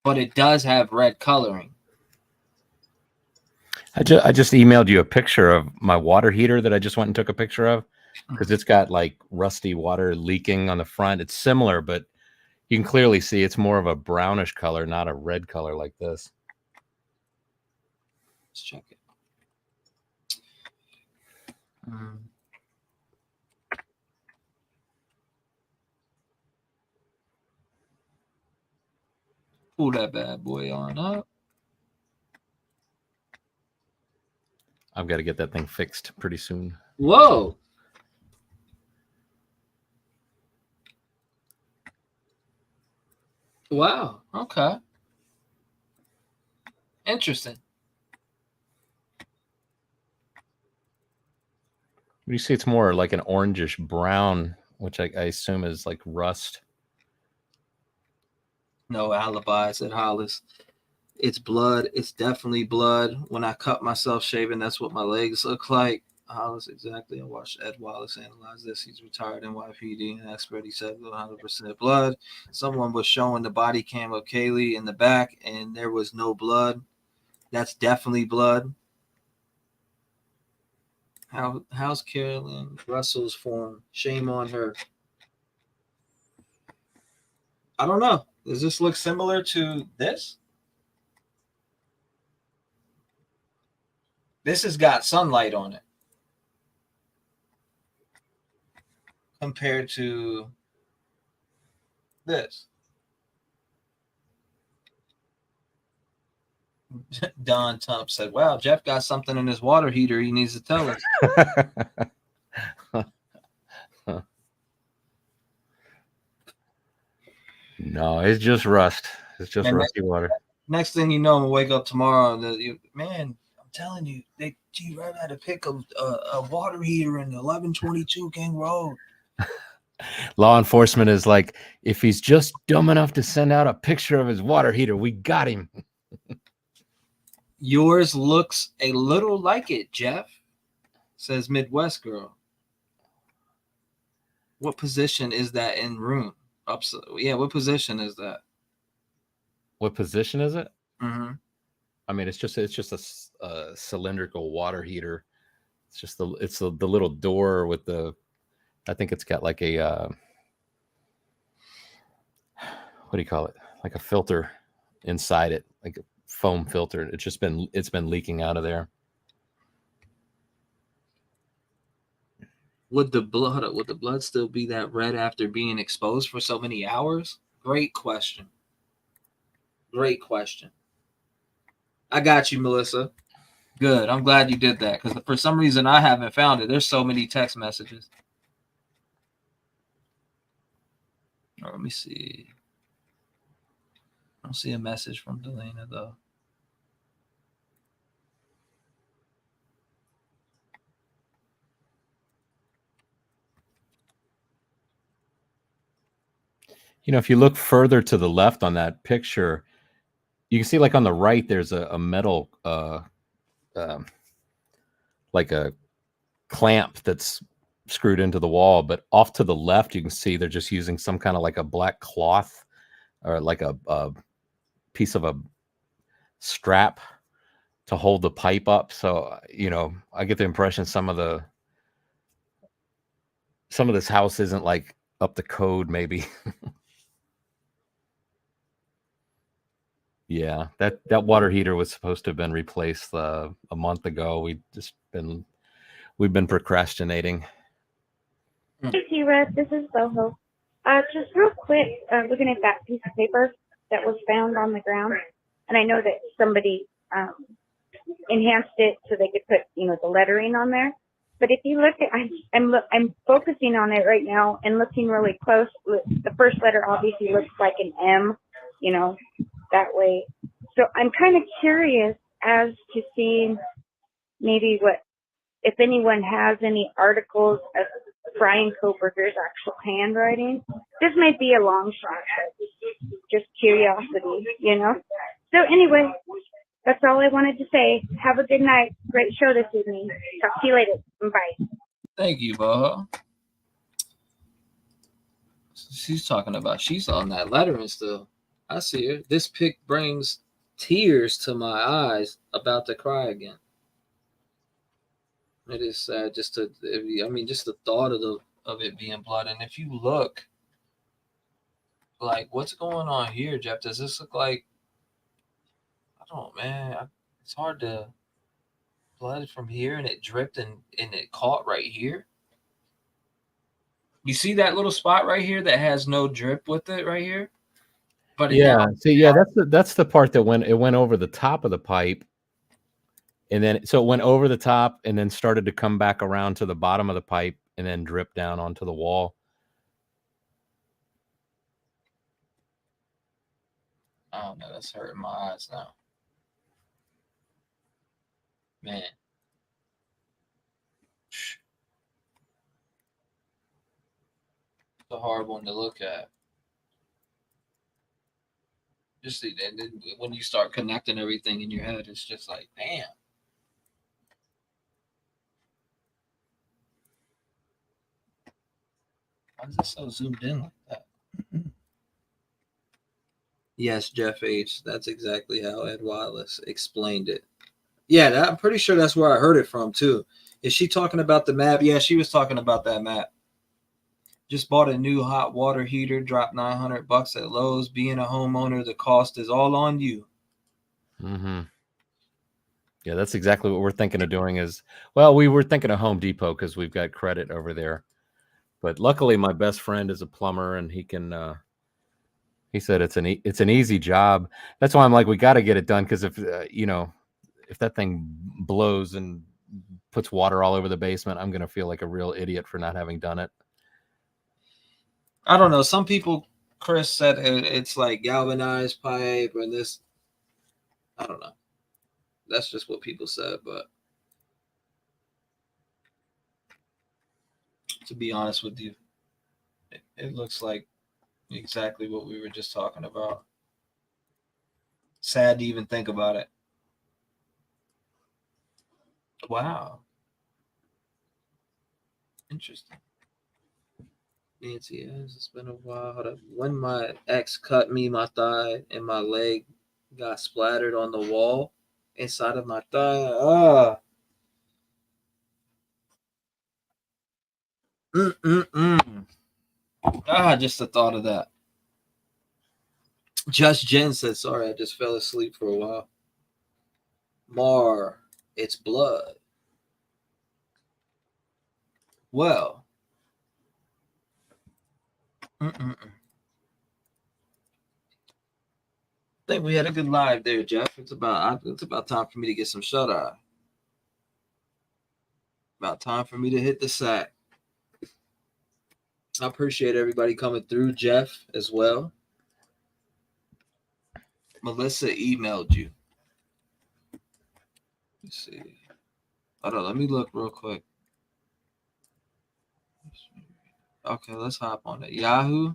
But it does have red coloring. I just emailed you a picture of my water heater that I just went and took a picture of, because it's got like rusty water leaking on the front. It's similar, but you can clearly see it's more of a brownish color, not a red color like this. Let's check it. Pull that bad boy on up. I've got to get that thing fixed pretty soon. Whoa. Wow. Okay. Interesting. You see it's more like an orangish brown, which I assume is like rust. No alibi, said Hollis. It's blood. It's definitely blood. When I cut myself shaving, that's what my legs look like. Hollis, exactly. I watched Ed Wallace analyze this. He's retired NYPD and expert. He said 100% blood. Someone was showing the body cam of Kaylee in the back, and there was no blood. That's definitely blood. How's Carolyn Russell's form? Shame on her. I don't know. Does this look similar to this? This has got sunlight on it compared to this. Don Tump said, wow, Jeff got something in his water heater he needs to tell us. No, it's just rust. It's just rusty water. Next thing you know, I'm gonna wake up tomorrow. Man, I'm telling you, T-REV had to pick a water heater in 1122 King Road. Law enforcement is like, if he's just dumb enough to send out a picture of his water heater, we got him. Yours looks a little like it, Jeff, says Midwest Girl. What position is that in room? Yeah, what position is that? What position is it? Mm-hmm. I mean, it's just a cylindrical water heater. It's just the little door with the, I think it's got like a what do you call it? Like a filter inside it, like a foam filter. It's been leaking out of there. Would the blood still be that red after being exposed for so many hours? Great question. Great question. I got you, Melissa. Good. I'm glad you did that, because for some reason I haven't found it. There's so many text messages. Oh, let me see. I don't see a message from Delana, though. You know, if you look further to the left on that picture, you can see like on the right, there's a metal, like a clamp that's screwed into the wall. But off to the left, you can see they're just using some kind of like a black cloth or like a piece of a strap to hold the pipe up. So, you know, I get the impression some of this house isn't like up to code, maybe. Yeah, that water heater was supposed to have been replaced a month ago. We've been procrastinating. Hey, T-REV, this is Boho. Just real quick, looking at that piece of paper, that was found on the ground. And I know that somebody enhanced it so they could put, the lettering on there. But if you look at, I'm focusing on it right now and looking really close. The first letter obviously looks like an M, that way. So I'm kind of curious as to see maybe if anyone has any articles of Bryan Kohberger's actual handwriting. This might be a long shot, but just curiosity, So anyway, that's all I wanted to say. Have a good night. Great show this evening. Talk to you later. Bye. Thank you, Boho. She's on that lettering still. I see her. This pic brings tears to my eyes, about to cry again. It is sad just the thought of it being blood. And if you look, like, what's going on here, Jeff? Does this look like, I don't know, man. It's hard to blood from here, and it dripped and it caught right here. You see that little spot right here that has no drip with it right here? But that's the part that it went over the top of the pipe. And then, so it went over the top and then started to come back around to the bottom of the pipe and then drip down onto the wall. Oh, no, that's hurting my eyes now. Man. It's a hard one to look at. Just and then when you start connecting everything in your head, it's just like, damn. Why is it so zoomed in like that? Yes, Jeff H. That's exactly how Ed Wallace explained it. Yeah, I'm pretty sure that's where I heard it from, too. Is she talking about the map? Yeah, she was talking about that map. Just bought a new hot water heater, dropped $900 at Lowe's. Being a homeowner, the cost is all on you. Mm-hmm. Yeah, that's exactly what we're thinking of doing we were thinking of Home Depot because we've got credit over there. But luckily, my best friend is a plumber, and he can. He said it's an easy job. That's why I'm like, we got to get it done, because if that thing blows and puts water all over the basement, I'm gonna feel like a real idiot for not having done it. I don't know. Some people, Chris said it's like galvanized pipe and this. I don't know. That's just what people said, but to be honest with you, it looks like exactly what we were just talking about. Sad to even think about it. Wow. Interesting. Nancy, it's been a while. When my ex cut me, my thigh and my leg got splattered on the wall inside of my thigh. Just the thought of that. Just Jen said, sorry, I just fell asleep for a while. Mar, it's blood. Well. I think we had a good live there, Jeff. It's about time for me to get some shut eye. About time for me to hit the sack. I appreciate everybody coming through, Jeff, as well. Melissa emailed you. Let's see. Hold on, let me look real quick. Okay, let's hop on it. Yahoo.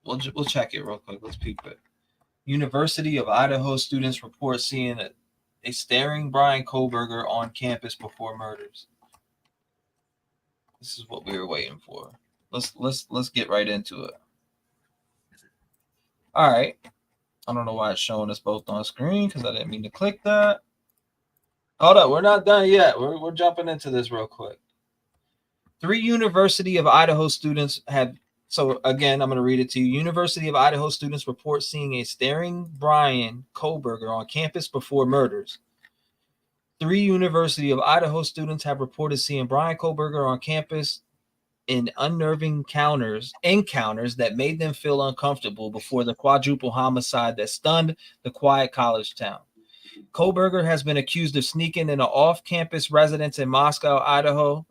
We'll check it real quick. Let's peep it. University of Idaho students report seeing a staring Bryan Kohberger on campus before murders. This is what we were waiting for. Let's get right into it. All right. I don't know why it's showing us both on screen, because I didn't mean to click that. Hold up, we're not done yet. We're jumping into this real quick. 3 University of Idaho students have. So again, I'm going to read it to you. University of Idaho students report seeing a staring Bryan Kohberger on campus before murders. 3 University of Idaho students have reported seeing Bryan Kohberger on campus in unnerving encounters that made them feel uncomfortable before the quadruple homicide that stunned the quiet college town. Kohberger has been accused of sneaking in an off-campus residence in Moscow, Idaho,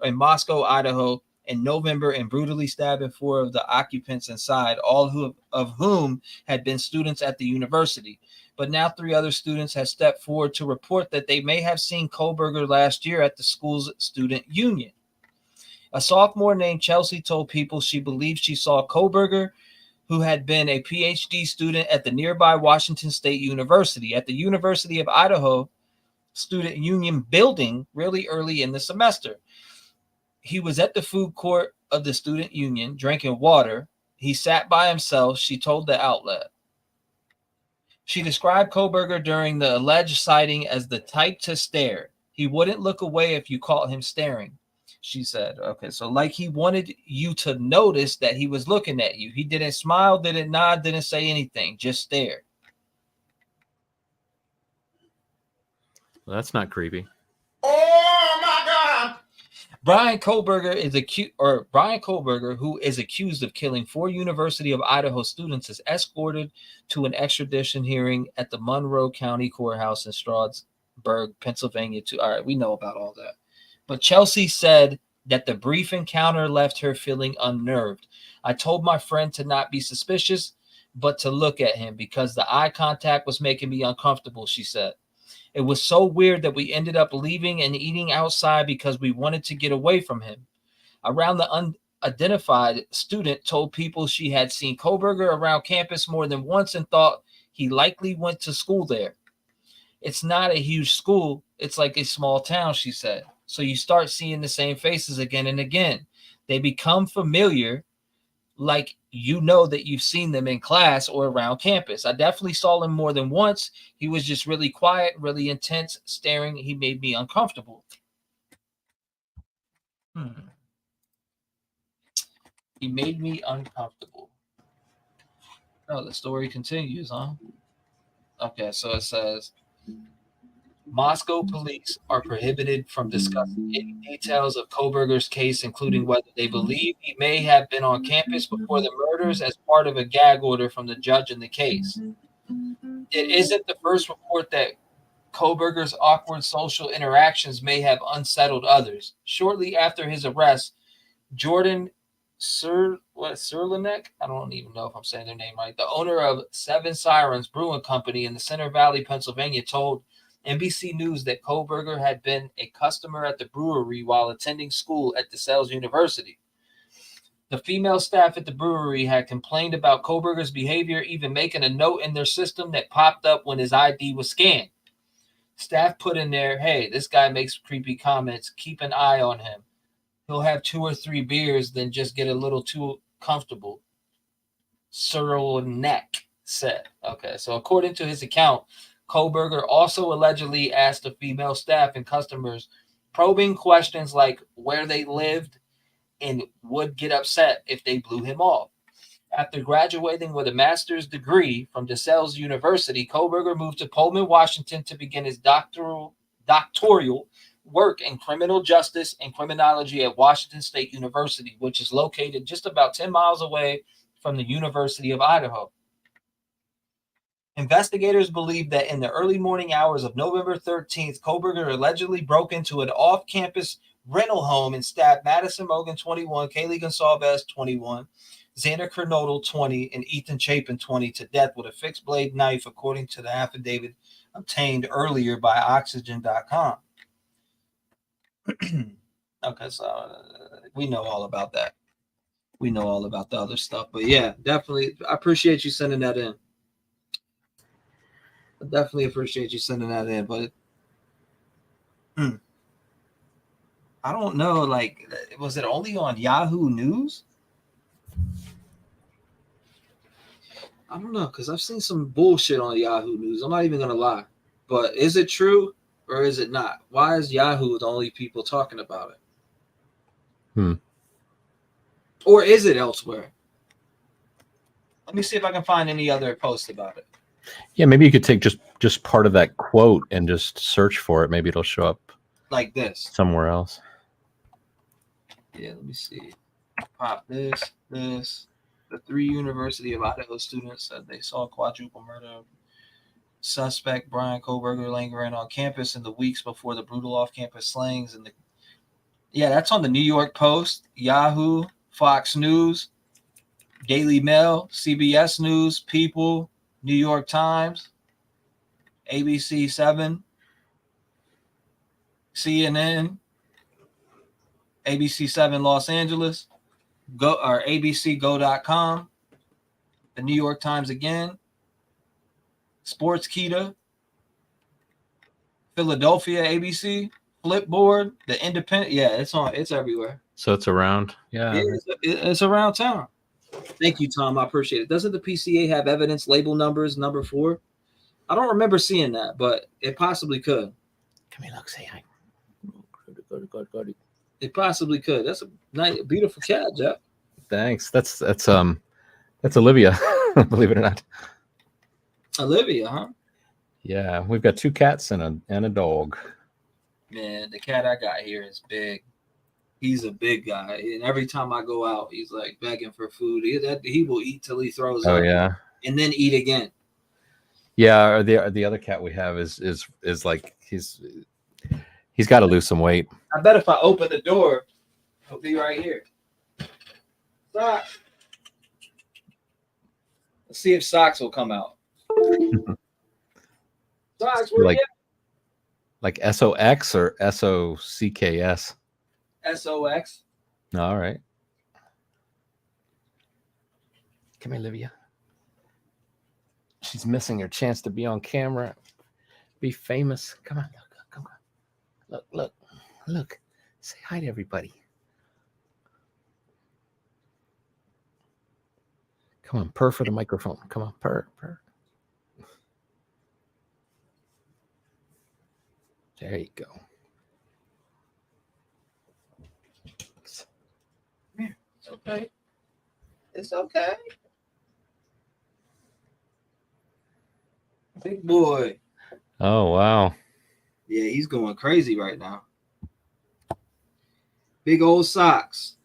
in November and brutally stabbing 4 of the occupants inside, of whom had been students at the university. But now 3 other students have stepped forward to report that they may have seen Kohberger last year at the school's student union. A sophomore named Chelsea told people she believed she saw Kohberger, who had been a PhD student at the nearby Washington State University, at the University of Idaho student union building really early in the semester. He was at the food court of the student union drinking water. He sat by himself, she told the outlet. She described Kohberger during the alleged sighting as the type to stare. He wouldn't look away if you caught him staring, she said. Okay, so like he wanted you to notice that he was looking at you. He didn't smile, didn't nod, didn't say anything, just stare. Well, that's not creepy. Oh my God! Bryan Kohberger, who is accused of killing 4 University of Idaho students, is escorted to an extradition hearing at the Monroe County Courthouse in Stroudsburg, Pennsylvania. All right, we know about all that. But Chelsea said that the brief encounter left her feeling unnerved. I told my friend to not be suspicious, but to look at him because the eye contact was making me uncomfortable, she said. It was so weird that we ended up leaving and eating outside because we wanted to get away from him. Around the unidentified student told people she had seen Kohberger around campus more than once and thought he likely went to school there. It's not a huge school. It's like a small town, she said. So you start seeing the same faces again and again. They become familiar, like you know that you've seen them in class or around campus. I definitely saw him more than once. He was just really quiet, really intense, staring. He made me uncomfortable. He made me uncomfortable. Oh, the story continues, huh? Okay, so it says, Moscow police are prohibited from discussing any details of Kohberger's case, including whether they believe he may have been on campus before the murders, as part of a gag order from the judge in the case. It isn't the first report that Kohberger's awkward social interactions may have unsettled others. Shortly after his arrest, Jordan Serlinek, I don't even know if I'm saying their name right, the owner of Seven Sirens Brewing Company in the Center Valley, Pennsylvania, told NBC News that Kohberger had been a customer at the brewery while attending school at DeSales University. The female staff at the brewery had complained about Kohberger's behavior, even making a note in their system that popped up when his ID was scanned. Staff put in there, hey, this guy makes creepy comments. Keep an eye on him. He'll have 2 or 3 beers, then just get a little too comfortable. Serlinek said. Okay, so according to his account, Kohberger also allegedly asked the female staff and customers probing questions like where they lived and would get upset if they blew him off. After graduating with a master's degree from DeSales University, Kohberger moved to Pullman, Washington to begin his doctoral work in criminal justice and criminology at Washington State University, which is located just about 10 miles away from the University of Idaho. Investigators believe that in the early morning hours of November 13th, Kohberger allegedly broke into an off-campus rental home and stabbed Madison Mogan, 21, Kaylee Gonsalves, 21, Xander Kernodle, 20, and Ethan Chapin, 20, to death with a fixed blade knife, according to the affidavit obtained earlier by Oxygen.com. Okay, so we know all about that. We know all about the other stuff. But yeah, definitely, I appreciate you sending that in. I definitely appreciate you sending that in. But I don't know, like, was it only on Yahoo News? I don't know, because I've seen some bullshit on Yahoo News. I'm not even going to lie. But is it true or is it not? Why is Yahoo the only people talking about it? Or is it elsewhere? Let me see if I can find any other posts about it. Yeah, maybe you could take just part of that quote and just search for it. Maybe it'll show up like this somewhere else. Yeah, let me see. Pop this. The 3 University of Idaho students said they saw quadruple murder of suspect Bryan Kohberger lingering on campus in the weeks before the brutal off-campus slayings. And that's on the New York Post, Yahoo, Fox News, Daily Mail, CBS News, People, New York Times, ABC 7, CNN, ABC 7 Los Angeles, abcgo.com, the New York Times again, Sportskeeda, Philadelphia ABC, Flipboard, The Independent. Yeah, it's everywhere. So it's around. Yeah. It's around town. Thank you, Tom. I appreciate it. Doesn't the PCA have evidence label numbers number 4? I don't remember seeing that, but it possibly could. Come here, look, say hi. It possibly could. That's a nice, beautiful cat, Jeff. Thanks. That's Olivia, believe it or not. Olivia, huh? Yeah, we've got 2 cats and a dog. Man, the cat I got here is big. He's a big guy, and every time I go out, he's like begging for food. He will eat till he throws up. Oh yeah, and then eat again. Yeah, or the other cat we have is like he's got to lose some weight. I bet if I open the door, he'll be right here. Socks. Let's see if Socks will come out. Socks, where like you like SOX or SOCKS. SOX. All right. Come here, Olivia. She's missing her chance to be on camera, be famous. Come on, come on. Look. Say hi to everybody. Come on, purr for the microphone. Come on, purr. There you go. It's okay. It's okay. Big boy. Oh, wow. Yeah, he's going crazy right now. Big old Socks.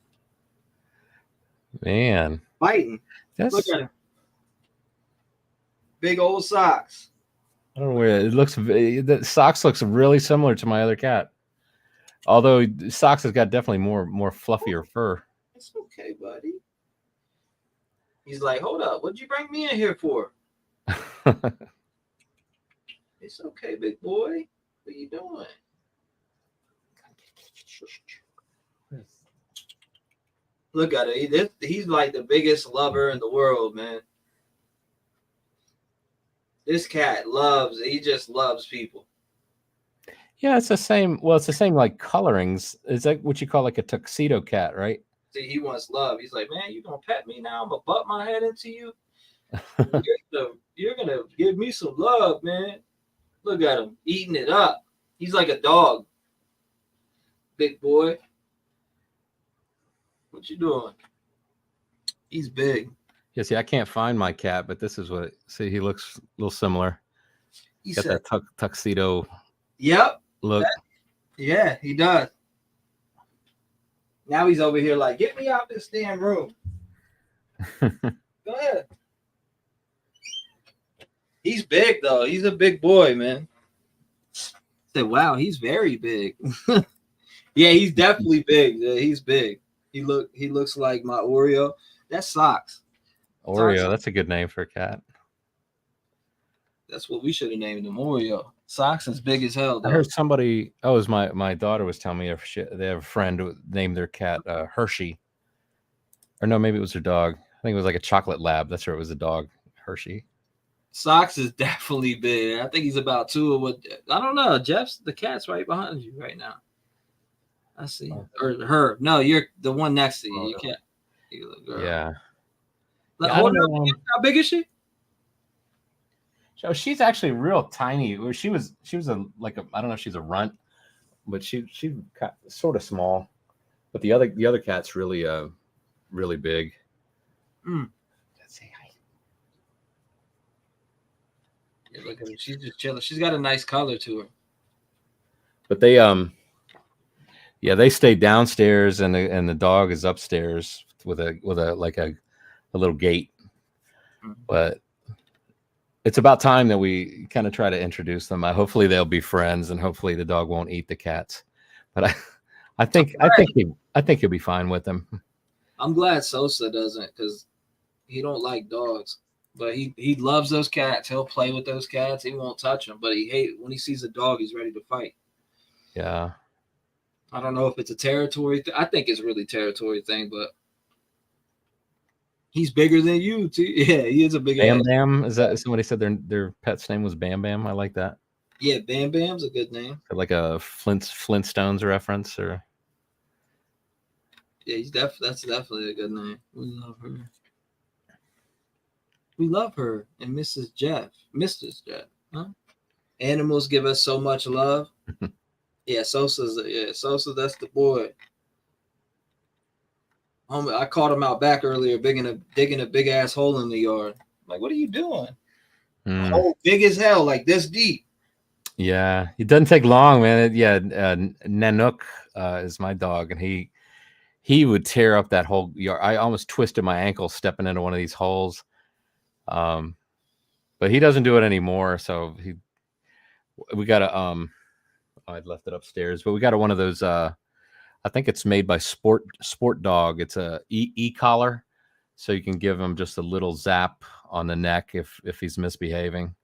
Man. Fighting. Look at him. Big old Socks. I don't know where it looks. The Socks looks really similar to my other cat. Although Socks has got definitely more fluffier fur. It's okay, buddy. He's like, hold up. What'd you bring me in here for? It's okay, big boy. What are you doing? Look at it. He's like the biggest lover in the world, man. This cat he just loves people. Yeah, it's the same. Well, it's the same like colorings. Is that what you call like a tuxedo cat, right? See, he wants love. He's like, man, you gonna pet me now? I'm gonna butt my head into you. You're gonna give me some love, man. Look at him eating it up. He's like a dog. Big boy. What you doing? He's big. Yeah, see, I can't find my cat, but this is what. See, he looks a little similar. He got said, that tuxedo. Yep. Look. Yeah, he does. Now he's over here like, get me out this damn room. Go ahead. He's big though. He's a big boy, man. Said, wow, he's very big. Yeah, he's definitely big. Yeah, he's big. He looks like my Oreo. That's Socks. Oreo, that's a good name for a cat. That's what we should have named him, Oreo. Socks is big as hell, though. I heard somebody. Oh, it was my daughter was telling me they have a friend who named their cat Hershey. Or no, maybe it was her dog. I think it was like a chocolate lab. That's where it was a dog, Hershey. Socks is definitely big. I think he's about 2 of what. I don't know. The cat's right behind you right now. I see. Or her. No, you're the one next to you. You can't. You little girl. Yeah. Hold on. How big is she? So she's actually real tiny. She was a I don't know if she's a runt, but she got sort of small. But the other cat's really really big. Let's say hi. Yeah, look at her. She's just chilling. She's got a nice color to her. But they Yeah, they stay downstairs, and the dog is upstairs with a little gate. But it's about time that we kind of try to introduce them. Hopefully they'll be friends, and hopefully the dog won't eat the cats. But I think he'll be fine with them. I'm glad Sosa doesn't, because he don't like dogs. But he loves those cats. He'll play with those cats. He won't touch them. But when he sees a dog, he's ready to fight. Yeah. I don't know if it's a territory I think it's really territory thing, but he's bigger than you too. Yeah, he is a big Bam ass. Bam. Is that somebody said their pet's name was Bam Bam? I like that. Yeah, Bam Bam's a good name. Like a Flintstones reference, or Yeah, that's definitely a good name. We love her. We love her and Mrs. Jeff. Huh? Animals give us so much love. Yeah, Sosa, that's the boy. I caught him out back earlier, digging a big ass hole in the yard. Like, what are you doing? A hole big as hell, like this deep. Yeah, it doesn't take long, man. Nanook is my dog, and he would tear up that whole yard. I almost twisted my ankle stepping into one of these holes. But he doesn't do it anymore. So we got a I'd left it upstairs, but we got one of those. I think it's made by Sport Dog. It's a e-collar, so you can give him just a little zap on the neck if he's misbehaving.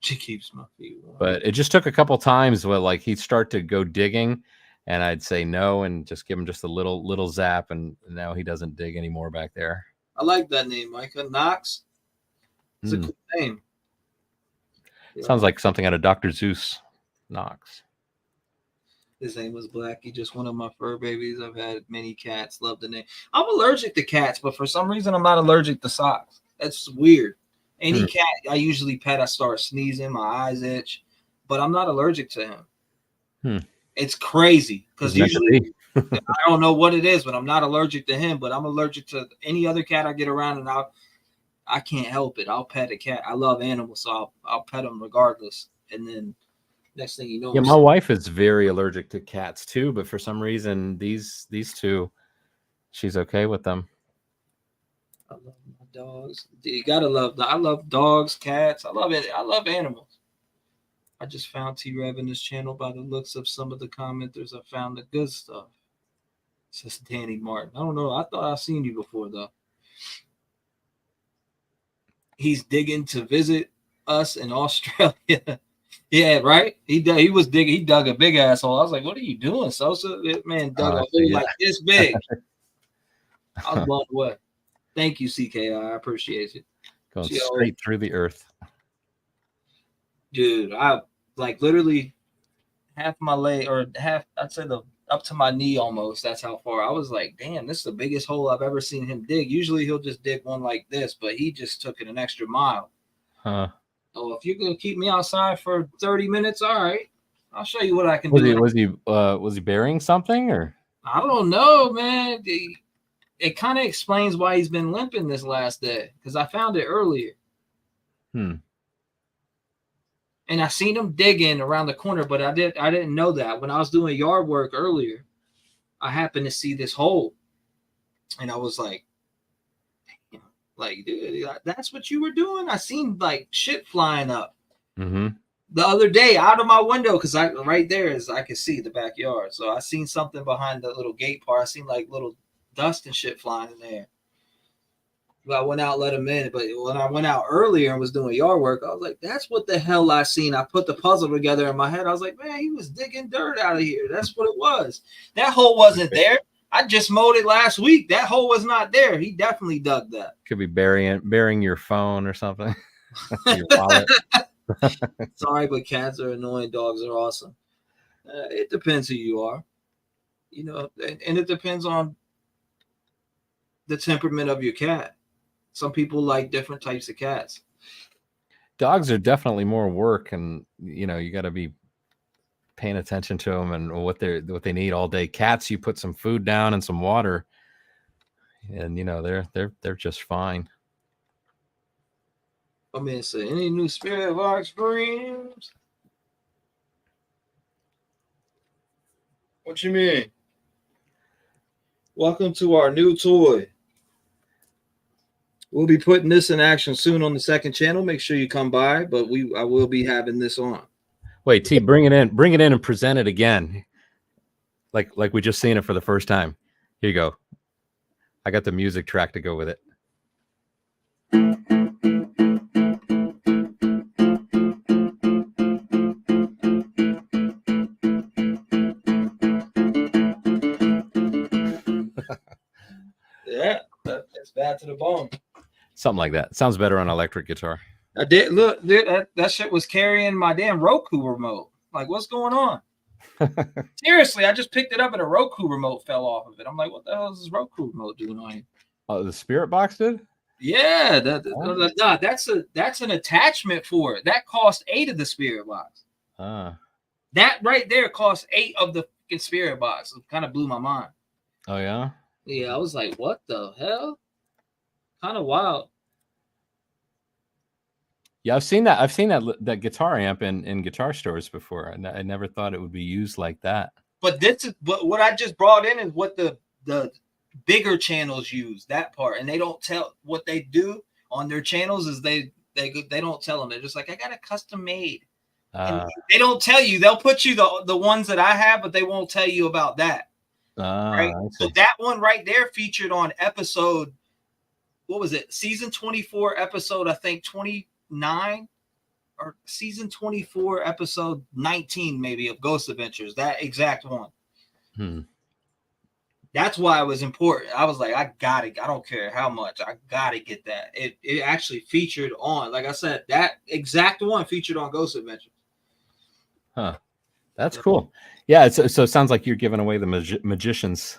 She keeps my feet warm. But it just took a couple times where like he'd start to go digging, and I'd say no and just give him just a little zap, and now he doesn't dig anymore back there. I like that name, Micah. Knox. It's a cool name. Sounds like something out of Dr. Zeus. Knox. His name was Blackie, just one of my fur babies. I've had many cats. Love the name. I'm allergic to cats, but for some reason I'm not allergic to socks. That's weird. Any cat I usually pet, I start sneezing, my eyes itch, but I'm not allergic to him. It's crazy because usually I don't know what it is, but I'm not allergic to him. But I'm allergic to any other cat I get around, and I can't help it. I'll pet a cat. I love animals, so I'll pet them regardless. And then next thing you know, yeah, my wife is very allergic to cats too, but for some reason these two, she's okay with them. I love my dogs. You gotta love. I love dogs, cats. I love it. I love animals. I just found T-REV in this channel by the looks of some of the commenters. I found the good stuff. Says Danny Martin. I don't know. I thought I've seen you before though. He's digging to visit us in Australia. Yeah, right. He was digging. He dug a big asshole. I was like, "What are you doing, Sosa?" That man dug a hole like this big. I was blown away. Thank you, CKI. I appreciate it. Going straight through the earth. Dude, I like literally half my leg, or half, I'd say up to my knee almost. That's how far. I was like, damn, this is the biggest hole I've ever seen him dig. Usually he'll just dig one like this, but he just took it an extra mile. Huh. Oh, if you're gonna keep me outside for 30 minutes, all right. I'll show you what I can do. Was he burying something, or? I don't know, man. It kind of explains why he's been limping this last day, because I found it earlier. And I seen him digging around the corner, but I didn't know that. When I was doing yard work earlier, I happened to see this hole, and I was like, damn, like, dude, that's what you were doing? I seen like shit flying up the other day out of my window, because right there is I could see the backyard. So I seen something behind the little gate part. I seen like little dust and shit flying in there. I went out, let him in, but when I went out earlier and was doing yard work, I was like, that's what the hell I seen. I put the puzzle together in my head. I was like, man, he was digging dirt out of here. That's what it was. That hole wasn't there. I just mowed it last week. That hole was not there. He definitely dug that. Could be burying your phone or something. Your wallet. Sorry, but cats are annoying. Dogs are awesome. It depends who you are, you know, and it depends on the temperament of your cat. Some people like different types of cats. Dogs are definitely more work, and you know you got to be paying attention to them and what they need all day. Cats, you put some food down and some water, and you know they're just fine. I mean, say any new Spirit Box dreams? What you mean? Welcome to our new toy. We'll be putting this in action soon on the second channel. Make sure you come by, but I will be having this on. Wait, T, bring it in and present it again. Like we just seen it for the first time. Here you go. I got the music track to go with it. Yeah, that's bad to the bone. Something like that. Sounds better on electric guitar. I did look, dude, that shit was carrying my damn Roku remote. Like, what's going on? Seriously, I just picked it up and a Roku remote fell off of it. I'm like, what the hell is this Roku remote doing on here? Oh, the Spirit Box did? Yeah, that's an attachment for it. That cost 8 of the Spirit Box. That right there cost 8 of the fucking Spirit Box. It kind of blew my mind. Oh yeah? Yeah, I was like, what the hell? Kind of wild. Yeah, I've seen that guitar amp in guitar stores before. I never thought it would be used like that. But what I just brought in is what the bigger channels use, that part, and they don't tell what they do on their channels is they don't tell them. They're just like, I got a custom made. And they don't tell you. They'll put you the ones that I have, but they won't tell you about that. Right. So that one right there featured on episode, what was it? Season 24, episode, I think 29, or season 24, episode 19, maybe, of Ghost Adventures. That exact one. That's why it was important. I was like, I don't care how much, I gotta get that. It actually featured on, like I said, that exact one featured on Ghost Adventures. Huh. That's cool. Yeah. So it sounds like you're giving away the magician's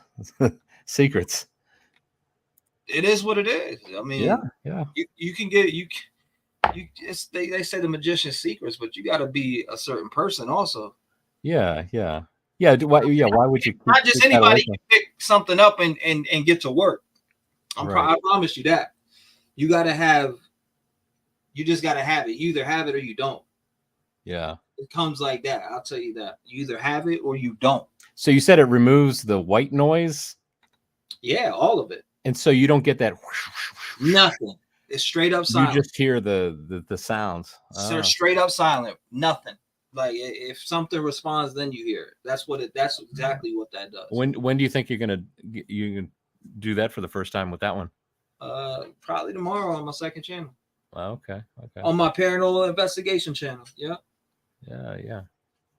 secrets. It is what it is. I mean, yeah. You can get they say the magician's secrets, but you got to be a certain person also. Yeah. Why would you? Not just anybody can pick something up and get to work. I promise you that. You got to have. You just got to have it. You either have it or you don't. Yeah. It comes like that. I'll tell you that. You either have it or you don't. So you said it removes the white noise? Yeah, all of it. And so you don't get that. Nothing. It's straight up silent. You just hear the sounds. So straight up silent. Nothing. Like if something responds, then you hear it. That's exactly what that does. When do you think you can do that for the first time with that one? Probably tomorrow on my second channel. Okay. On my paranormal investigation channel. Yeah. Yeah.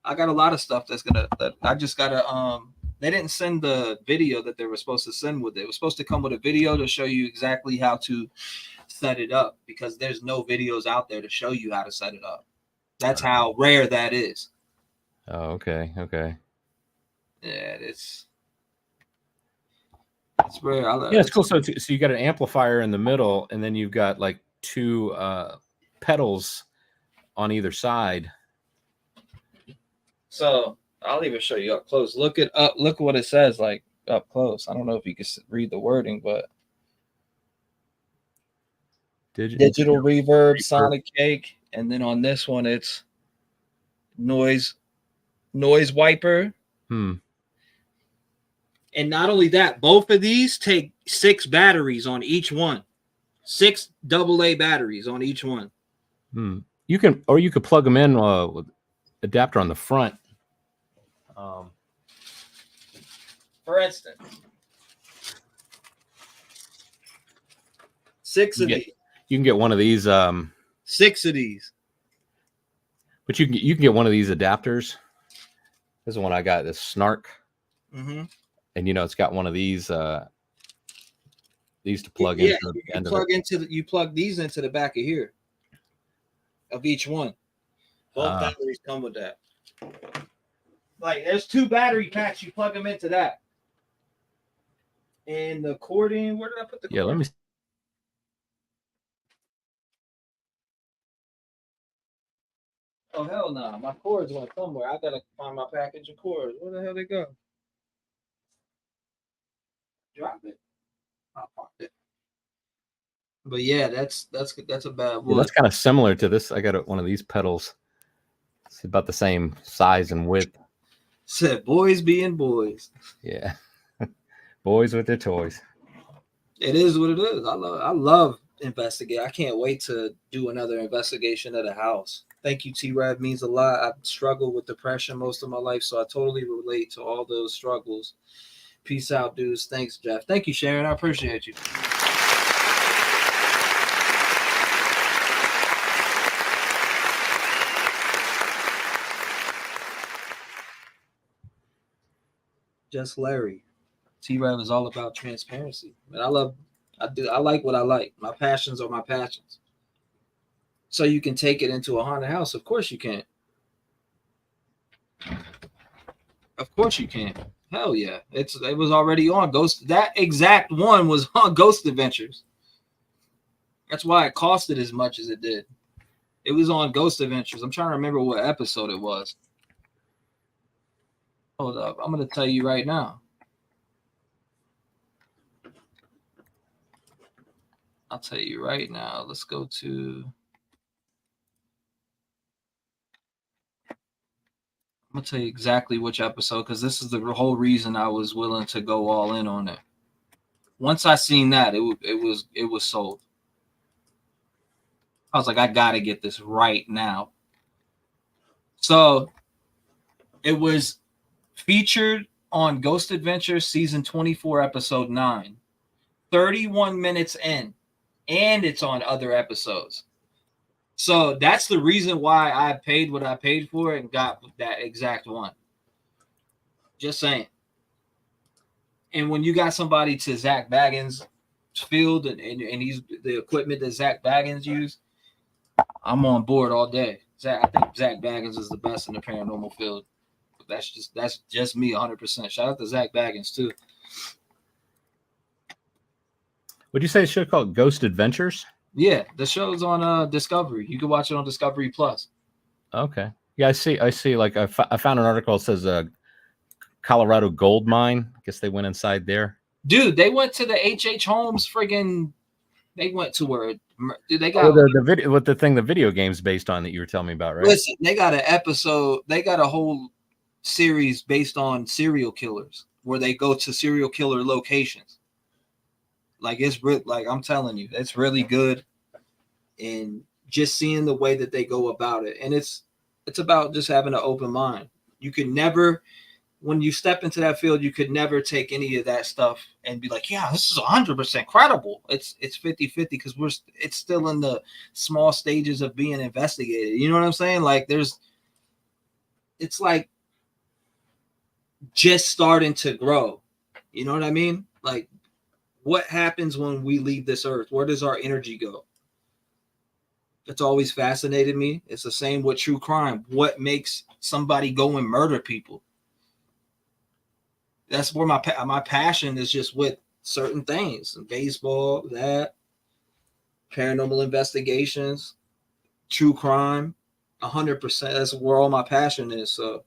I got a lot of stuff that I just gotta they didn't send the video that they were supposed to send with it. It was supposed to come with a video to show you exactly how to set it up, because there's no videos out there to show you how to set it up. That's how rare that is. Oh, okay. Yeah, it's rare. Yeah, it's cool. So you got an amplifier in the middle, and then you've got like 2 pedals on either side. So I'll even show you up close. Look what it says, like up close. I don't know if you can read the wording, but digital reverb, sonic cake, and then on this one it's noise wiper. And not only that, both of these take 6 batteries on each one. 6 AA batteries on each one. You could plug them in with adapter on the front. For instance, 6 of these. You can get one of these. 6 of these. But you can get one of these adapters. This is one I got. This Snark. Mm-hmm. And it's got one of these to plug into the end of it. You plug these into the back of here of each one. Both batteries come with that. Like there's 2 battery packs. You plug them into that. And the cording, where did I put the cord? Let me. Oh hell no! My cords went somewhere. I gotta find my package of cords. Where the hell they go? Drop it. I popped it. But yeah, that's a bad one. Yeah, that's kind of similar to this. I got one of these pedals. It's about the same size and width. Said boys being boys. Yeah. Boys with their toys. It is what it is. I love investigate. I can't wait to do another investigation of the house. Thank you, T-REV. Means a lot. I've struggled with depression most of my life, so I totally relate to all those struggles. Peace out, dudes. Thanks, Jeff. Thank you, Sharon. I appreciate you. Just Larry. T-REV is all about transparency. And I like what I like. My passions are my passions. So you can take it into a haunted house. Of course you can. Of course you can. Hell yeah. It was already on Ghost. That exact one was on Ghost Adventures. That's why it costed as much as it did. It was on Ghost Adventures. I'm trying to remember what episode it was. Hold up. I'm going to tell you right now. I'll tell you right now. Let's go to... I'm going to tell you exactly which episode, because this is the whole reason I was willing to go all in on it. Once I seen that, it was sold. I was like, I got to get this right now. So it was featured on Ghost Adventures season 24, episode 9. 31 minutes in, and it's on other episodes. So that's the reason why I paid what I paid for it and got that exact one. Just saying. And when you got somebody to Zach Baggins' field and he's the equipment that Zach Baggins used, I'm on board all day. I think Zach Baggins is the best in the paranormal field. That's just me 100%. Shout out to Zach Baggins too. Would you say it should call it Ghost Adventures? Yeah, the show's on Discovery. You can watch it on Discovery Plus. Okay. Yeah, I see. Like I found an article that says Colorado gold mine. I guess they went inside there. Dude, they went to the H.H. Holmes friggin'. They went to where. Dude, they got the video with the video game's based on that you were telling me about, right? Listen, they got an episode. They got a whole series based on serial killers where they go to serial killer locations. Like I'm telling you, it's really good, and just seeing the way that they go about it, and it's about just having an open mind. You could never, when you step into that field, you could never take any of that stuff and be like, yeah, this is 100% credible. It's 50-50 because it's still in the small stages of being investigated. You know what I'm saying? Like it's like just starting to grow. You know what I mean? Like, what happens when we leave this earth? Where does our energy go? It's always fascinated me. It's the same with true crime. What makes somebody go and murder people? That's where my passion is, just with certain things. Baseball, that, paranormal investigations, true crime, 100%. That's where all my passion is. So,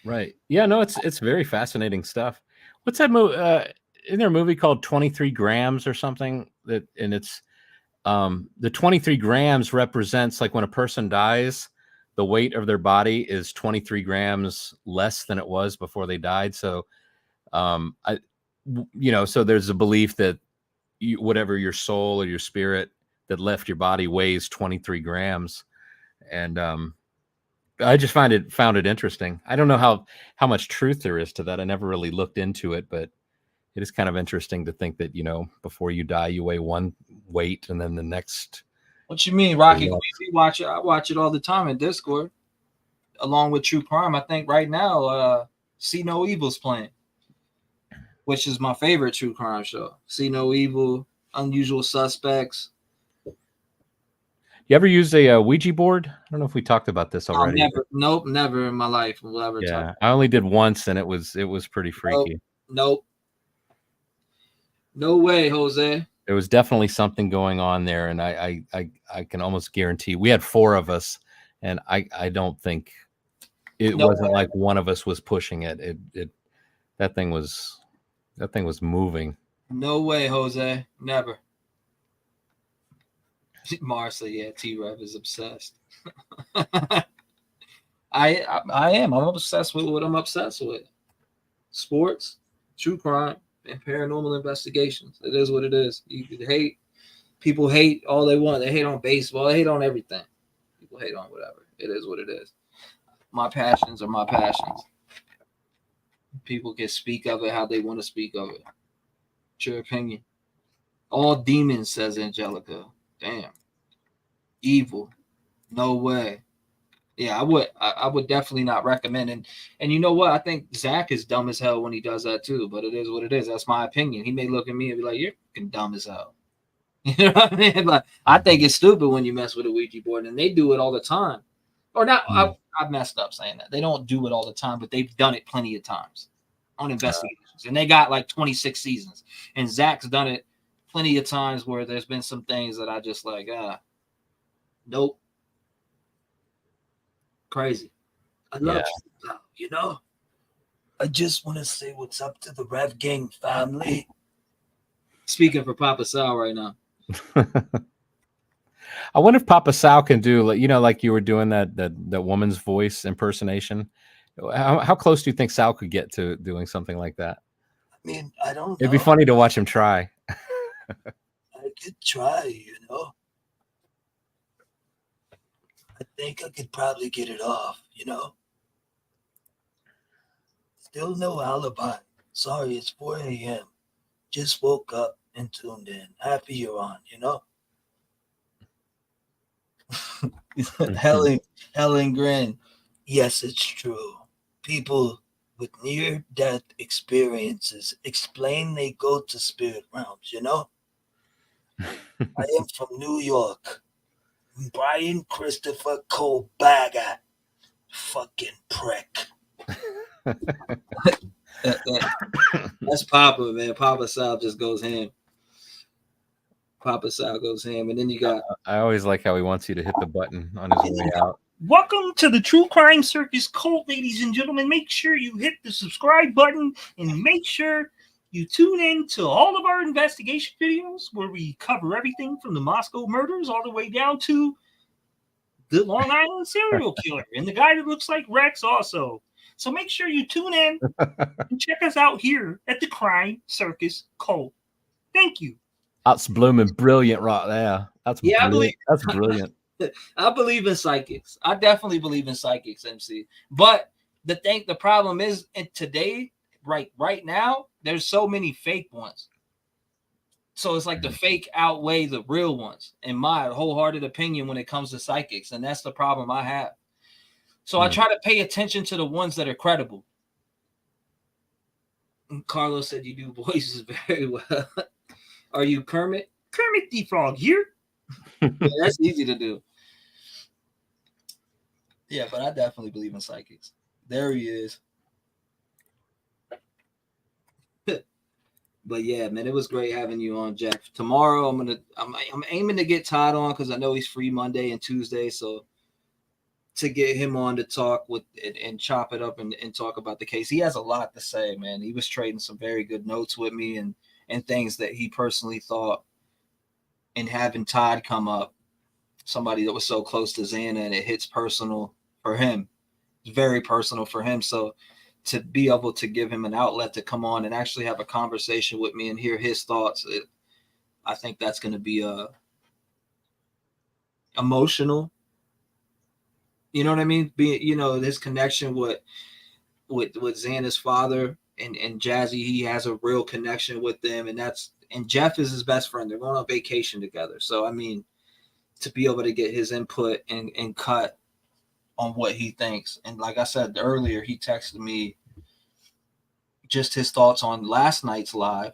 right. Yeah, no, it's very fascinating stuff. What's that movie? Isn't there a movie called 23 Grams or something? And it's the 23 grams represents, like, when a person dies, the weight of their body is 23 grams less than it was before they died. So, so there's a belief that whatever your soul or your spirit that left your body weighs 23 grams. And I just found it interesting. I don't know how much truth there is to that. I never really looked into it, but it is kind of interesting to think that, before you die, you weigh one weight, and then the next. What you mean, Rocky? We watch it. I watch it all the time in Discord, along with True Crime. I think right now, See No Evil's playing, which is my favorite true crime show. See No Evil, Unusual Suspects. You ever use a Ouija board? I don't know if we talked about this already. Never in my life will I ever talk. I only did once, and it was pretty freaky. Nope. No way, Jose. There was definitely something going on there, and I can almost guarantee we had 4 of us, and I don't think it wasn't like one of us was pushing it. That thing was moving. No way, Jose. Never. Marcia, yeah, T-REV is obsessed. I am. I'm obsessed with what I'm obsessed with. Sports, true crime, in paranormal investigations. It is what it is. You could hate. People hate all they want. They hate on baseball. They hate on everything. People hate on whatever. It is what it is. My passions are my passions. People can speak of it how they want to speak of it. It's your opinion. All demons, says Angelica. Damn. Evil. No way. Yeah, I would definitely not recommend. And you know what? I think Zach is dumb as hell when he does that too. But it is what it is. That's my opinion. He may look at me and be like, "You're fucking dumb as hell." You know what I mean? Like, I think it's stupid when you mess with a Ouija board, and they do it all the time. Or not? I've messed up saying that. They don't do it all the time, but they've done it plenty of times on investigations, and they got like 26 seasons. And Zach's done it plenty of times where there's been some things that I just like, nope. Crazy. I love you, you know. I just want to say what's up to the Rev Gang family. Speaking for Papa Sal right now. I wonder if Papa Sal can do, like you were doing that woman's voice impersonation. How close do you think Sal could get to doing something like that? I mean, I don't know. It'd be funny to watch him try. I could try, you know. I think I could probably get it off, you know. Still no alibi. Sorry, it's 4 a.m. Just woke up and tuned in. Happy you're on, you know. Helen grin. Yes, it's true. People with near-death experiences explain they go to spirit realms, you know. I am from New York. Bryan Christopher Kohberger. Fucking prick. That's Papa, man. Papa Sal just goes ham. Papa Sal goes ham. And then you got... I always like how he wants you to hit the button on his way out. Welcome to the True Crime Circus cult, ladies and gentlemen. Make sure you hit the subscribe button and make sure you tune in to all of our investigation videos where we cover everything from the Moscow murders all the way down to the Long Island serial killer and the guy that looks like Rex also. So make sure you tune in and check us out here at the Crime Circus cult. Thank you. That's blooming brilliant right there. That's brilliant. That's brilliant. I believe in psychics. I definitely believe in psychics, MC. But the problem is, today, right now, there's so many fake ones. So it's like the fake outweigh the real ones, in my wholehearted opinion, when it comes to psychics. And that's the problem I have. So I try to pay attention to the ones that are credible. And Carlos said you do voices very well. Are you Kermit? Kermit the Frog here. Yeah, that's easy to do. Yeah, but I definitely believe in psychics. There he is. But yeah, man, it was great having you on, Jack. Tomorrow I'm aiming to get Todd on because I know he's free Monday and Tuesday. So to get him on to talk with and chop it up and talk about the case. He has a lot to say, man. He was trading some very good notes with me and things that he personally thought. And having Todd come up, somebody that was so close to Xana, and it hits personal for him. It's very personal for him. So to be able to give him an outlet to come on and actually have a conversation with me and hear his thoughts, I think that's going to be emotional. You know what I mean? His connection with Xana's father and Jazzy, he has a real connection with them, and Jeff is his best friend. They're going on vacation together. So I mean, to be able to get his input and cut on what he thinks. And like I said earlier, he texted me just his thoughts on last night's live.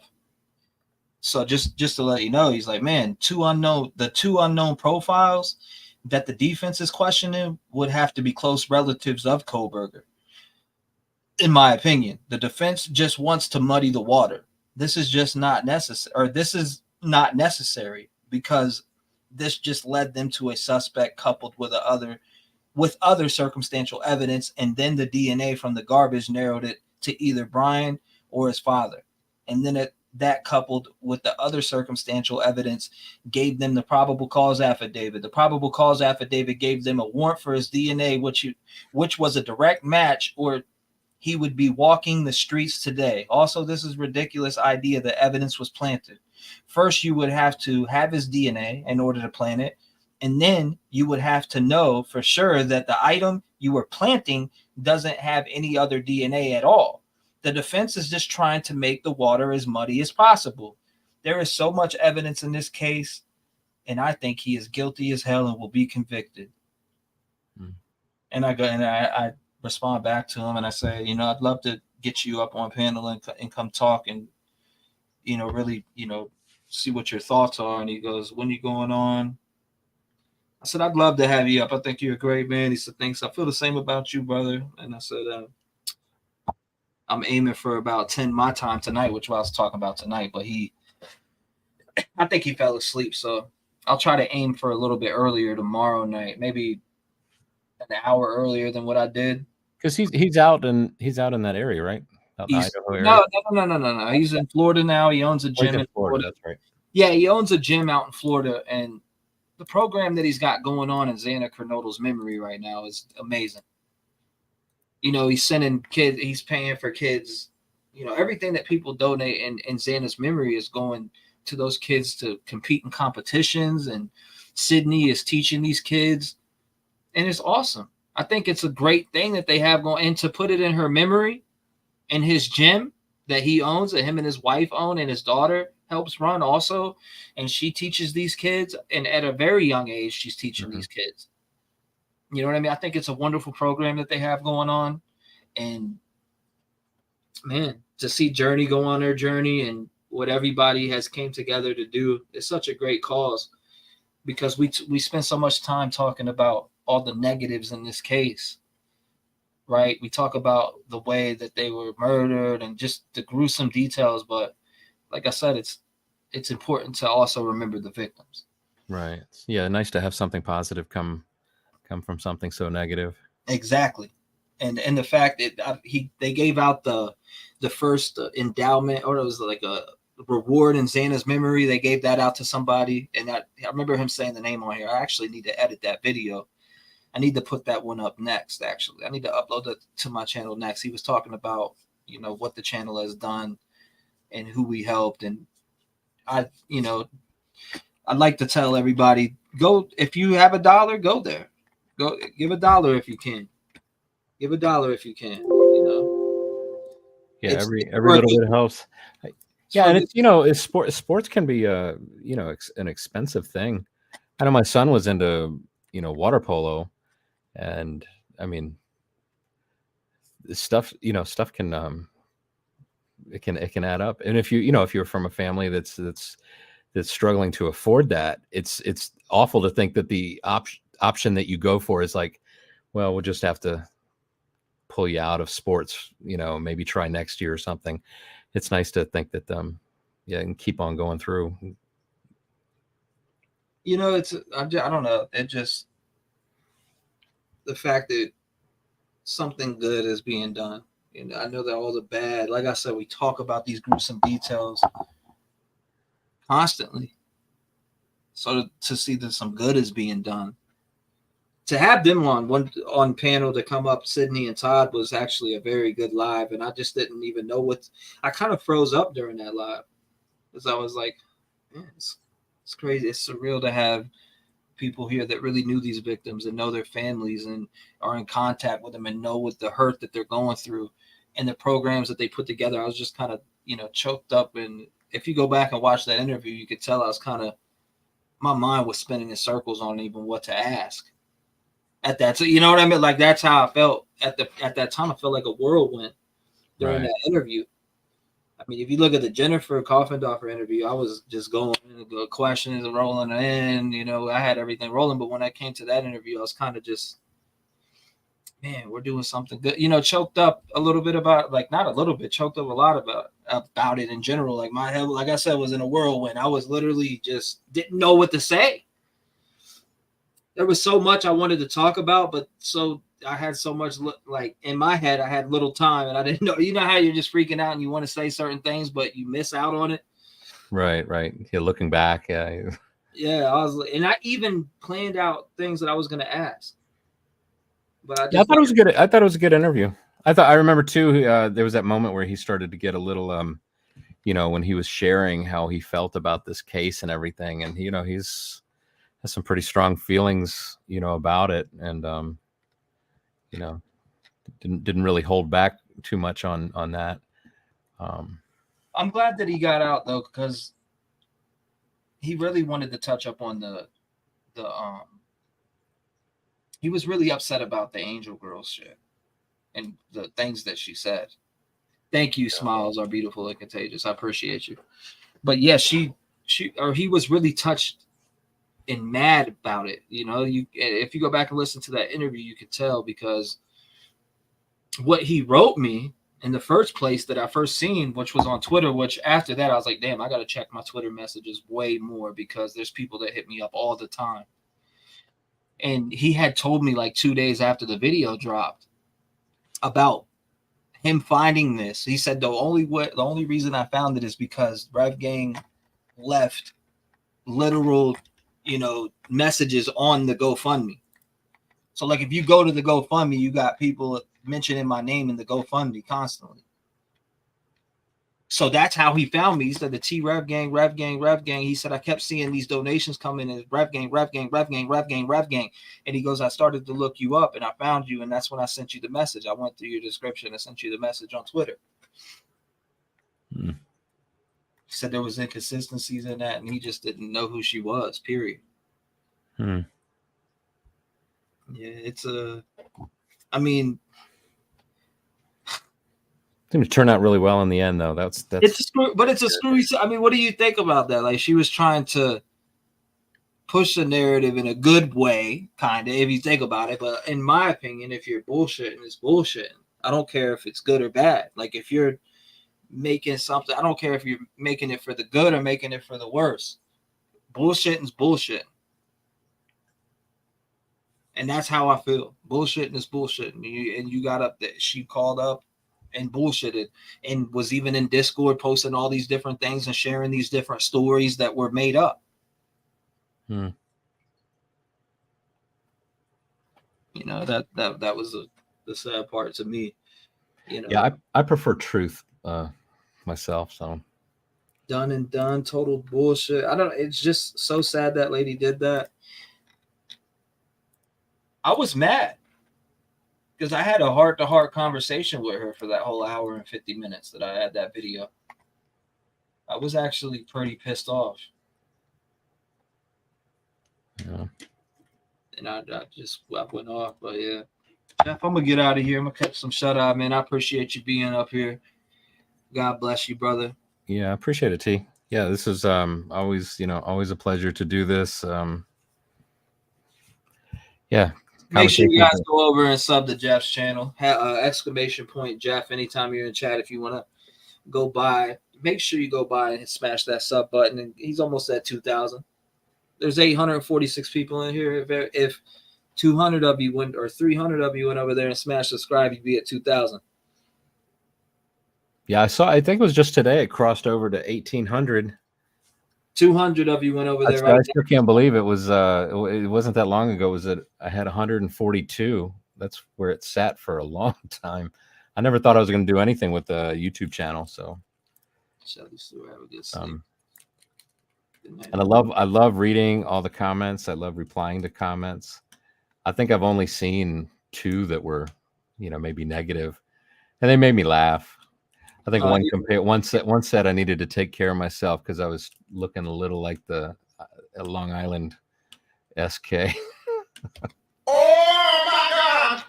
So just to let you know, he's like, man, the two unknown profiles that the defense is questioning would have to be close relatives of Kohberger. In my opinion, the defense just wants to muddy the water. This is just not necessary, or this is not necessary because this just led them to a suspect coupled with other circumstantial evidence, and then the DNA from the garbage narrowed it to either Bryan or his father. And then that coupled with the other circumstantial evidence gave them the probable cause affidavit. The probable cause affidavit gave them a warrant for his DNA, which was a direct match or he would be walking the streets today. Also, this is ridiculous idea that evidence was planted. First, you would have to have his DNA in order to plant it. And then you would have to know for sure that the item you were planting doesn't have any other DNA at all. The defense is just trying to make the water as muddy as possible. There is so much evidence in this case, and I think he is guilty as hell and will be convicted. And I respond back to him and I say, you know, I'd love to get you up on panel and come talk and, you know, really, you know, see what your thoughts are. And he goes, when you going on? I said, I'd love to have you up. I think you're a great man. He said, thanks. I feel the same about you, brother. And I said, I'm aiming for about 10 my time tonight, which I was talking about tonight. But I think he fell asleep. So I'll try to aim for a little bit earlier tomorrow night, maybe an hour earlier than what I did. Because he's out in that area, right? Out in the Idaho area. No. He's in Florida now. He owns a gym in Florida. That's right. Yeah, he owns a gym out in Florida, and the program that he's got going on in Xana Kernodle's memory right now is amazing. You know, he's sending kids, he's paying for kids. You know, everything that people donate in Xana's memory is going to those kids to compete in competitions, and Sydney is teaching these kids, and it's awesome. I think it's a great thing that they have going, and to put it in her memory in his gym that he owns, that him and his wife own, and his daughter helps run also, and she teaches these kids, and at a very young age she's teaching these kids. You know what I mean? I think it's a wonderful program that they have going on, and man, to see Journey go on their journey and what everybody has came together to do, it's such a great cause, because we spend so much time talking about all the negatives in this case, right? We talk about the way that they were murdered and just the gruesome details, but like I said, it's important to also remember the victims. Right. Yeah. Nice to have something positive come from something so negative. Exactly. And the fact that they gave out the first endowment, or it was like a reward in Xana's memory. They gave that out to somebody, and I remember him saying the name on here. I actually need to edit that video. I need to put that one up next. Actually, I need to upload it to my channel next. He was talking about, you know, what the channel has done and who we helped, and I'd like to tell everybody, go, if you have $1, go there. Go give $1 if you can. Give $1 if you can. You know. Yeah, every little bit helps. Yeah, and it's, you know, sports can be you know, an expensive thing. I know my son was into, you know, water polo, and I mean, stuff can it can add up. And if you're from a family that's struggling to afford that, it's awful to think that the option that you go for is like, well, we'll just have to pull you out of sports, you know, maybe try next year or something. It's nice to think that and keep on going through. You know, I don't know. It just, the fact that something good is being done. You know, I know that all the bad, like I said, we talk about these gruesome details constantly. So to see that some good is being done, to have them on panel to come up, Sydney and Todd, was actually a very good live, and I just didn't even know I kind of froze up during that live, because I was like, man, it's crazy. It's surreal to have people here that really knew these victims and know their families and are in contact with them and know what the hurt that they're going through and the programs that they put together. I was just kind of, you know, choked up. And if you go back and watch that interview, you could tell I was kind of, my mind was spinning in circles on even what to ask at that. So, you know what I mean? Like, that's how I felt at that time. I felt like a whirlwind during that interview. I mean, if you look at the Jennifer Coffendorfer interview, I was just going, the questions rolling in, you know, I had everything rolling. But when I came to that interview, I was kind of just, man, we're doing something good. You know, choked up a little bit about, like, not a little bit, choked up a lot about it in general. Like, my head, like I said, was in a whirlwind. I was literally just didn't know what to say. There was so much I wanted to talk about, but I had so much, like, in my head, I had little time, and I didn't know. You know how you're just freaking out and you want to say certain things, but you miss out on it. Right. Yeah, looking back, yeah. Yeah, and I even planned out things that I was going to ask. But I thought it was good. I thought it was a good interview. I remember too. There was that moment where he started to get a little, when he was sharing how he felt about this case and everything, and he's has some pretty strong feelings, about it, and didn't really hold back too much on that. I'm glad that he got out though, because he really wanted to touch up on the he was really upset about the Angel Girls shit and the things that she said. Thank you, Smiles are beautiful and contagious. I appreciate you. But yeah, he was really touched and mad about it. If you go back and listen to that interview, you could tell, because what he wrote me in the first place that I first seen, which was on Twitter, which after that I was like, damn, I got to check my Twitter messages way more, because there's people that hit me up all the time. And he had told me like 2 days after the video dropped about him finding this. He said the only reason I found it is because Rev Gang left literal, messages on the GoFundMe. So like if you go to the GoFundMe, you got people mentioning my name in the GoFundMe constantly. So that's how he found me. He said the T-REV gang, Rev gang, Rev gang. He said I kept seeing these donations come in as Rev gang, Rev gang, Rev gang, Rev gang, Rev gang. And he goes, I started to look you up and I found you, and that's when I sent you the message. I went through your description and sent you the message on Twitter. He said there was inconsistencies in that, and he just didn't know who she was, period. Yeah, it's seemed to turn out really well in the end, though. That's it's a screwy. I mean, what do you think about that? Like, she was trying to push the narrative in a good way, kind of, if you think about it. But in my opinion, if you're bullshitting, it's bullshitting. I don't care if it's good or bad. Like, if you're making something, I don't care if you're making it for the good or making it for the worse. Bullshitting's bullshitting. And that's how I feel. Bullshitting is bullshitting. And you got up that she called up and bullshitted and was even in Discord posting all these different things and sharing these different stories that were made up. That was the sad part to me. Yeah, I prefer truth myself. So done and done, total bullshit. It's just so sad that lady did that. I was mad because I had a heart-to-heart conversation with her for that whole hour and 50 minutes that I had that video. I was actually pretty pissed off. Yeah. And I went off, but yeah. Jeff, I'm gonna get out of here. I'm gonna catch some shut eye, man. I appreciate you being up here. God bless you, brother. Yeah, I appreciate it, T. Yeah, this is always a pleasure to do this. Yeah. Make sure you guys go over and sub to Jeff's channel. ! Jeff. Anytime you're in chat, if you want to go by, make sure you go by and smash that sub button. And he's almost at 2,000. There's 846 people in here. If 200 of you went, or 300 of you went over there and smashed subscribe, you'd be at 2,000. Yeah, I think it was just today it crossed over to 1,800. 200 of you went over there. I still can't believe it was. It wasn't that long ago. I had 142. That's where it sat for a long time. I never thought I was going to do anything with the YouTube channel. So, and I love reading all the comments. I love replying to comments. I think I've only seen 2 that were, maybe negative, and they made me laugh. I think one said I needed to take care of myself because I was looking a little like the Long Island SK. Oh my God!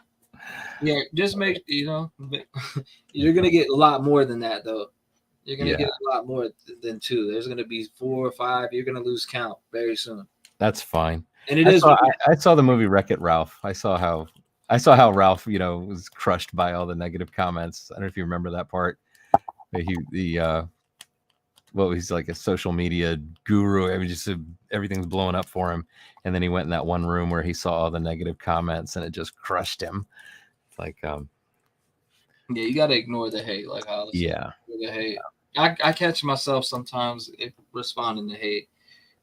Yeah, just make you're gonna get a lot more than that though. You're gonna get a lot more than 2. There's gonna be 4 or 5. You're gonna lose count very soon. That's fine. And I saw the movie Wreck-It Ralph. I saw how Ralph, was crushed by all the negative comments. I don't know if you remember that part. He's like a social media guru. Everything's blowing up for him, and then he went in that one room where he saw all the negative comments, and it just crushed him. It's like, yeah, you got to ignore the hate, like Hollis. Yeah, the hate. I catch myself sometimes responding to hate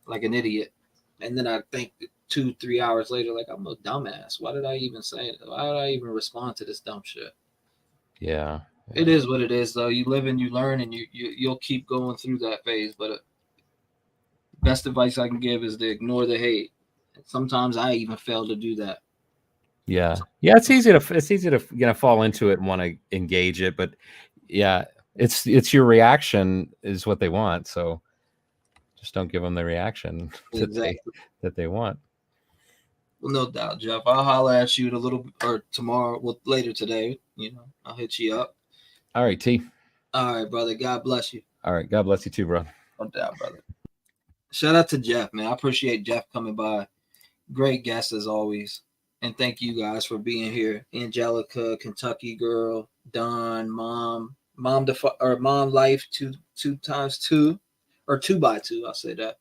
like an idiot, and then I think 2-3 hours later, like, I'm a dumbass. Why did I even say it? Why did I even respond to this dumb shit? Yeah. It is what it is, though. You live and you learn, and you'll keep going through that phase. But best advice I can give is to ignore the hate. Sometimes I even fail to do that. Yeah. It's easy to fall into it and want to engage it, but yeah, it's your reaction is what they want. So just don't give them the reaction that they want. Well, no doubt, Jeff. I'll holler at you tomorrow, later today. I'll hit you up. All right, T. All right, brother. God bless you. All right. God bless you too, bro. No doubt, brother. Shout out to Jeff, man. I appreciate Jeff coming by. Great guest as always. And thank you guys for being here. Angelica, Kentucky girl, Don, mom life 2x2 or 2x2. I'll say that.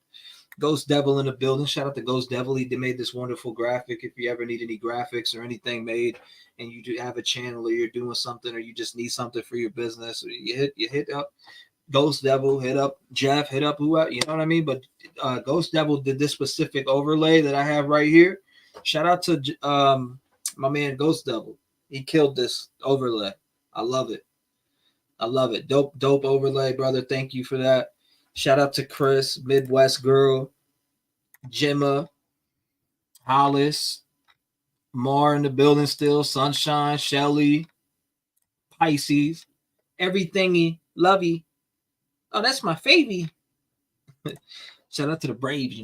Ghost Devil in the building. Shout out to Ghost Devil. He made this wonderful graphic. If you ever need any graphics or anything made, and you do have a channel or you're doing something, or you just need something for your business, or you hit up Ghost Devil, hit up Jeff, hit up whoever, you know what I mean? But Ghost Devil did this specific overlay that I have right here. Shout out to my man Ghost Devil. He killed this overlay. I love it. Dope overlay, brother. Thank you for that. Shout out to Chris, Midwest Girl, Gemma, Hollis, Mar in the building still, Sunshine, Shelly, Pisces, everythingy, lovey. Oh, that's my favy. Shout out to the Braves,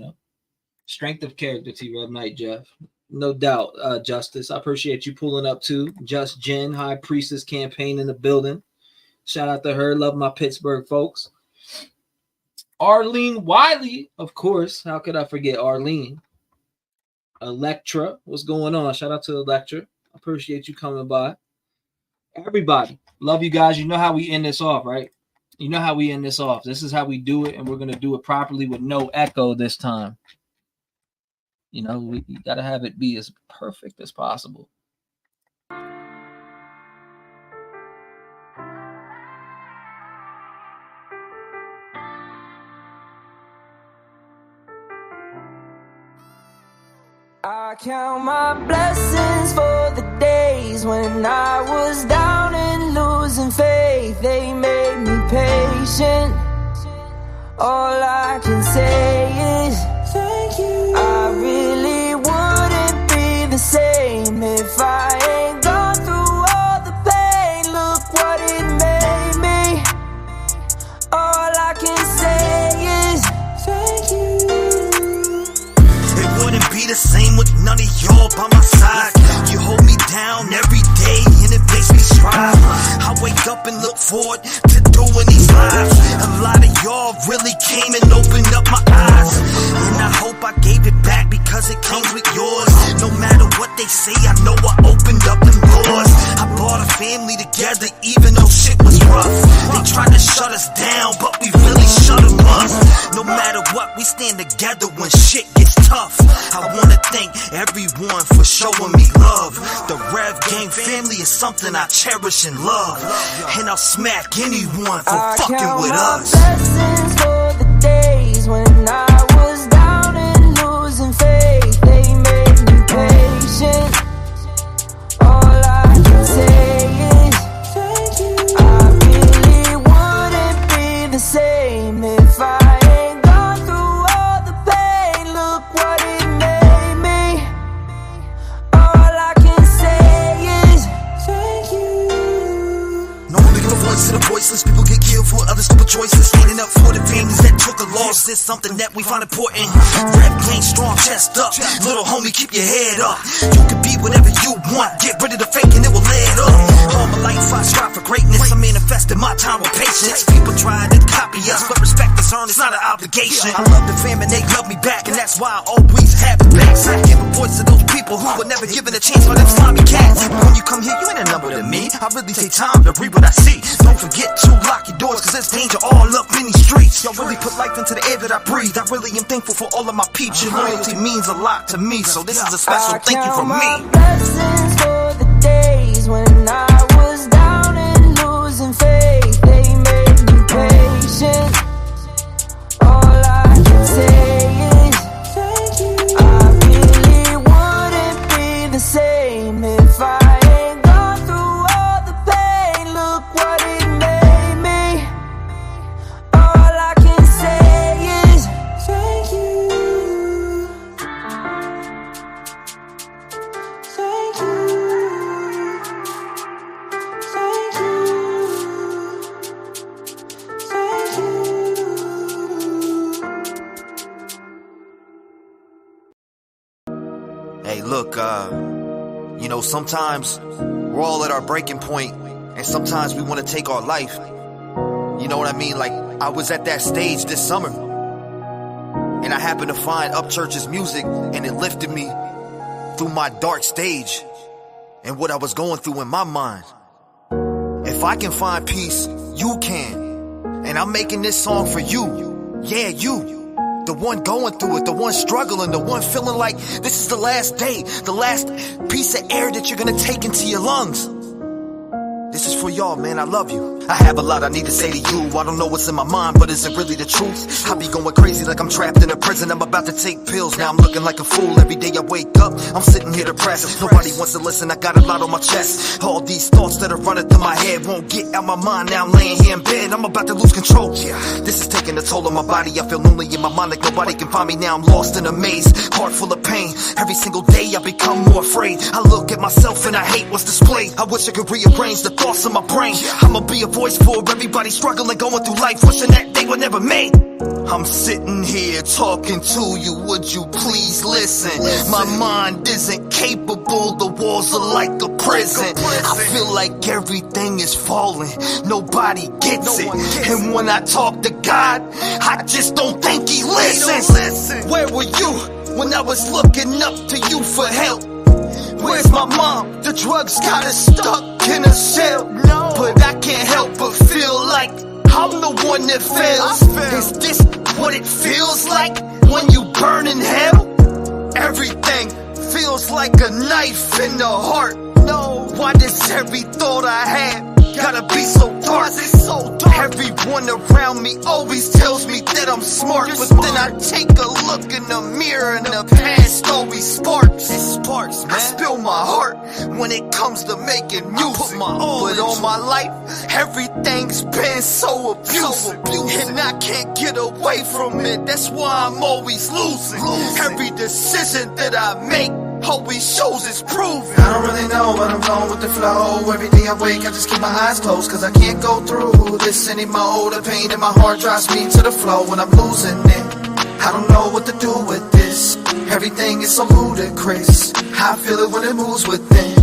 Strength of character, T-REV Night, Jeff. No doubt, Justice. I appreciate you pulling up too. Just Jen, High Priestess campaign in the building. Shout out to her. Love my Pittsburgh folks. Arlene Wiley, of course. How could I forget Arlene? Electra, what's going on? Shout out to Electra. I appreciate you coming by. Everybody, love you guys. You know how we end this off, right? This is how we do it, and we're going to do it properly with no echo this time. We got to have it be as perfect as possible. I count my blessings for the days when I was down and losing faith. They made me patient. All I can say is thank you. I really wouldn't be the same if I ain't gone through all the pain. Look what it made me. All I can say is thank you. It wouldn't be the same with none of y'all by my side. You hold me down every day and it makes me strive. I wake up and look forward to doing these lives. A lot of y'all really came and opened up my eyes, and I hope I gave it back because it comes with yours. No matter what they say, I know I opened up them doors. I brought a family together even though shit was rough. They tried to shut us down, but we really shut them up. No matter what, we stand together when shit gets tough. I wanna thank everyone for showing me love. The Rev Gang family is something I cherish and love, and I'll smack anyone for fucking with us. Blessings for the days when I was down and losing faith. They made me patient. All I can say is thank you. I really wouldn't be the same if I ain't gone through all the pain. Look what it made me. All I can say is thank you. No one make a voice to the voiceless. People get killed for other stupid choices. Standing up for the families that took a loss is something that we find important. Rap game strong, chest up. Little homie, keep your head up. You can be whatever you want. Get rid of the fake and it will lead up. All my life I strive for greatness. I manifested my time with patience. People try to copy us, but respect is earned. It's not an obligation. I love the fam and they love me back, and that's why I always have the backs. I give a voice to those people who were never given a chance by them slimy cats. When you come here, you ain't a number to me. I really take time to read what I see. Don't forget to lock your doors, cause there's danger all up in these streets. Y'all really put life into the air that I breathe. I really am thankful for all of my peeps. Your loyalty means a lot to me, so this is a special thank you from me. Blessings for the days when I was down and losing faith. They made me patient. All I can say is thank you. I really wouldn't be the same if I ain't gone through all the pain. know, sometimes we're all at our breaking point, and sometimes we want to take our life. You know what I mean? Like, I was at that stage this summer, and I happened to find Upchurch's music, and it lifted me through my dark stage and what I was going through in my mind. If I can find peace, you can. And I'm making this song for you. Yeah, you. The one going through it, the one struggling, the one feeling like this is the last day, the last piece of air that you're gonna take into your lungs. This is for y'all, man. I love you. I have a lot I need to say to you. I don't know what's in my mind, but is it really the truth? I be going crazy like I'm trapped in a prison. I'm about to take pills. Now I'm looking like a fool. Every day I wake up, I'm sitting here depressed. Nobody wants to listen. I got a lot on my chest. All these thoughts that are running through my head won't get out my mind. Now I'm laying here in bed. I'm about to lose control. Yeah, this is taking a toll on my body. I feel lonely in my mind like nobody can find me. Now I'm lost in a maze, heart full of pain. Every single day I become more afraid. I look at myself and I hate what's displayed. I wish I could rearrange the thoughts in my brain. I'ma be a voice for everybody struggling, going through life, wishing that they were never made. I'm sitting here talking to you, would you please listen? My mind isn't capable, the walls are like a prison. I feel like everything is falling, nobody gets it. And when I talk to God, I just don't think He listens. Where were you when I was looking up to you for help? Where's my mom? The drugs got her stuck in a cell. But I can't help but feel like I'm the one that fails. Is this what it feels like when you burn in hell? Everything feels like a knife in the heart. No, why does every thought I had gotta be so dark? Everyone around me always tells me that I'm smart, but then I take a look in the mirror and the past always sparks. It sparks, man. I spill my heart when it comes to making music. I put my all but all my life, everything's been so abusive, and I can't get away from it. That's why I'm always losing. Every decision that I make always shows it's proven. I don't really know, but I'm going with the flow. Every day I wake, I just keep my eyes closed, cause I can't go through this anymore. The pain in my heart drives me to the flow when I'm losing it. I don't know what to do with this. Everything is so ludicrous. I feel it when it moves within.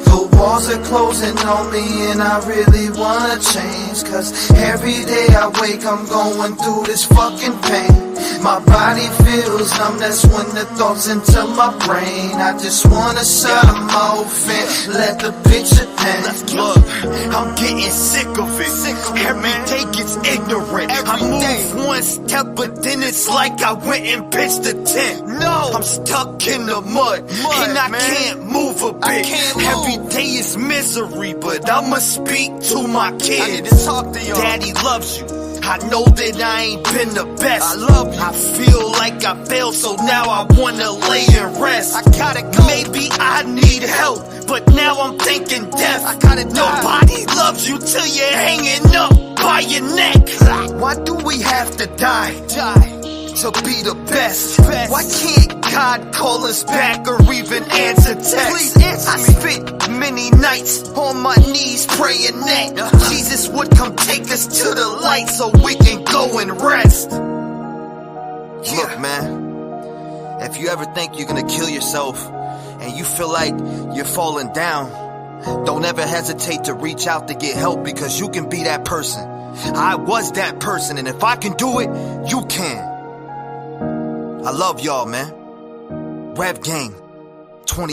The walls are closing on me and I really wanna change, cause every day I wake I'm going through this fucking pain. My body feels numb, that's when the thoughts enter my brain. I just wanna shut them off and let the picture paint. Look, I'm getting sick of it. Every day gets ignorant. I move one step, but then it's like I went and pitched a tent. No, I'm stuck in the mud and I can't move a bit. Every day is misery, but I'ma speak to my kids. I need to talk to y'all. Daddy loves you. I know that I ain't been the best. I love you. I feel like I failed, so now I wanna lay and rest. I gotta go. Maybe I need help, but now I'm thinking death. I gotta die. Nobody loves you till you're hanging up by your neck. Why do we have to die to be the best? Why can't God call us back or even answer texts? Please answer me. I spent many nights on my knees praying that Jesus would come take us to the light so we can go and rest. Look, man, if you ever think you're gonna kill yourself and you feel like you're falling down, don't ever hesitate to reach out to get help, because you can be that person. I was that person, and if I can do it, you can. I love y'all, man. Rev Gang.